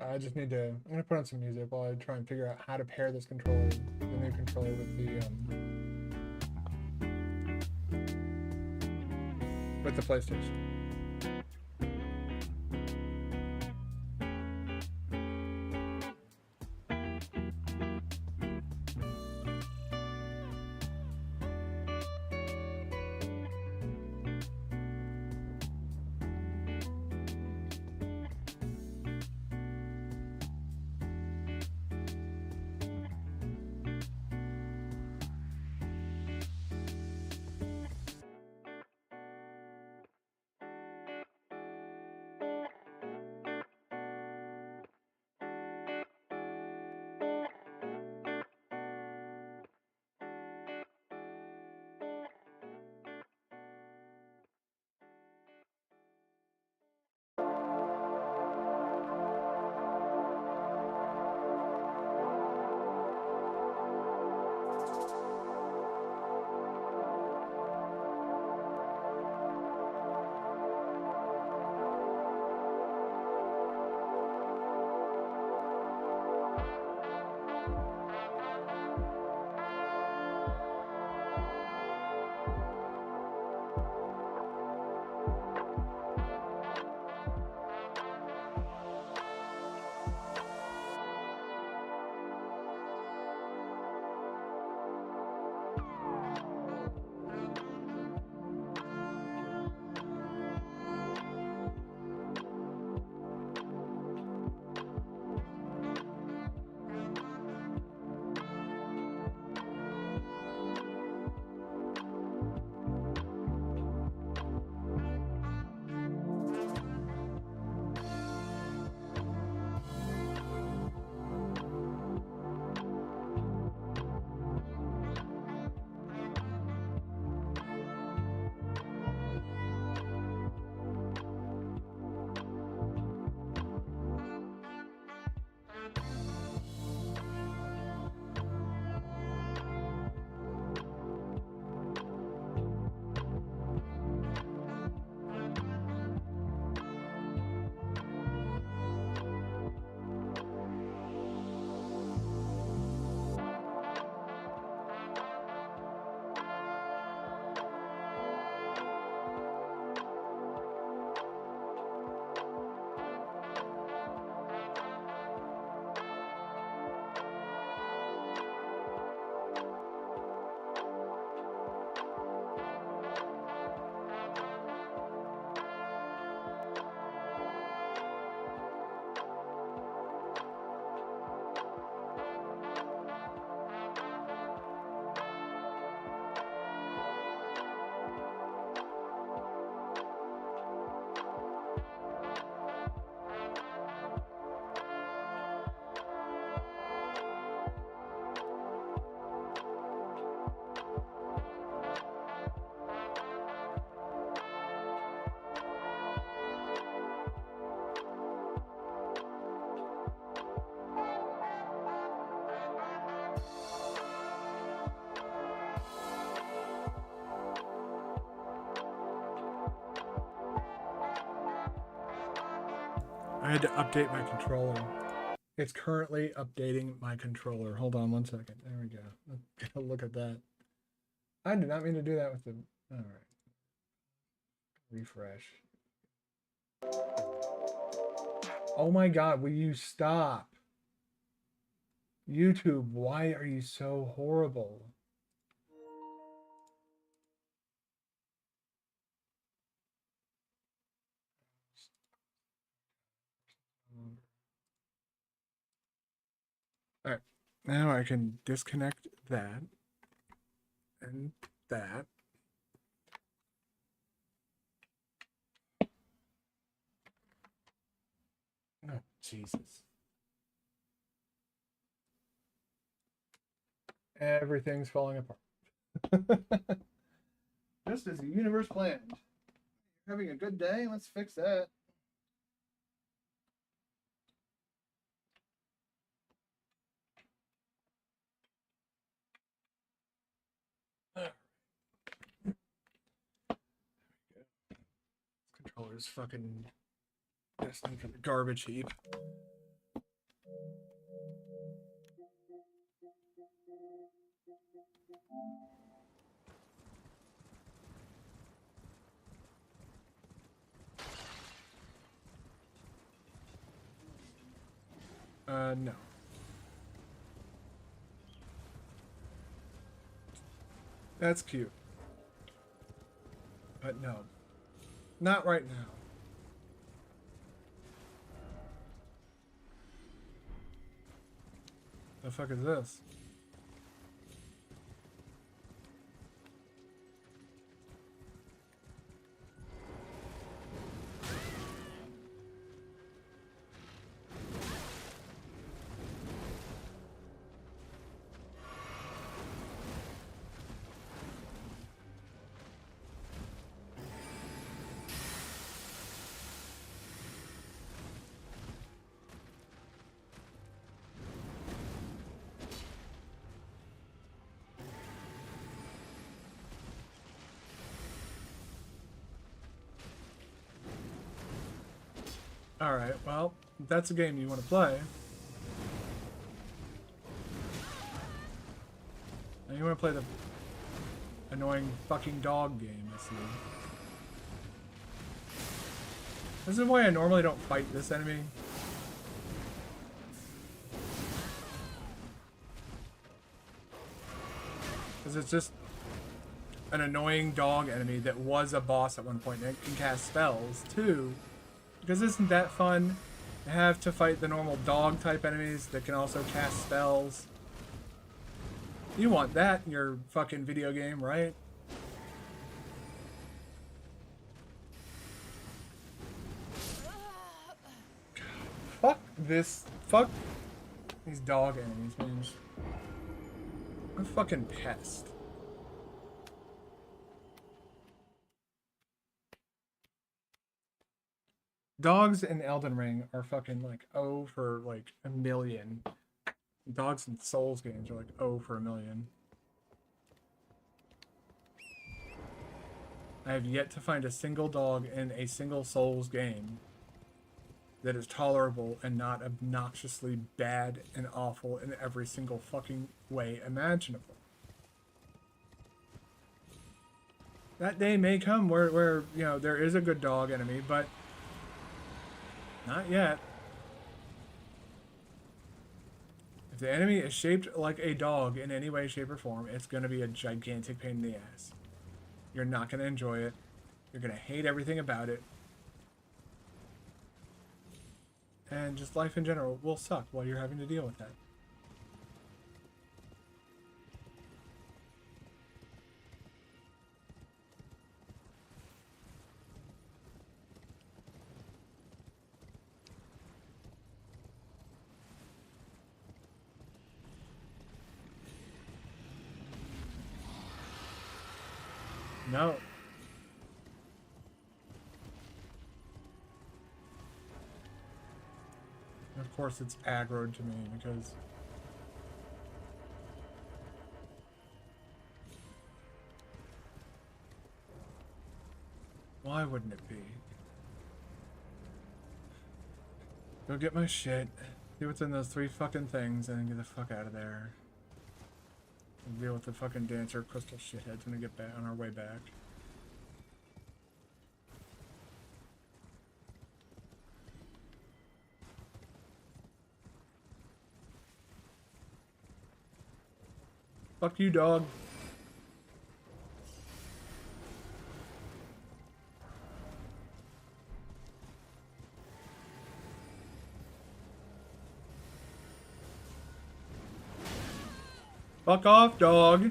I just need to. I'm gonna put on some music while I try and figure out how to pair this controller, the new controller, with the PlayStation. I had to update my controller. It's currently updating my controller. Hold on one second. There we go. Let's get a look at that. I did not mean to do that with the... Alright. Refresh. Oh my god, will you stop? YouTube, why are you so horrible? Alright, now I can disconnect that and that. Oh, Jesus. Everything's falling apart. Just as the universe planned. You're having a good day? Let's fix that. Controller's fucking destined for the garbage heap. No. That's cute. But no. Not right now. The fuck is this? Alright, well, if that's a game you want to play. And you want to play the annoying fucking dog game, I see. This is why I normally don't fight this enemy. Because it's just an annoying dog enemy that was a boss at one point and it can cast spells too. Because isn't that fun to have to fight the normal dog type enemies that can also cast spells? You want that in your fucking video game, right? Fuck this. Fuck these dog enemies, man. I'm a fucking pest. Dogs in Elden Ring are fucking like 0 for like a million. Dogs in Souls games are like 0 for a million. I have yet to find a single dog in a single Souls game that is tolerable and not obnoxiously bad and awful in every single fucking way imaginable. That day may come where you know, there is a good dog enemy, but not yet. If the enemy is shaped like a dog in any way, shape, or form, it's going to be a gigantic pain in the ass. You're not going to enjoy it. You're going to hate everything about it. And just life in general will suck while you're having to deal with that. No. Of course it's aggroed to me because why wouldn't it be? Go get my shit. See what's in those 3 fucking things and then get the fuck out of there. And deal with the fucking dancer crystal shitheads when we get back on our way back. Fuck you, dog. Fuck off, dog.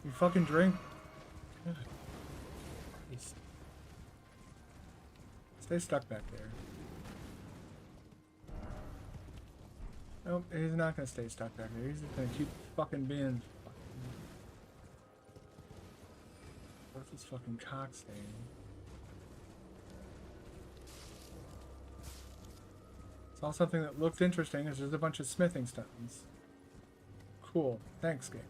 You fucking drink. God. Stay stuck back there. Nope, he's not gonna stay stuck back there. He's just gonna keep fucking being what's this fucking cock stain? Saw something that looked interesting. There's just a bunch of smithing stones. Cool. Thanks, game.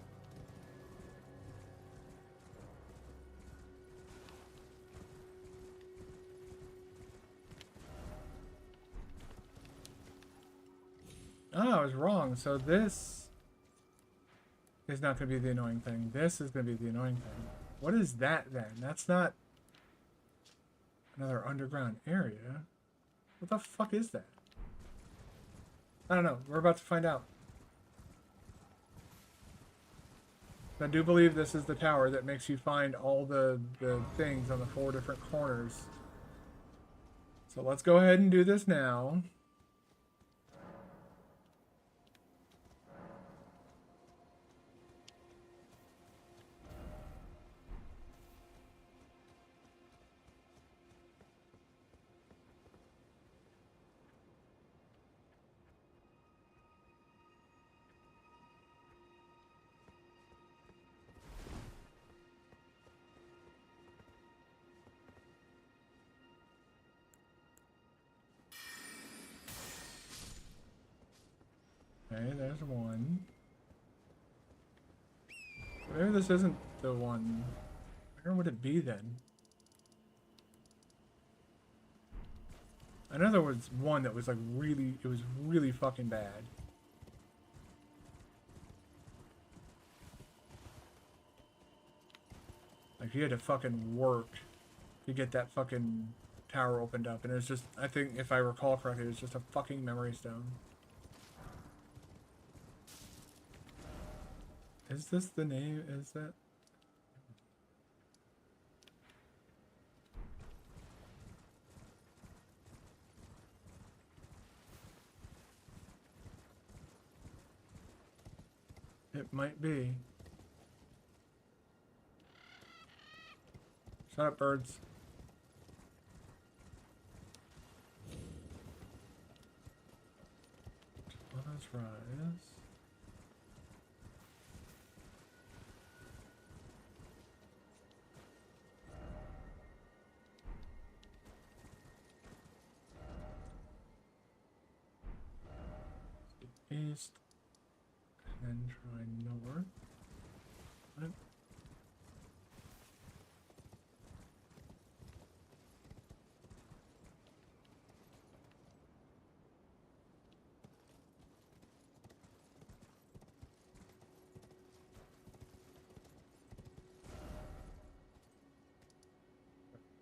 Oh, I was wrong. So this is not going to be the annoying thing. This is going to be the annoying thing. What is that then? That's not another underground area. What the fuck is that? I don't know. We're about to find out. I do believe this is the tower that makes you find all the things on the 4 different corners. So let's go ahead and do this now. Okay, there's one. Maybe this isn't the one. Where would it be then? I know there was one that was like really, it was really fucking bad. Like you had to fucking work to get that fucking tower opened up. And it was just, I think if I recall correctly, it was just a fucking memory stone. Is this the name? Is that? It might be. Shut up, birds. Let us rise. East and then try north. What?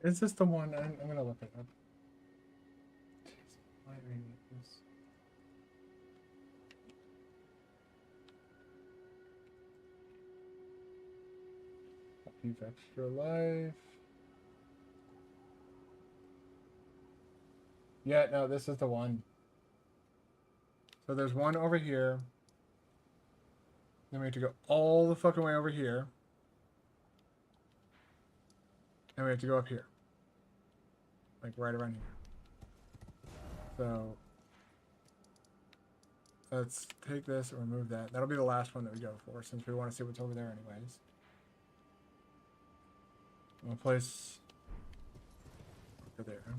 Is this the one? I'm gonna look it up. Why are you like this? Keep extra life. Yeah, no, this is the one. So there's one over here. Then we have to go all the fucking way over here. And we have to go up here. Like right around here. So let's take this and remove that. That'll be the last one that we go for, since we want to see what's over there anyways. We'll place over there.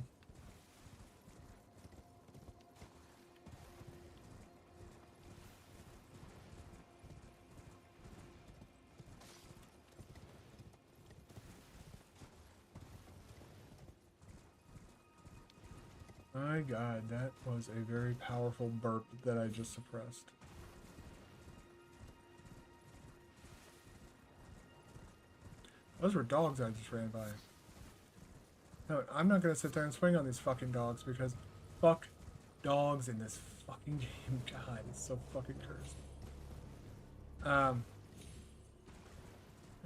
my god, that was a very powerful burp that I just suppressed. Those were dogs I just ran by. No, I'm not gonna sit there and swing on these fucking dogs because fuck dogs in this fucking game. God, it's so fucking cursed.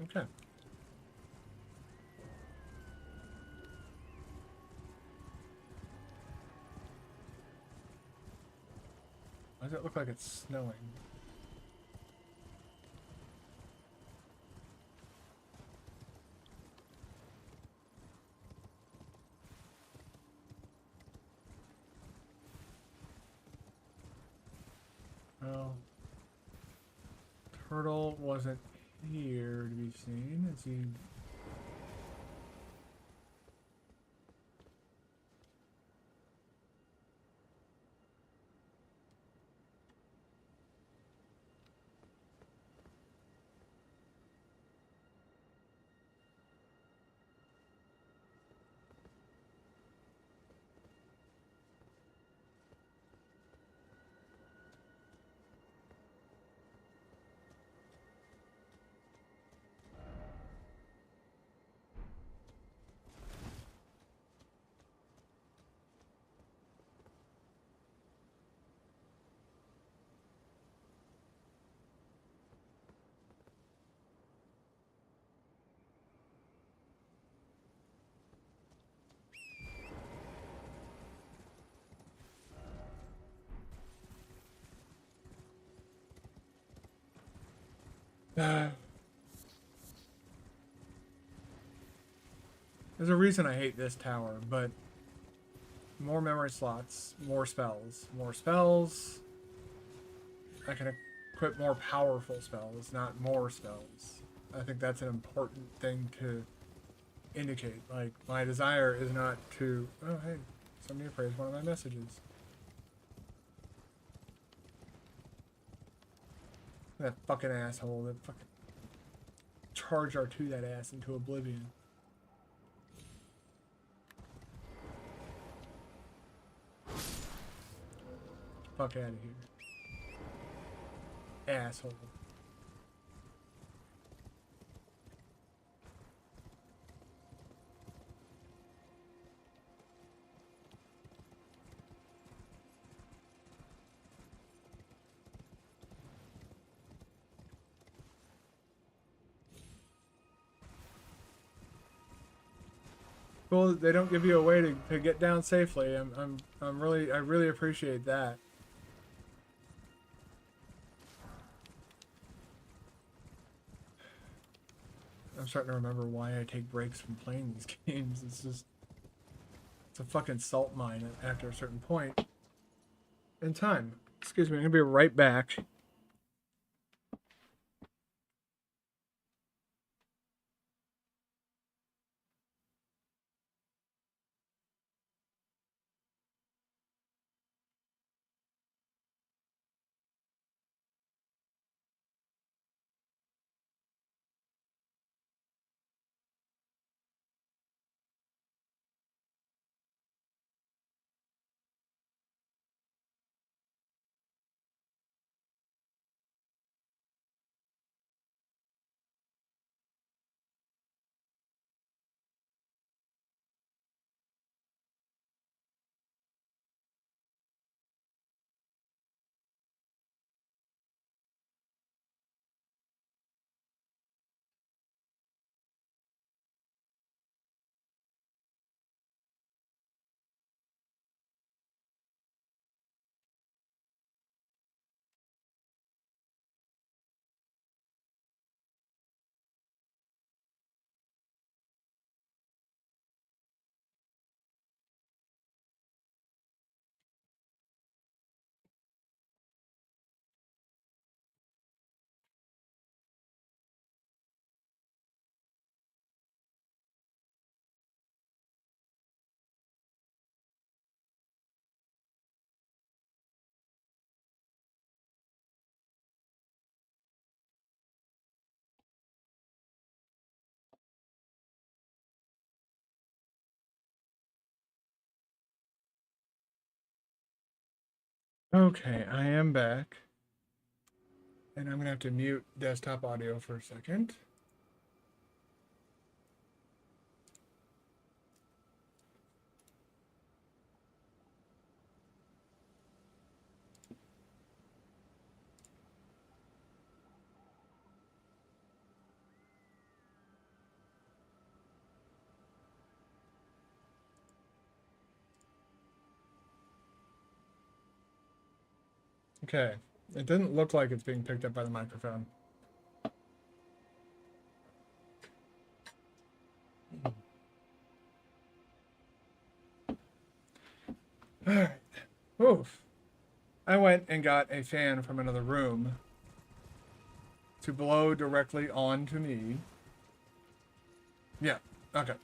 Okay. Why does it look like it's snowing? Well, turtle wasn't here to be seen. Is he? There's a reason I hate this tower, but more memory slots, more spells. More spells. I can equip more powerful spells, not more spells. I think that's an important thing to indicate. Like, my desire is not to... Oh, hey, somebody appraised one of my messages. That fucking asshole that fucking charged R2 that ass into oblivion. Fuck out of here. Asshole. Well, they don't give you a way to get down safely. I really appreciate that. I'm starting to remember why I take breaks from playing these games. It's a fucking salt mine after a certain point in time. Excuse me, I'm gonna be right back. Okay, I am back. And I'm gonna have to mute desktop audio for a second. Okay, it didn't look like it's being picked up by the microphone. Alright. Oof. I went and got a fan from another room to blow directly onto me. Yeah, okay.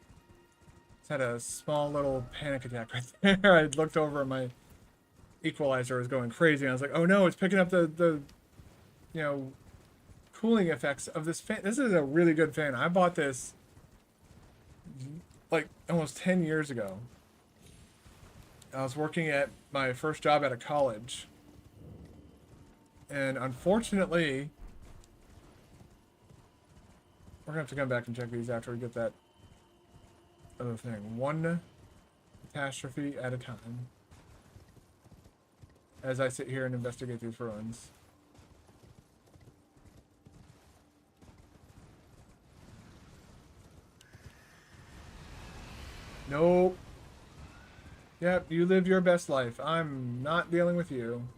Just had a small little panic attack right there. I looked over and my equalizer was going crazy. And I was like, oh no, it's picking up the you know, cooling effects of this fan. This is a really good fan. I bought this like almost 10 years ago. I was working at my first job out of college. And unfortunately, we're gonna have to come back and check these after we get that other thing. One catastrophe at a time. As I sit here and investigate these ruins. Nope. Yep, you live your best life. I'm not dealing with you.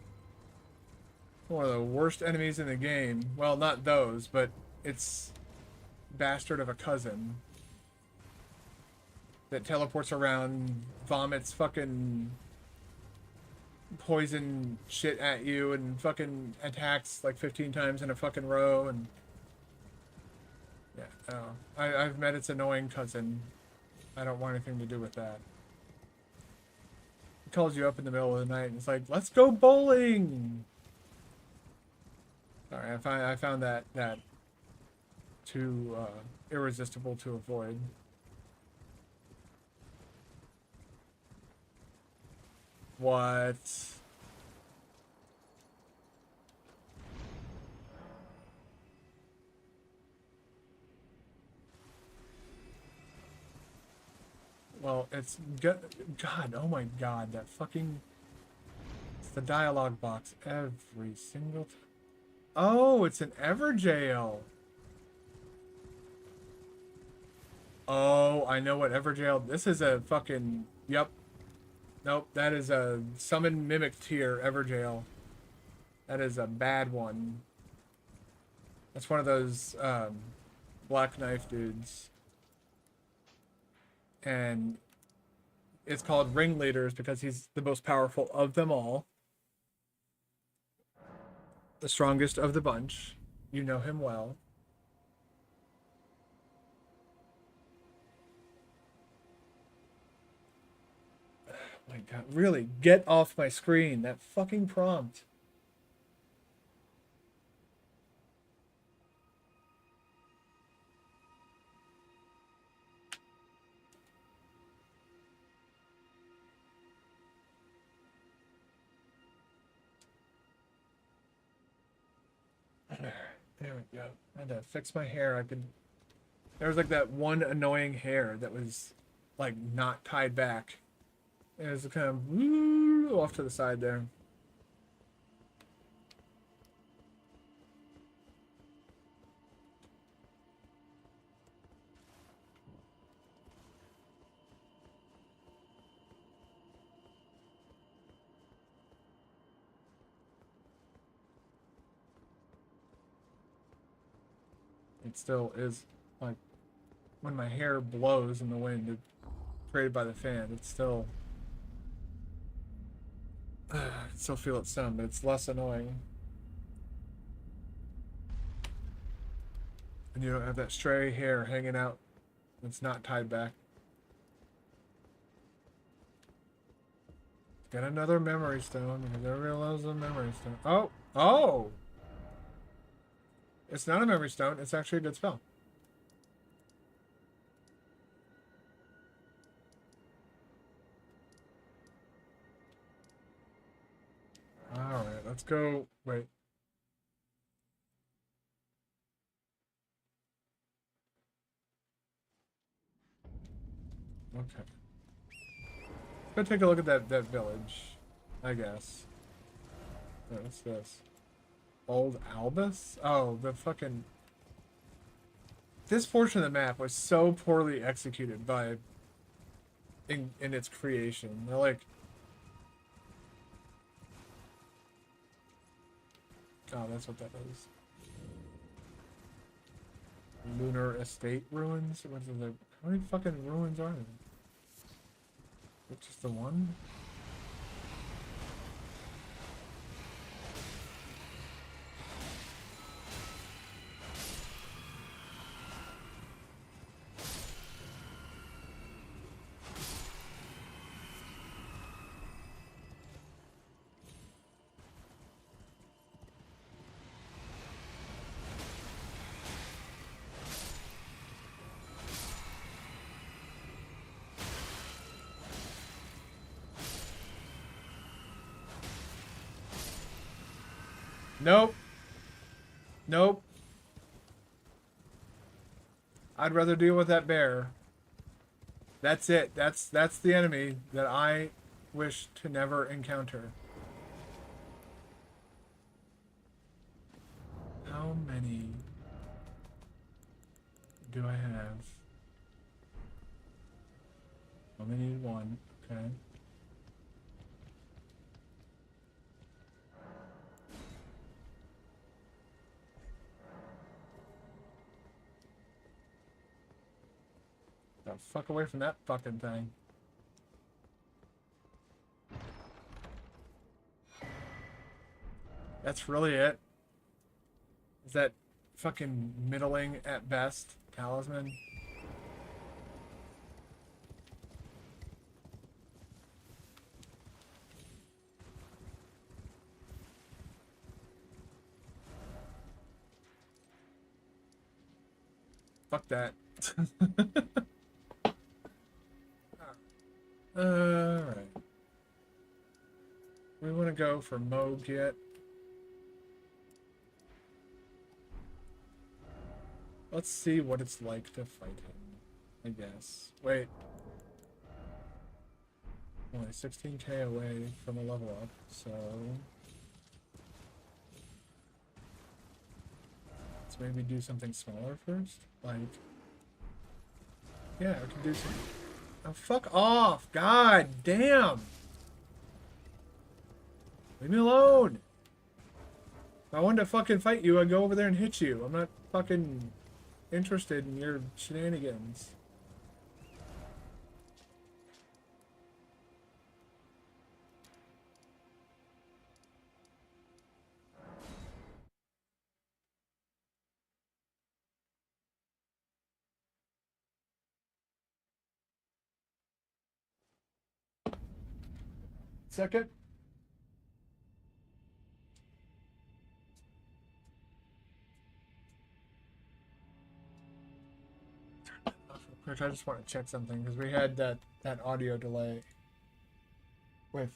One of the worst enemies in the game. Well, not those, but it's bastard of a cousin that teleports around, vomits fucking poison shit at you, and fucking attacks like 15 times in a fucking row, and yeah, I've met its annoying cousin. I don't want anything to do with that. It calls you up in the middle of the night and it's like, let's go bowling! Sorry, I found that too irresistible to avoid. What? Well, it's God, oh my God, that fucking, it's the dialogue box every single time. Oh, it's an Everjail. Oh, I know what Everjail, this is a fucking, yep. Nope, that is a summon mimic tier Everjail. That is a bad one. That's one of those black knife dudes. And it's called Ringleaders because he's the most powerful of them all. The strongest of the bunch. You know him well. Oh my God, really, get off my screen. That fucking prompt. There we go. I had to fix my hair. There was like that one annoying hair that was like not tied back. It was kind of off to the side there. It still is like when my hair blows in the wind created by the fan, it's still I still feel it some, but it's less annoying. And you don't have that stray hair hanging out that's not tied back. Get another memory stone because everybody loves a memory stone. Oh! Oh! It's not a memory stone, it's actually a good spell. let's go. Wait. Okay. Let's go take a look at that village, I guess. What's this? Old Albus? Oh, the fucking... This portion of the map was so poorly executed by... in its creation. They're like... Oh, that's what that is. Lunar Estate ruins? What is it? How many fucking ruins are there? Is it just the one? Nope. Nope. I'd rather deal with that bear. That's it. That's the enemy that I wish to never encounter. How many do I have? Only need one. Okay. The fuck away from that fucking thing. That's really it. Is that fucking middling at best talisman? Fuck that. Alright. We want to go for Moog yet. Let's see what it's like to fight him, I guess. Wait. Only 16k away from a level up, so... Let's maybe do something smaller first? Like... Yeah, I can do some... Oh, fuck off! God damn! Leave me alone! If I wanted to fucking fight you, I'd go over there and hit you. I'm not fucking interested in your shenanigans. Second. Quick, I just want to check something because we had that audio delay with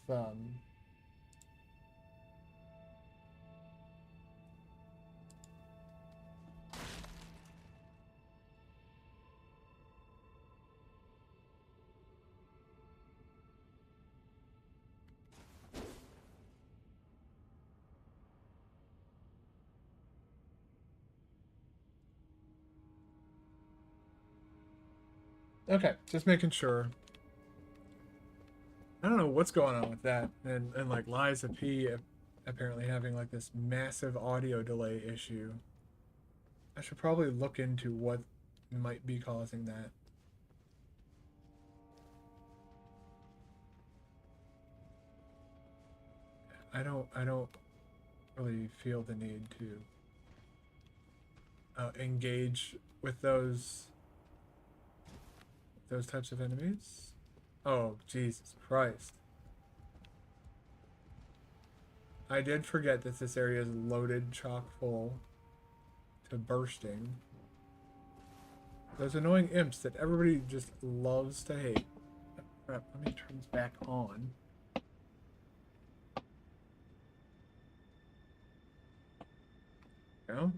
Okay, just making sure. I don't know what's going on with that, and like Liza P apparently having like this massive audio delay issue. I should probably look into what might be causing that. I don't really feel the need to engage with those types of enemies. Oh, Jesus Christ. I did forget that this area is loaded chock full to bursting. Those annoying imps that everybody just loves to hate. Crap, let me turn this back on. go.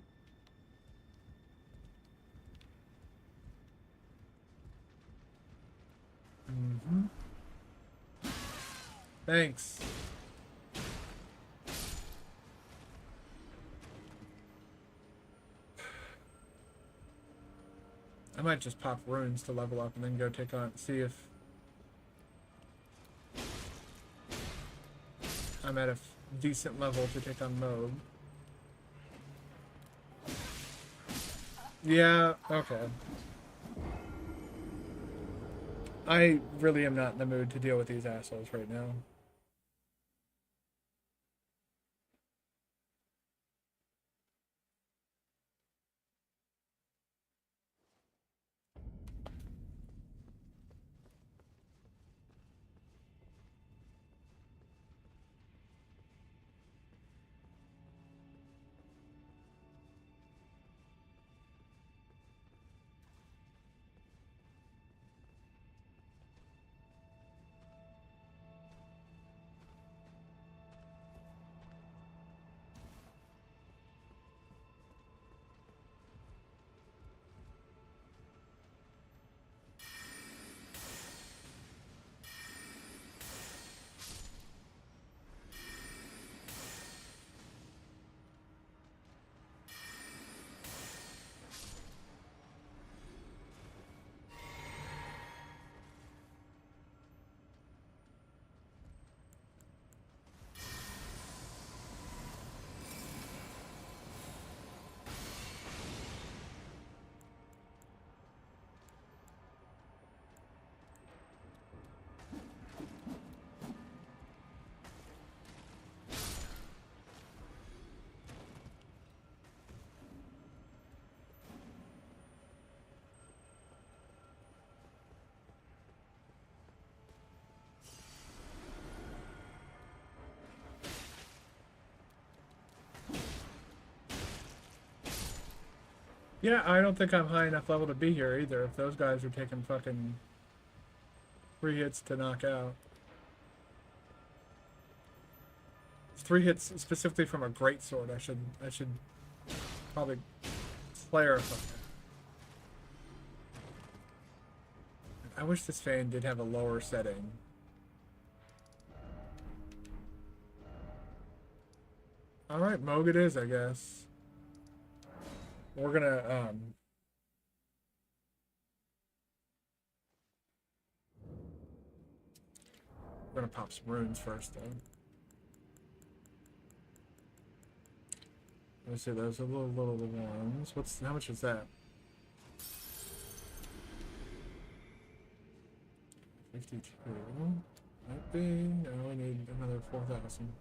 Mm-hmm. Thanks. I might just pop runes to level up and then go take on, see if I'm at a decent level to take on Moog. Yeah, okay. I really am not in the mood to deal with these assholes right now. Yeah, I don't think I'm high enough level to be here either, if those guys are taking fucking 3 hits to knock out. It's 3 hits specifically from a greatsword. I should probably clarify. I wish this fan did have a lower setting. Alright, Moog it is, I guess. We're gonna, we're gonna pop some runes first, though. Let's see, those are little ones. How much is that? 52. Might be. No, we need another 4,000.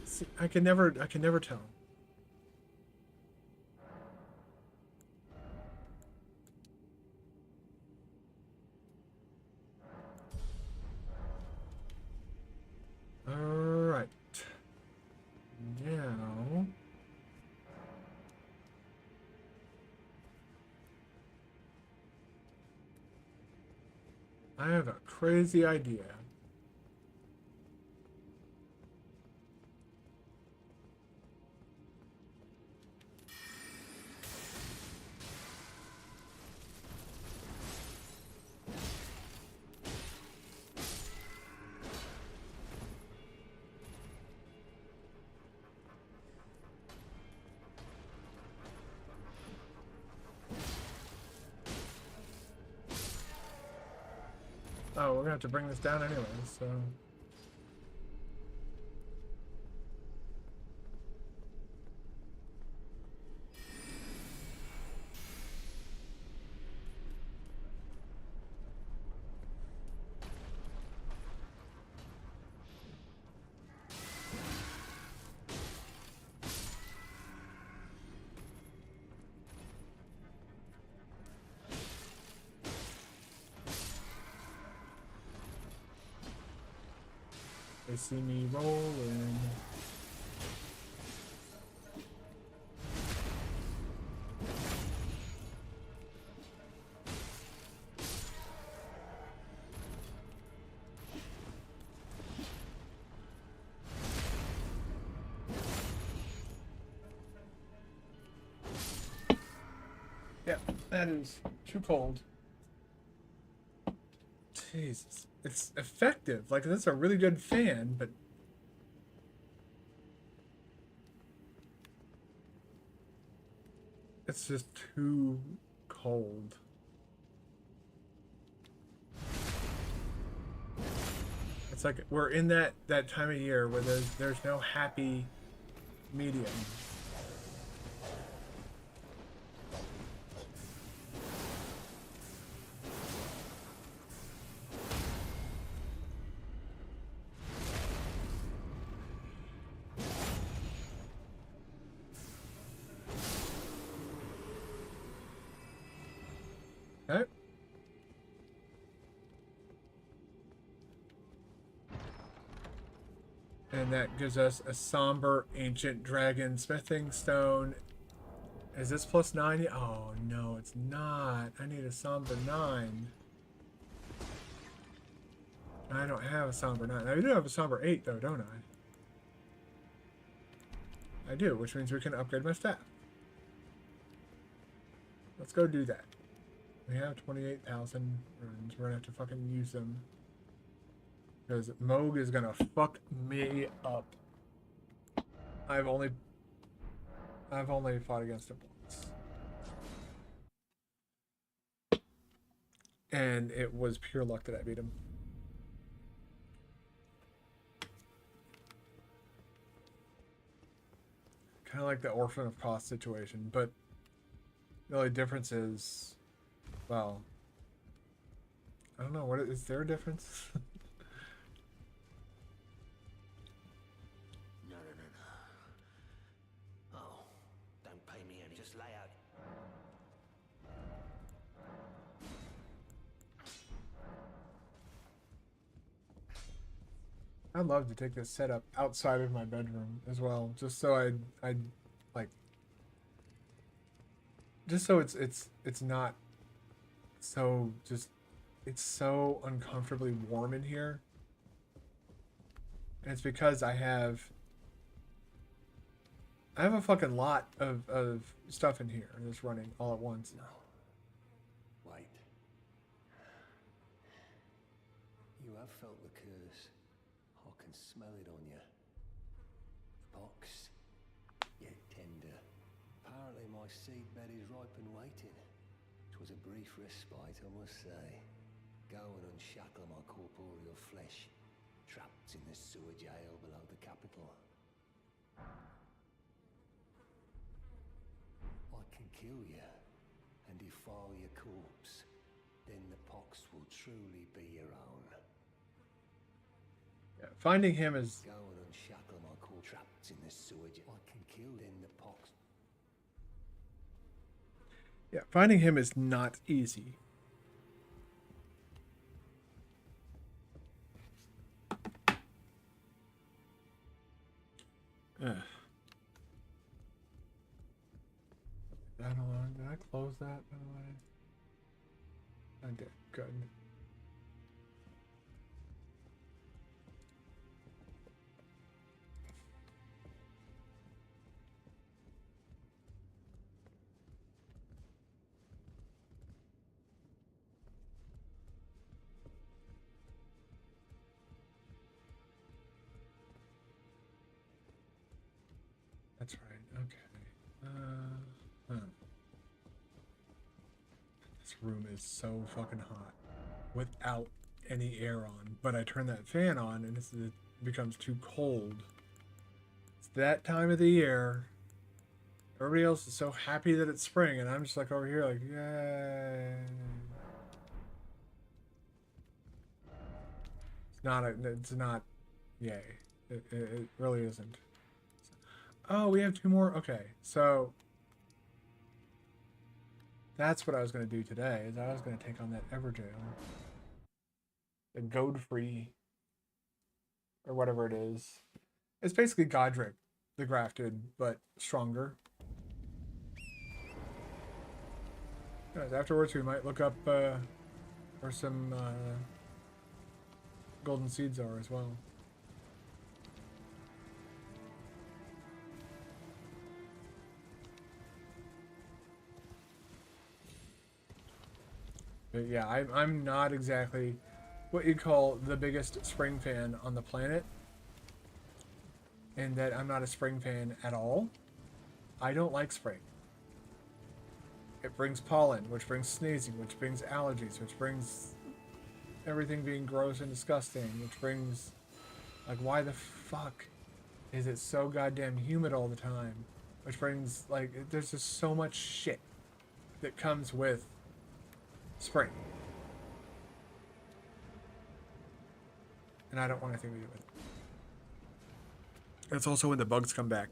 See, I can never tell. Alright. Now... I have a crazy idea. Oh, we're gonna have to bring this down anyway, so... They see me rolling. That is too cold. Jesus. It's effective. Like, that's a really good fan, but... it's just too cold. It's like we're in that time of year where there's no happy medium. Okay. And that gives us a somber ancient dragon smithing stone. Is this plus 9? Oh no, it's not. I need a somber 9. I don't have a somber 9. I do have a somber 8 though, don't I? I do, which means we can upgrade my staff. Let's go do that. We have 28,000 runes. We're gonna have to fucking use them. Because Moog is gonna fuck me up. I've only fought against him once. And it was pure luck that I beat him. Kind of like the Orphan of Cost situation, but the only difference is, well, I don't know, what is there a difference? No. Oh, don't pay me any. Just lay out. I'd love to take this setup outside of my bedroom as well, just so I'd like, just so it's not so just, it's so uncomfortably warm in here. And it's because I have a fucking lot of stuff in here just running all at once. No. Wait. You have felt the curse. I can smell it on you. The box, yet tender. Apparently my seedbed is ripe and waiting. 'Twas a brief respite, I must say. Go and unshackle my corporeal flesh, trapped in the sewer jail below the capital. I can kill you and defile your corpse. Then the pox will truly be your own. Yeah, finding him is... Go and unshackle my corpse, trapped in the sewer jail. I can kill then the pox. Yeah, finding him is not easy. Ugh. That on. Did I close that, by the way? I did. Good. That's right. Okay. This room is so fucking hot without any air on. But I turn that fan on and it becomes too cold. It's that time of the year. Everybody else is so happy that it's spring, and I'm just like over here, like, yay. It's not, yay. It really isn't. Oh, we have 2 more. Okay, so that's what I was going to do today. Is I was going to take on that Everjail, the Godfrey, or whatever it is. It's basically Godric, the Grafted, but stronger. Guys, afterwards we might look up where some golden seeds are as well. But yeah, I'm not exactly what you'd call the biggest spring fan on the planet. In that I'm not a spring fan at all. I don't like spring. It brings pollen, which brings sneezing, which brings allergies, which brings everything being gross and disgusting, which brings... Like, why the fuck is it so goddamn humid all the time? Which brings, like, there's just so much shit that comes with spring. And I don't want anything to do with it. It's also when the bugs come back.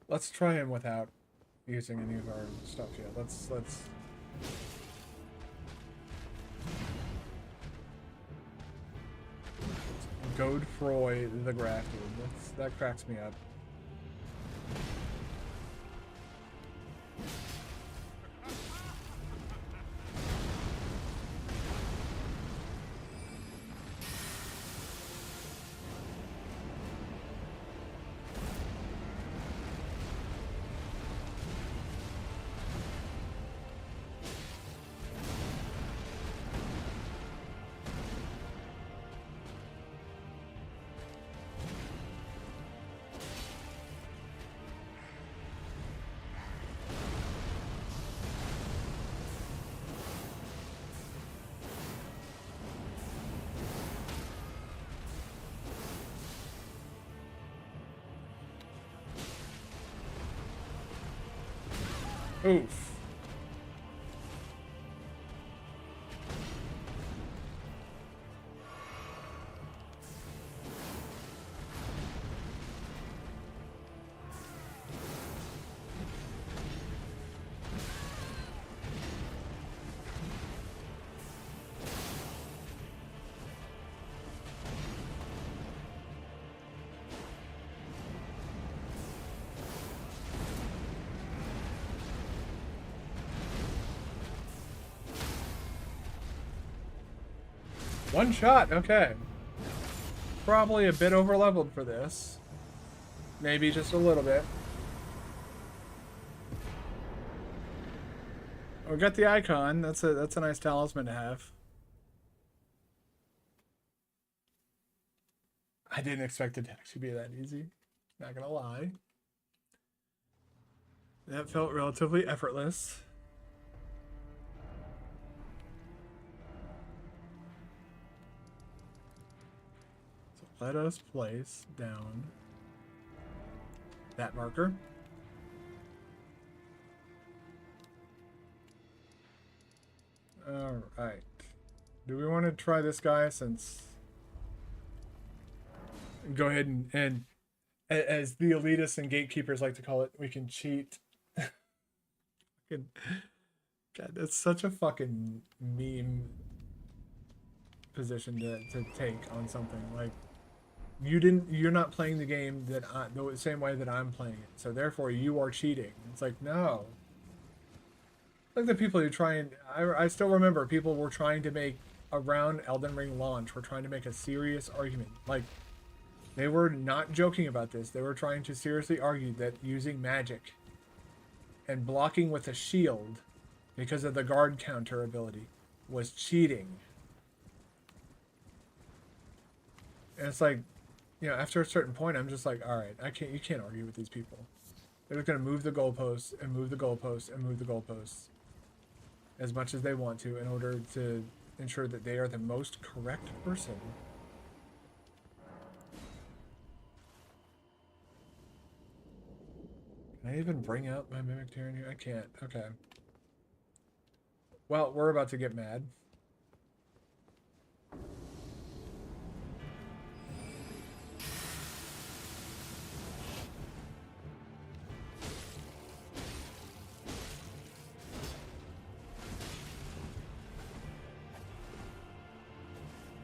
Let's try him without using any of our stuff yet. Let's Godefroy the Grafted. That cracks me up. Oof. One shot, okay. Probably a bit over leveled for this. Maybe just a little bit. We got the icon. That's a nice talisman to have. I didn't expect it to actually be that easy. Not gonna lie. That felt relatively effortless. Let us place down that marker. All right. Do we want to try this guy since... Go ahead and as the elitists and gatekeepers like to call it, we can cheat. God, that's such a fucking meme position to take on something. Like, you're not playing the game the same way that I'm playing it, so therefore you are cheating. It's like, no. Like the people who try and I still remember people were trying to make around Elden Ring launch, were trying to make a serious argument. Like, they were not joking about this. They were trying to seriously argue that using magic and blocking with a shield because of the guard counter ability was cheating. And it's like, you know, after a certain point, I'm just like, all right, you can't argue with these people. They're just going to move the goalposts and move the goalposts and move the goalposts as much as they want to in order to ensure that they are the most correct person. Can I even bring out my Mimic Tyranny here? I can't. Okay. Well, we're about to get mad.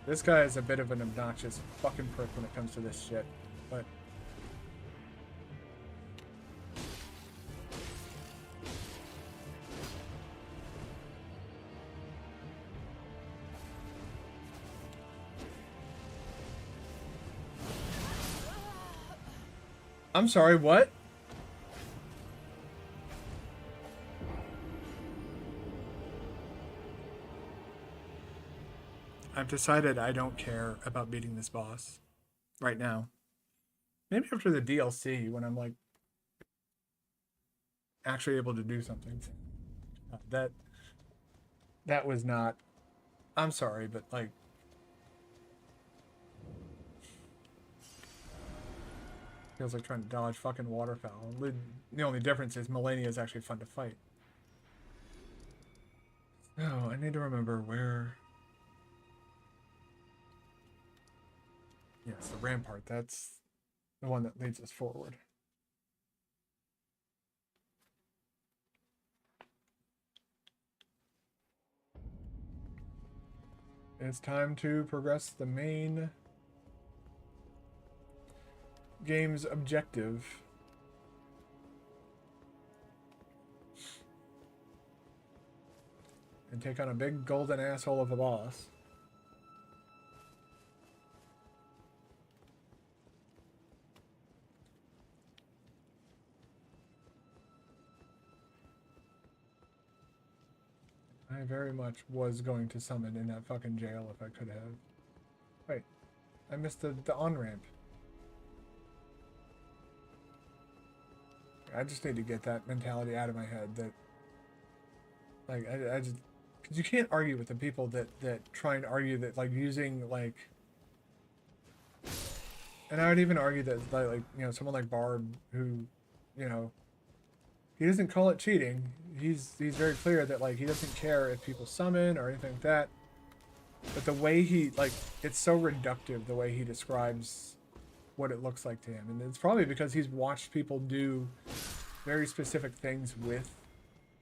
This guy is a bit of an obnoxious fucking prick when it comes to this shit, but... I'm sorry, what? I've decided I don't care about beating this boss right now. Maybe after the DLC when I'm like actually able to do something. That was not, I'm sorry, but like feels like trying to dodge fucking waterfowl. The only difference is Melania is actually fun to fight. Oh, I need to remember where. Yes, the rampart. That's the one that leads us forward. It's time to progress the main game's objective. And take on a big golden asshole of a boss. I very much was going to summon in that fucking jail if I could have. Wait, I missed the on-ramp. I just need to get that mentality out of my head that, like, I just, because you can't argue with the people that try and argue that, like, using, like, and I would even argue that, like, you know, someone like Barb, who, you know, he doesn't call it cheating. He's very clear that, like, he doesn't care if people summon or anything like that. But the way he, like, it's so reductive the way he describes what it looks like to him. And it's probably because he's watched people do very specific things with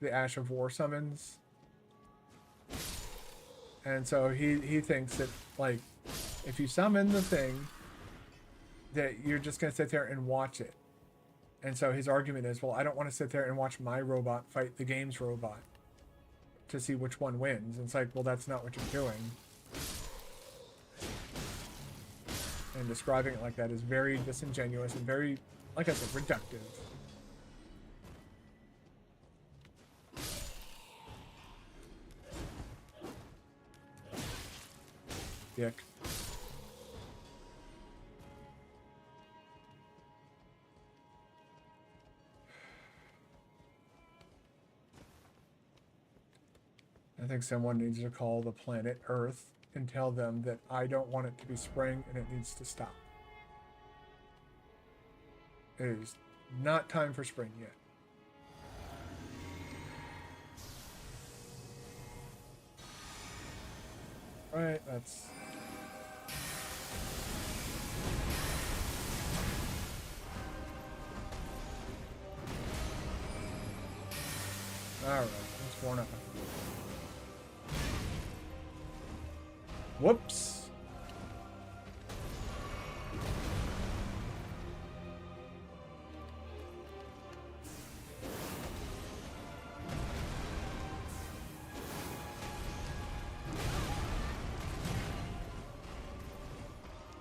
the Ash of War summons. And so he thinks that, like, if you summon the thing, that you're just going to sit there and watch it. And so his argument is, well, I don't want to sit there and watch my robot fight the game's robot to see which one wins. And it's like, well, that's not what you're doing. And describing it like that is very disingenuous and very, like I said, reductive. Dick. I think someone needs to call the planet Earth and tell them that I don't want it to be spring and it needs to stop. It is not time for spring yet. Right, that's... Alright, that's worn up. Whoops.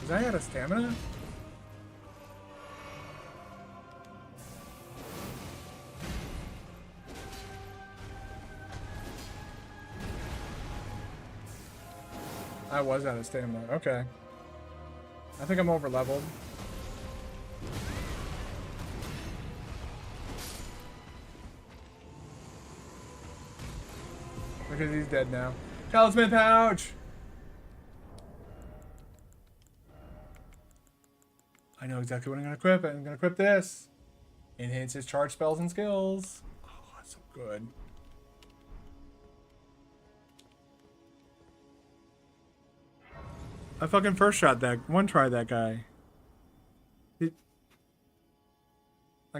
Was I out of stamina? I was out of stamina. Okay. I think I'm over leveled. Because he's dead now. Talisman pouch! I know exactly what I'm going to equip. I'm going to equip this. Enhances charge spells and skills. Oh, that's so good. I fucking first shot that, one-tried that guy. Like,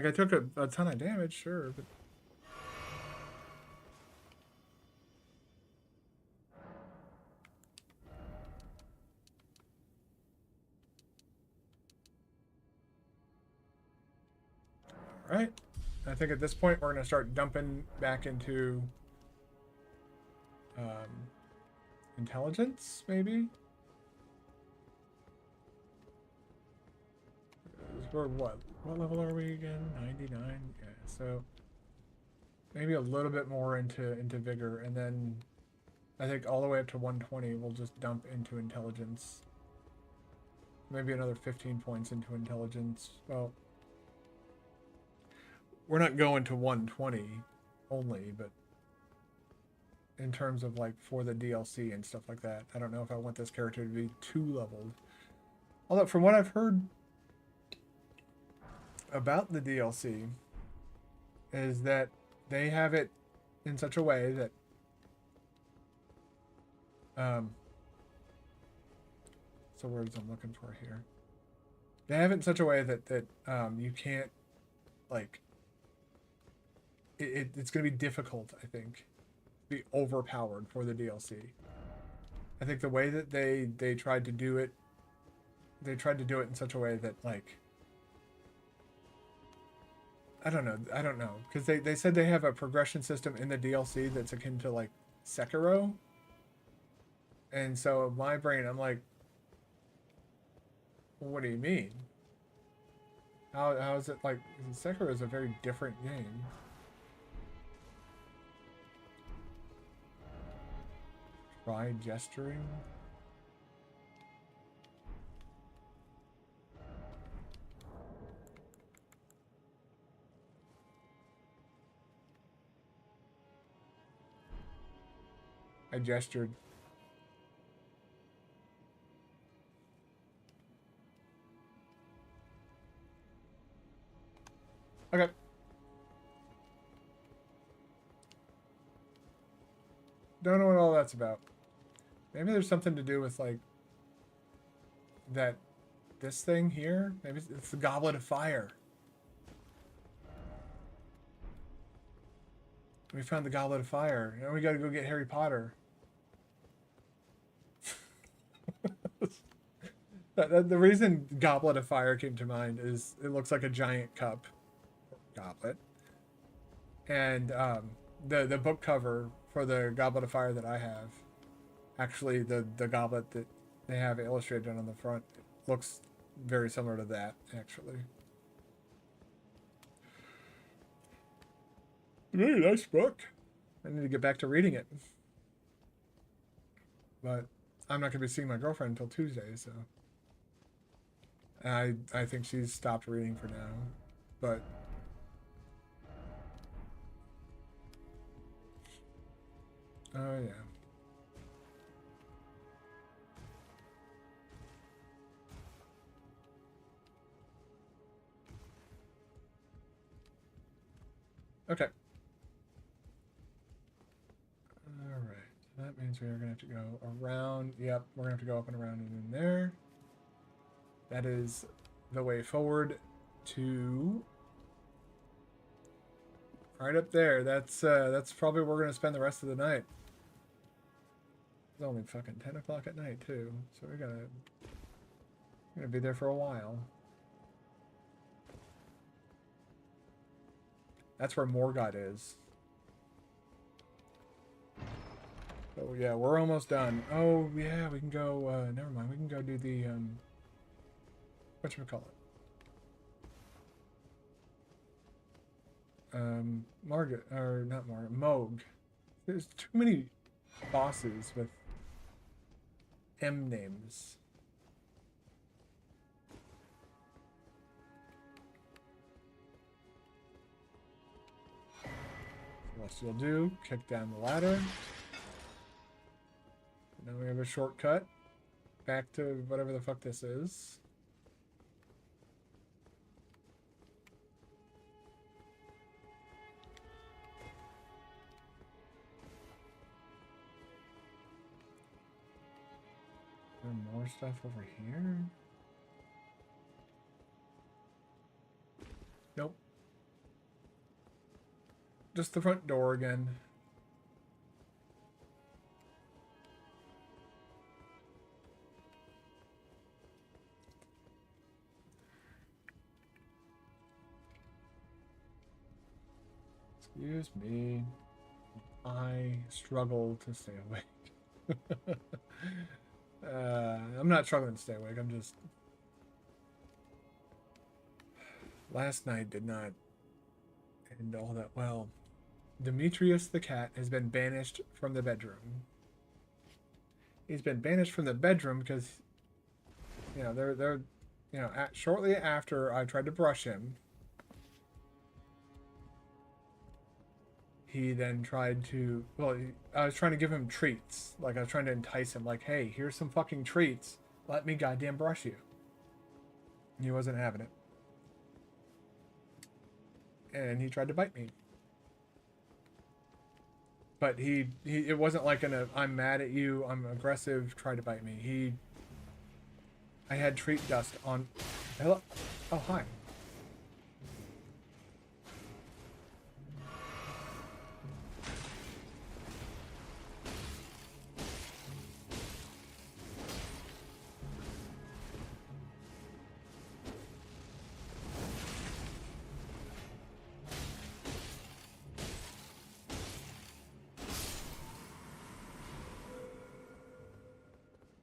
I took a ton of damage, sure, but... Alright. I think at this point we're going to start dumping back into... intelligence, maybe? We're what? What level are we again? 99? Yeah, so maybe a little bit more into vigor, and then I think all the way up to 120 we'll just dump into intelligence. Maybe another 15 points into intelligence. Well, we're not going to 120 only, but in terms of like for the DLC and stuff like that, I don't know if I want this character to be too leveled. Although from what I've heard about the DLC is that they have it in such a way that so words I'm looking for here. They have it in such a way that you can't like it's going to be difficult, I think, to be overpowered for the DLC. I think the way that they tried to do it, they tried to do it in such a way that like I don't know, because they said they have a progression system in the DLC that's akin to like Sekiro, and so in my brain I'm like, well, what do you mean? How is it like? Sekiro is a very different game. Try gesturing. I gestured. Okay. Don't know what all that's about. Maybe there's something to do with like this thing here. Maybe it's the Goblet of Fire. We found the Goblet of Fire. Now we gotta go get Harry Potter. The reason Goblet of Fire came to mind is it looks like a giant cup. Goblet. And the book cover for the Goblet of Fire that I have, actually the goblet that they have illustrated on the front looks very similar to that, actually. Very nice book. I need to get back to reading it. But I'm not going to be seeing my girlfriend until Tuesday, so I think she's stopped reading for now. But oh yeah. Okay. All right. That means we are going to have to go around. Yep, we're going to have to go up and around and in there. That is the way forward to right up there. That's probably where we're going to spend the rest of the night. It's only fucking 10 o'clock at night too, so we're gonna be there for a while. That's where Morgoth is. So yeah, we're almost done. Oh yeah, we can go. Never mind. We can go do the whatchamacallit? Margaret, or not Margaret, Moog. There's too many bosses with M names. What you'll do, kick down the ladder. Now we have a shortcut back to whatever the fuck this is. Is there more stuff over here? Nope. Just the front door again. Excuse me. I struggle to stay awake. I'm not struggling to stay awake. I'm just last night did not end all that well. Demetrius the cat has been banished from the bedroom. He's been banished from the bedroom because, you know, shortly after I tried to brush him, he then tried to, well, I was trying to give him treats. Like, I was trying to entice him, like, hey, here's some fucking treats. Let me goddamn brush you. And he wasn't having it. And he tried to bite me. But it wasn't like I'm mad at you, I'm aggressive, try to bite me. I had treat dust on, hello? Oh, hi.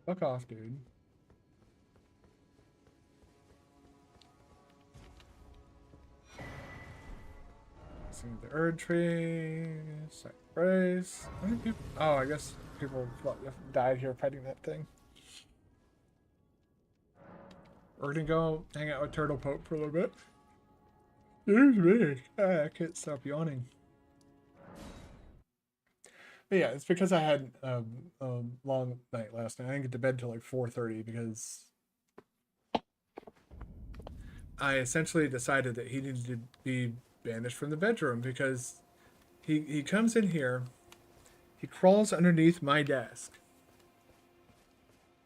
Fuck off, dude. Sing the Erd tree. Sacrifice. How many people? Oh, I guess people died here fighting that thing. We're gonna go hang out with Turtle Pope for a little bit. Excuse me. I can't stop yawning. But yeah, it's because I had a long night last night. I didn't get to bed till like 4:30 because I essentially decided that he needed to be banished from the bedroom because he comes in here, he crawls underneath my desk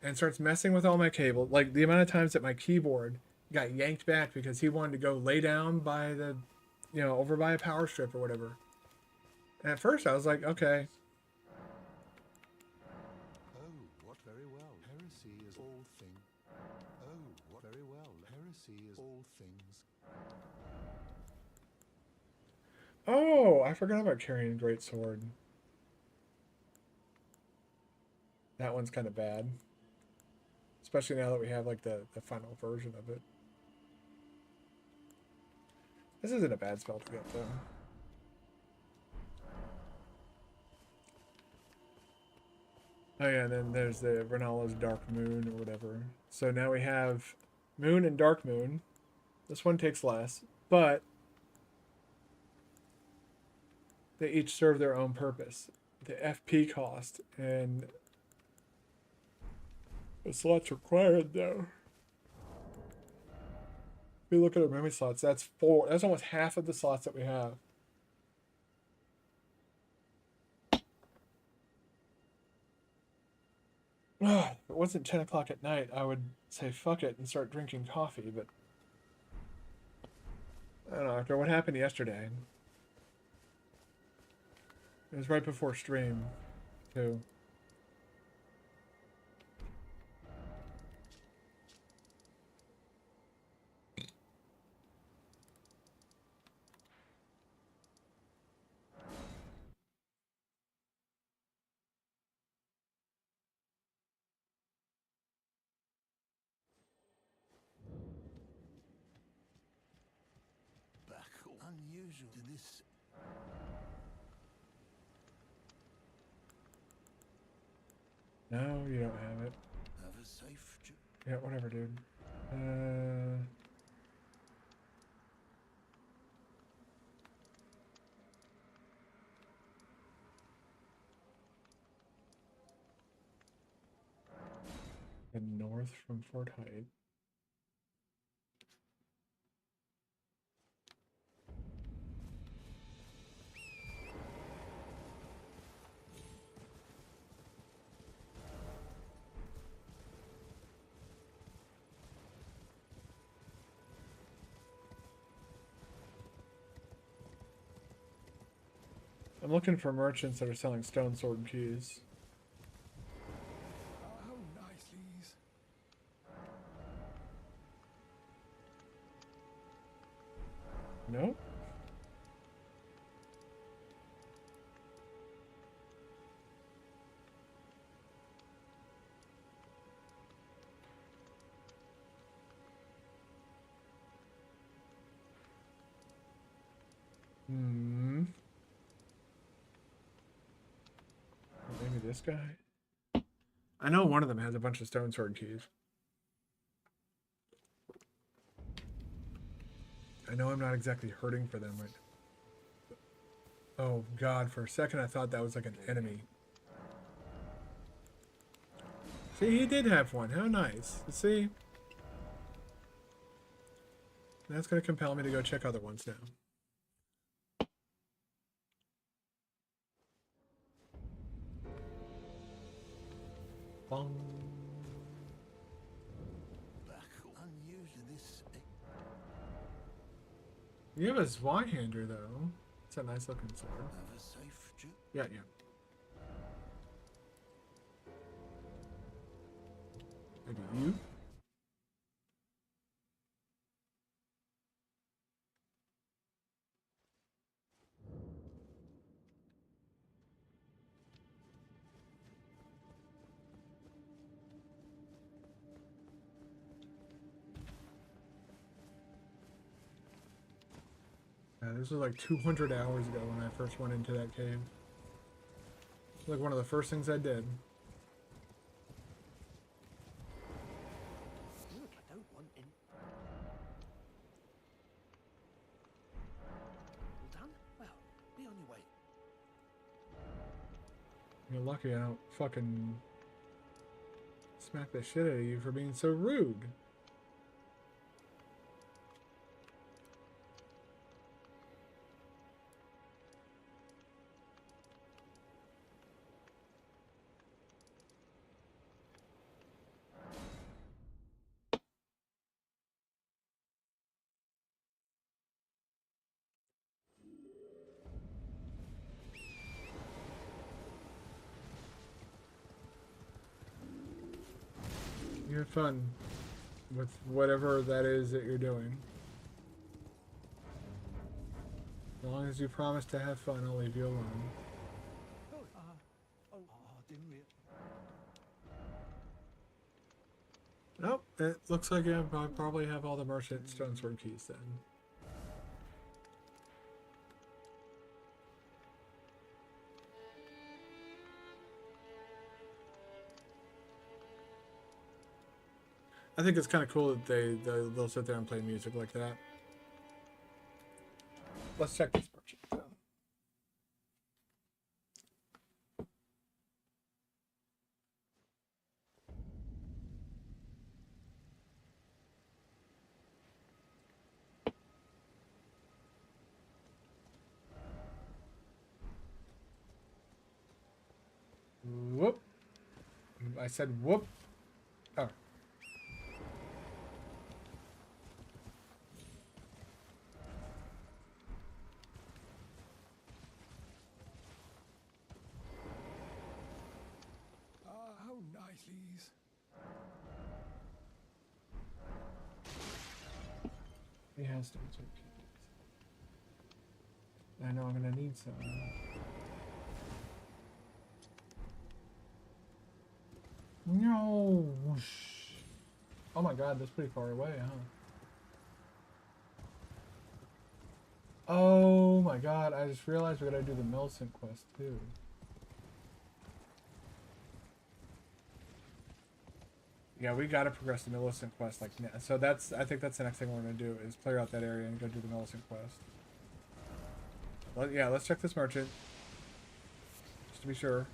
and starts messing with all my cable. Like the amount of times that my keyboard got yanked back because he wanted to go lay down by the, over by a power strip or whatever. And at first I was like, okay. Oh, what very well. Heresy is all things. Oh, what very well. Heresy is all things. Oh, I forgot about carrying great sword. That one's kind of bad. Especially now that we have like the final version of it. This isn't a bad spell to get though. Oh yeah, and then there's the Renala's Dark Moon or whatever. So now we have Moon and Dark Moon. This one takes less, but they each serve their own purpose. The FP cost and the slots required though. If we look at our memory slots, that's 4. That's almost half of the slots that we have. If it wasn't 10 o'clock at night, I would say fuck it and start drinking coffee, but I don't know, after what happened yesterday. It was right before stream, too. Unusual to this. No, you don't have it. Have a safe trip. Yeah, whatever, dude. And north from Fort Height. I'm looking for merchants that are selling stone sword keys. Oh, nice, please. No? Hmm. Maybe this guy? I know one of them has a bunch of stone sword keys. I know I'm not exactly hurting for them right now. Oh god, for a second I thought that was like an enemy. See, he did have one. How nice. See? That's going to compel me to go check other ones now. Bong. You have a Zweihander, though. It's a nice looking sword. Yeah, yeah. Maybe you? Yeah, this was like 200 hours ago when I first went into that cave. It's like one of the first things I did. Look, I don't want any. All done? Well, be on your way. You're lucky I don't fucking smack the shit out of you for being so rude. You have fun with whatever that is that you're doing. As long as you promise to have fun, I'll leave you alone. Didn't we? Nope, it looks like I probably have all the merchant stone sword keys then. I think it's kind of cool that they'll sit there and play music like that. Let's check this merchant. Whoop. I said whoop. Oh. How nicely. He has stone sword keys. I know I'm gonna need some. No. Oh my god, that's pretty far away, huh? Oh my god, I just realized we gotta do the Millicent quest too. Yeah, we gotta progress the Millicent quest like now. So I think that's the next thing we're gonna do is clear out that area and go do the Millicent quest. Yeah, let's check this merchant. Just to be sure.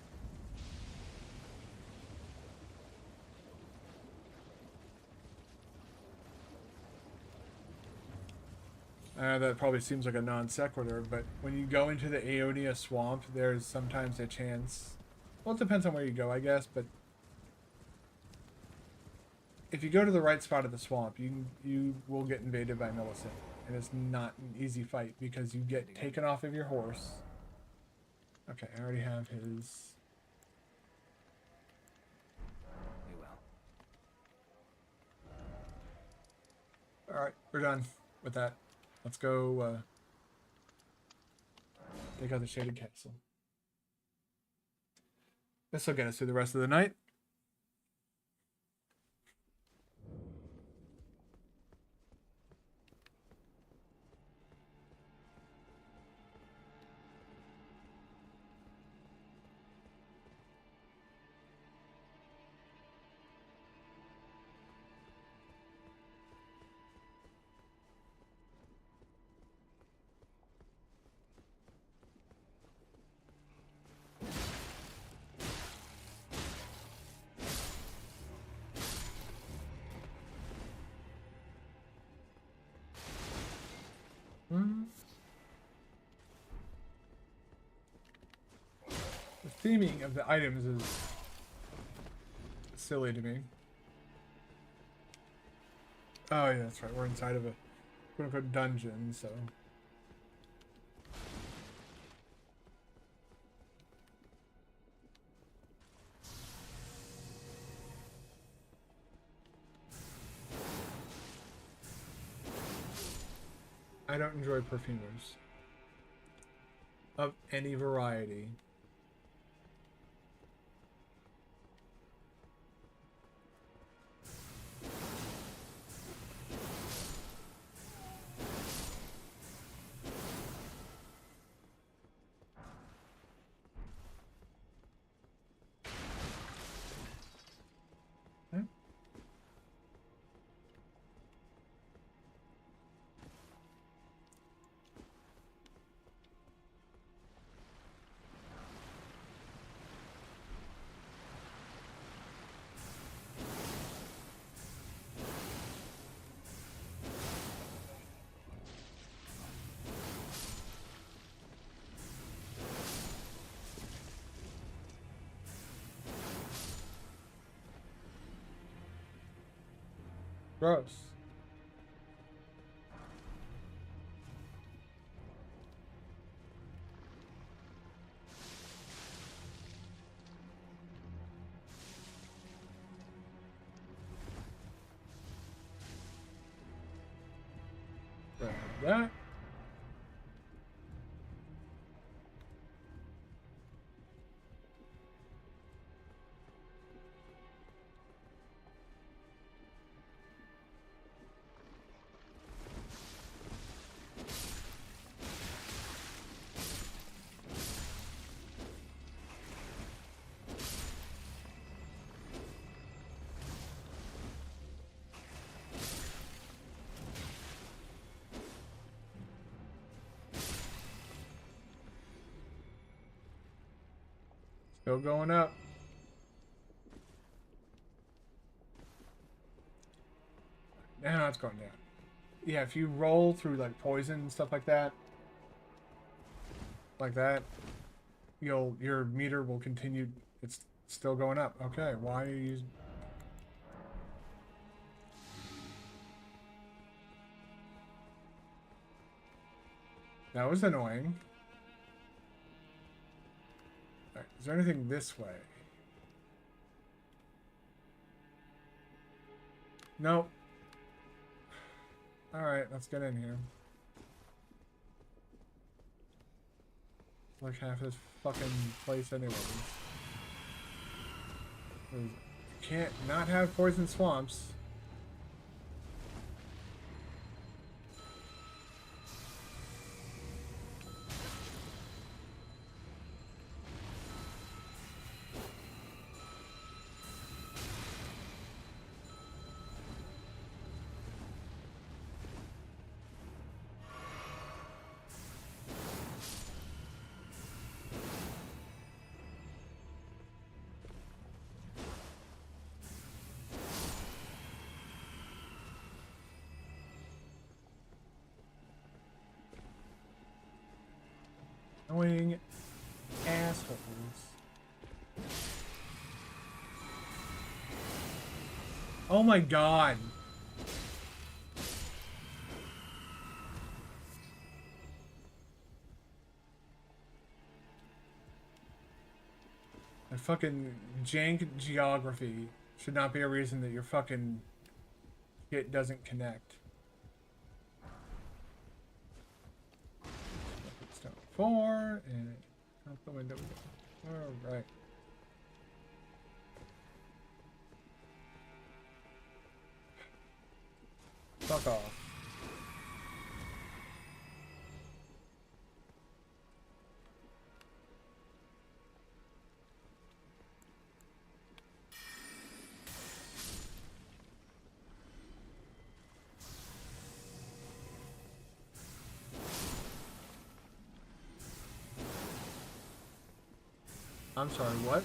That probably seems like a non sequitur, but when you go into the Aeonia swamp, there's sometimes a chance. Well, it depends on where you go, I guess, but if you go to the right spot of the swamp, you will get invaded by Millicent, and it's not an easy fight because you get taken off of your horse. Okay, I already have his. We will. All right, we're done with that. Let's go take out the Shaded Castle. This will get us through the rest of the night. theming of the items is silly to me. Oh yeah, that's right. We're inside of a quote-unquote dungeon, so. I don't enjoy perfumers of any variety. Gross. Grab that. Still going up. Now it's going down. Yeah, if you roll through like poison and stuff like that, your meter will continue. It's still going up. Okay, why are you? That was annoying. All right, is there anything this way? Nope. All right, let's get in here. Like half this fucking place anyways. You can't not have poison swamps. Annoying assholes. Oh my god. A fucking jank geography should not be a reason that your fucking shit doesn't connect. Stone 4 and out the window. Alright. Fuck off. I'm sorry, what?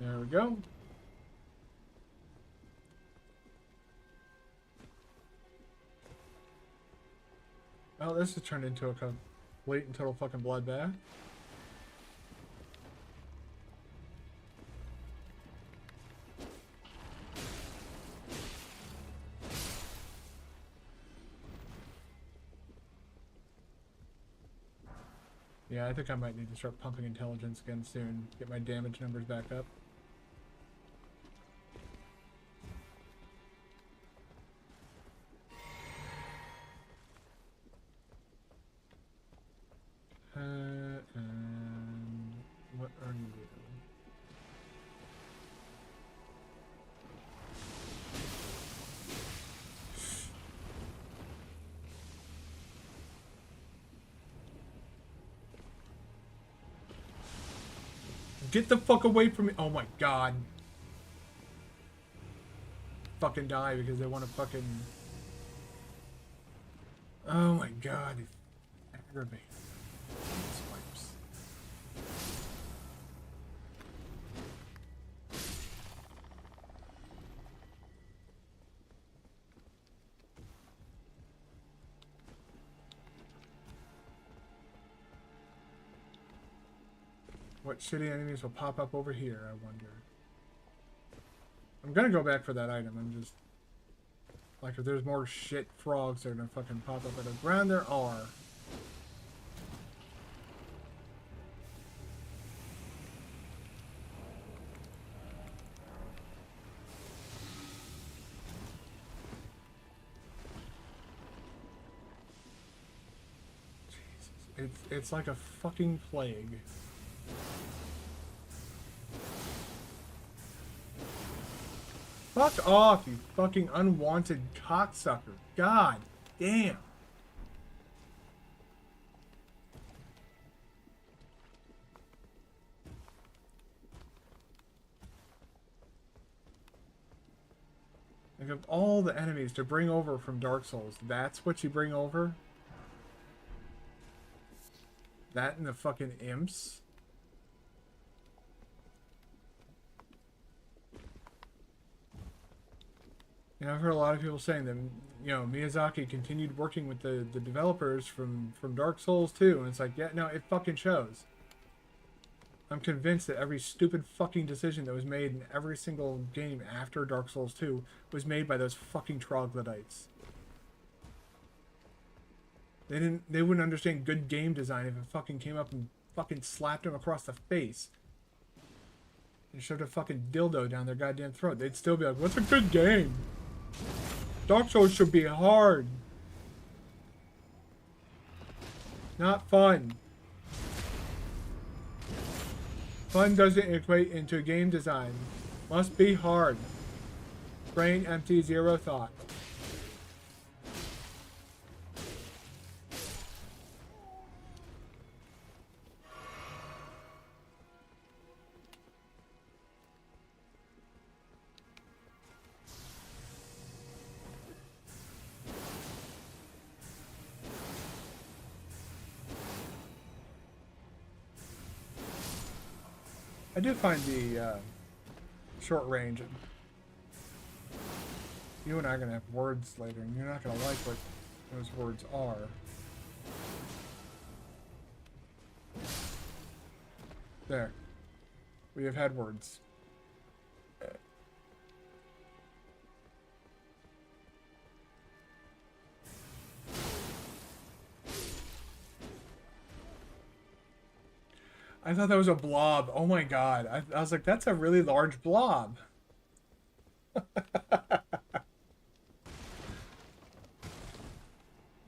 There we go. Oh, this has turned into a complete and total fucking bloodbath. Yeah, I think I might need to start pumping intelligence again soon. Get my damage numbers back up. And what are you? Get the fuck away from me! Oh my god. Fucking die because they want to fucking... Oh my god. Aggravate. Swipes. What shitty enemies will pop up over here, I wonder. I'm gonna go back for that item. I'm just... Like, if there's more shit frogs that are gonna fucking pop up at the ground, there are. Jesus. It's like a fucking plague. Fuck off, you fucking unwanted cocksucker. God damn. Like, of all the enemies to bring over from Dark Souls, that's what you bring over? That and the fucking imps? You know, I've heard a lot of people saying that, you know, Miyazaki continued working with the developers from Dark Souls 2, and it's like, yeah, no, it fucking shows. I'm convinced that every stupid fucking decision that was made in every single game after Dark Souls 2 was made by those fucking troglodytes. They wouldn't understand good game design if it fucking came up and fucking slapped them across the face and shoved a fucking dildo down their goddamn throat. They'd still be like, what's a good game? Dark Souls should be hard. Not fun. Fun doesn't equate into game design. Must be hard. Brain empty, zero thought. I do find the short range. You and I are going to have words later, and you're not going to like what those words are. There. We have had words. I thought that was a blob. Oh my god. I was like, that's a really large blob.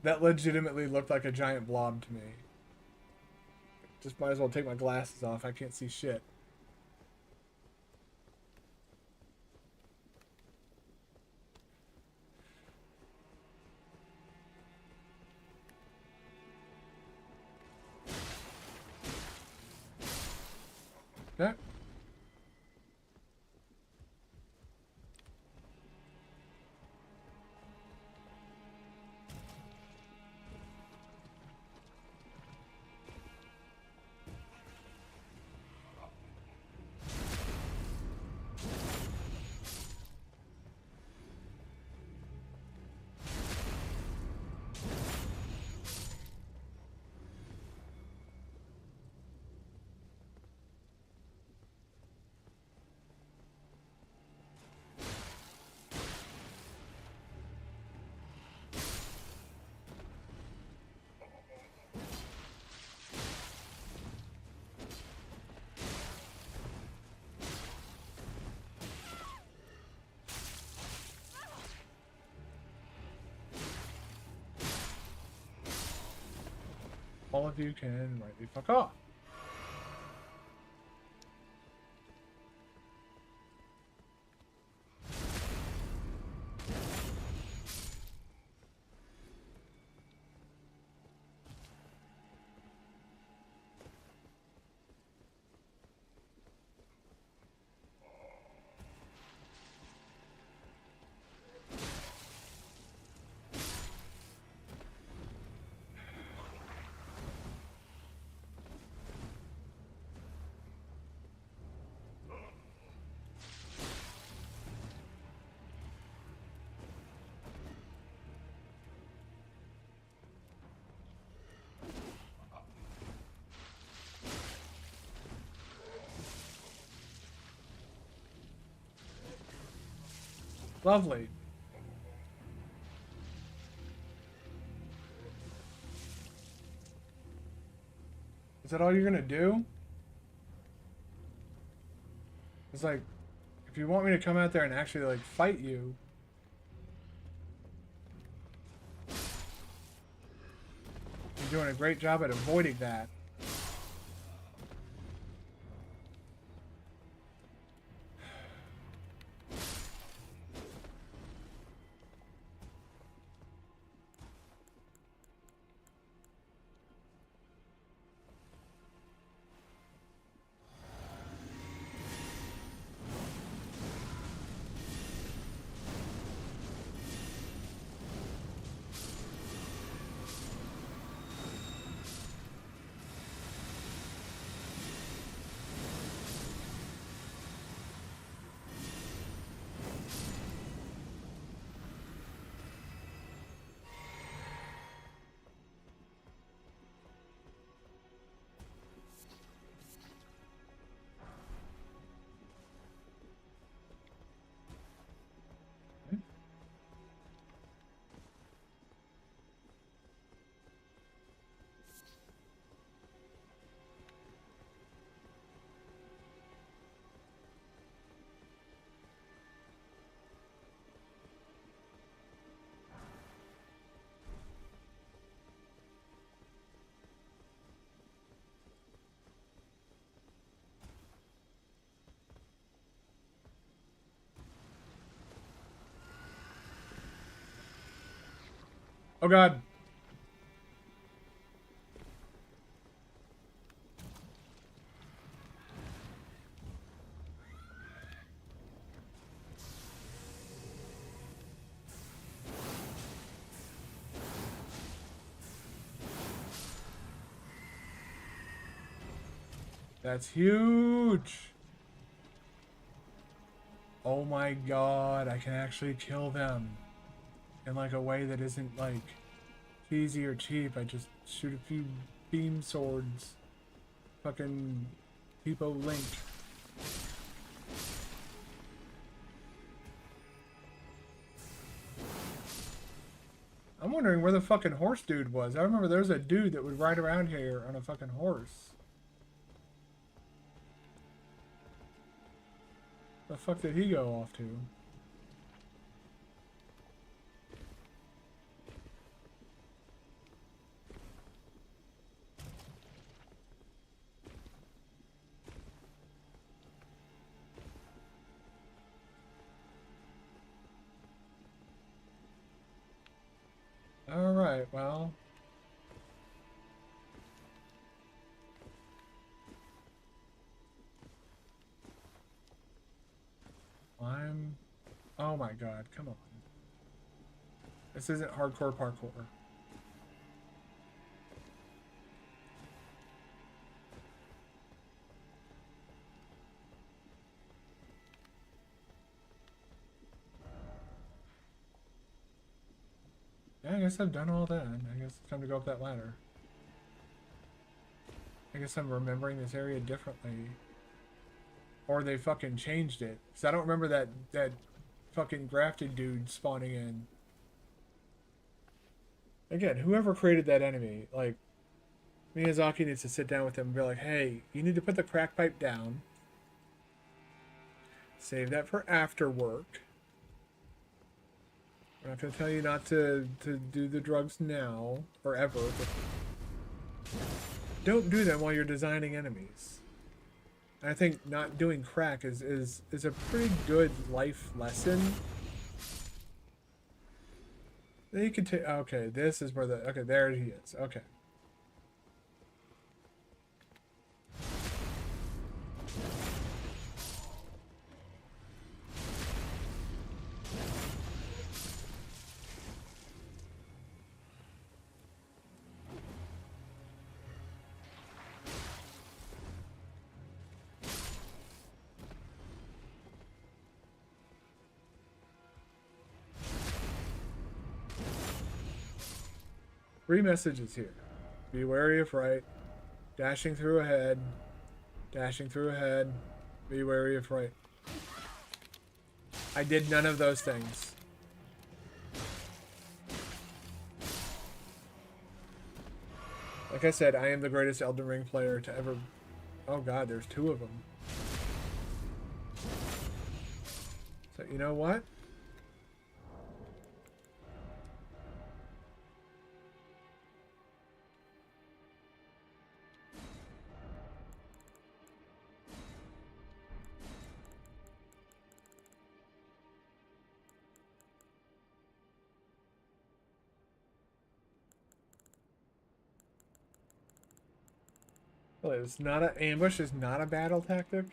That legitimately looked like a giant blob to me. Just might as well take my glasses off. I can't see shit. Okay. all of you can right the fuck off. Lovely. Is that all you're gonna do? It's like, if you want me to come out there and actually like fight you, you're doing a great job at avoiding that. Oh god. That's huge. Oh my god, I can actually kill them in like a way that isn't like cheesy or cheap. I just shoot a few beam swords. Fucking Tipo Link. I'm wondering where the fucking horse dude was. I remember there was a dude that would ride around here on a fucking horse. The fuck did he go off to? Alright, well. Oh my god, come on. This isn't hardcore parkour. Yeah, I guess I've done all that. I guess it's time to go up that ladder. I guess I'm remembering this area differently. Or they fucking changed it. Because I don't remember that fucking grafted dude spawning in. Again, whoever created that enemy, like, Miyazaki needs to sit down with him and be like, hey, you need to put the crack pipe down. Save that for after work. I'm not going to tell you not to do the drugs now, or ever. But don't do them while you're designing enemies. And I think not doing crack is a pretty good life lesson. Then you can take. Okay, this is where the. Okay, there he is. Okay. Three messages here. Be wary of right. Dashing through ahead. Dashing through ahead. Be wary of right. I did none of those things. Like I said, I am the greatest Elden Ring player to ever... Oh god, there's two of them. So, you know what? Oh, it's not an ambush is not a battle tactic?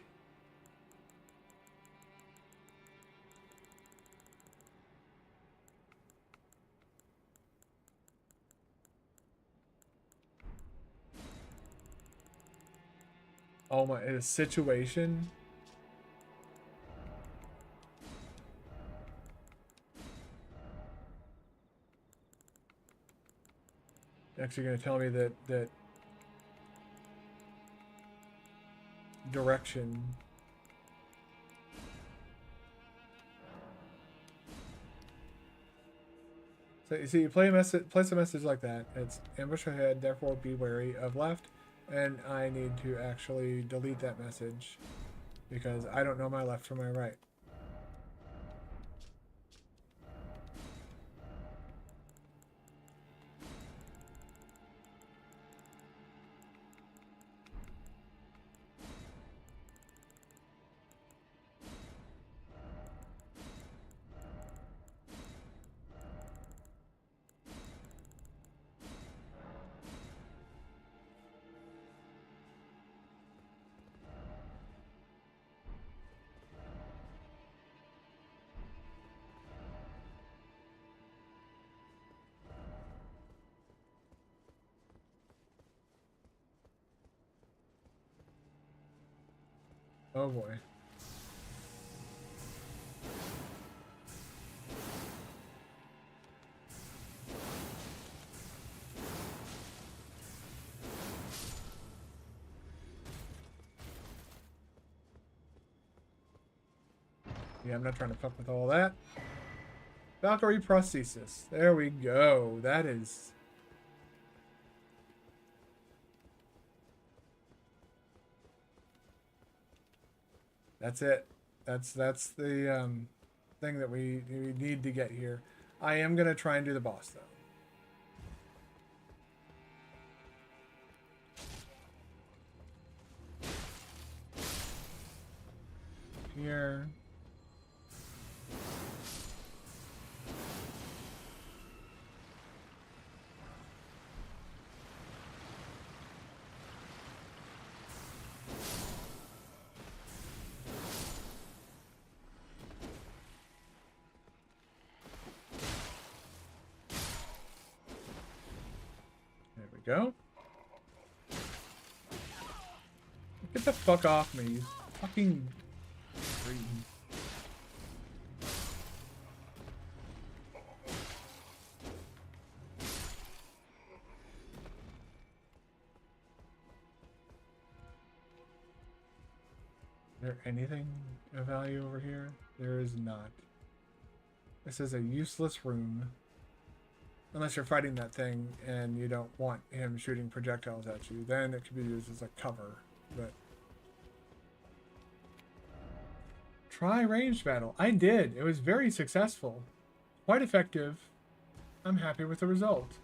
Oh my, in a situation? Actually gonna tell me that direction. So you see, you place a message like that. It's ambush ahead, therefore be wary of left. And I need to actually delete that message because I don't know my left from my right. Oh boy. Yeah, I'm not trying to fuck with all that. Valkyrie prosthesis. There we go. That is... That's it. That's the thing that we need to get here. I am gonna try and do the boss though. Here. There we go. Get the fuck off me, you fucking freak. Is there anything of value over here? There is not. This is a useless room. Unless you're fighting that thing and you don't want him shooting projectiles at you. Then it could be used as a cover. But try ranged battle. I did. It was very successful. Quite effective. I'm happy with the result.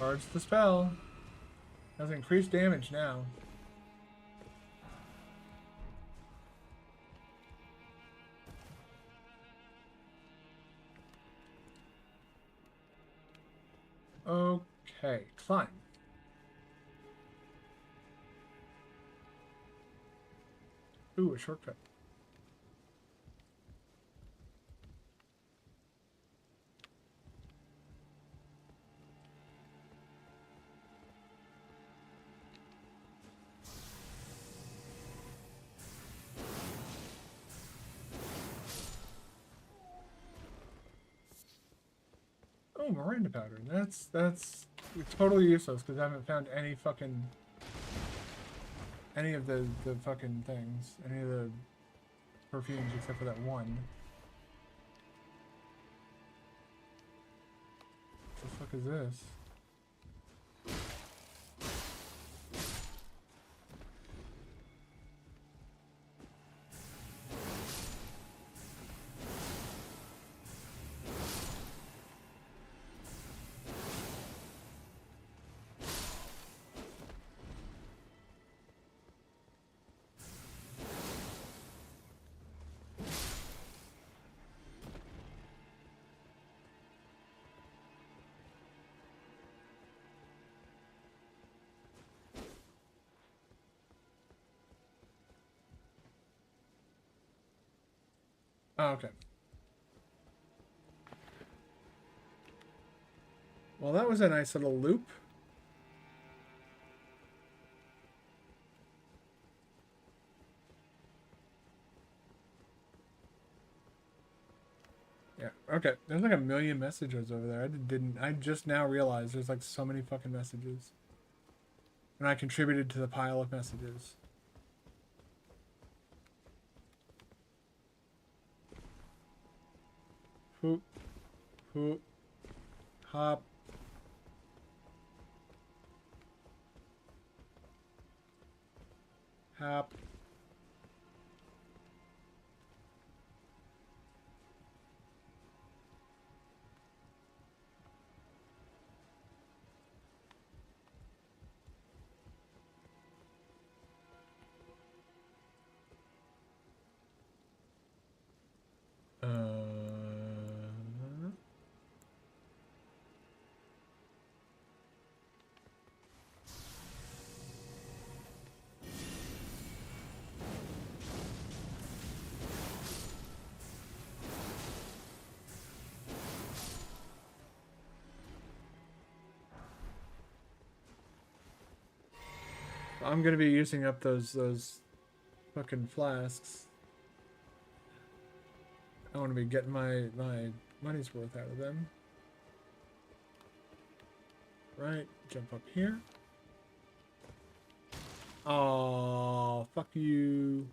Charge the spell. Has increased damage now. Okay, climb. Ooh, a shortcut. Oh, Miranda powder. That's totally useless because I haven't found any of the fucking things, any of the perfumes except for that one. What the fuck is this? Oh, okay. Well, that was a nice little loop. Yeah, okay. There's like a million messages over there. I just now realized there's like so many fucking messages. And I contributed to the pile of messages. Hoop. Hoop. Hop. Hop. I'm gonna be using up those fucking flasks. I want to be getting my money's worth out of them. Right, jump up here. Oh, fuck you.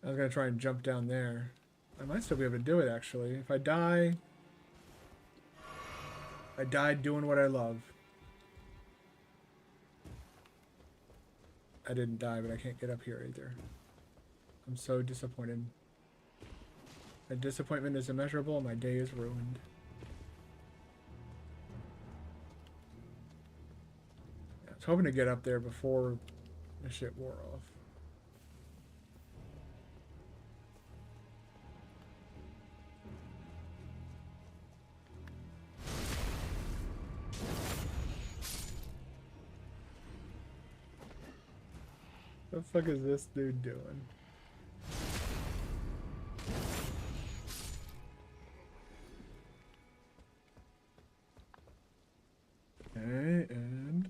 I was gonna try and jump down there. I might still be able to do it actually. If I die, I died doing what I love. I didn't die, but I can't get up here either. I'm so disappointed. My disappointment is immeasurable, my day is ruined. I was hoping to get up there before the shit wore off. What the fuck is this dude doing? Okay, and...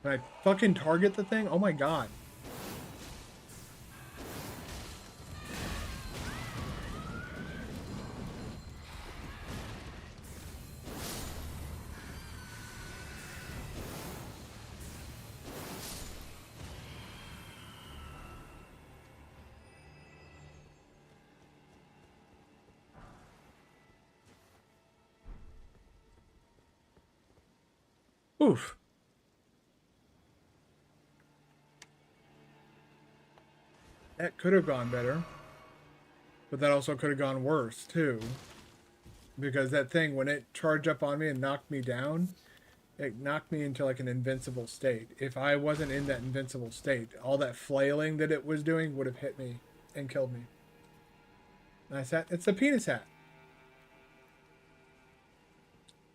Can I fucking target the thing? Oh my god. Oof. That could have gone better. But that also could have gone worse, too. Because that thing, when it charged up on me and knocked me down, it knocked me into like an invincible state. If I wasn't in that invincible state, all that flailing that it was doing would have hit me and killed me. Nice hat. It's the penis hat.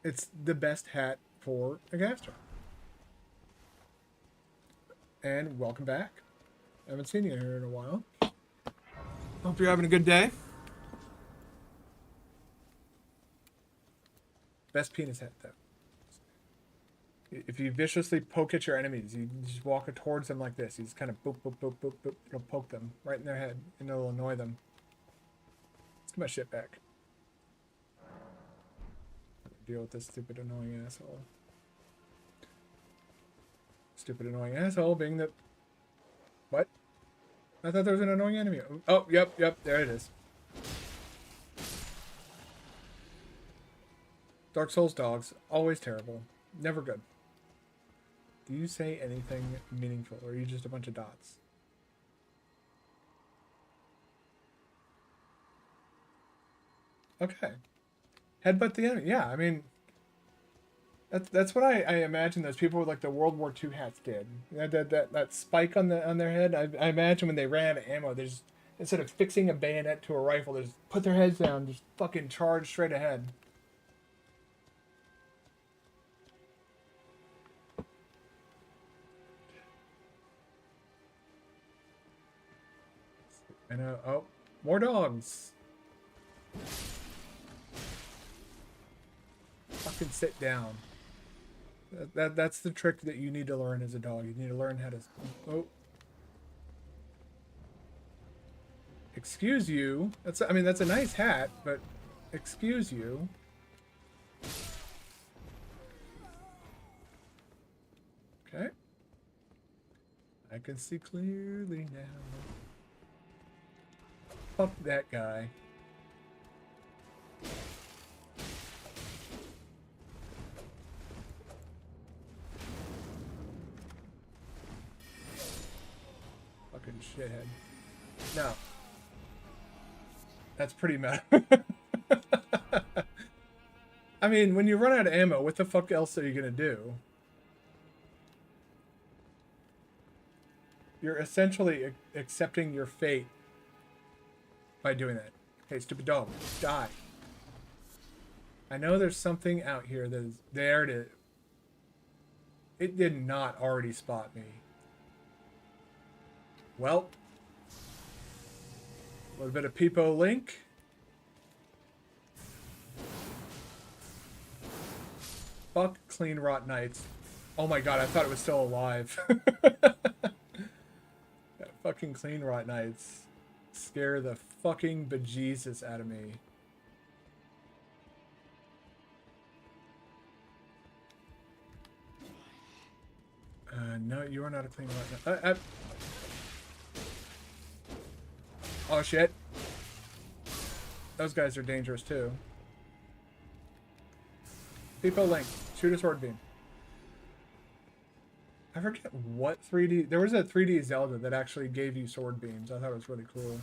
It's the best hat for a Gaster. And welcome back. I haven't seen you here in a while. Hope you're having a good day. Best penis hat, though. If you viciously poke at your enemies, you just walk towards them like this. You just kind of boop, boop, boop, boop, boop. It'll poke them right in their head, and it'll annoy them. Let's get my shit back. Deal with this stupid, annoying asshole. Stupid, annoying asshole being the... What? I thought there was an annoying enemy. Oh, yep, there it is. Dark Souls dogs, always terrible. Never good. Do you say anything meaningful, or are you just a bunch of dots? Okay. Headbutt the enemy. Yeah, I mean... That's what I imagine those people with like the World War II hats did. That spike on their head. I imagine when they ran out of ammo, they just, instead of fixing a bayonet to a rifle, they just put their heads down, just fucking charge straight ahead. And oh, more dogs. Fucking sit down. That's the trick that you need to learn as a dog. You need to learn how to... Oh. Excuse you. I mean, that's a nice hat, but... Excuse you. Okay. I can see clearly now. Fuck that guy. Fucking shithead. No. That's pretty meta. I mean, when you run out of ammo, what the fuck else are you gonna do? You're essentially accepting your fate by doing that. Hey, stupid dog, die. I know there's something out here that is there to... It did not already spot me. Well, a little bit of Peepo Link. Fuck Clean Rot Knights. Oh my god, I thought it was still alive. That fucking Clean Rot Knights scare the fucking bejesus out of me. No, you are not a Clean Rot Knight. Oh shit. Those guys are dangerous too. Peepo Link, shoot a sword beam. I forget what 3D... There was a 3D Zelda that actually gave you sword beams. I thought it was really cool.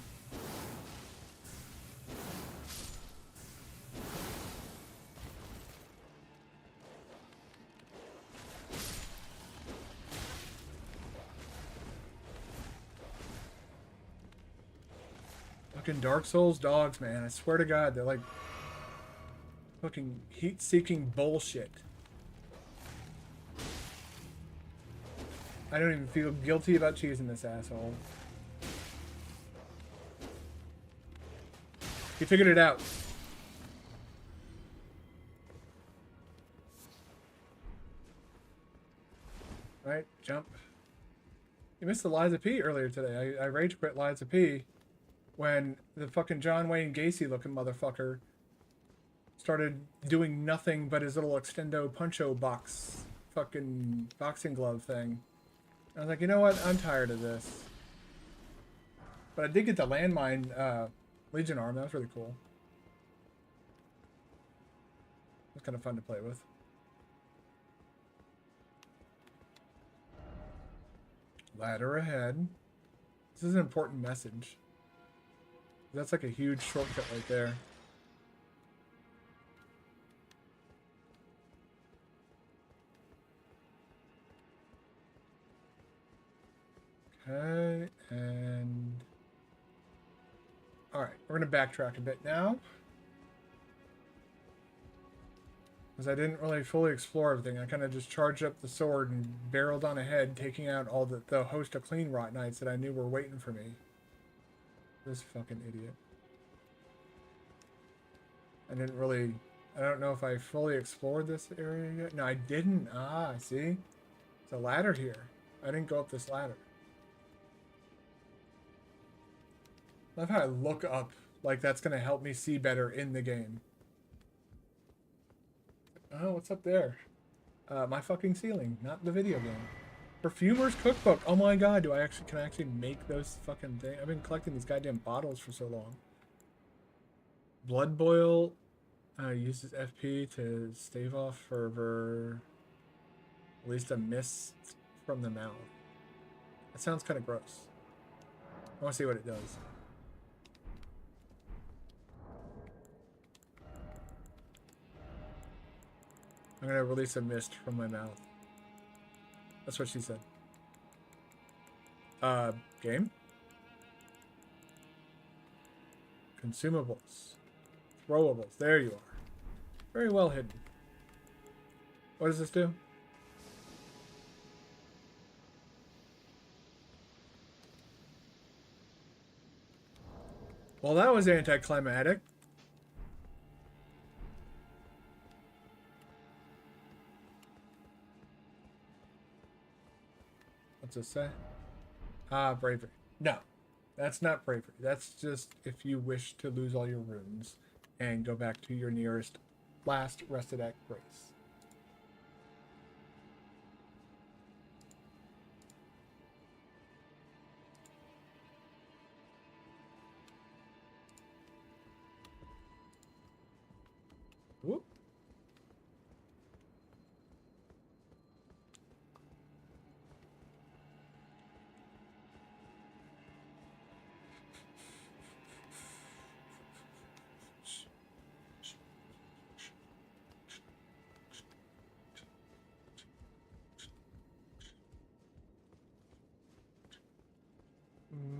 Fucking Dark Souls dogs, man. I swear to God, they're like... fucking heat-seeking bullshit. I don't even feel guilty about cheesing this asshole. He figured it out. Right, jump. You missed the Liza P earlier today. I rage quit Liza P when the fucking John Wayne Gacy looking motherfucker started doing nothing but his little extendo puncho box fucking boxing glove thing. I was like, you know what? I'm tired of this. But I did get the landmine Legion arm. That was really cool. It was kind of fun to play with. Ladder ahead. This is an important message. That's like a huge shortcut right there. Okay, and... Alright, we're going to backtrack a bit now. Because I didn't really fully explore everything. I kind of just charged up the sword and barreled on ahead, taking out all the host of clean rot knights that I knew were waiting for me. This fucking idiot. I don't know if I fully explored this area yet. No, I didn't. Ah, see? It's a ladder here. I didn't go up this ladder. I love how I look up like that's going to help me see better in the game. Oh, what's up there? My fucking ceiling, not the video game. Perfumer's cookbook. Oh my god, can I actually make those fucking things? I've been collecting these goddamn bottles for so long. Blood boil uses FP to stave off fervor. At least a mist from the mouth. That sounds kind of gross. I want to see what it does. I'm gonna release a mist from my mouth. That's what she said. Game? Consumables. Throwables. There you are. Very well hidden. What does this do? Well, that was anticlimactic. What's this say? Ah, bravery. No, that's not bravery. That's just if you wish to lose all your runes and go back to your nearest last rested at grace. Whoop.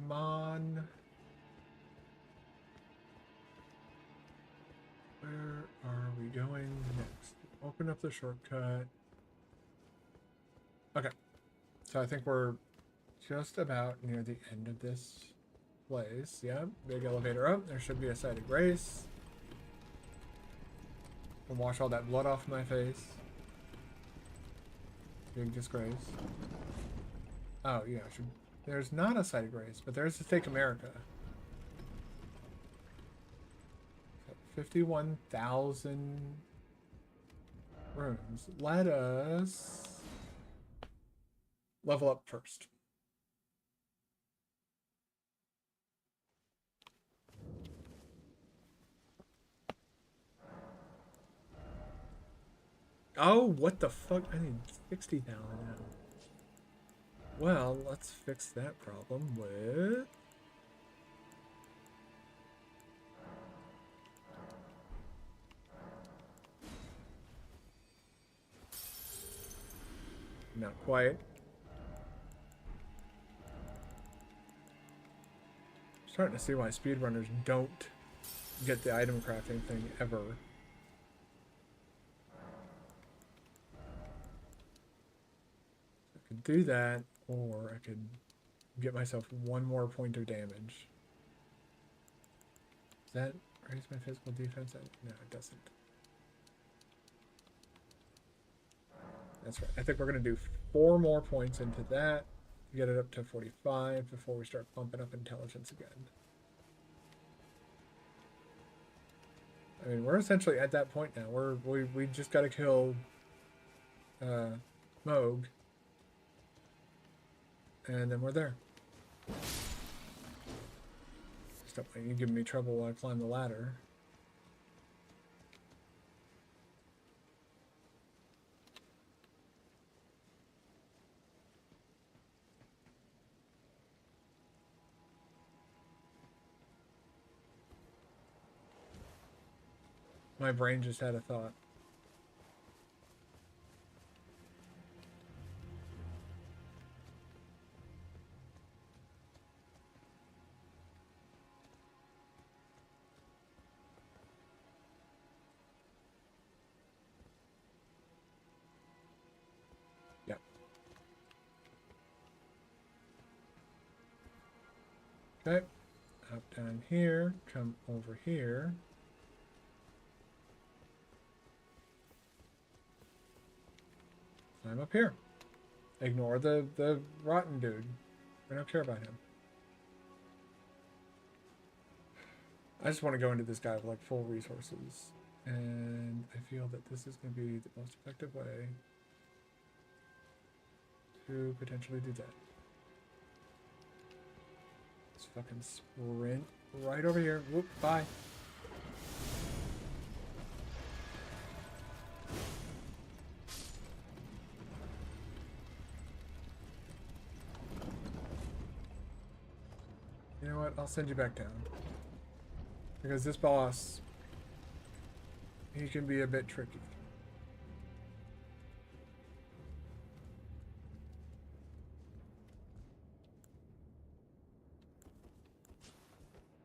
Mon. Where are we going next? Open up the shortcut. Okay. So I think we're just about near the end of this place. Yeah, big elevator up. There should be a site of grace. And wash all that blood off my face. Big disgrace. Oh, yeah, there's not a site of grace, but there's a Fake America. 51,000 rooms. Let us level up first. Oh, what the fuck? I need 60,000 now. Well, let's fix that problem with... Not quite. Starting to see why speedrunners don't get the item crafting thing ever. I could do that, or I could get myself one more point of damage. Does that raise my physical defense? No, it doesn't. That's right. I think we're going to do 4 more points into that to get it up to 45 before we start bumping up intelligence again. I mean, we're essentially at that point now. We just got to kill Moog, and then we're there. Stop letting you give me trouble while I climb the ladder. My brain just had a thought. Yep. Okay. Up down here, come over here. I'm up here. Ignore the rotten dude. I don't care about him. I just want to go into this guy with like full resources. And I feel that this is going to be the most effective way to potentially do that. Let's fucking sprint right over here. Whoop, bye. You know what? I'll send you back down. Because this boss, he can be a bit tricky.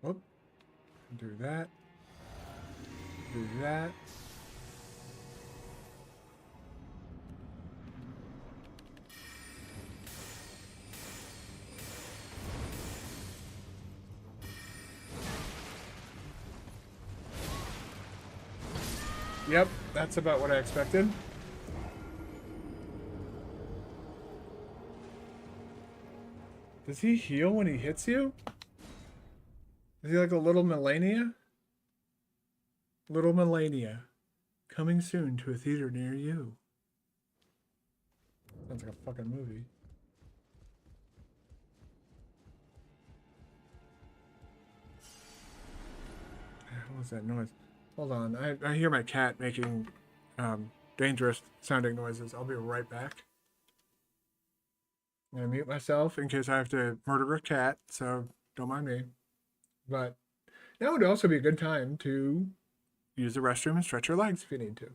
Whoop. Do that. Do that. Yep, that's about what I expected. Does he heal when he hits you? Is he like a little Melania? Little Melania. Coming soon to a theater near you. Sounds like a fucking movie. What was that noise? Hold on. I hear my cat making dangerous sounding noises. I'll be right back. I'm going to mute myself in case I have to murder a cat, so don't mind me. But now would also be a good time to use the restroom and stretch your legs if you need to.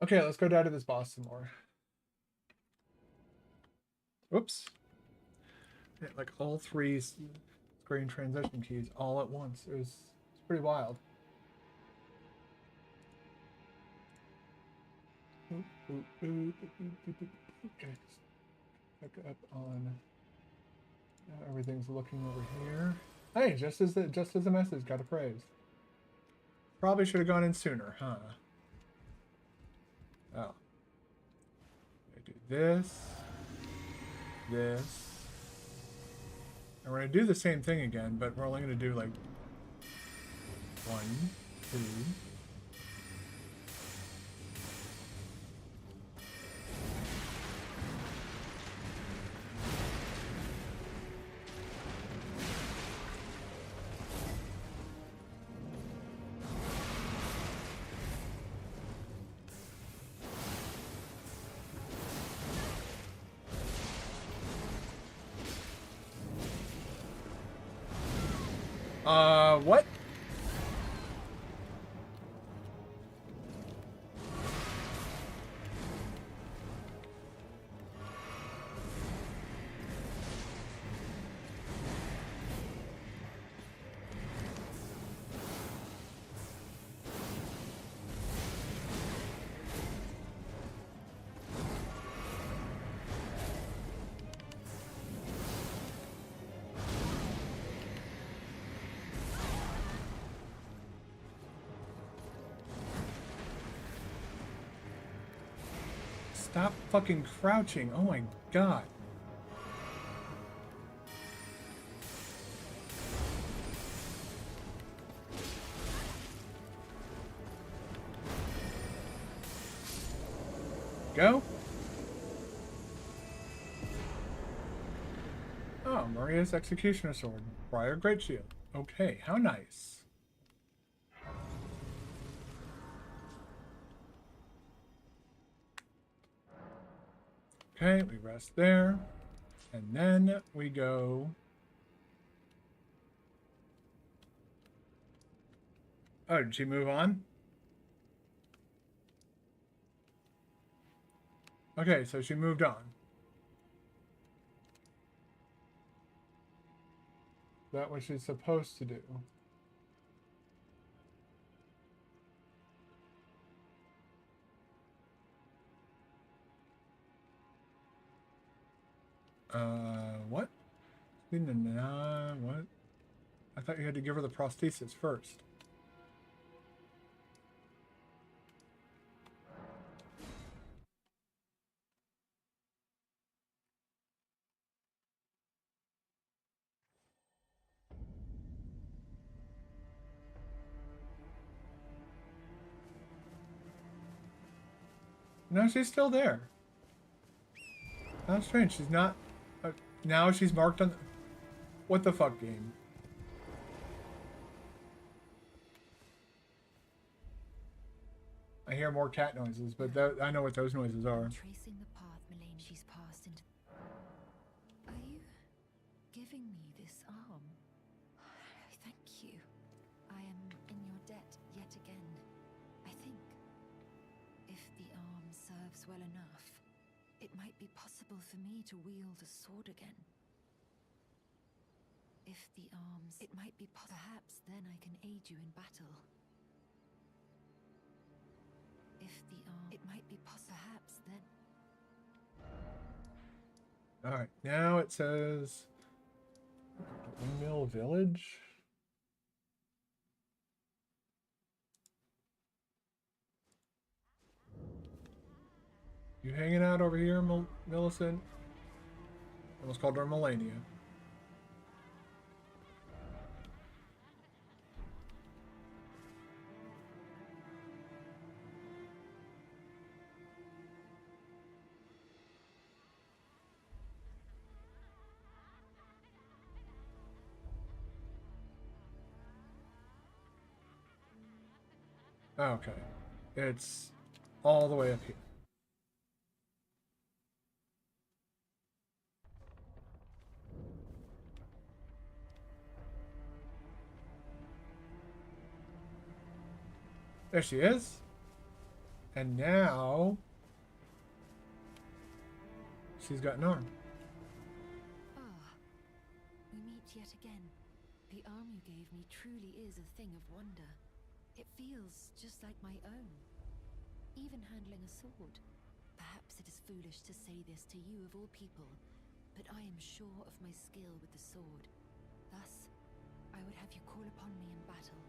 Okay, let's go down to this boss some more. Whoops. Hit like all three screen transition keys all at once. It's pretty wild. Okay. Pick up on everything's looking over here. Hey, just as the message got a praise. Probably should have gone in sooner, huh? Oh. I do this, this, and we're gonna do the same thing again, but we're only gonna do like 1, 2. What? Stop fucking crouching. Oh my god. Go. Oh, Maria's Executioner Sword. Briar Great Shield. Okay, how nice. Okay, we rest there. And then we go... Oh, did she move on? Okay, so she moved on. Is that what she's supposed to do? What? What? I thought you had to give her the prosthesis first. No, she's still there. How strange. She's not... now she's marked on... What the fuck, game? I hear more cat noises, but I know what those noises are. Tracing the path Malane she's passed into... Are you giving me this arm? Thank you. I am in your debt yet again. I think if the arm serves well enough, it might be possible for me to wield a sword again. If the arms... It might be perhaps then I can aid you in battle. If the arm... It might be perhaps then... Alright, now it says... Windmill Village? You hanging out over here, Millicent? Almost called her Melania. Okay. It's all the way up here. There she is. And now she's got an arm. Ah, we meet yet again. The arm you gave me truly is a thing of wonder. It feels just like my own. Even handling a sword. Perhaps it is foolish to say this to you of all people, but I am sure of my skill with the sword. Thus, I would have you call upon me in battle,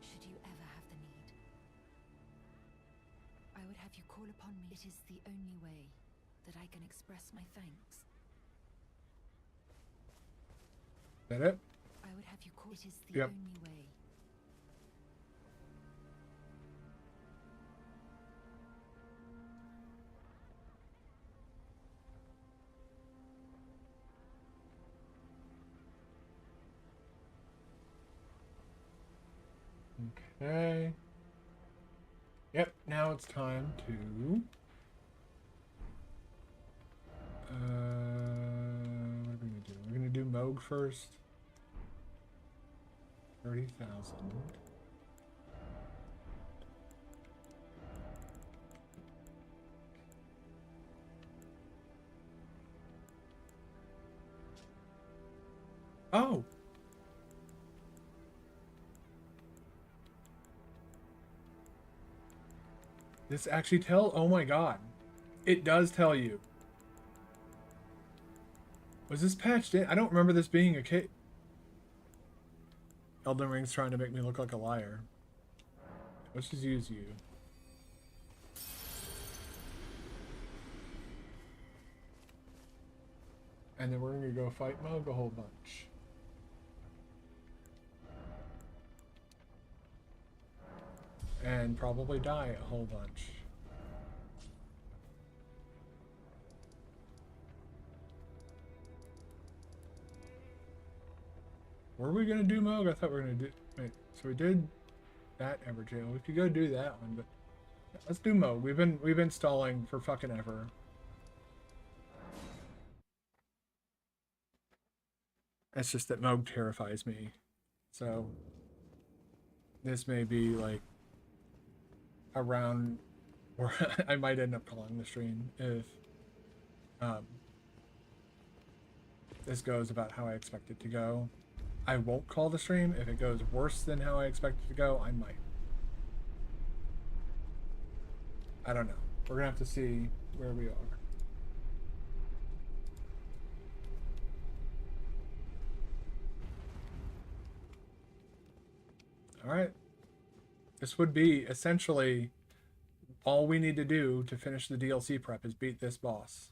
should you ever have the need. I would have you call upon me. It is the only way that I can express my thanks. Is that it? I would have you call. It is the Yep. only way. Okay. Yep, now it's time to what are we gonna do? We're gonna do Moog first. 30,000. Oh. This actually oh my god. It does tell you. Was this patched in? I don't remember this being a case. Elden Ring's trying to make me look like a liar. Let's just use you. And then we're gonna go fight Moog a whole bunch. And probably die a whole bunch. Were we gonna do Moog? I thought we were gonna do. Wait, so we did that Everjail. We could go do that one, but let's do Moog. We've been stalling for fucking ever. It's just that Moog terrifies me. So this may be like around where I might end up calling the stream if this goes about how I expect it to go. I won't call the stream. If it goes worse than how I expect it to go, I might. I don't know. We're gonna have to see where we are. Alright. This would be essentially all we need to do to finish the DLC prep is beat this boss.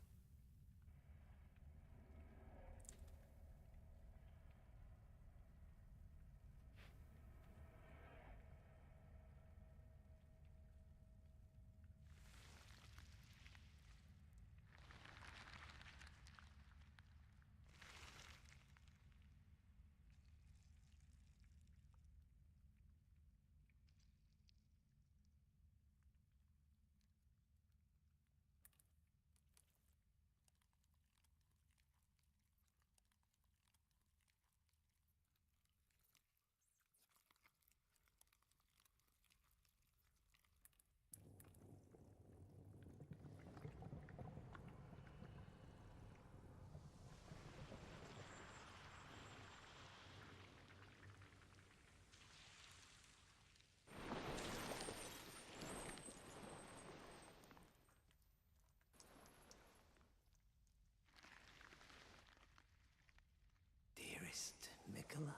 Dearest Mikola.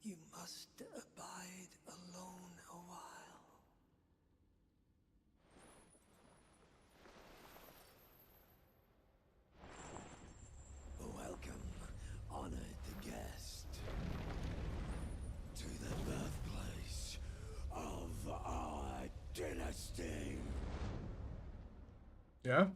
You must abide alone a while. Welcome, honored guest, to the birthplace of our dynasty. Yeah?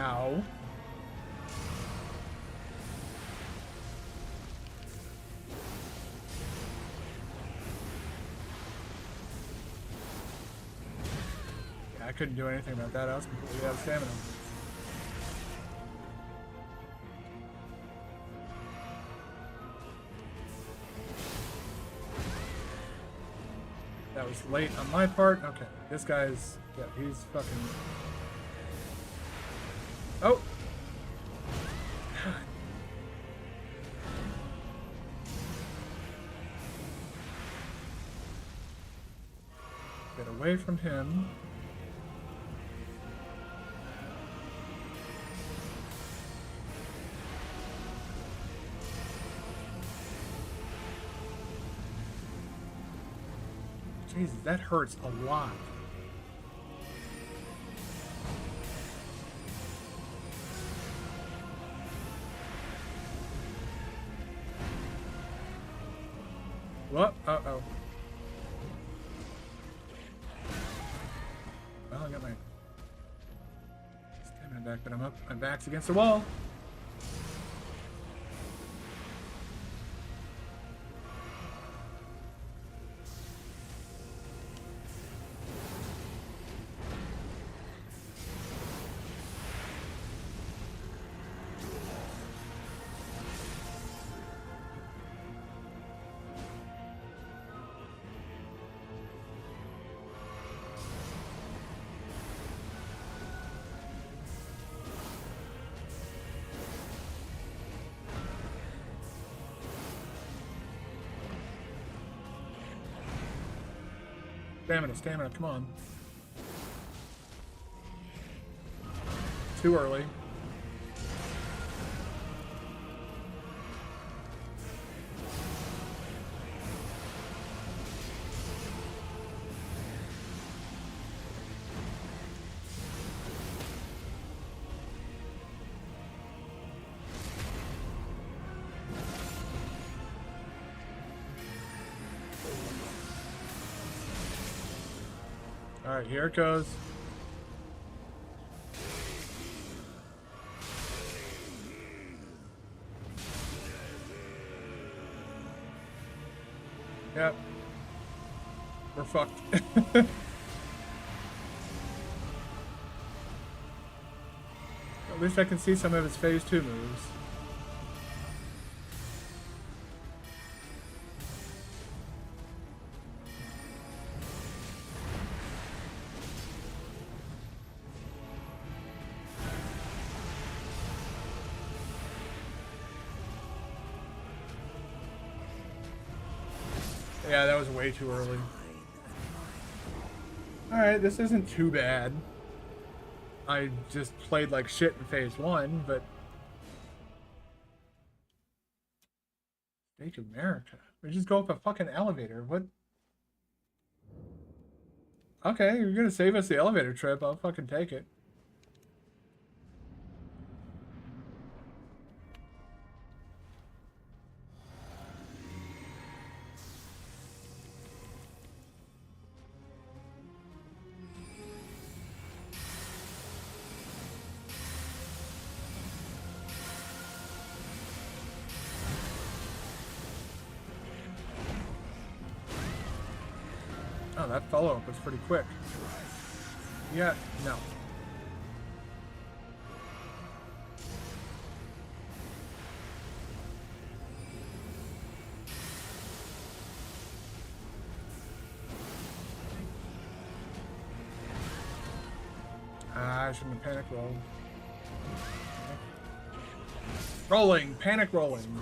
Ow. Yeah, I couldn't do anything about that. I was completely out of stamina. That was late on my part. Okay, this guy's... yeah, he's fucking... oh! Get away from him. Jesus, that hurts a lot. What? Uh-oh. Well, I got my stamina back, but I'm up. My back's against the wall. Stamina, come on. Too early. Alright, here it goes. Yep. We're fucked. At least I can see some of his phase 2 moves. Yeah, that was way too early. Alright, this isn't too bad. I just played like shit in phase 1, but... Stage America? We just go up a fucking elevator, what? Okay, you're gonna save us the elevator trip, I'll fucking take it. Oh, that follow-up was pretty quick. Yeah, no. I shouldn't have panic rolled. Rolling! Panic rolling!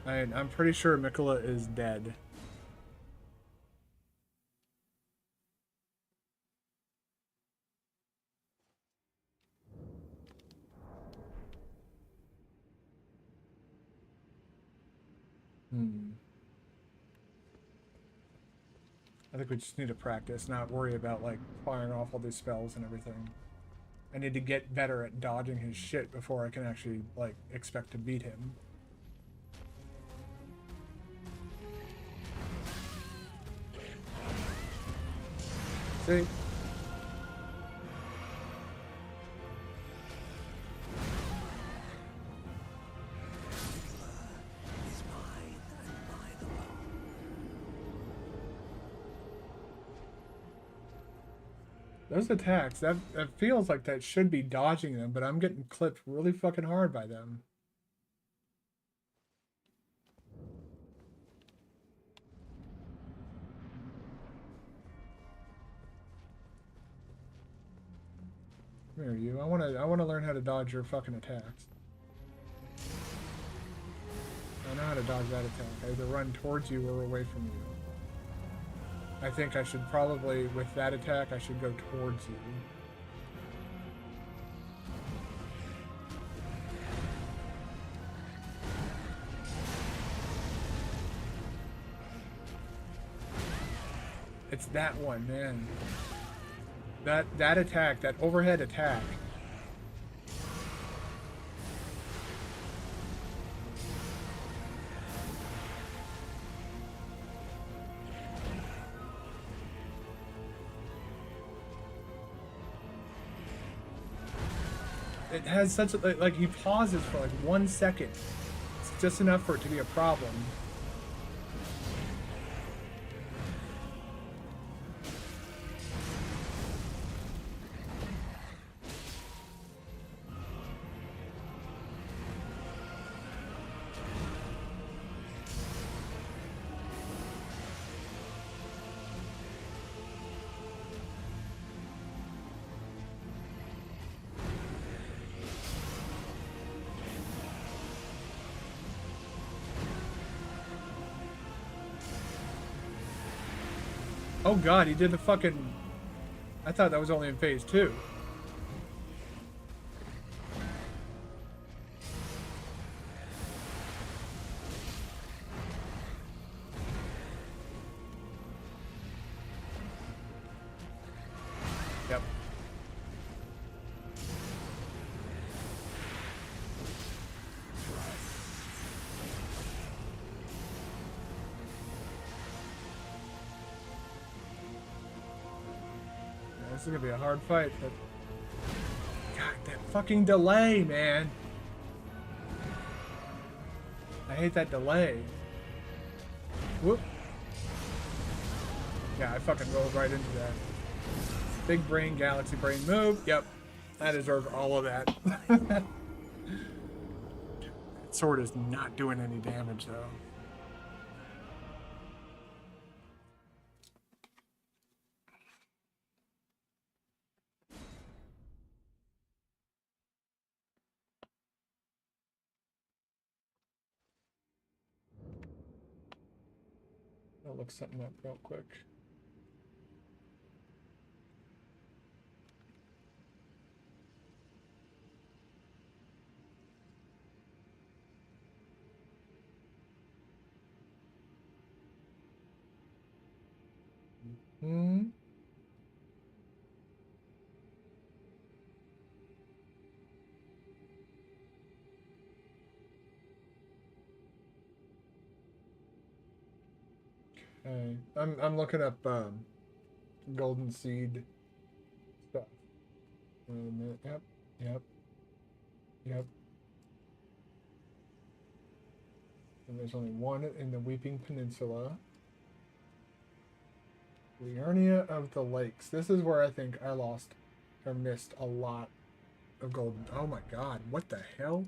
I'm pretty sure Mikola is dead. I think we just need to practice, not worry about, like, firing off all these spells and everything. I need to get better at dodging his shit before I can actually, like, expect to beat him. See? Those attacks, that feels like that should be dodging them, but I'm getting clipped really fucking hard by them. Come here, you. I wanna learn how to dodge your fucking attacks. I know how to dodge that attack. I either run towards you or away from you. I think I should probably, with that attack, I should go towards you. It's that one, man. That attack, that overhead attack. It has such a, like he pauses for like 1 second. It's just enough for it to be a problem. Oh god, he did the fucking... I thought that was only in phase 2. Yep. This is gonna be a hard fight, but... God, that fucking delay, man! I hate that delay. Whoop. Yeah, I fucking rolled right into that. Big brain, galaxy brain move. Yep. I deserve all of that. That sword is not doing any damage, though. I'll look something up real quick. Hmm. Okay. I'm looking up golden seed stuff. Wait a minute. Yep. Yep. Yep. And there's only one in the Weeping Peninsula. Liurnia of the Lakes. This is where I think I lost or missed a lot of golden. Oh my god, what the hell?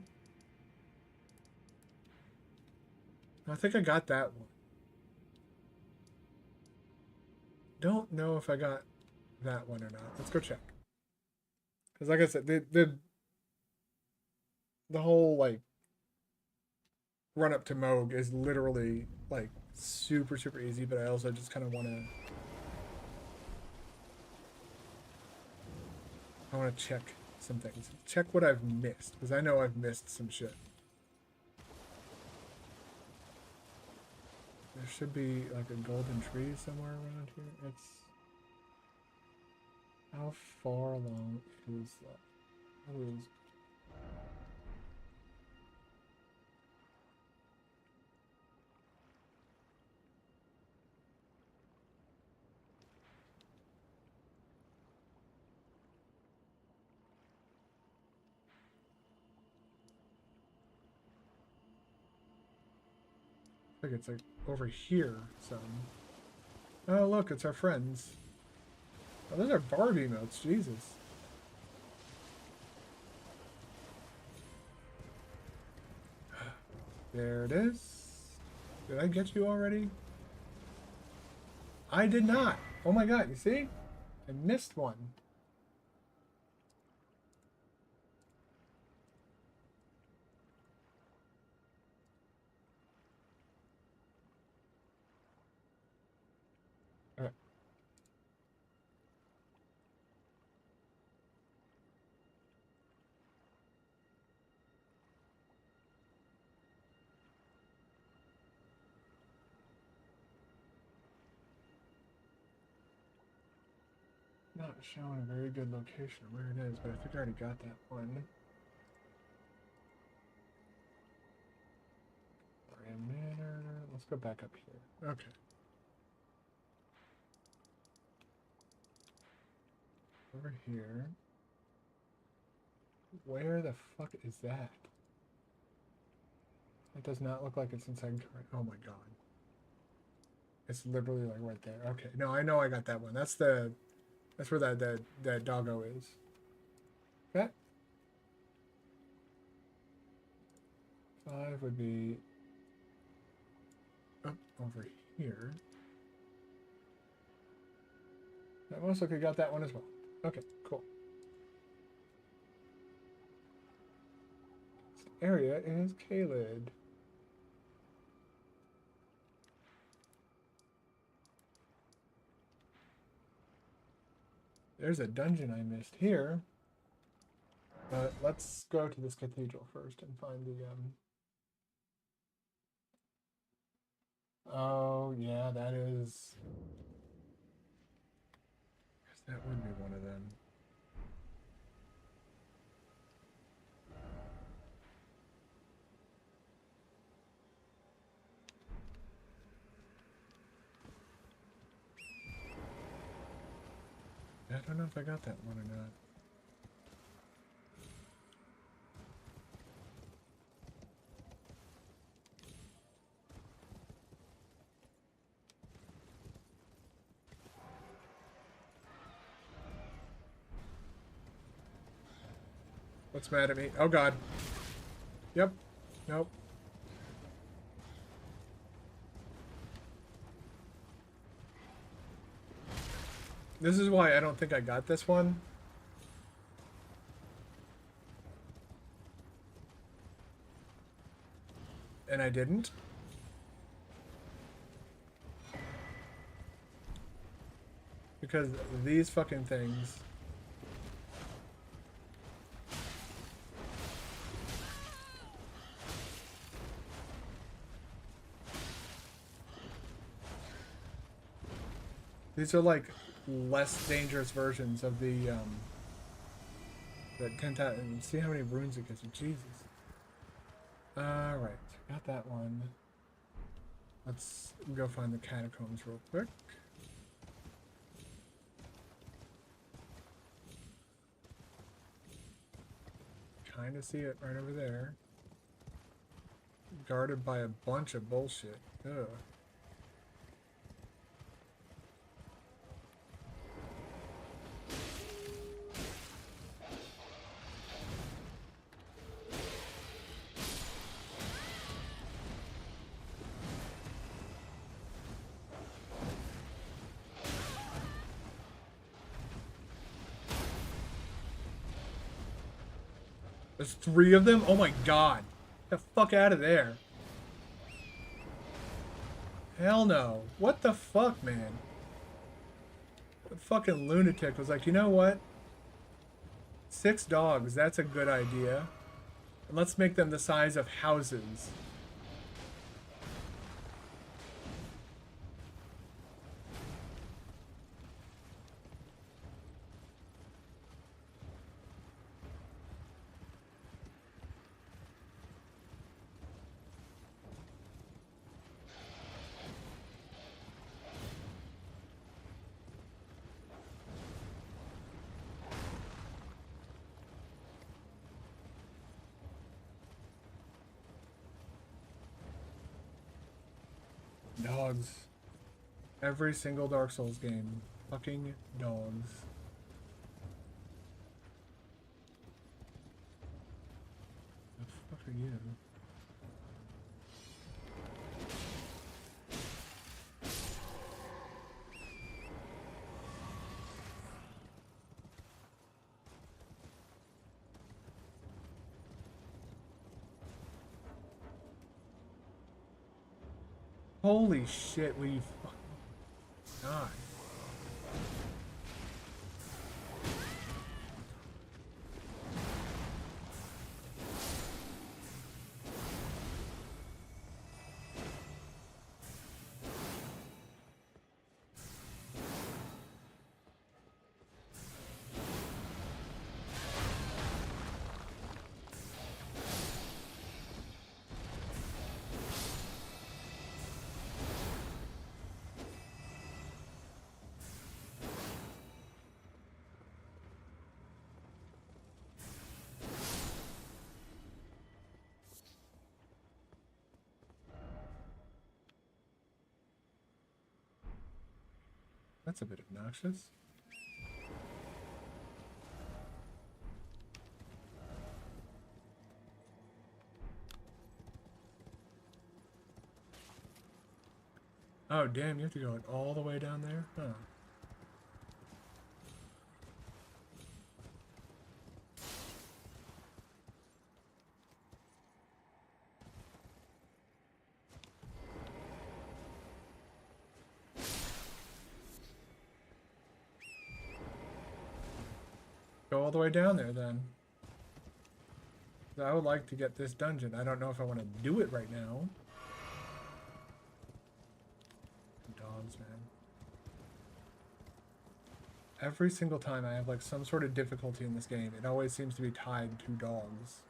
I think I got that one. Don't know if I got that one or not. Let's go check. Because like I said, the whole like run up to Moog is literally like super easy, but I also just kind of want to check some things. Check what I've missed, because I know I've missed some shit. There should be like a golden tree somewhere around here. It's... How far along is that? How is... like it's like over here. Some. Oh look, it's our friends. Oh, those are Barbie emotes. Jesus. There it is. Did I get you already? I did not. Oh my god, you see? I missed one. Okay. Not showing a very good location of where it is, but I think I already got that one. Grand Manor. Let's go back up here. Okay. Over here. Where the fuck is that? It does not look like it's inside. Oh my god. It's literally like right there. Okay. No, I know I got that one. That's where that doggo is. Okay. 5 would be up over here. That looks like I got that one as well. Okay, cool. This area is Kaled. There's a dungeon I missed here. But let's go to this cathedral first and find the Oh yeah, that is. I guess that would be one of them. I don't know if I got that one or not. What's mad at me? Oh god. Yep. Nope. This is why I don't think I got this one. And I didn't. Because these fucking things. These are like less dangerous versions of the 10,000. And see how many runes it gives you. Jesus. Alright, got that one. Let's go find the catacombs real quick. Kinda see it right over there. Guarded by a bunch of bullshit. Ugh. There's 3 of them? Oh my god. Get the fuck out of there. Hell no. What the fuck, man? The fucking lunatic was like, you know what? 6 dogs, that's a good idea. And let's make them the size of houses. Dogs. Every single Dark Souls game. Fucking dogs. The fuck are you? Holy shit, will you fucking die? That's a bit obnoxious. Oh, damn, you have to go all the way down there? Huh. Go all the way down there, then. I would like to get this dungeon. I don't know if I want to do it right now. Dogs, man. Every single time I have like some sort of difficulty in this game, it always seems to be tied to dogs.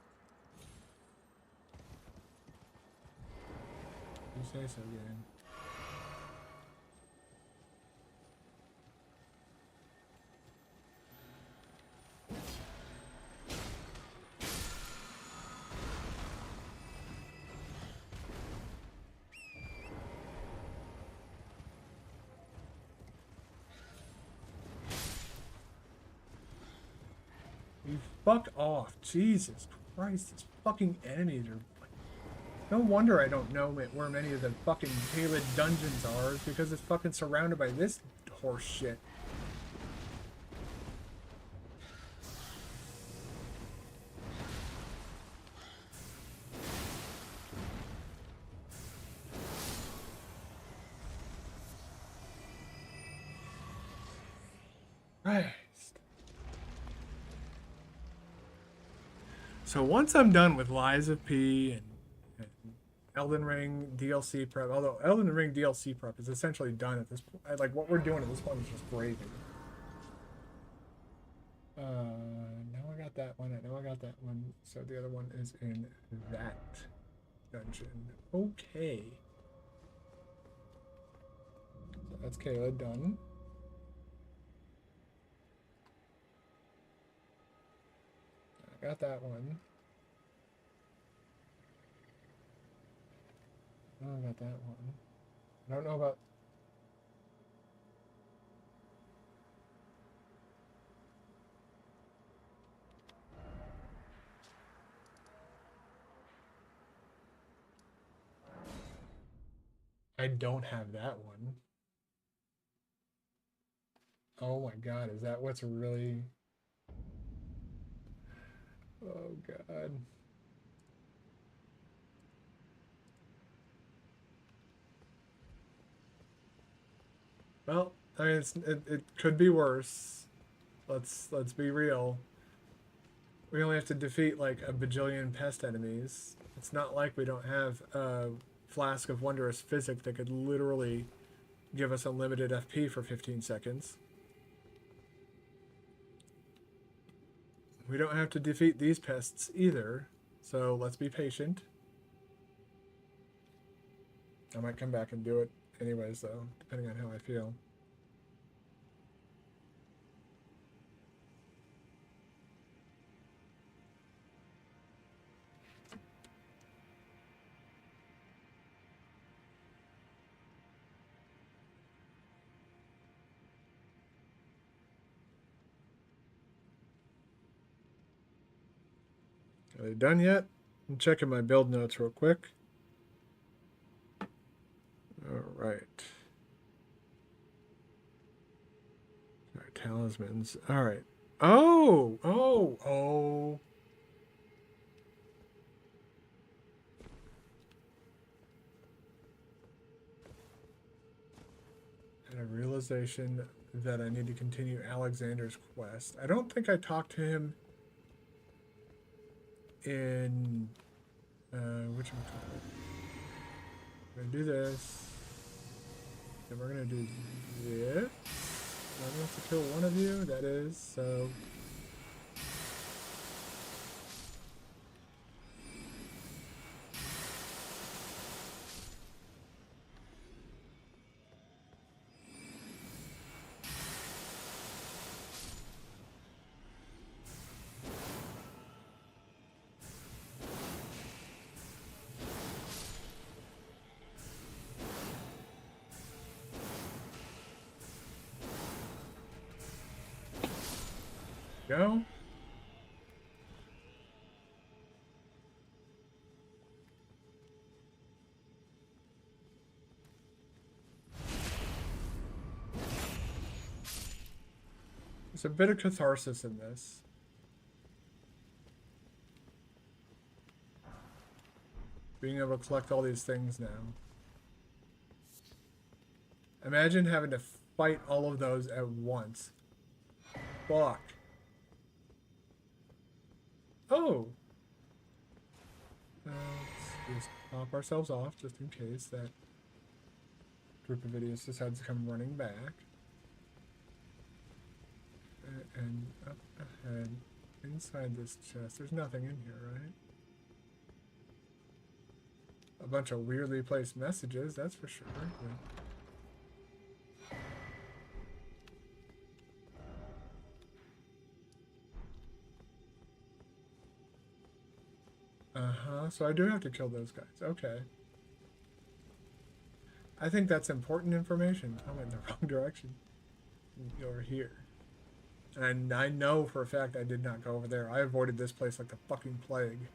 You say so, game. You fuck off. Jesus Christ, these fucking enemies are... No wonder I don't know where many of the fucking Caelid dungeons are, is because it's fucking surrounded by this horse shit. Right. So once I'm done with Lies of P and Elden Ring DLC prep, although Elden Ring DLC prep is essentially done at this point, like what we're doing at this point is just gravy. Now I got that one. I know I got that one. So the other one is in that dungeon. Okay. So that's Kayla done. I got that one. Oh, I got that one. I don't know about... I don't have that one. Oh my god, is that what's really... Oh god. Well, I mean, it could be worse. Let's be real. We only have to defeat like a bajillion pest enemies. It's not like we don't have a flask of wondrous physic that could literally give us unlimited FP for 15 seconds. We don't have to defeat these pests either, so let's be patient. I might come back and do it anyways, though, depending on how I feel. Are they done yet? I'm checking my build notes real quick. All right. Talismans. All right. Oh. And a realization that I need to continue Alexander's quest. I don't think I talked to him in whatchamacallit. We're gonna do this. Then we're gonna do this. I'm gonna have to kill one of you, that is, so. Go. There's a bit of catharsis in this. Being able to collect all these things now. Imagine having to fight all of those at once. Fuck. Oh. Let's just pop ourselves off just in case that group of idiots decides to come running back. And up ahead, inside this chest, there's nothing in here, right? A bunch of weirdly placed messages, that's for sure. Uh-huh, so I do have to kill those guys. Okay. I think that's important information. I went in the wrong direction. You're here. And I know for a fact I did not go over there. I avoided this place like the fucking plague.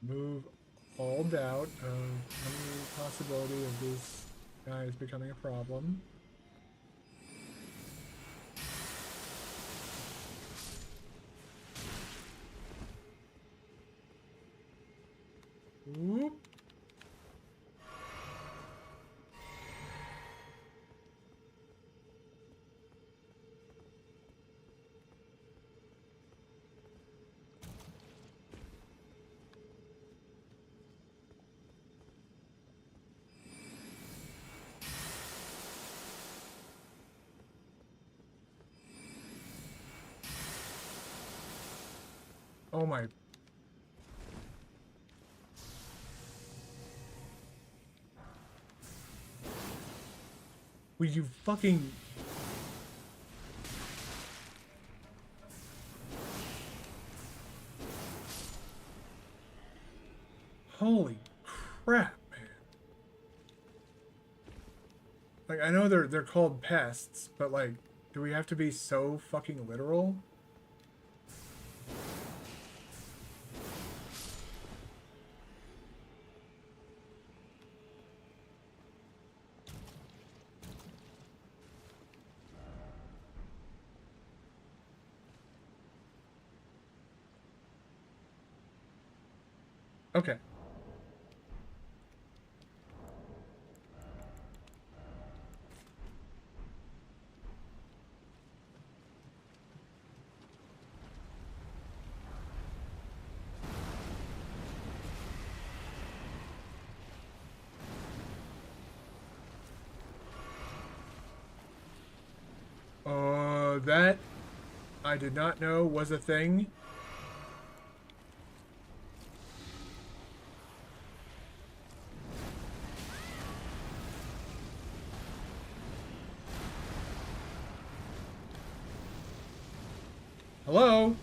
Move all doubt of any possibility of these guys becoming a problem. Whoop. Oh my. Will you fucking... Holy crap, man. Like, I know they're called pests, but like, do we have to be so fucking literal? Okay. That I did not know was a thing. Hello?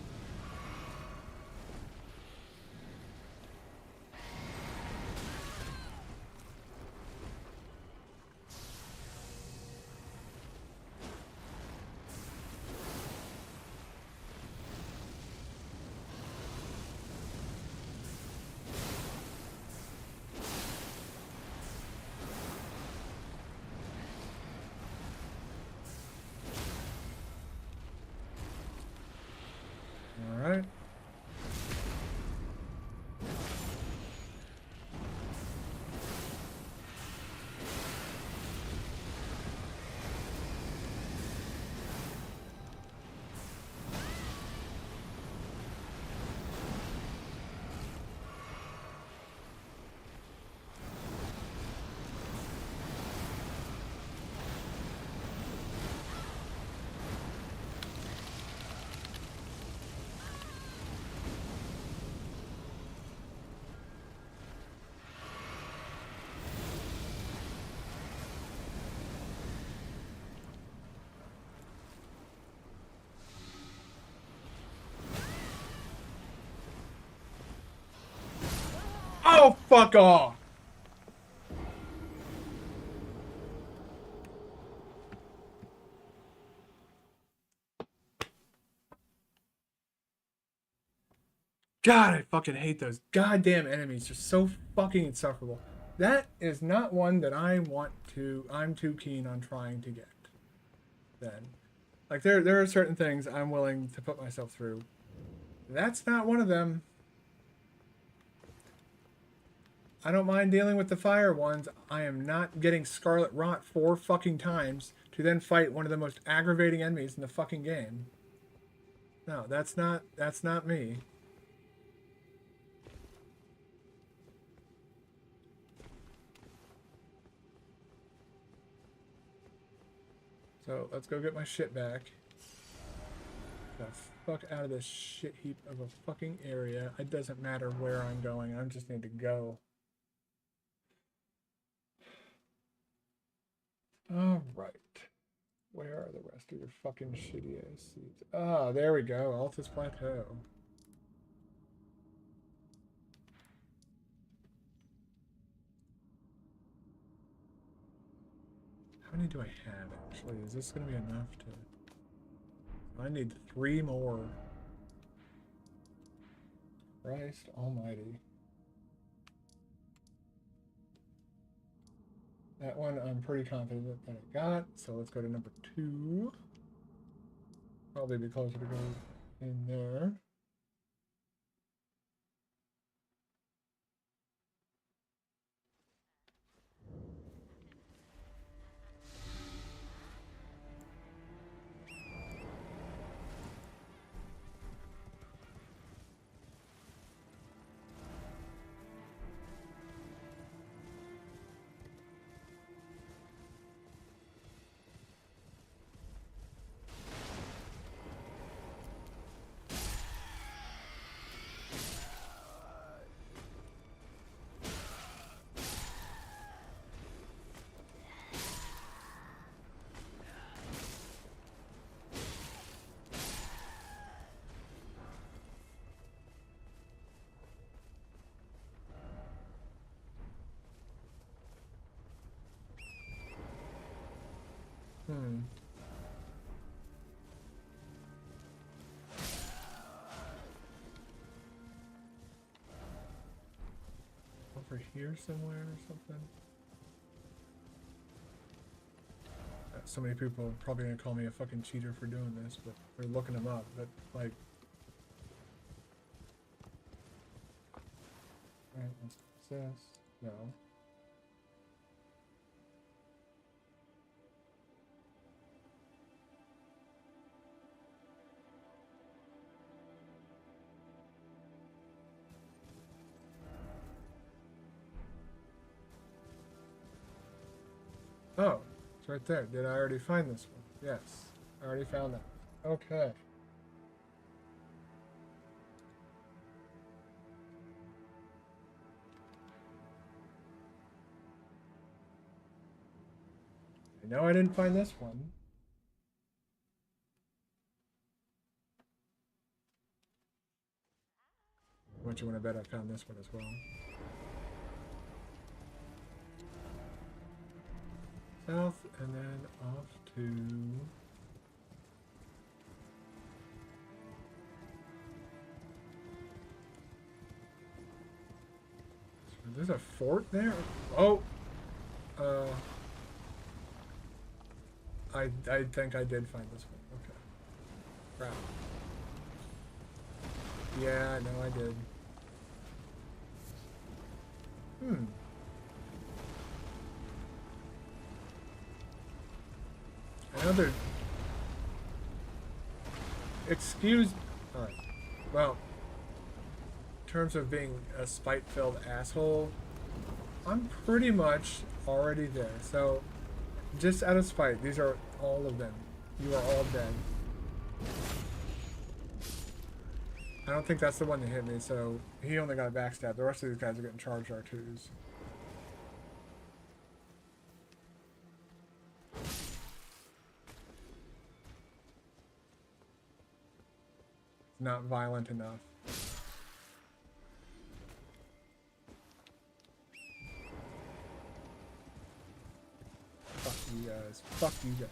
fuck off! God, I fucking hate those goddamn enemies. They're so fucking insufferable. That is not one that I'm too keen on trying to get. Then. Like, there are certain things I'm willing to put myself through. That's not one of them. I don't mind dealing with the fire ones. I am not getting Scarlet Rot 4 fucking times to then fight one of the most aggravating enemies in the fucking game. No, that's not me. So, let's go get my shit back. The fuck out of this shit heap of a fucking area. It doesn't matter where I'm going. I just need to go. Alright. Where are the rest of your fucking shitty ass seeds? Ah, there we go. Altus Plateau. How many do I have, actually? Is this going to be enough to... I need 3 more. Christ almighty. That one I'm pretty confident that I got, so let's go to number 2. Probably be closer to go in there. Over here somewhere or something? So many people are probably gonna call me a fucking cheater for doing this, but they're looking them up, but like... Alright, what's this? No. Oh, it's right there. Did I already find this one? Yes, I already found that. Okay. I know I didn't find this one. What you want to bet I found this one as well? South and then off to... There's a fort there? Oh! I think I did find this one. Okay. Crap. Yeah, no, I did. Another... Excuse... Alright. Well, in terms of being a spite-filled asshole, I'm pretty much already there. So, just out of spite, these are all of them. You are all dead. I don't think that's the one that hit me, so he only got a backstab. The rest of these guys are getting charged R2s. Not violent enough. you guys. Fuck you guys.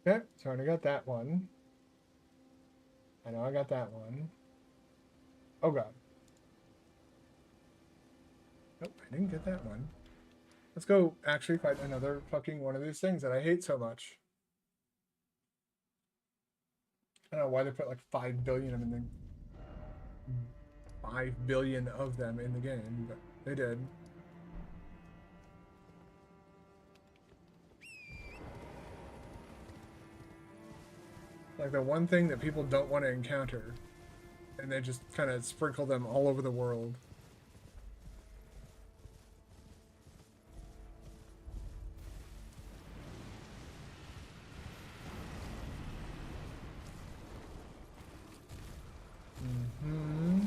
Okay, so I already got that one. I know I got that one. Oh god. Nope, I didn't get that one. Let's go actually fight another fucking one of these things that I hate so much. I don't know why they put like 5 billion of them in the 5 billion of them in the game, but they did. Like the one thing that people don't want to encounter, and they just kind of sprinkle them all over the world. Mm-hmm.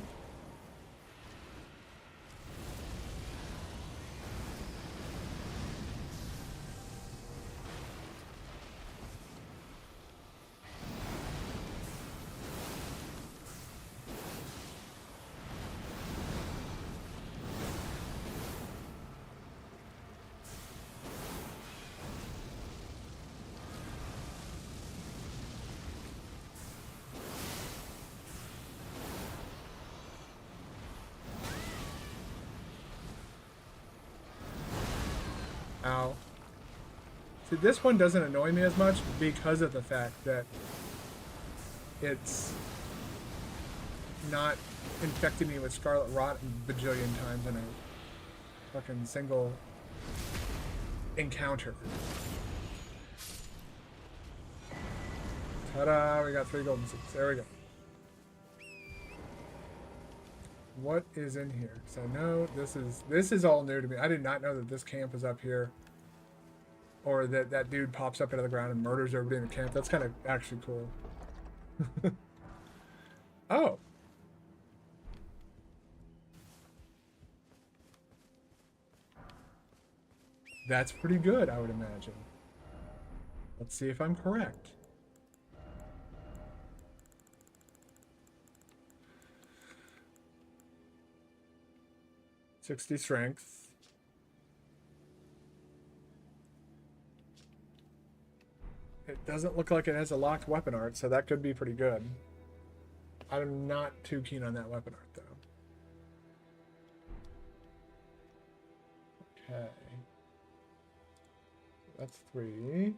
Ow. See, this one doesn't annoy me as much because of the fact that it's not infecting me with scarlet rot a bajillion times in a fucking single encounter. Ta-da! We got 3 golden seeds. There we go. What is in here? So no, this is all new to me. I did not know that this camp is up here, or that that dude pops up out of the ground and murders everybody in the camp. That's kind of actually cool. Oh. That's pretty good, I would imagine. Let's see if I'm correct. "60 strength. It doesn't look like it has a locked weapon art, so that could be pretty good. I'm not too keen on that weapon art, though. Okay. That's 3.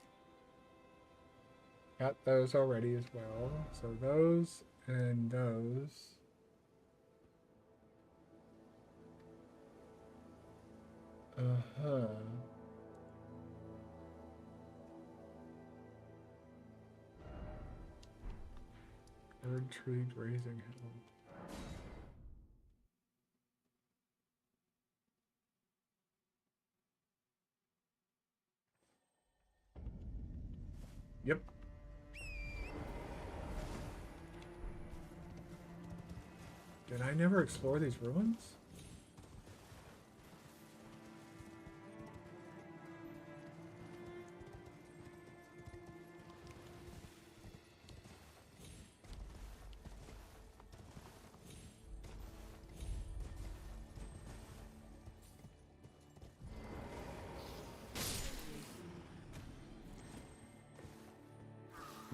Got those already as well. So those and those. Uh-huh. Third tree grazing hill. Yep. Did I never explore these ruins?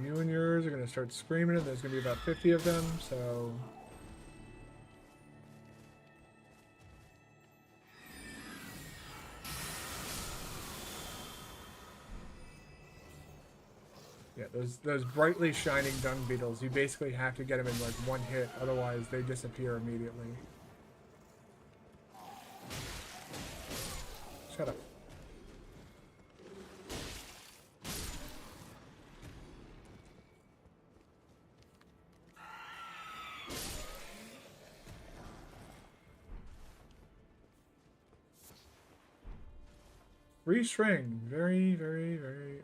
You and yours are going to start screaming, and there's going to be about 50 of them, so... Yeah, those brightly shining dung beetles, you basically have to get them in like one hit, otherwise they disappear immediately. Shut up. Free string. Very, very, very...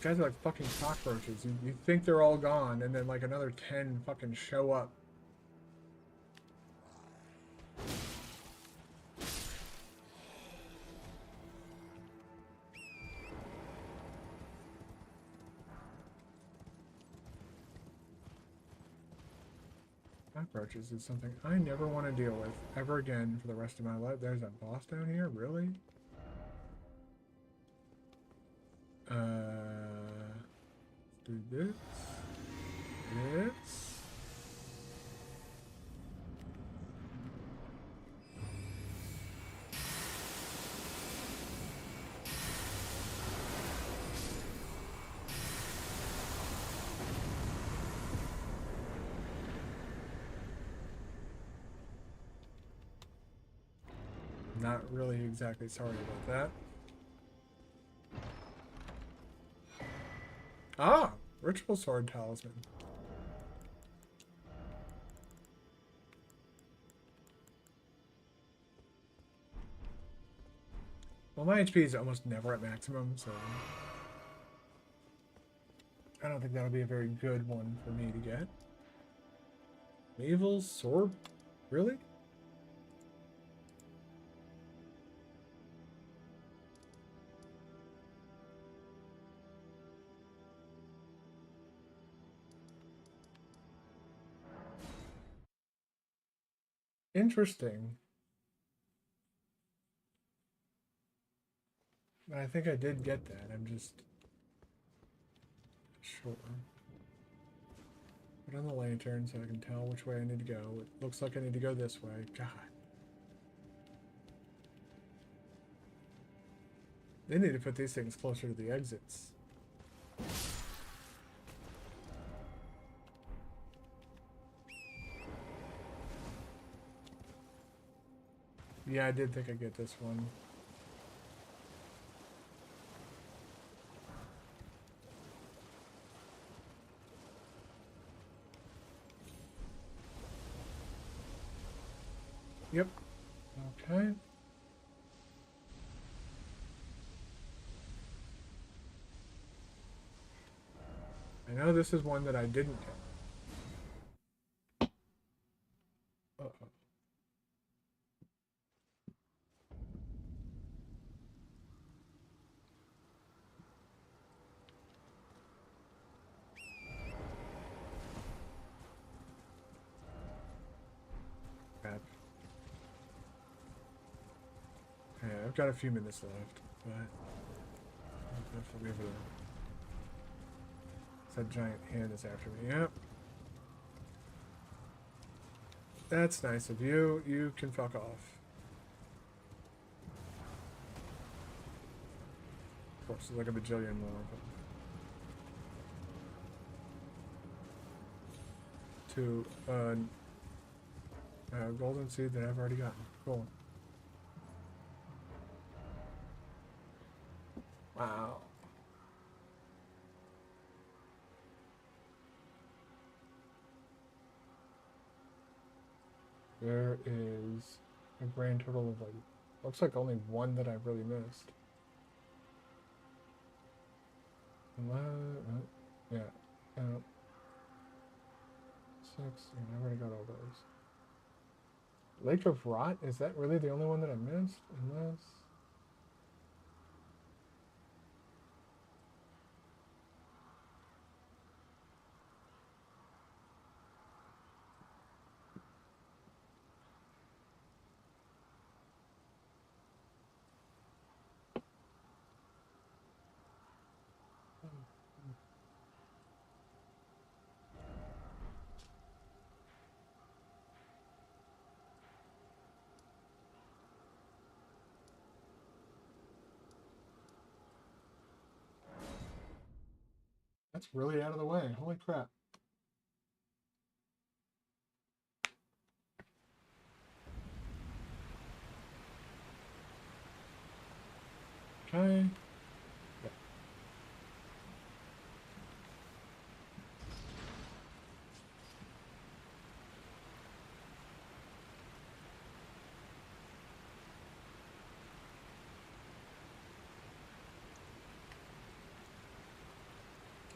guys are like fucking cockroaches. You think they're all gone, and then like another 10 fucking show up. Cockroaches is something I never want to deal with ever again for the rest of my life. There's a boss down here? Really? Let's do this. This. Not really exactly sorry about that. Ah! Ritual Sword Talisman. Well, my HP is almost never at maximum, so I don't think that'll be a very good one for me to get. Medieval Sword? Really? Interesting. But I think I did get that. I'm just not sure. Put on the lantern so I can tell which way I need to go. It looks like I need to go this way. God. They need to put these things closer to the exits. Yeah, I did think I'd get this one. Yep. Okay. I know this is one that I didn't get. Uh-oh. Crap. Okay, I've got a few minutes left, but I'll definitely be able to. That giant hand is after me. Yep. That's nice of you. You can fuck off. Of course, there's like a bajillion more of them. To golden seed that I've already gotten. Cool. Wow. There is a grand total of like, looks like only one that I really missed. Yeah. 6. Yeah, I already got all those. Lake of Rot? Is that really the only one that I missed? Unless... That's really out of the way. Holy crap. Okay. Yeah.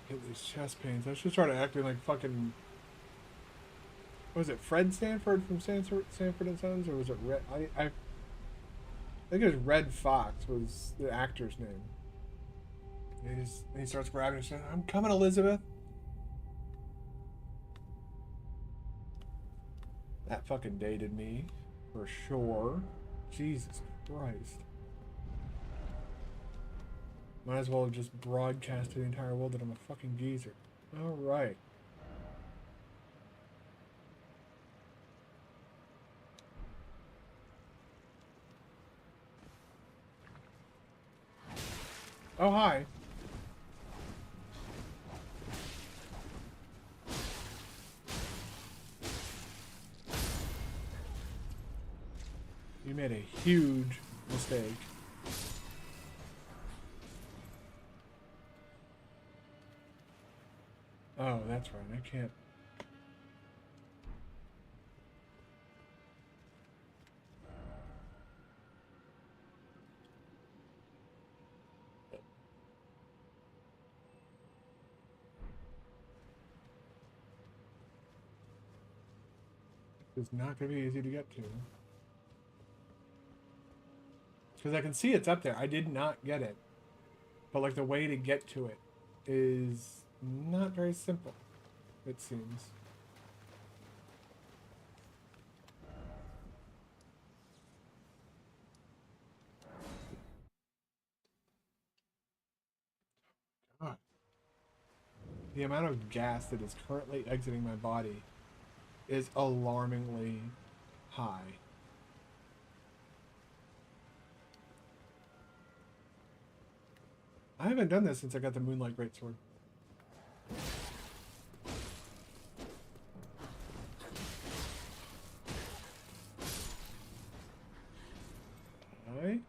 Get these chest pains. I should start acting like fucking. Was it Fred Sanford from Sanford and Sons, or was it Red? I think it was Red Fox was the actor's name. And he starts grabbing and saying, "I'm coming, Elizabeth." That fucking dated me, for sure. Jesus Christ. Might as well have just broadcast to the entire world that I'm a fucking geezer. Alright. Oh, hi. You made a huge mistake. Oh, that's right. I can't. It's not going to be easy to get to. Because I can see it's up there. I did not get it. But, like, the way to get to it is not very simple, it seems. God. The amount of gas that is currently exiting my body is alarmingly high. I haven't done this since I got the Moonlight Greatsword. Alright.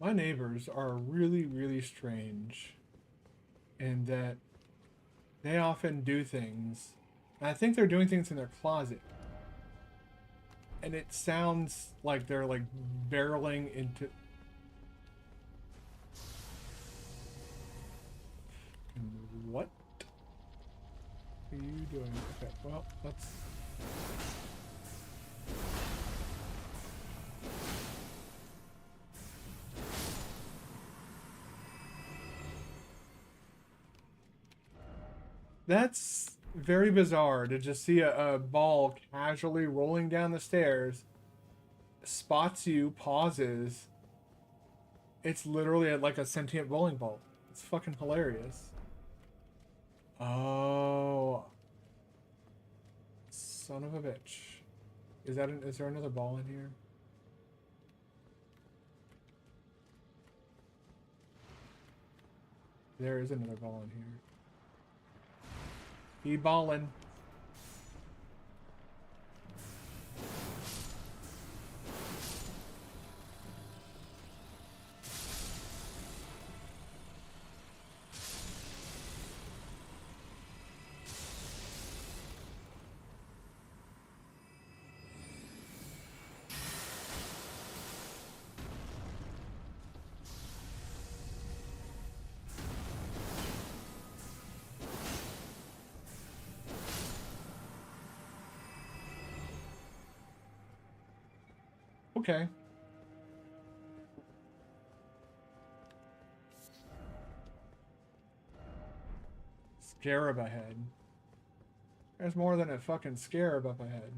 My neighbors are really, really strange in that they often do things. And I think they're doing things in their closet. And it sounds like they're like barreling into... What are you doing? Okay, well, let's... That's very bizarre to just see a ball casually rolling down the stairs, spots you, pauses. It's literally like a sentient bowling ball. It's fucking hilarious. Oh. Son of a bitch. Is there another ball in here? There is another ball in here. He ballin'. Okay. Scarab ahead. There's more than a fucking scarab up ahead.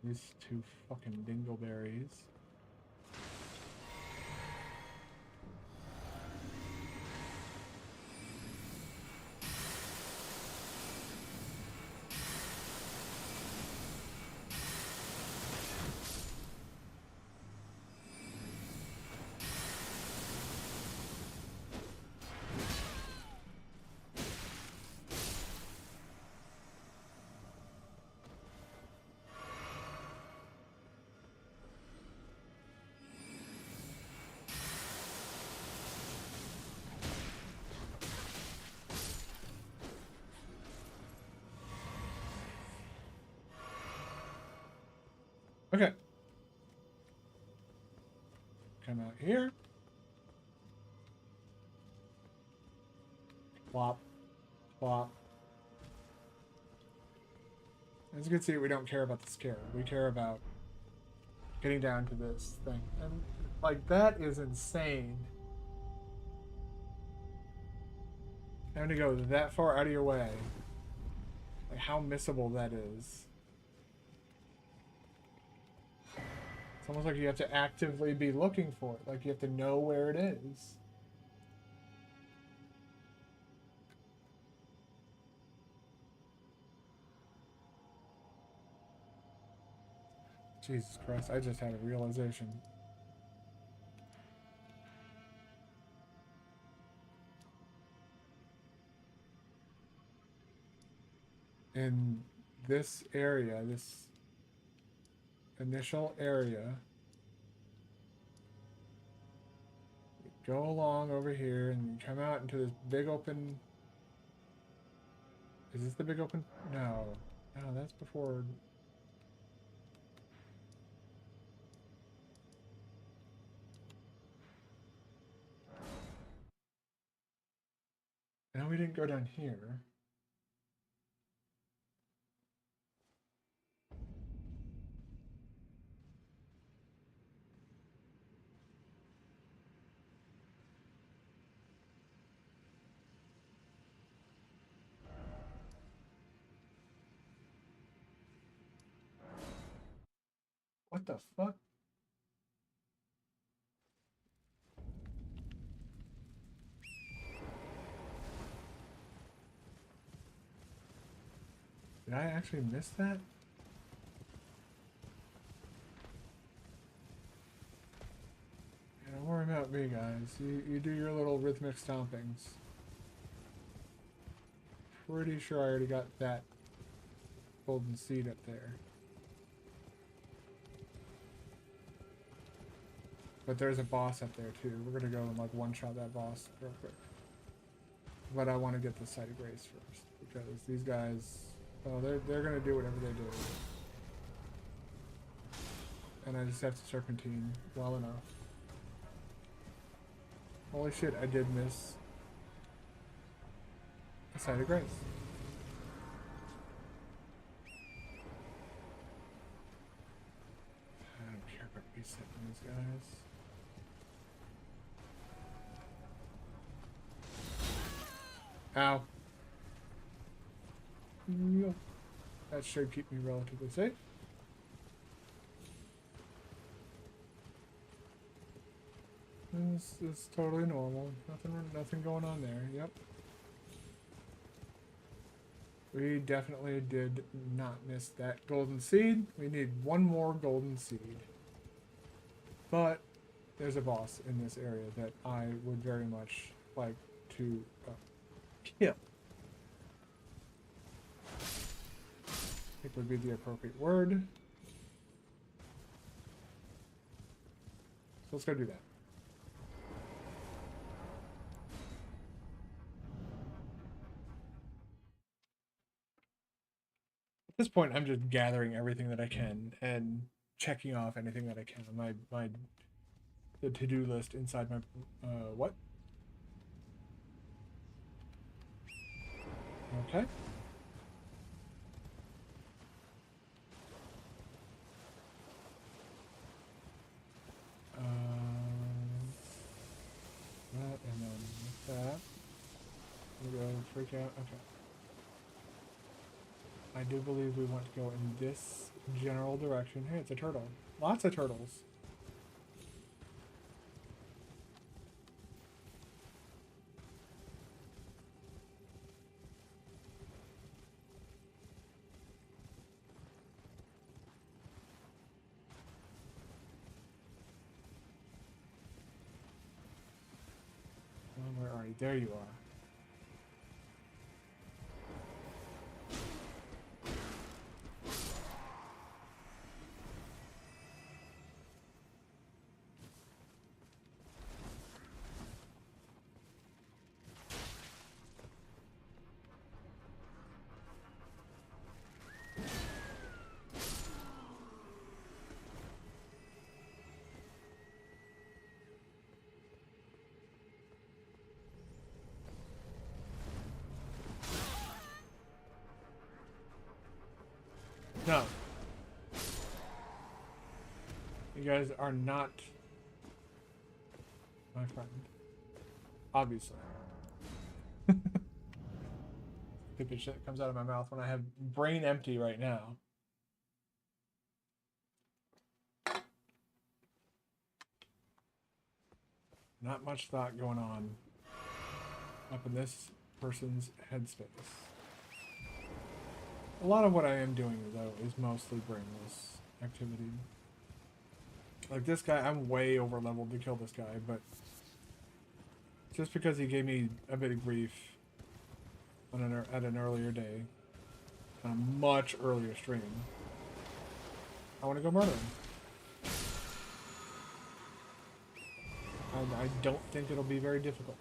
These two fucking dingleberries. Okay. Come out here. Plop. Plop. As you can see, we don't care about the scare. We care about getting down to this thing. And, like, that is insane. Having to go that far out of your way. Like, how missable that is. It's almost like you have to actively be looking for it. Like, you have to know where it is. Jesus Christ, I just had a realization. In this area, this initial area, you go along over here and you come out into this big open... Is this the big open? No. No, that's before... No, we didn't go down here. What the fuck? Did I actually miss that? Yeah, don't worry about me, guys. You do your little rhythmic stompings. Pretty sure I already got that golden seed up there. But there's a boss up there too. We're gonna go and like one-shot that boss real quick. But I want to get the site of grace first because these guys, well, they're gonna do whatever they do, and I just have to serpentine well enough. Holy shit! I did miss the site of grace. I don't care about resetting these guys. Ow. Yep. That should keep me relatively safe. This is totally normal. Nothing going on there. Yep. We definitely did not miss that golden seed. We need one more golden seed. But there's a boss in this area that I would very much like to kill. I think would be the appropriate word. So let's go do that. At this point, I'm just gathering everything that I can and checking off anything that I can on the to-do list inside my what? Okay. freak out. Okay. I do believe we want to go in this general direction. Hey, it's a turtle. Lots of turtles. Where are you? There you are. No. You guys are not my friend. Obviously. Stupid shit comes out of my mouth when I have brain empty right now. Not much thought going on up in this person's headspace. A lot of what I am doing, though, is mostly brainless activity. Like this guy, I'm way over leveled to kill this guy, but just because he gave me a bit of grief on at an earlier day, on a much earlier stream, I want to go murder him. And I don't think it'll be very difficult.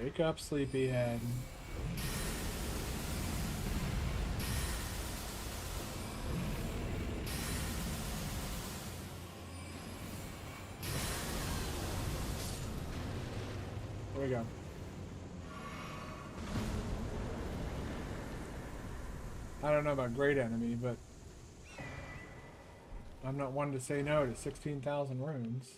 Wake up, sleepyhead. There we go. I don't know about great enemy, but I'm not one to say no to 16,000 runes.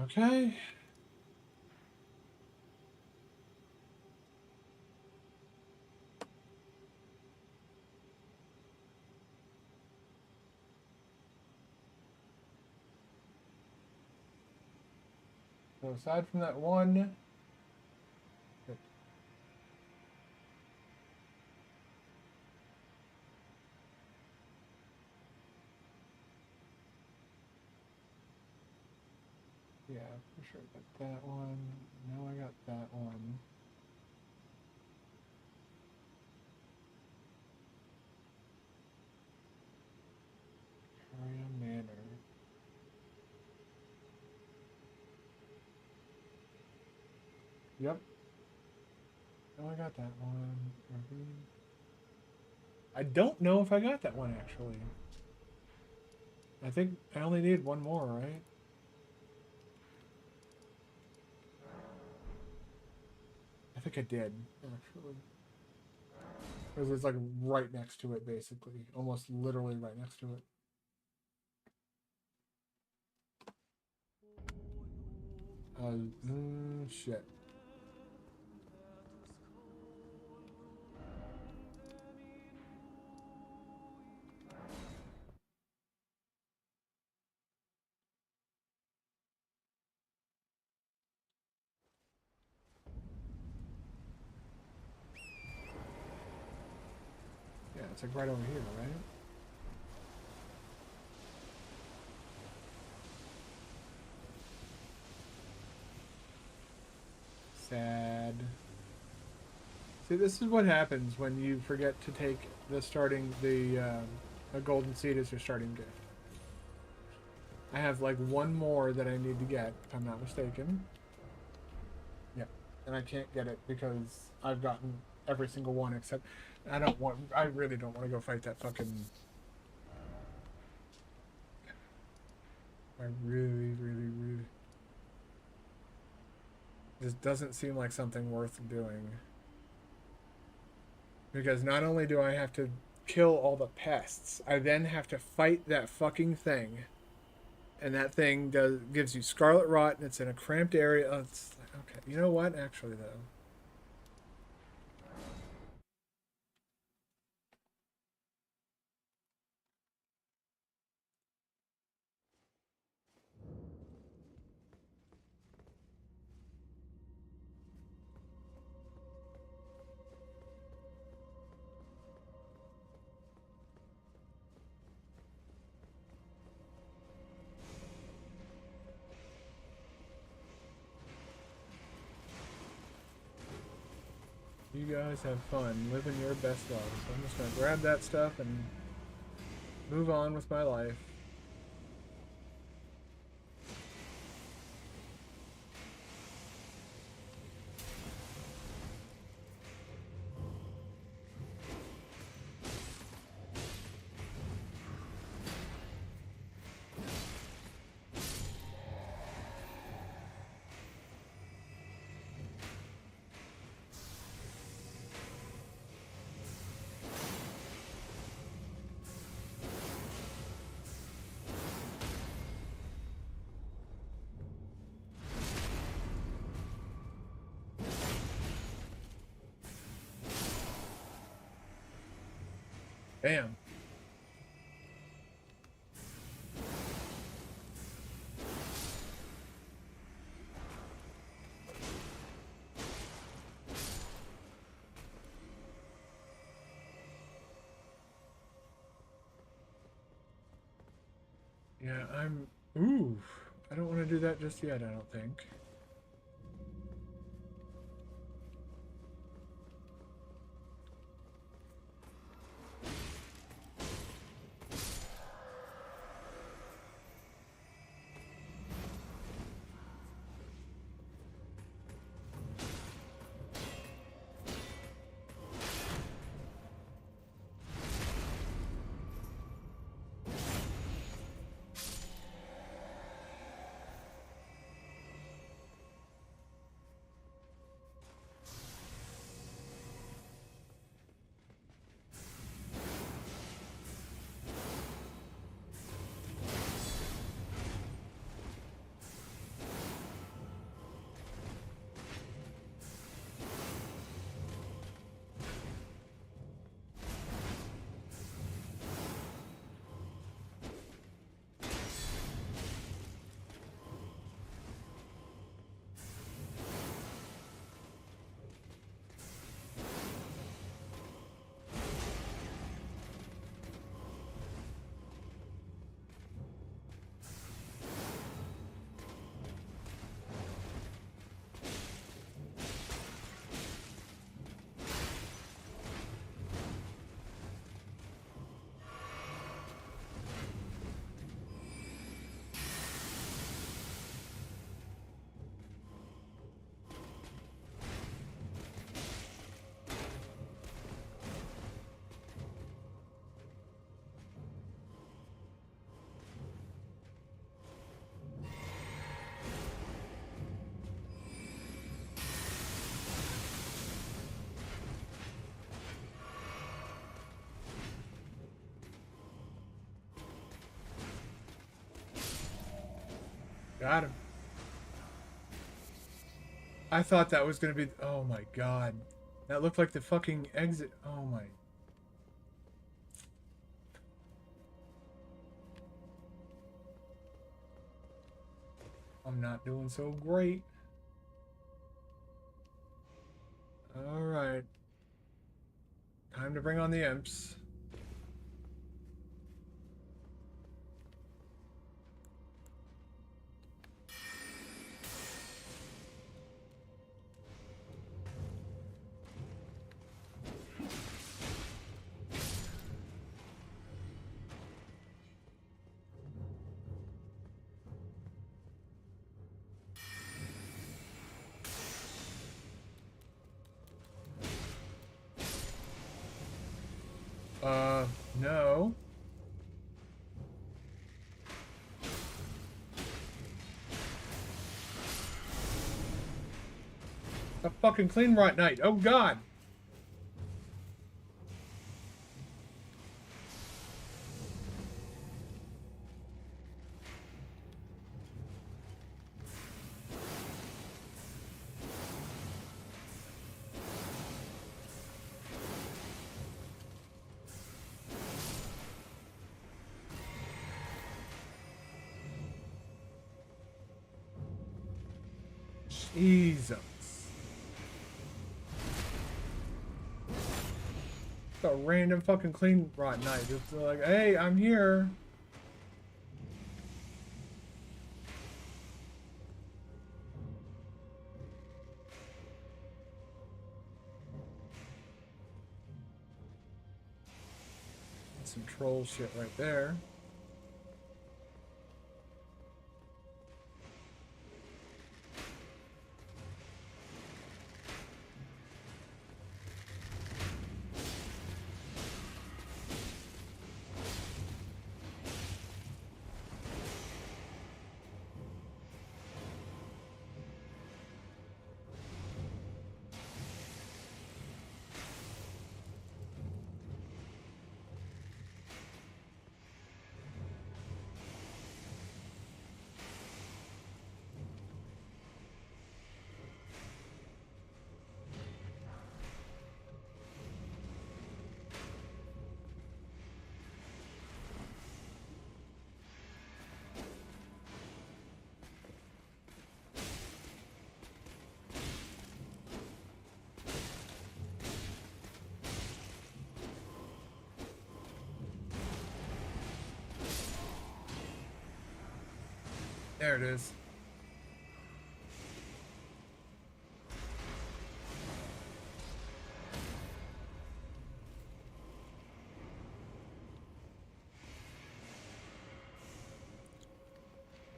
Okay. So aside from that one, yeah, for sure got that one. Now I got that one. Area Manor. Yep. Oh, I got that one. I don't know if I got that one, actually. I think I only need one more, right? I think I did, actually. Because it's like right next to it, basically. Almost literally right next to it. Shit. Yeah, it's like right over here, right? Sad. See, this is what happens when you forget to take a golden seed as your starting gift. I have like one more that I need to get, if I'm not mistaken. Yeah, and I can't get it because I've gotten every single one except I really don't want to go fight that fucking I really, really, really... This doesn't seem like something worth doing. Because not only do I have to kill all the pests, I then have to fight that fucking thing. And that thing gives you scarlet rot, and it's in a cramped area. Oh, it's, okay, you know what? Actually, though. You guys have fun living your best life. So I'm just gonna grab that stuff and move on with my life. Bam. Yeah, ooh, I don't want to do that just yet, I don't think. Got him. I thought that was gonna be... Oh my god. That looked like the fucking exit. Oh my... I'm not doing so great. Alright. Time to bring on the imps. No. A fucking clean right night. Oh god. Jesus. A random fucking clean rot night. It's like, hey, I'm here. Some troll shit right there. There it is.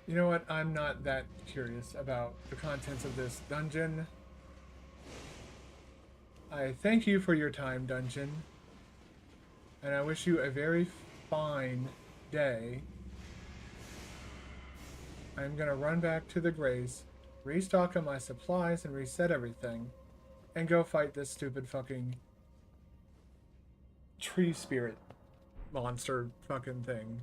You know what? I'm not that curious about the contents of this dungeon. I thank you for your time, dungeon. And I wish you a very fine day. I'm gonna run back to the Grace, restock on my supplies and reset everything, and go fight this stupid fucking tree spirit monster fucking thing.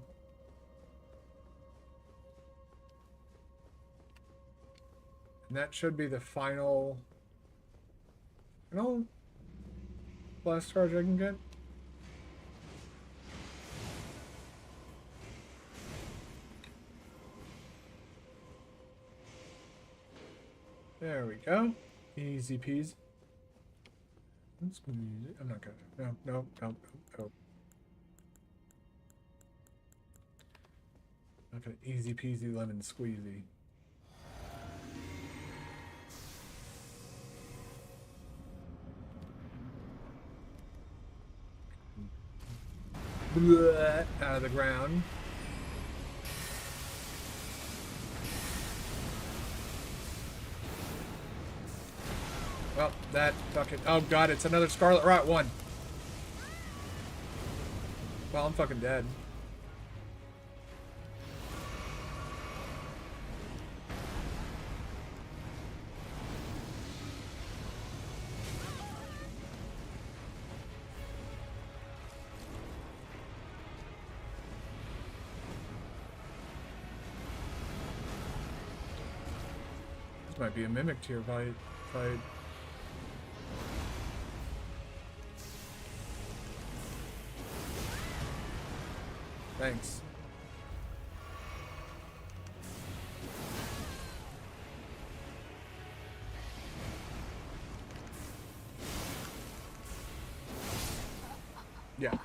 And that should be the final blast charge I can get. There we go. Easy peasy. I'm not gonna. No. Not gonna easy peasy lemon squeezy. Blah, out of the ground. Well, that fucking... Oh god, it's another Scarlet Rot one. Well, I'm fucking dead. This might be a mimic tier fight. Thanks. Yeah.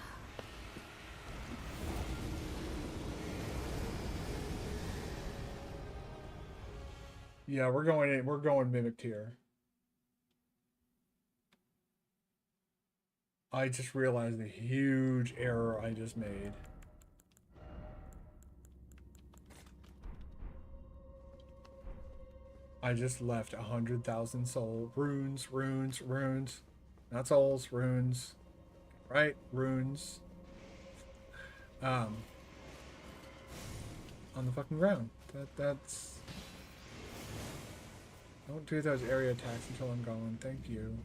Yeah, we're going mimic tier. I just realized the huge error I just made. I just left 100,000 soul runes. Not souls, runes. Right? Runes. On the fucking ground. That's Don't do those area attacks until I'm gone. Thank you.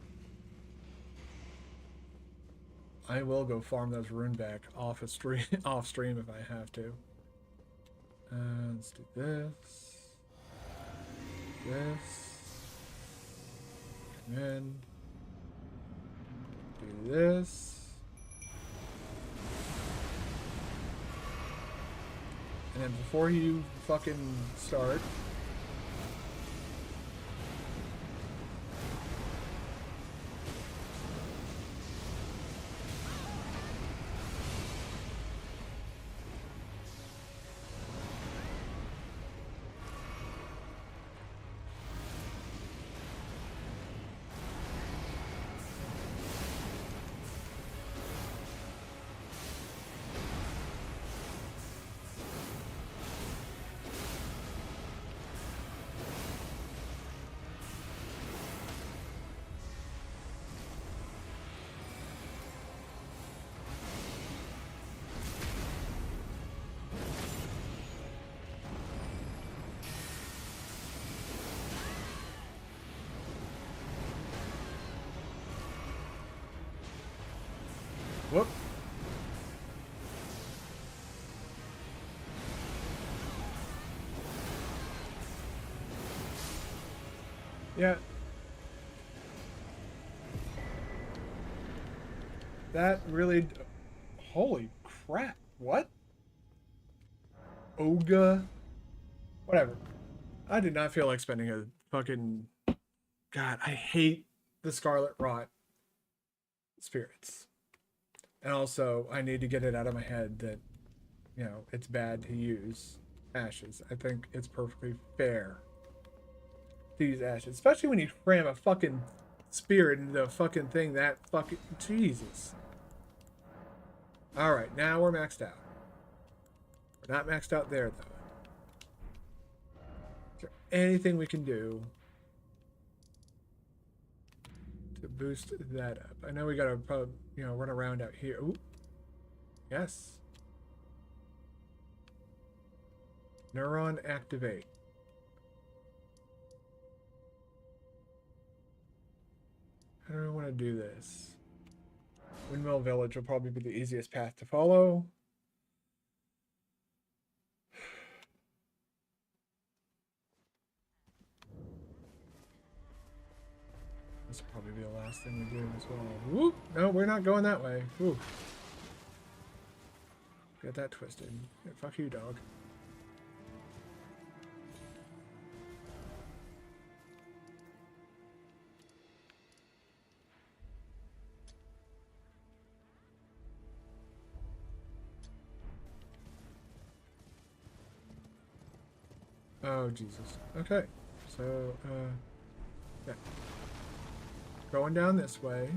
I will go farm those rune back off stream if I have to. Let's do this. This. Come in. Do this. And then before you fucking start, whoop. Yeah. That really... Holy crap. What? Oga? Whatever. I did not feel like spending a fucking... God, I hate the Scarlet Rot spirits. And also, I need to get it out of my head that, you know, it's bad to use ashes. I think it's perfectly fair to use ashes. Especially when you cram a fucking spirit into a fucking thing that fucking... Jesus. Alright, now we're maxed out. We're not maxed out there, though. Is there anything we can do to boost that up? I know we gotta probably, you know, run around out here. Ooh. Yes. Neuron activate. How do I want to do this? Windmill Village will probably be the easiest path to follow. This will probably be the last thing we do as well. Whoop! No, we're not going that way. Whoop. Get that twisted. Yeah, fuck you, dog. Oh, Jesus. Okay. So, yeah. Going down this way.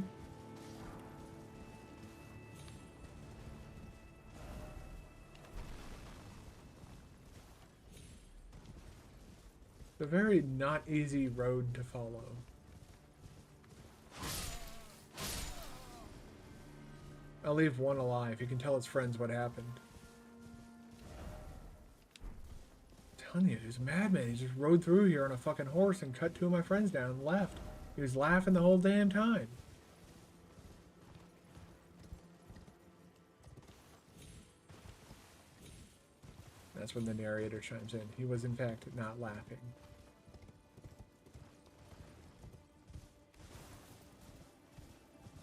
It's a very not easy road to follow. I'll leave one alive. He can tell his friends what happened. I'm telling you, he's a madman. He just rode through here on a fucking horse and cut two of my friends down and left. He was laughing the whole damn time. That's when the narrator chimes in. He was, in fact, not laughing.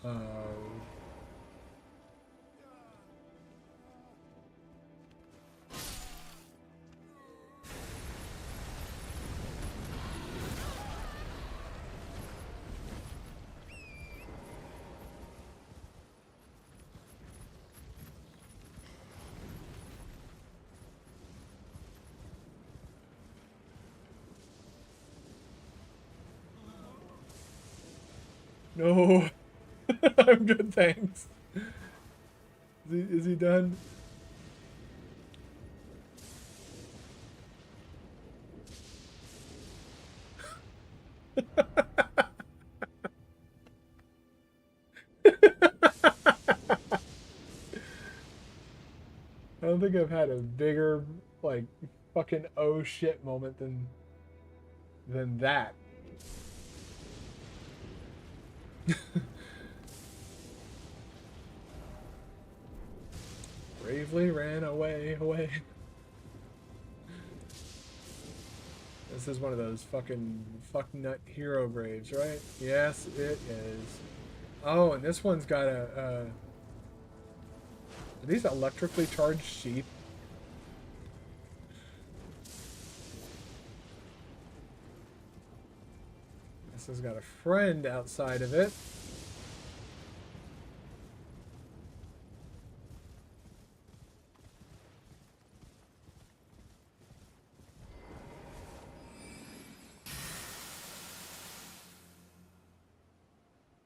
Oh. No. I'm good, thanks. Is he done? I don't think I've had a bigger, like, fucking oh shit moment than that. Bravely ran away. This is one of those fucking fucknut hero graves, right? Yes, it is. Oh, and this one's got a, are these electrically charged sheep? This has got a friend outside of it.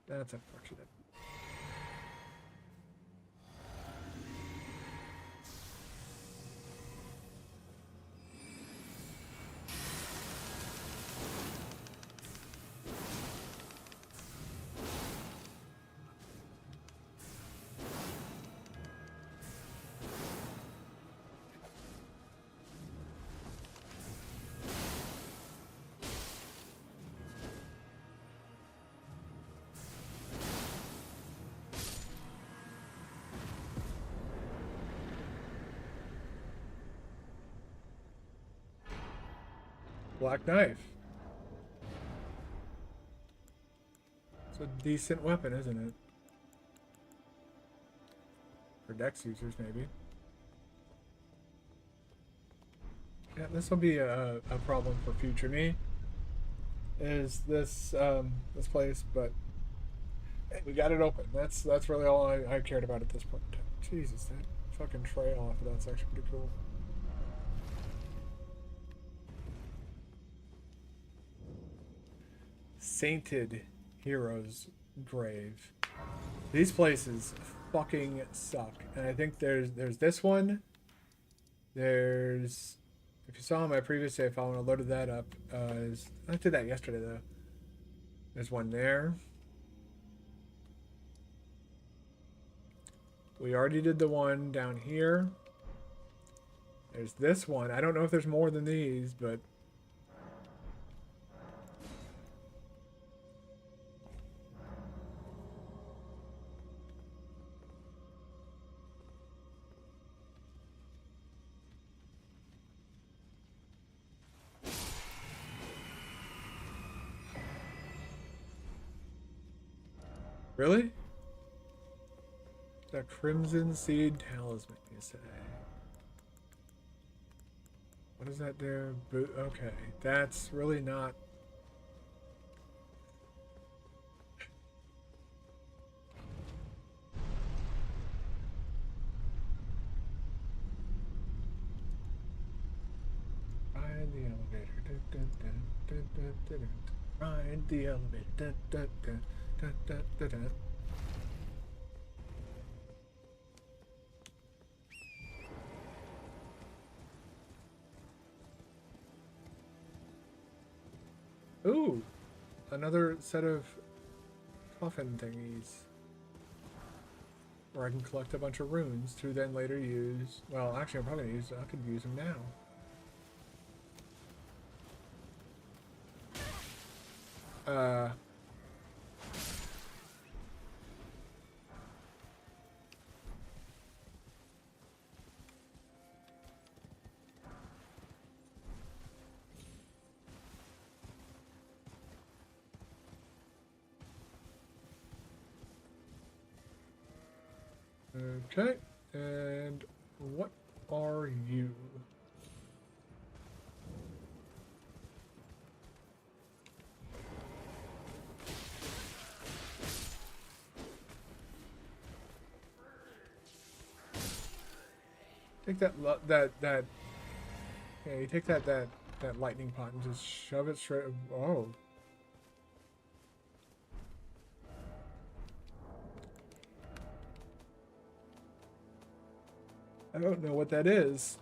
That's unfortunate. Black knife. It's a decent weapon, isn't it? For Dex users, maybe. Yeah, this will be a problem for future me. Is this this place? But hey, we got it open. That's really all I cared about at this point in time. Jesus, that fucking trail off of that's actually pretty cool. Sainted Heroes Grave. These places fucking suck. And I think there's this one. There's, if you saw my previous save file when I loaded that up, I did that yesterday though. There's one there. We already did the one down here. There's this one. I don't know if there's more than these, but really? The Crimson Seed Talisman, you say? What is that there? Okay, that's really not... Ride the elevator. Ride the elevator. Ooh, another set of coffin thingies. Where I can collect a bunch of runes to then later use. Well, actually, I'm probably gonna use. I could use them now. Okay, and what are you? Take that yeah, you take that lightning pot and just shove it straight. Oh. I don't know what that is.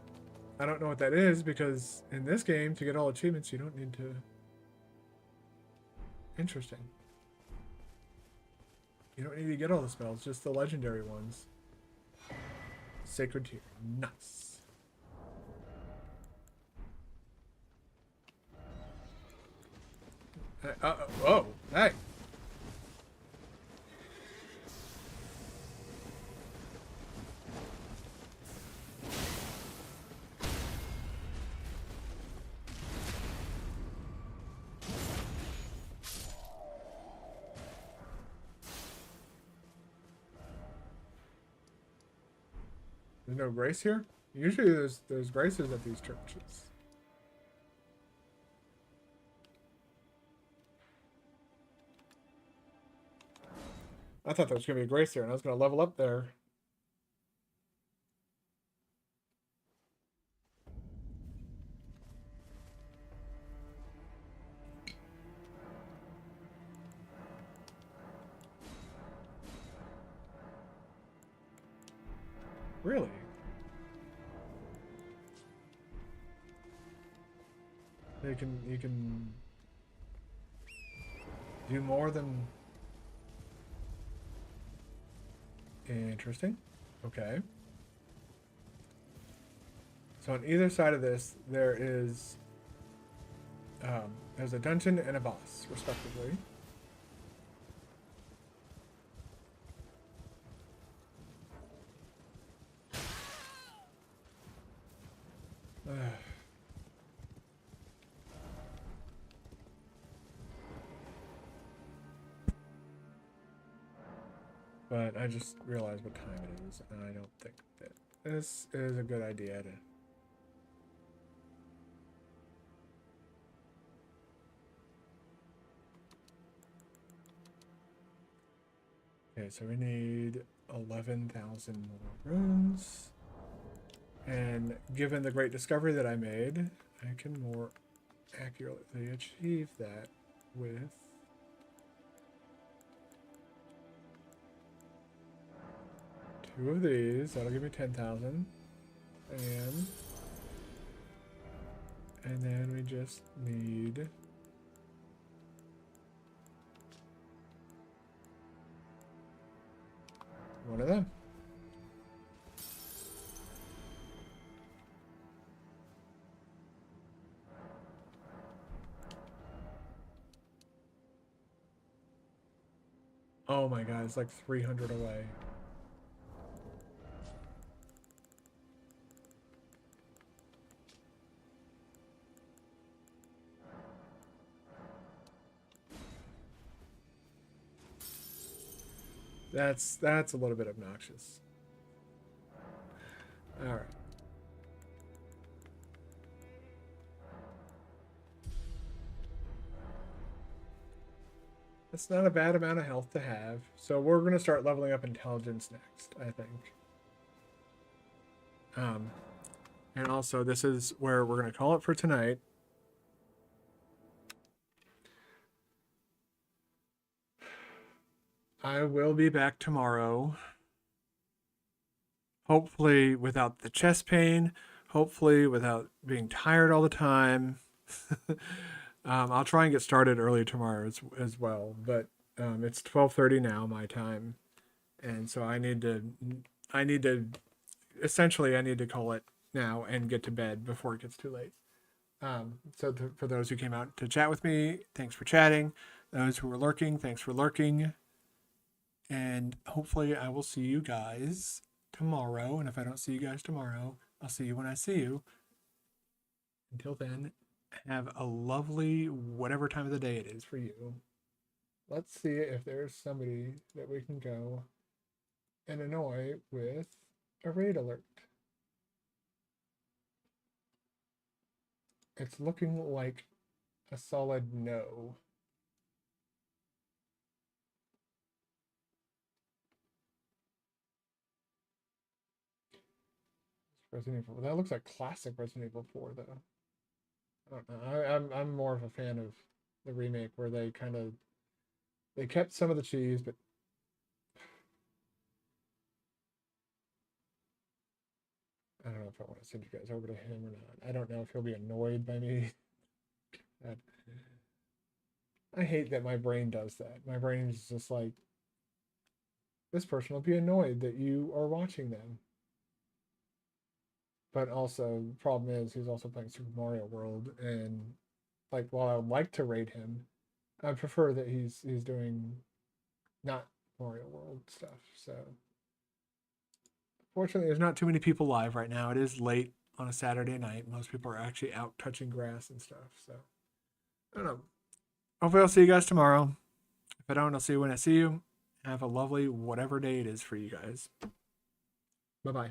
I don't know what that is because in this game, to get all achievements, you don't need to... Interesting. You don't need to get all the spells, just the legendary ones. Sacred Tear. Nice. Oh, hey. There's no grace here? Usually there's graces at these churches. I thought there was going to be a grace there, and I was going to level up there. Really? You can do more than... Interesting. Okay. So on either side of this, there is there's a dungeon and a boss, respectively. But I just realized what time it is, and I don't think that this is a good idea to... Okay, so we need 11,000 more runes. And given the great discovery that I made, I can more accurately achieve that with... two of these. That'll give me 10,000. And then we just need... one of them. Oh my god, it's like 300 away. That's a little bit obnoxious. All right. That's not a bad amount of health to have. So we're going to start leveling up intelligence next, I think. And also this is where we're going to call it for tonight. I will be back tomorrow. Hopefully without the chest pain. Hopefully without being tired all the time. I'll try and get started early tomorrow as well. But it's 12:30 now, my time. And so I need to essentially call it now and get to bed before it gets too late. For those who came out to chat with me, thanks for chatting. Those who were lurking, thanks for lurking. And hopefully I will see you guys tomorrow. And if I don't see you guys tomorrow, I'll see you when I see you. Until then, have a lovely whatever time of the day it is for you. Let's see if there's somebody that we can go and annoy with a raid alert. It's looking like a solid no. Resident Evil. That looks like classic Resident Evil 4, though. I don't know. I'm more of a fan of the remake where they kept some of the cheese, but I don't know if I want to send you guys over to him or not. I don't know if he'll be annoyed by me. I hate that my brain does that. My brain is just like, this person will be annoyed that you are watching them. But also, the problem is he's also playing Super Mario World, and like, while I would like to rate him, I prefer that he's doing not Mario World stuff. So, fortunately, there's not too many people live right now. It is late on a Saturday night. Most people are actually out touching grass and stuff. So, I don't know. Hopefully, I'll see you guys tomorrow. If I don't, I'll see you when I see you. Have a lovely whatever day it is for you guys. Bye-bye.